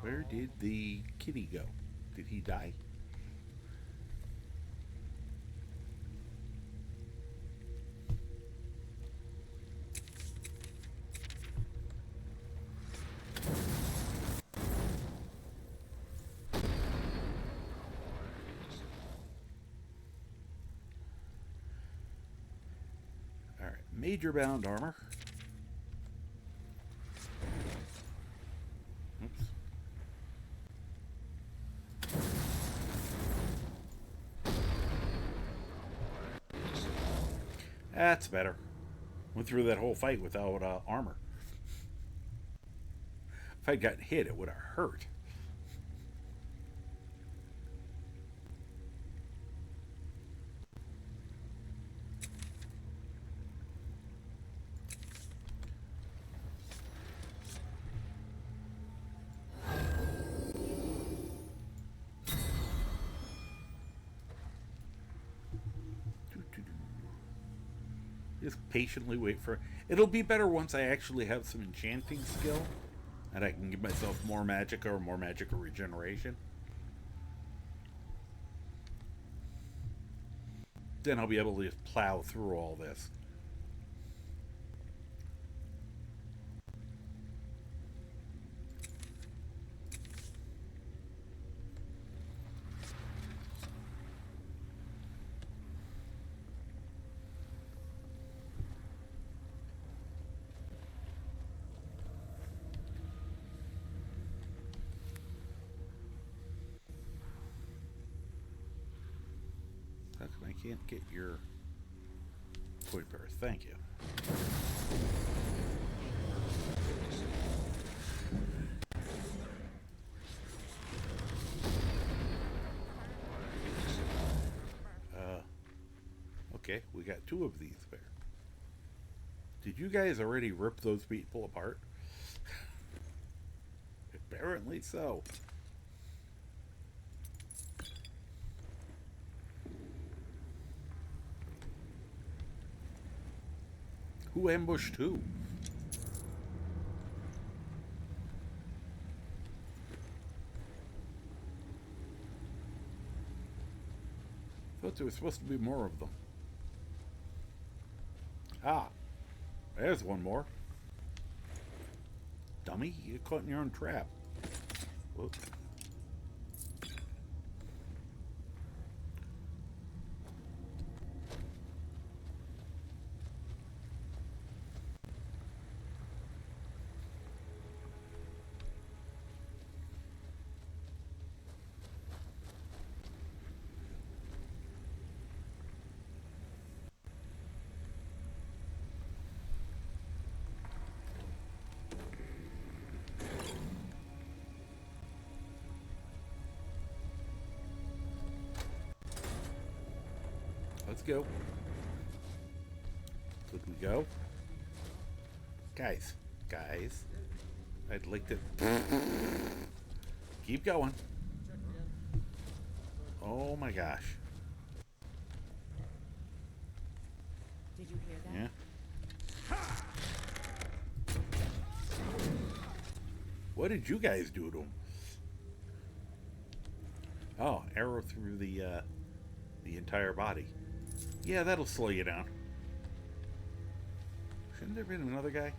Where did the kitty go? Did he die? All right, major bound armor. That's better. Went through that whole fight without armor. If I'd gotten hit, it would have hurt. Just patiently wait for it. It'll be better once I actually have some enchanting skill and I can give myself more magic or regeneration. Then I'll be able to just plow through all this. I can't get your point bearer. Thank you. Okay, we got 2 of these there. Did you guys already rip those people apart? Apparently so. Who ambushed who? Thought there was supposed to be more of them. Ah, there's one more. Dummy, you caught in your own trap. Whoop. Let's go. Could we go? Guys, I'd like to keep going. Oh my gosh. Did you hear that? Yeah. What did you guys do to him? Oh, arrow through the entire body. Yeah, that'll slow you down. Shouldn't there have been another guy?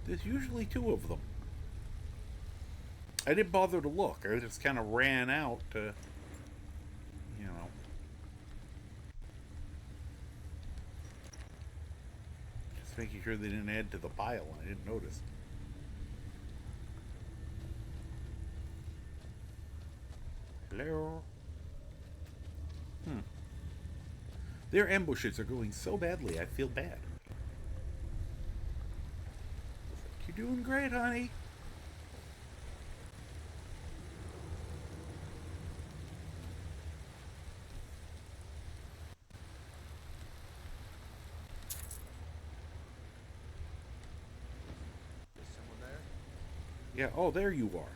There's usually two of them. I didn't bother to look. I just kind of ran out to, you know. Just making sure they didn't add to the pile. I didn't notice. Hello? Their ambushes are going so badly, I feel bad. You're doing great, honey. Is someone there? Yeah, oh, there you are.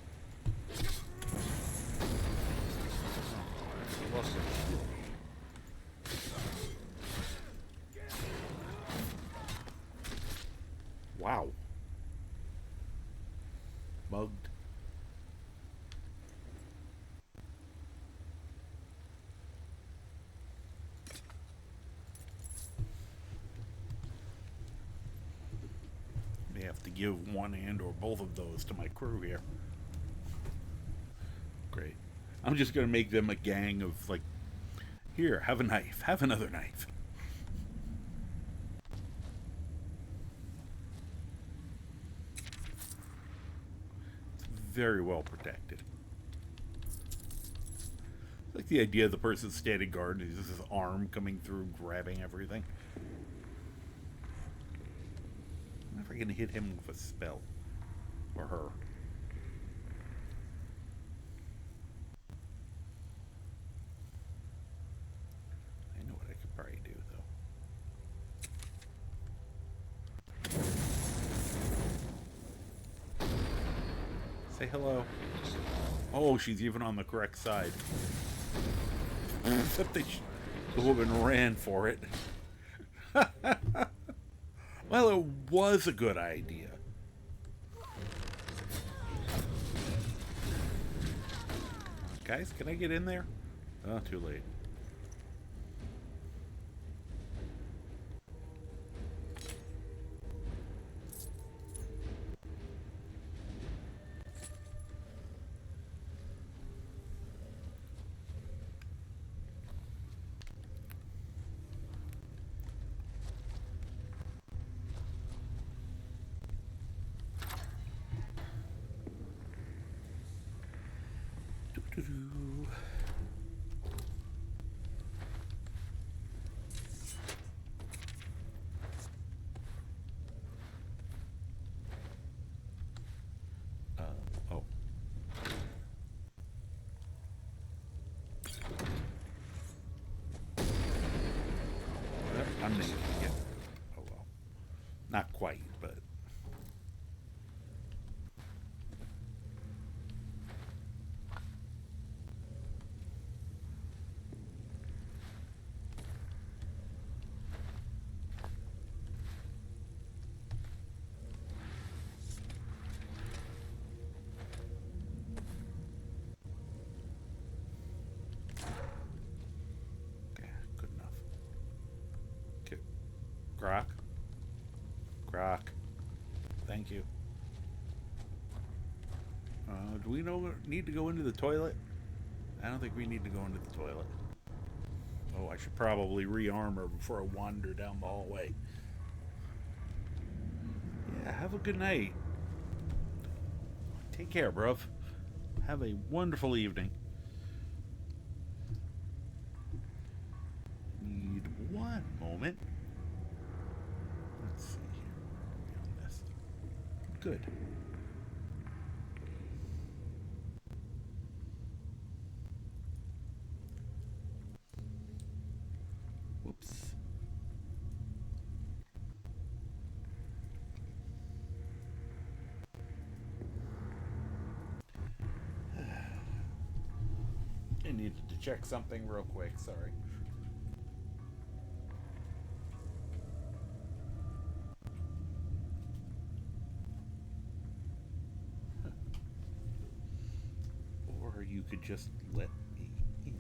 Oh, lost it. Wow. Mugged. May have to give one and or both of those to my crew here. Great. I'm just gonna make them a gang of like, here, have a knife, have another knife. Very well protected. I like the idea of the person standing guard and there's his arm coming through, grabbing everything. I'm never gonna hit him with a spell. Or her. I know what I could probably do, though. Say hello. Oh, she's even on the correct side. Except the woman ran for it. Well, it was a good idea. Guys, can I get in there? Oh, too late. Oh. I'm naked again. Oh well. Not quite, but... Good enough. Okay. Grok. Grok. Thank you. Do we need to go into the toilet? I don't think we need to go into the toilet. Oh, I should probably re-armor before I wander down the hallway. Yeah, have a good night. Take care, bruv. Have a wonderful evening. Need one moment. Let's see here. On this. Good. Whoops. I needed to check something real quick, sorry. Or you could just let me in.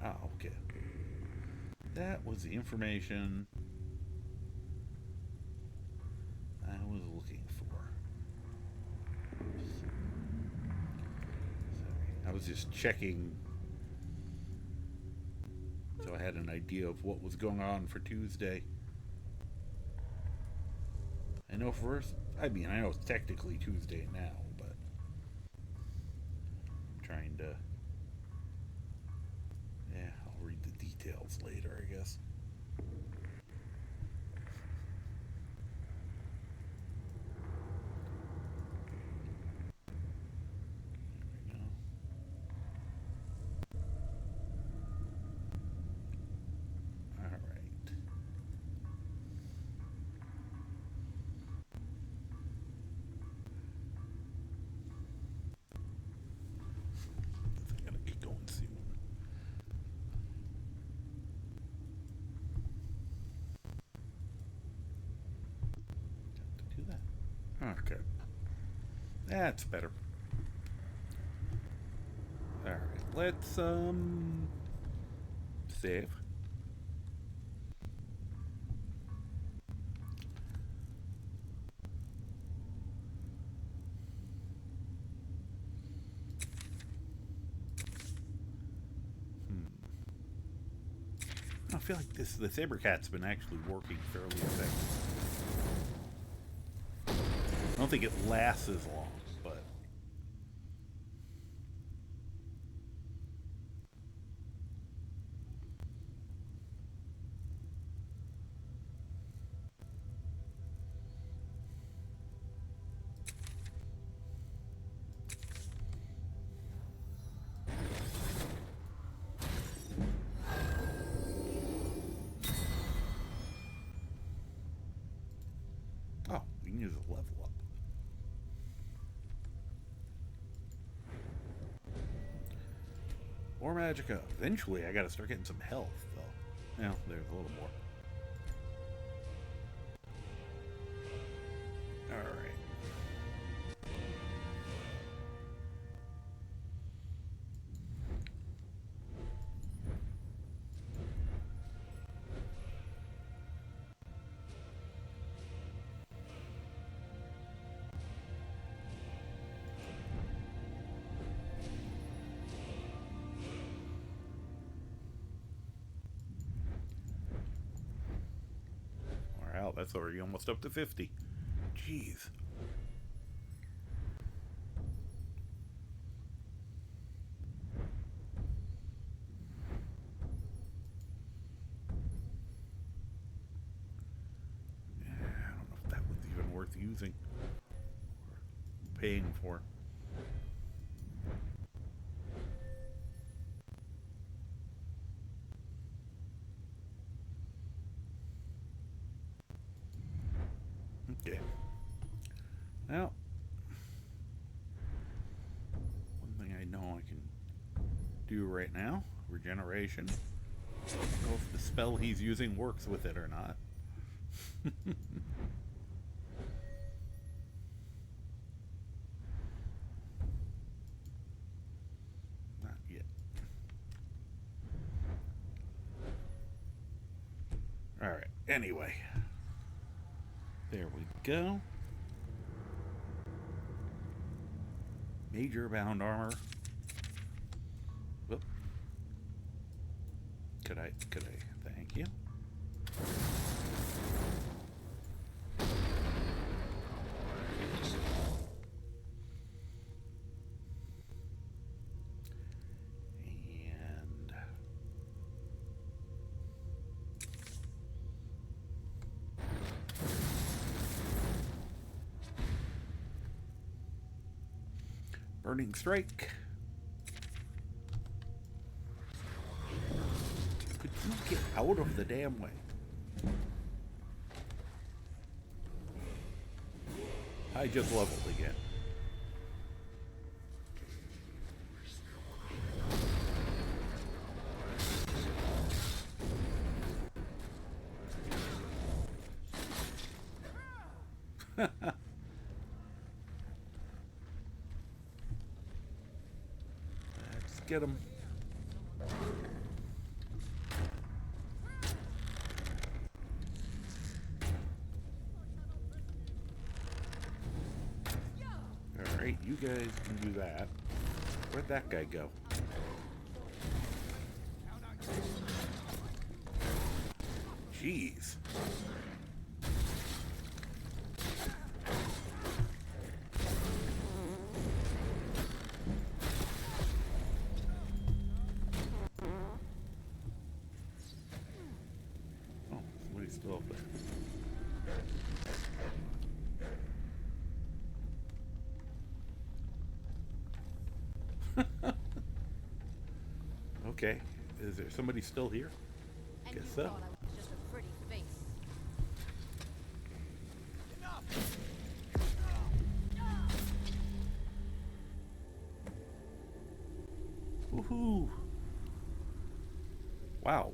Ah, okay. That was the information I was looking for. Sorry. I was just checking so I had an idea of what was going on for Tuesday. I know I know it's technically Tuesday now, but I'm trying to... Yeah, I'll read the details later, I guess. There we go. All right. I gotta get going soon. Got to do that. Okay. That's better. Alright, let's save. I feel like the Sabercat's been actually working fairly effectively. I don't think it lasts as long, but... Oh, we can use a level up. More magicka. Eventually, I gotta start getting some health, though. Yeah, there's a little more. Alright. Wow, that's already almost up to 50. Jeez. Yeah, I don't know if that was even worth using or paying for. Okay. Well, one thing I know I can do right now, regeneration. I don't know if the spell he's using works with it or not. Not yet. Alright, anyway. There we go. Major bound armor. Whoop. Could I, thank you. And Burning strike. Could you get out of the damn way? I just leveled again. Let's get him. Alright, you guys can do that. Where'd that guy go? Jeez. Oh, somebody's still up there. Okay, is there somebody still here? And Guess you so. thought I was just a pretty face. Woohoo! Wow.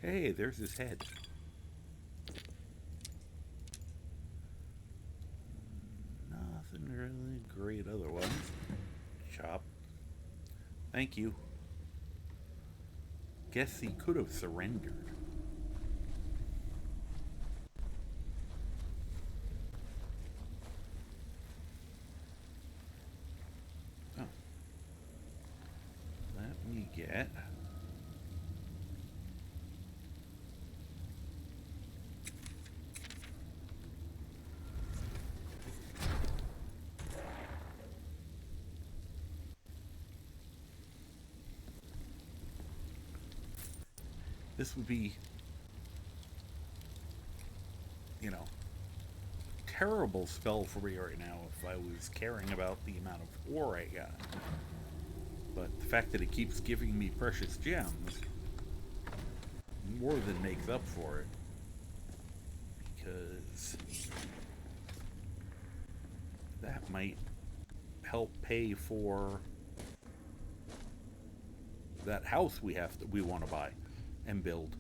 Hey, there's his head. Nothing really great otherwise. Chop. Thank you. Guess he could have surrendered. Oh. Let me get... This would be, you know, terrible spell for me right now if I was caring about the amount of ore I got. But the fact that it keeps giving me precious gems more than makes up for it. Because that might help pay for that house we want to buy and build.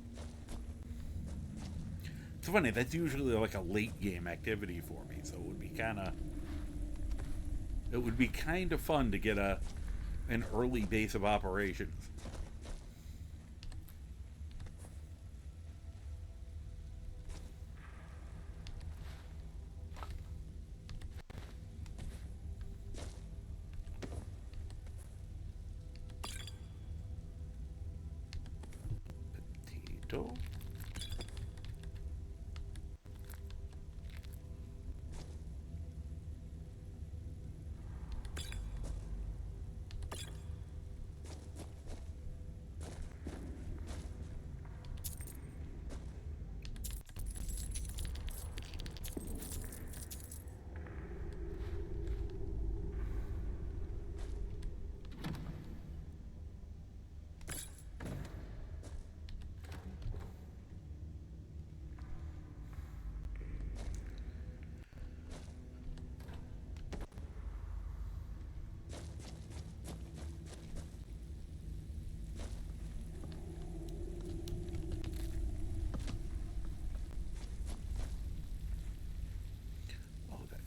It's funny, that's usually like a late game activity for me, so it would be kind of fun to get an early base of operations. Potato.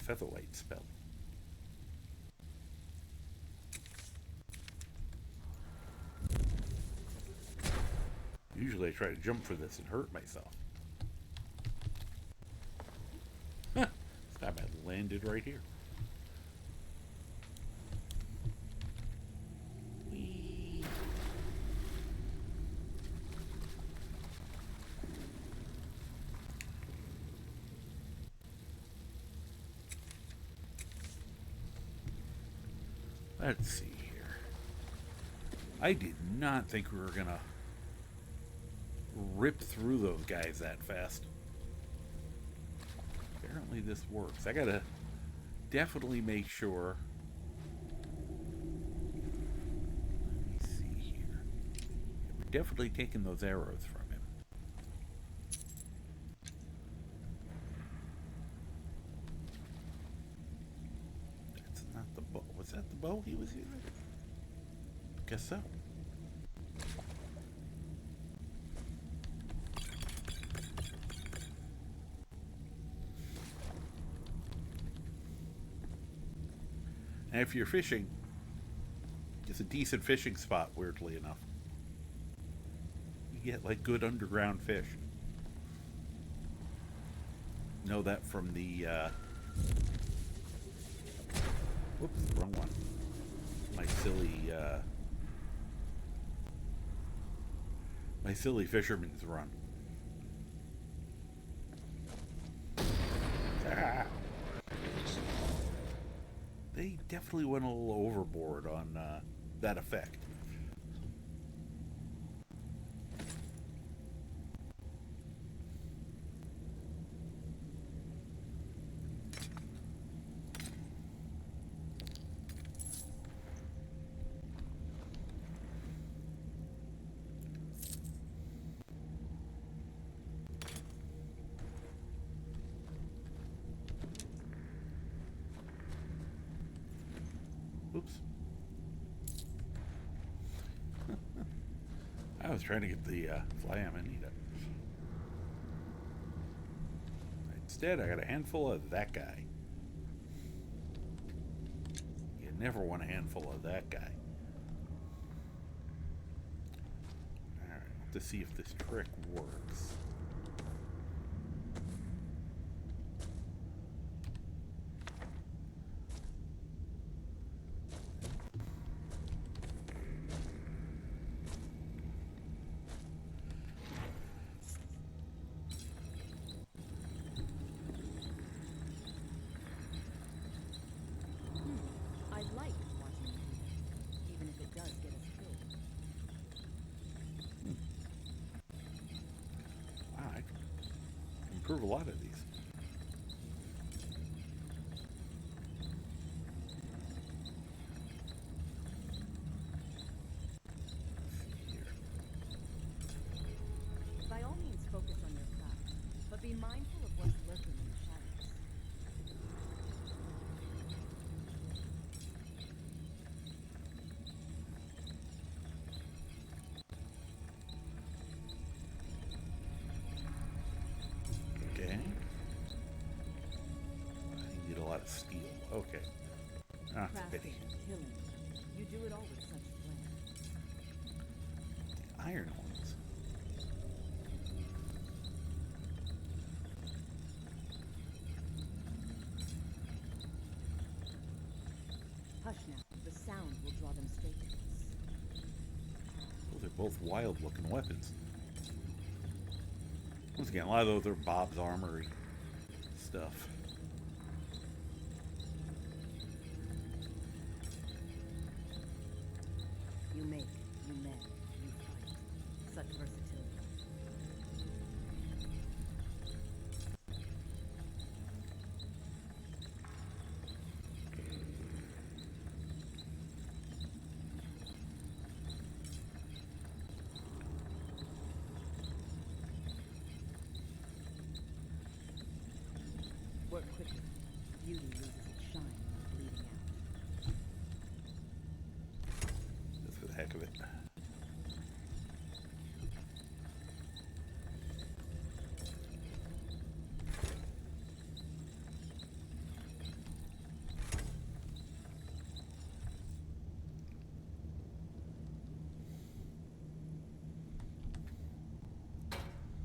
Featherlight spell. Usually I try to jump for this and hurt myself. This time I landed right here. Whee. Let's see here. I did not think we were gonna rip through those guys that fast. Apparently this works. I gotta definitely make sure. Let me see here. We're definitely taking those arrows from him. That's not the bow. Was that the bow he was using? Guess so. And if you're fishing, it's a decent fishing spot, weirdly enough. You get, like, good underground fish. Know that from the, whoops, wrong one. My silly fisherman's run. Ah. They definitely went a little overboard on that effect. Oops. I was trying to get the fly amanita. Instead, I got a handful of that guy. You never want a handful of that guy. Alright, to see if this trick works. I like watching you do that, even if it does get us killed. Wow, I can improve a lot of these. By all means, focus on your craft, but be mindful of what's lurking in the shadows. Okay. I need a lot of steel. Okay. Ah, it's a Crafting, pity. killing, you do it all with such flair. The iron ones. Hush now, the sound will draw them straight to us. Those are both wild-looking weapons. Once again, a lot of those are Bob's Armory stuff. You make, you mend, you fight. Such versatility. Work quickly. Beauty loses its shine when bleeding out. Just for the heck of it.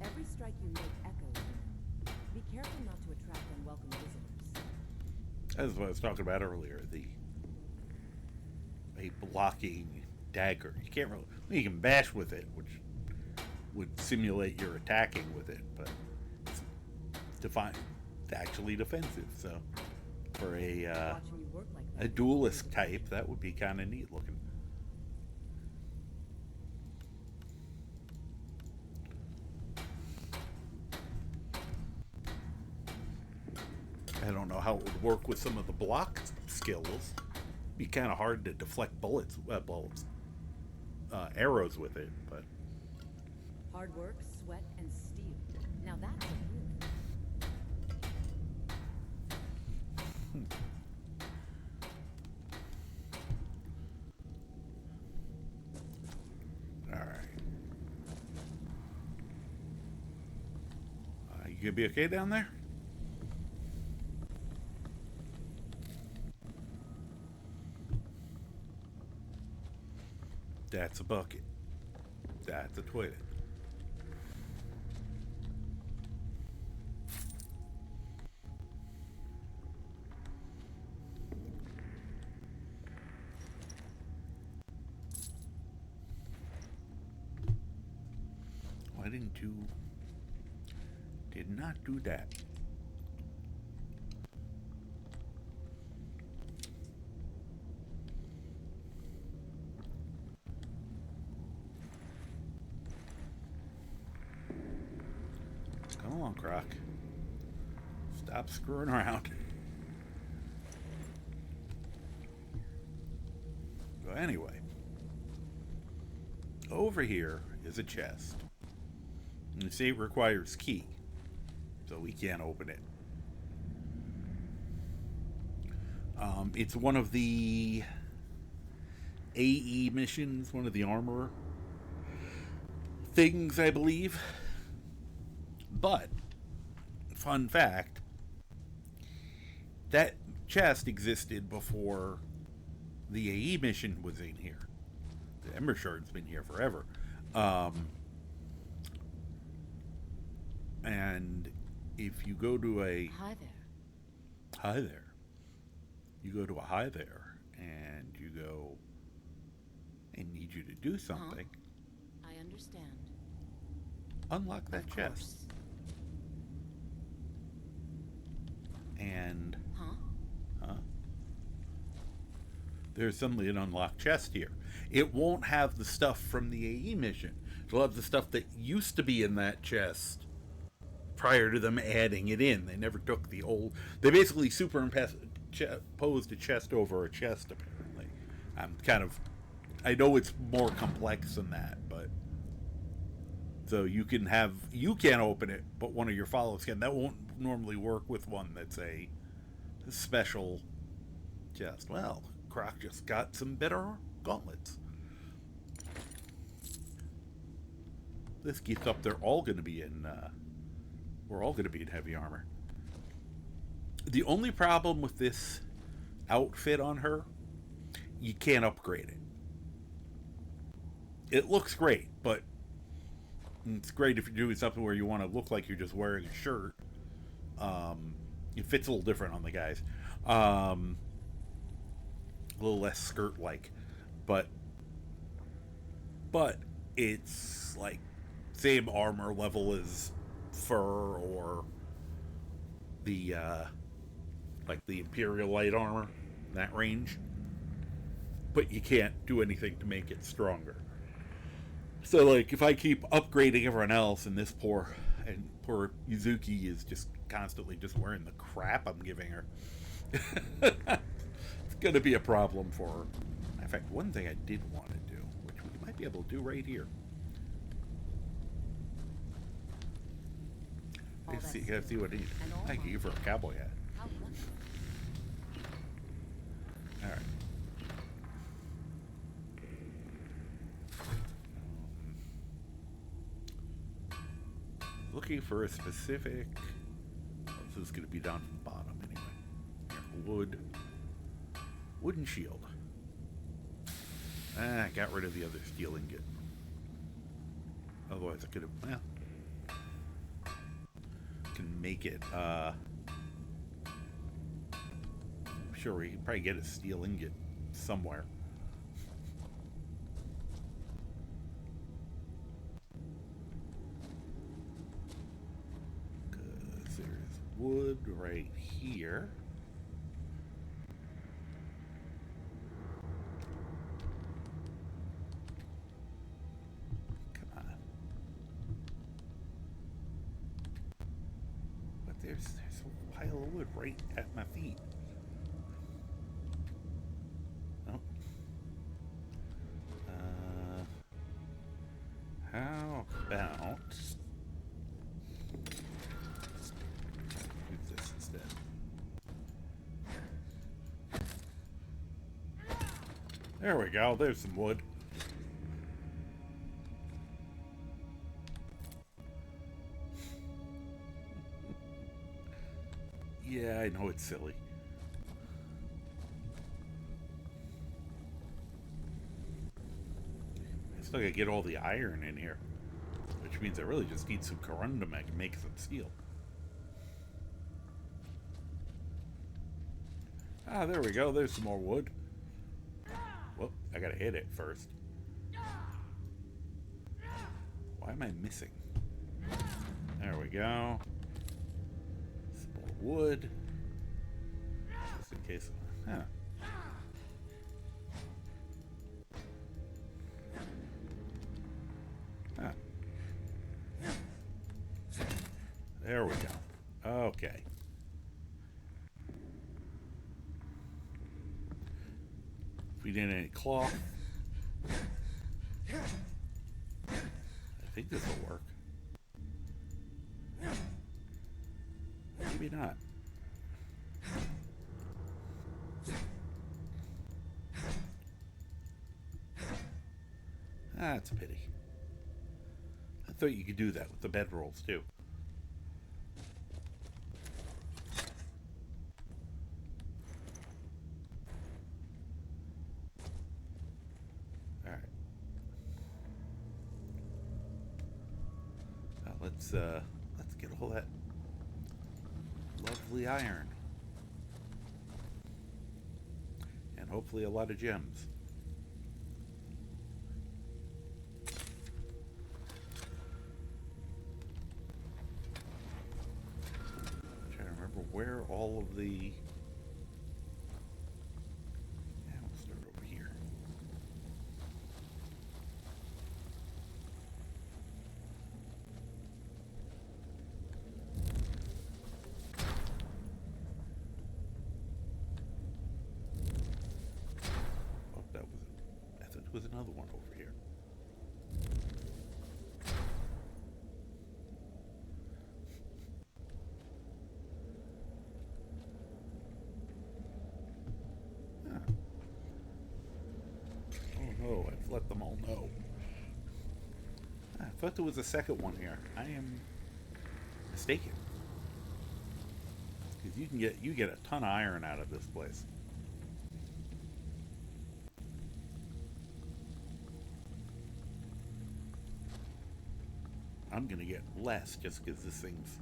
Every strike you make echoes. Be careful not to attract unwelcome visitors. That's what I was talking about earlier. A blocking dagger. You can't really. You can bash with it, which would simulate you're attacking with it, but it's actually defensive. So for a duelist type, that would be kind of neat looking. how it would work with some of the block skills. Be kind of hard to deflect arrows with it, but Hard work, sweat, and steel. Now that's a move. all right. You gonna be okay down there? That's a bucket. That's a toilet. Why didn't you... Did not do that. Come along, Croc. Stop screwing around. So anyway, over here is a chest. And you see it requires key, so we can't open it. It's one of the AE missions, one of the armor things, I believe. But, fun fact, that chest existed before the AE mission was in here. The Ember Shard's been here forever. And if you go to a... Hi there. Hi there. You go to a hi there, and you go, I need you to do something. I understand. Unlock that chest. And... Huh? There's suddenly an unlocked chest here. It won't have the stuff from the AE mission. It'll have the stuff that used to be in that chest prior to them adding it in. They never took the old... They basically superimposed a chest over a chest, apparently. I'm kind of... I know it's more complex than that, but... So you can have... You can't open it, but one of your followers can. That won't normally work with one that's a special chest. Well, Croc just got some better gauntlets. This gets up, they're all going to be in... we're all going to be in heavy armor. The only problem with this outfit on her, you can't upgrade it. It looks great, but it's great if you're doing something where you want to look like you're just wearing a shirt. It fits a little different on the guys. A little less skirt-like. But it's like same armor level as fur or the like the Imperial light armor, that range, but you can't do anything to make it stronger. So like if I keep upgrading everyone else and this poor Yuzuki is just constantly just wearing the crap I'm giving her, it's gonna be a problem for her. In fact, one thing I did want to do, which we might be able to do right here. Let's see, gotta see what it is. I can give her a cowboy hat. Alright. Looking for a specific... this is going to be down from the bottom anyway. Here, wooden shield. I got rid of the other steel ingot. Otherwise I could have... well... can make it, I'm sure we can probably get a steel ingot somewhere. Because there's wood right here. Come on. But there's pile of wood right at my feet. Oh. How about do this instead? There we go. There's some wood. Yeah, I know it's silly. I still gotta get all the iron in here, which means I really just need some corundum. I can make some steel. Ah, there we go. There's some more wood. Whoop, I gotta hit it first. Why am I missing? There we go. Some more wood. Just in case. Huh. Huh. There we go. Okay. If we didn't any cloth, I think this will work. Maybe not. That's a pity. I thought you could do that with the bedrolls too. Alright. Now let's get all that lovely iron. And hopefully a lot of gems. Where all of the... Yeah, we'll start over here. Oh, that was it. I thought there was another one over here. Oh, I've let them all know. I thought there was a second one here. I am mistaken. Because you get a ton of iron out of this place. I'm gonna get less just because this thing's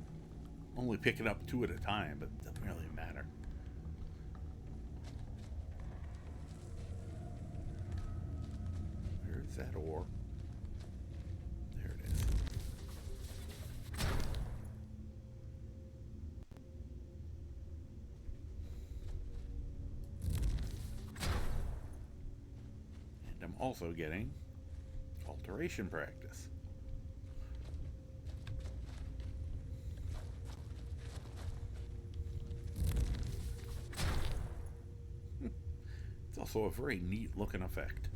only picking up 2 at a time, but it doesn't really matter. Is that ore? There it is. And I'm also getting alteration practice. It's also a very neat looking effect.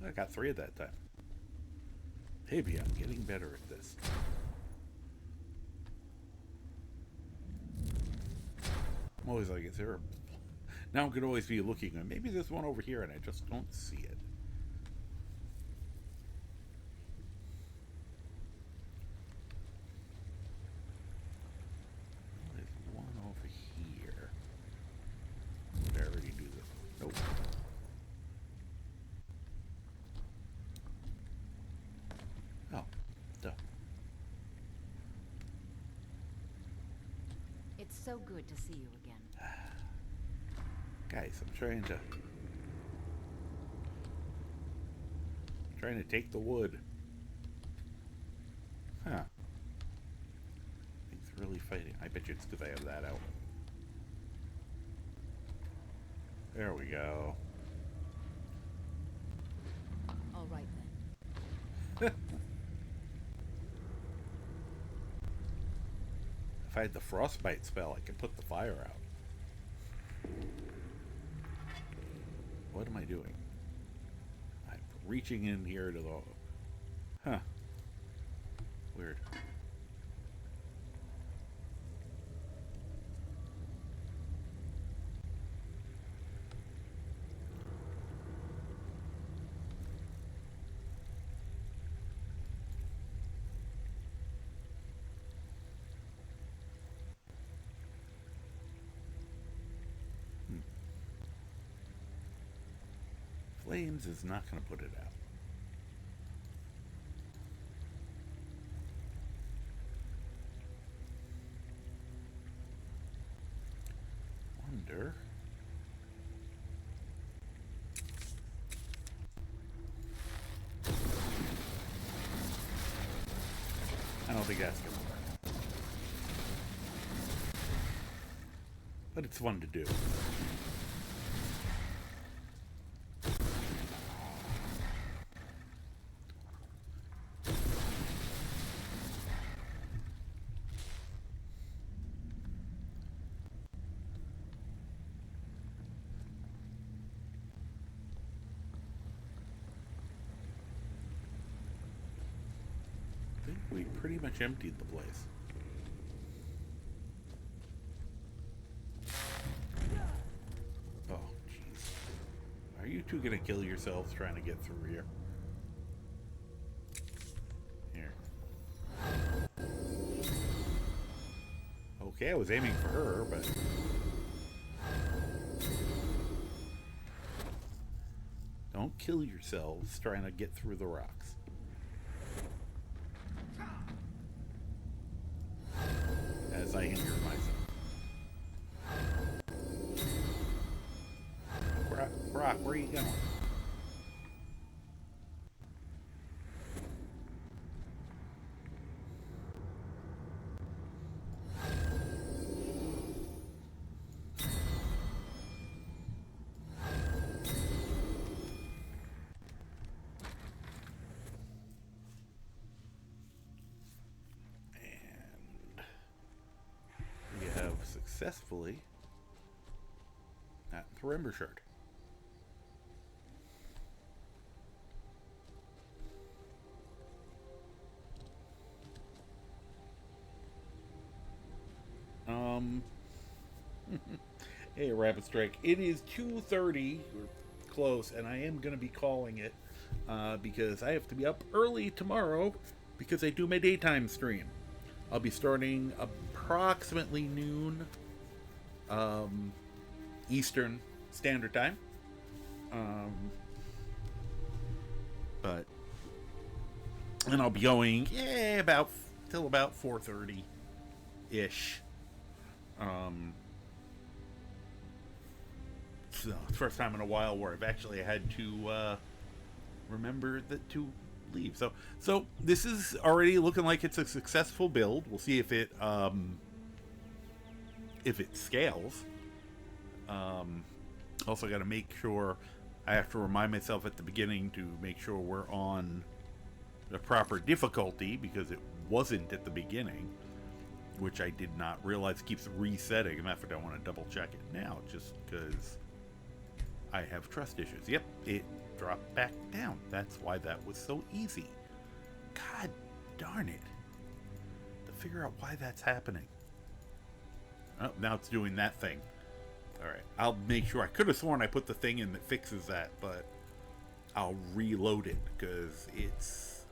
I got 3 at that time. Maybe I'm getting better at this. I'm always like, is there a... Now I'm going to always be looking, and maybe there's one over here, and I just don't see it. There's one over So good to see you again. Guys, I'm trying to take the wood. Huh. It's really fighting. I bet you it's because I have that out. There we go. All right then. If I had the frostbite spell, I could put the fire out. What am I doing? I'm reaching in here to the... Huh. Weird. Flames is not going to put it out. Wonder. I don't think that's going to work. But it's fun to do. We pretty much emptied the place. Oh, jeez. Are you two gonna kill yourselves trying to get through here? Here. Okay, I was aiming for her, but... Don't kill yourselves trying to get through the rocks. As I injure myself. Brock, where are you going? Successfully at the Remember Shard. Hey, Rapid Strike. It is 2:30. We're close, and I am going to be calling it because I have to be up early tomorrow because I do my daytime stream. I'll be starting approximately noon Eastern Standard Time. And I'll be going about till about 4:30 ish. So it's the first time in a while where I've actually had to remember to leave. So this is already looking like it's a successful build. We'll see if it scales. Also got to make sure, I have to remind myself at the beginning to make sure we're on the proper difficulty because it wasn't at the beginning, which I did not realize keeps resetting. And I want to double check it now just because I have trust issues. Yep, it dropped back down. That's why that was so easy. God darn it. To figure out why that's happening. Oh, now it's doing that thing. Alright, I'll make sure. I could have sworn I put the thing in that fixes that, but I'll reload it because it's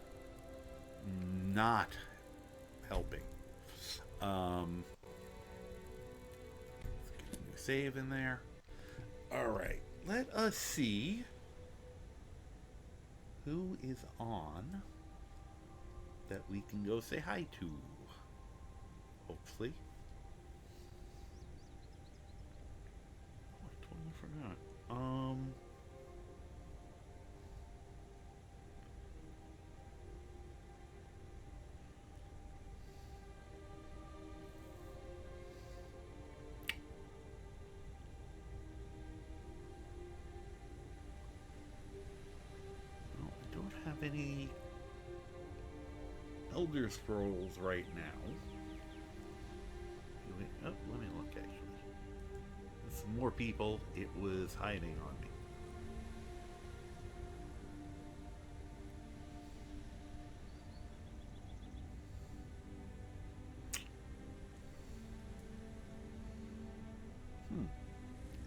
not helping. Let's get a new save in there. Alright, let us see who is on that we can go say hi to. Hopefully. any Elder Scrolls right now. Oh, let me look actually. There's some more people. It was hiding on me.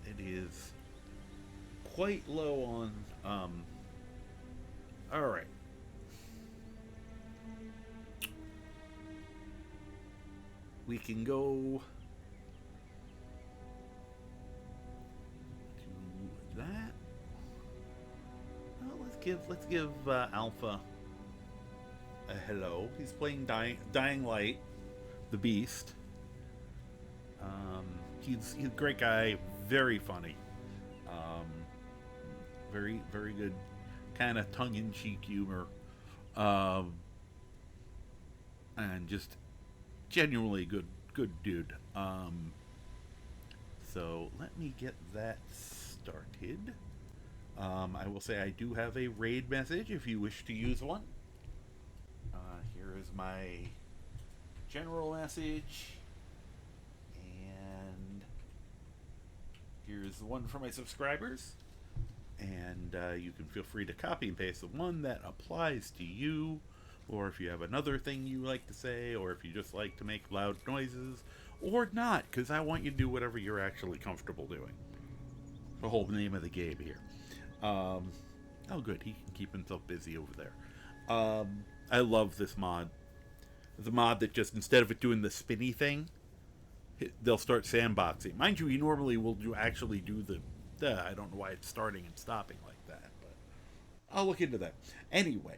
It is quite low on, alright. We can go to that. Well, let's give Alpha a hello. He's playing Dying Light, the Beast. He's a great guy, very funny, very good, kind of tongue-in-cheek humor, and just genuinely good dude. So let me get that started. I will say I do have a raid message if you wish to use one. Here is my general message. Here's the one for my subscribers, and you can feel free to copy and paste the one that applies to you, or if you have another thing you like to say, or if you just like to make loud noises, or not, because I want you to do whatever you're actually comfortable doing. The whole name of the game here. Oh good, he can keep himself busy over there. I love this mod. It's a mod that just, instead of it doing the spinny thing, they'll start sandboxing. Mind you, he normally will actually do the I don't know why it's starting and stopping like that, but I'll look into that. Anyway,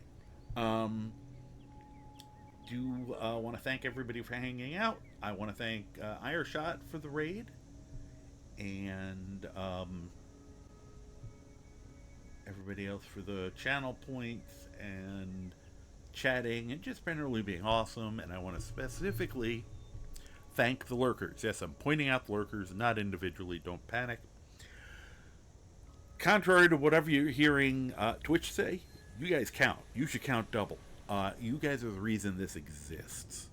want to thank everybody for hanging out. I want to thank Ireshot for the raid, and everybody else for the channel points and chatting and just generally being awesome. And I want to specifically thank the lurkers. Yes, I'm pointing out the lurkers, not individually. Don't panic. Contrary to whatever you're hearing Twitch say, you guys count. You should count double. You guys are the reason this exists.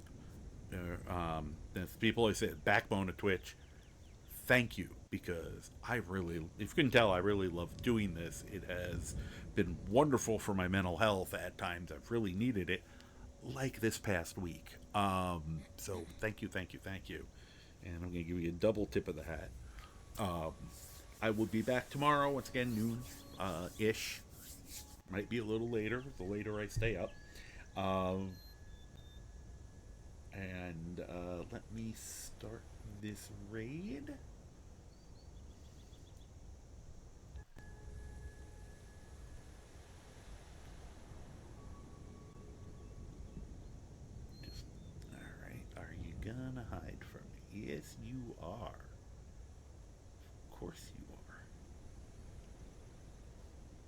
People always say, backbone of Twitch. Thank you, because if you can tell, I really love doing this. It has been wonderful for my mental health at times. I've really needed it, like this past week. So thank you. And I'm going to give you a double tip of the hat. I will be back tomorrow, once again, noon ish. Might be a little later, the later I stay up. Let me start this raid. Are you gonna hide from me? Yes, you are. Of course you are.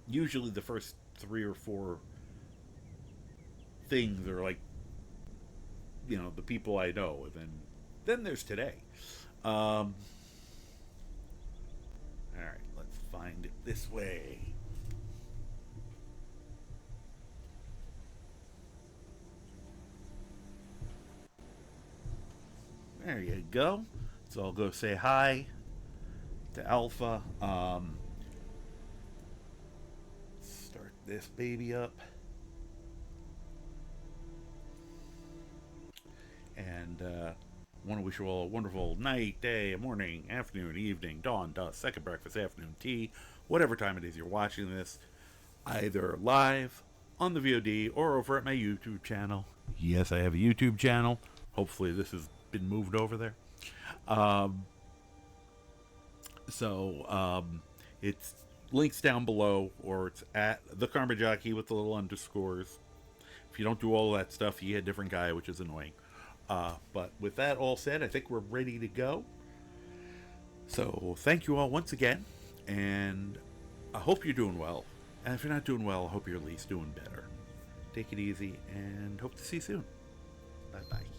Usually the first 3 or 4 things are like, you know, the people I know, and then there's today. Alright, let's find it this way. There you go. So I'll go say hi to Alpha. Start this baby up. And want to wish you all a wonderful night, day, morning, afternoon, evening, dawn, dusk, second breakfast, afternoon tea, whatever time it is you're watching this, either live on the VOD or over at my YouTube channel. Yes, I have a YouTube channel. Hopefully this has been moved over there. It's links down below, or it's at the Karma Jockey with the little underscores. If you don't do all that stuff, you get a different guy, which is annoying. But with that all said, I think we're ready to go. So thank you all once again, and I hope you're doing well. And if you're not doing well, I hope you're at least doing better. Take it easy, and hope to see you soon. Bye-bye.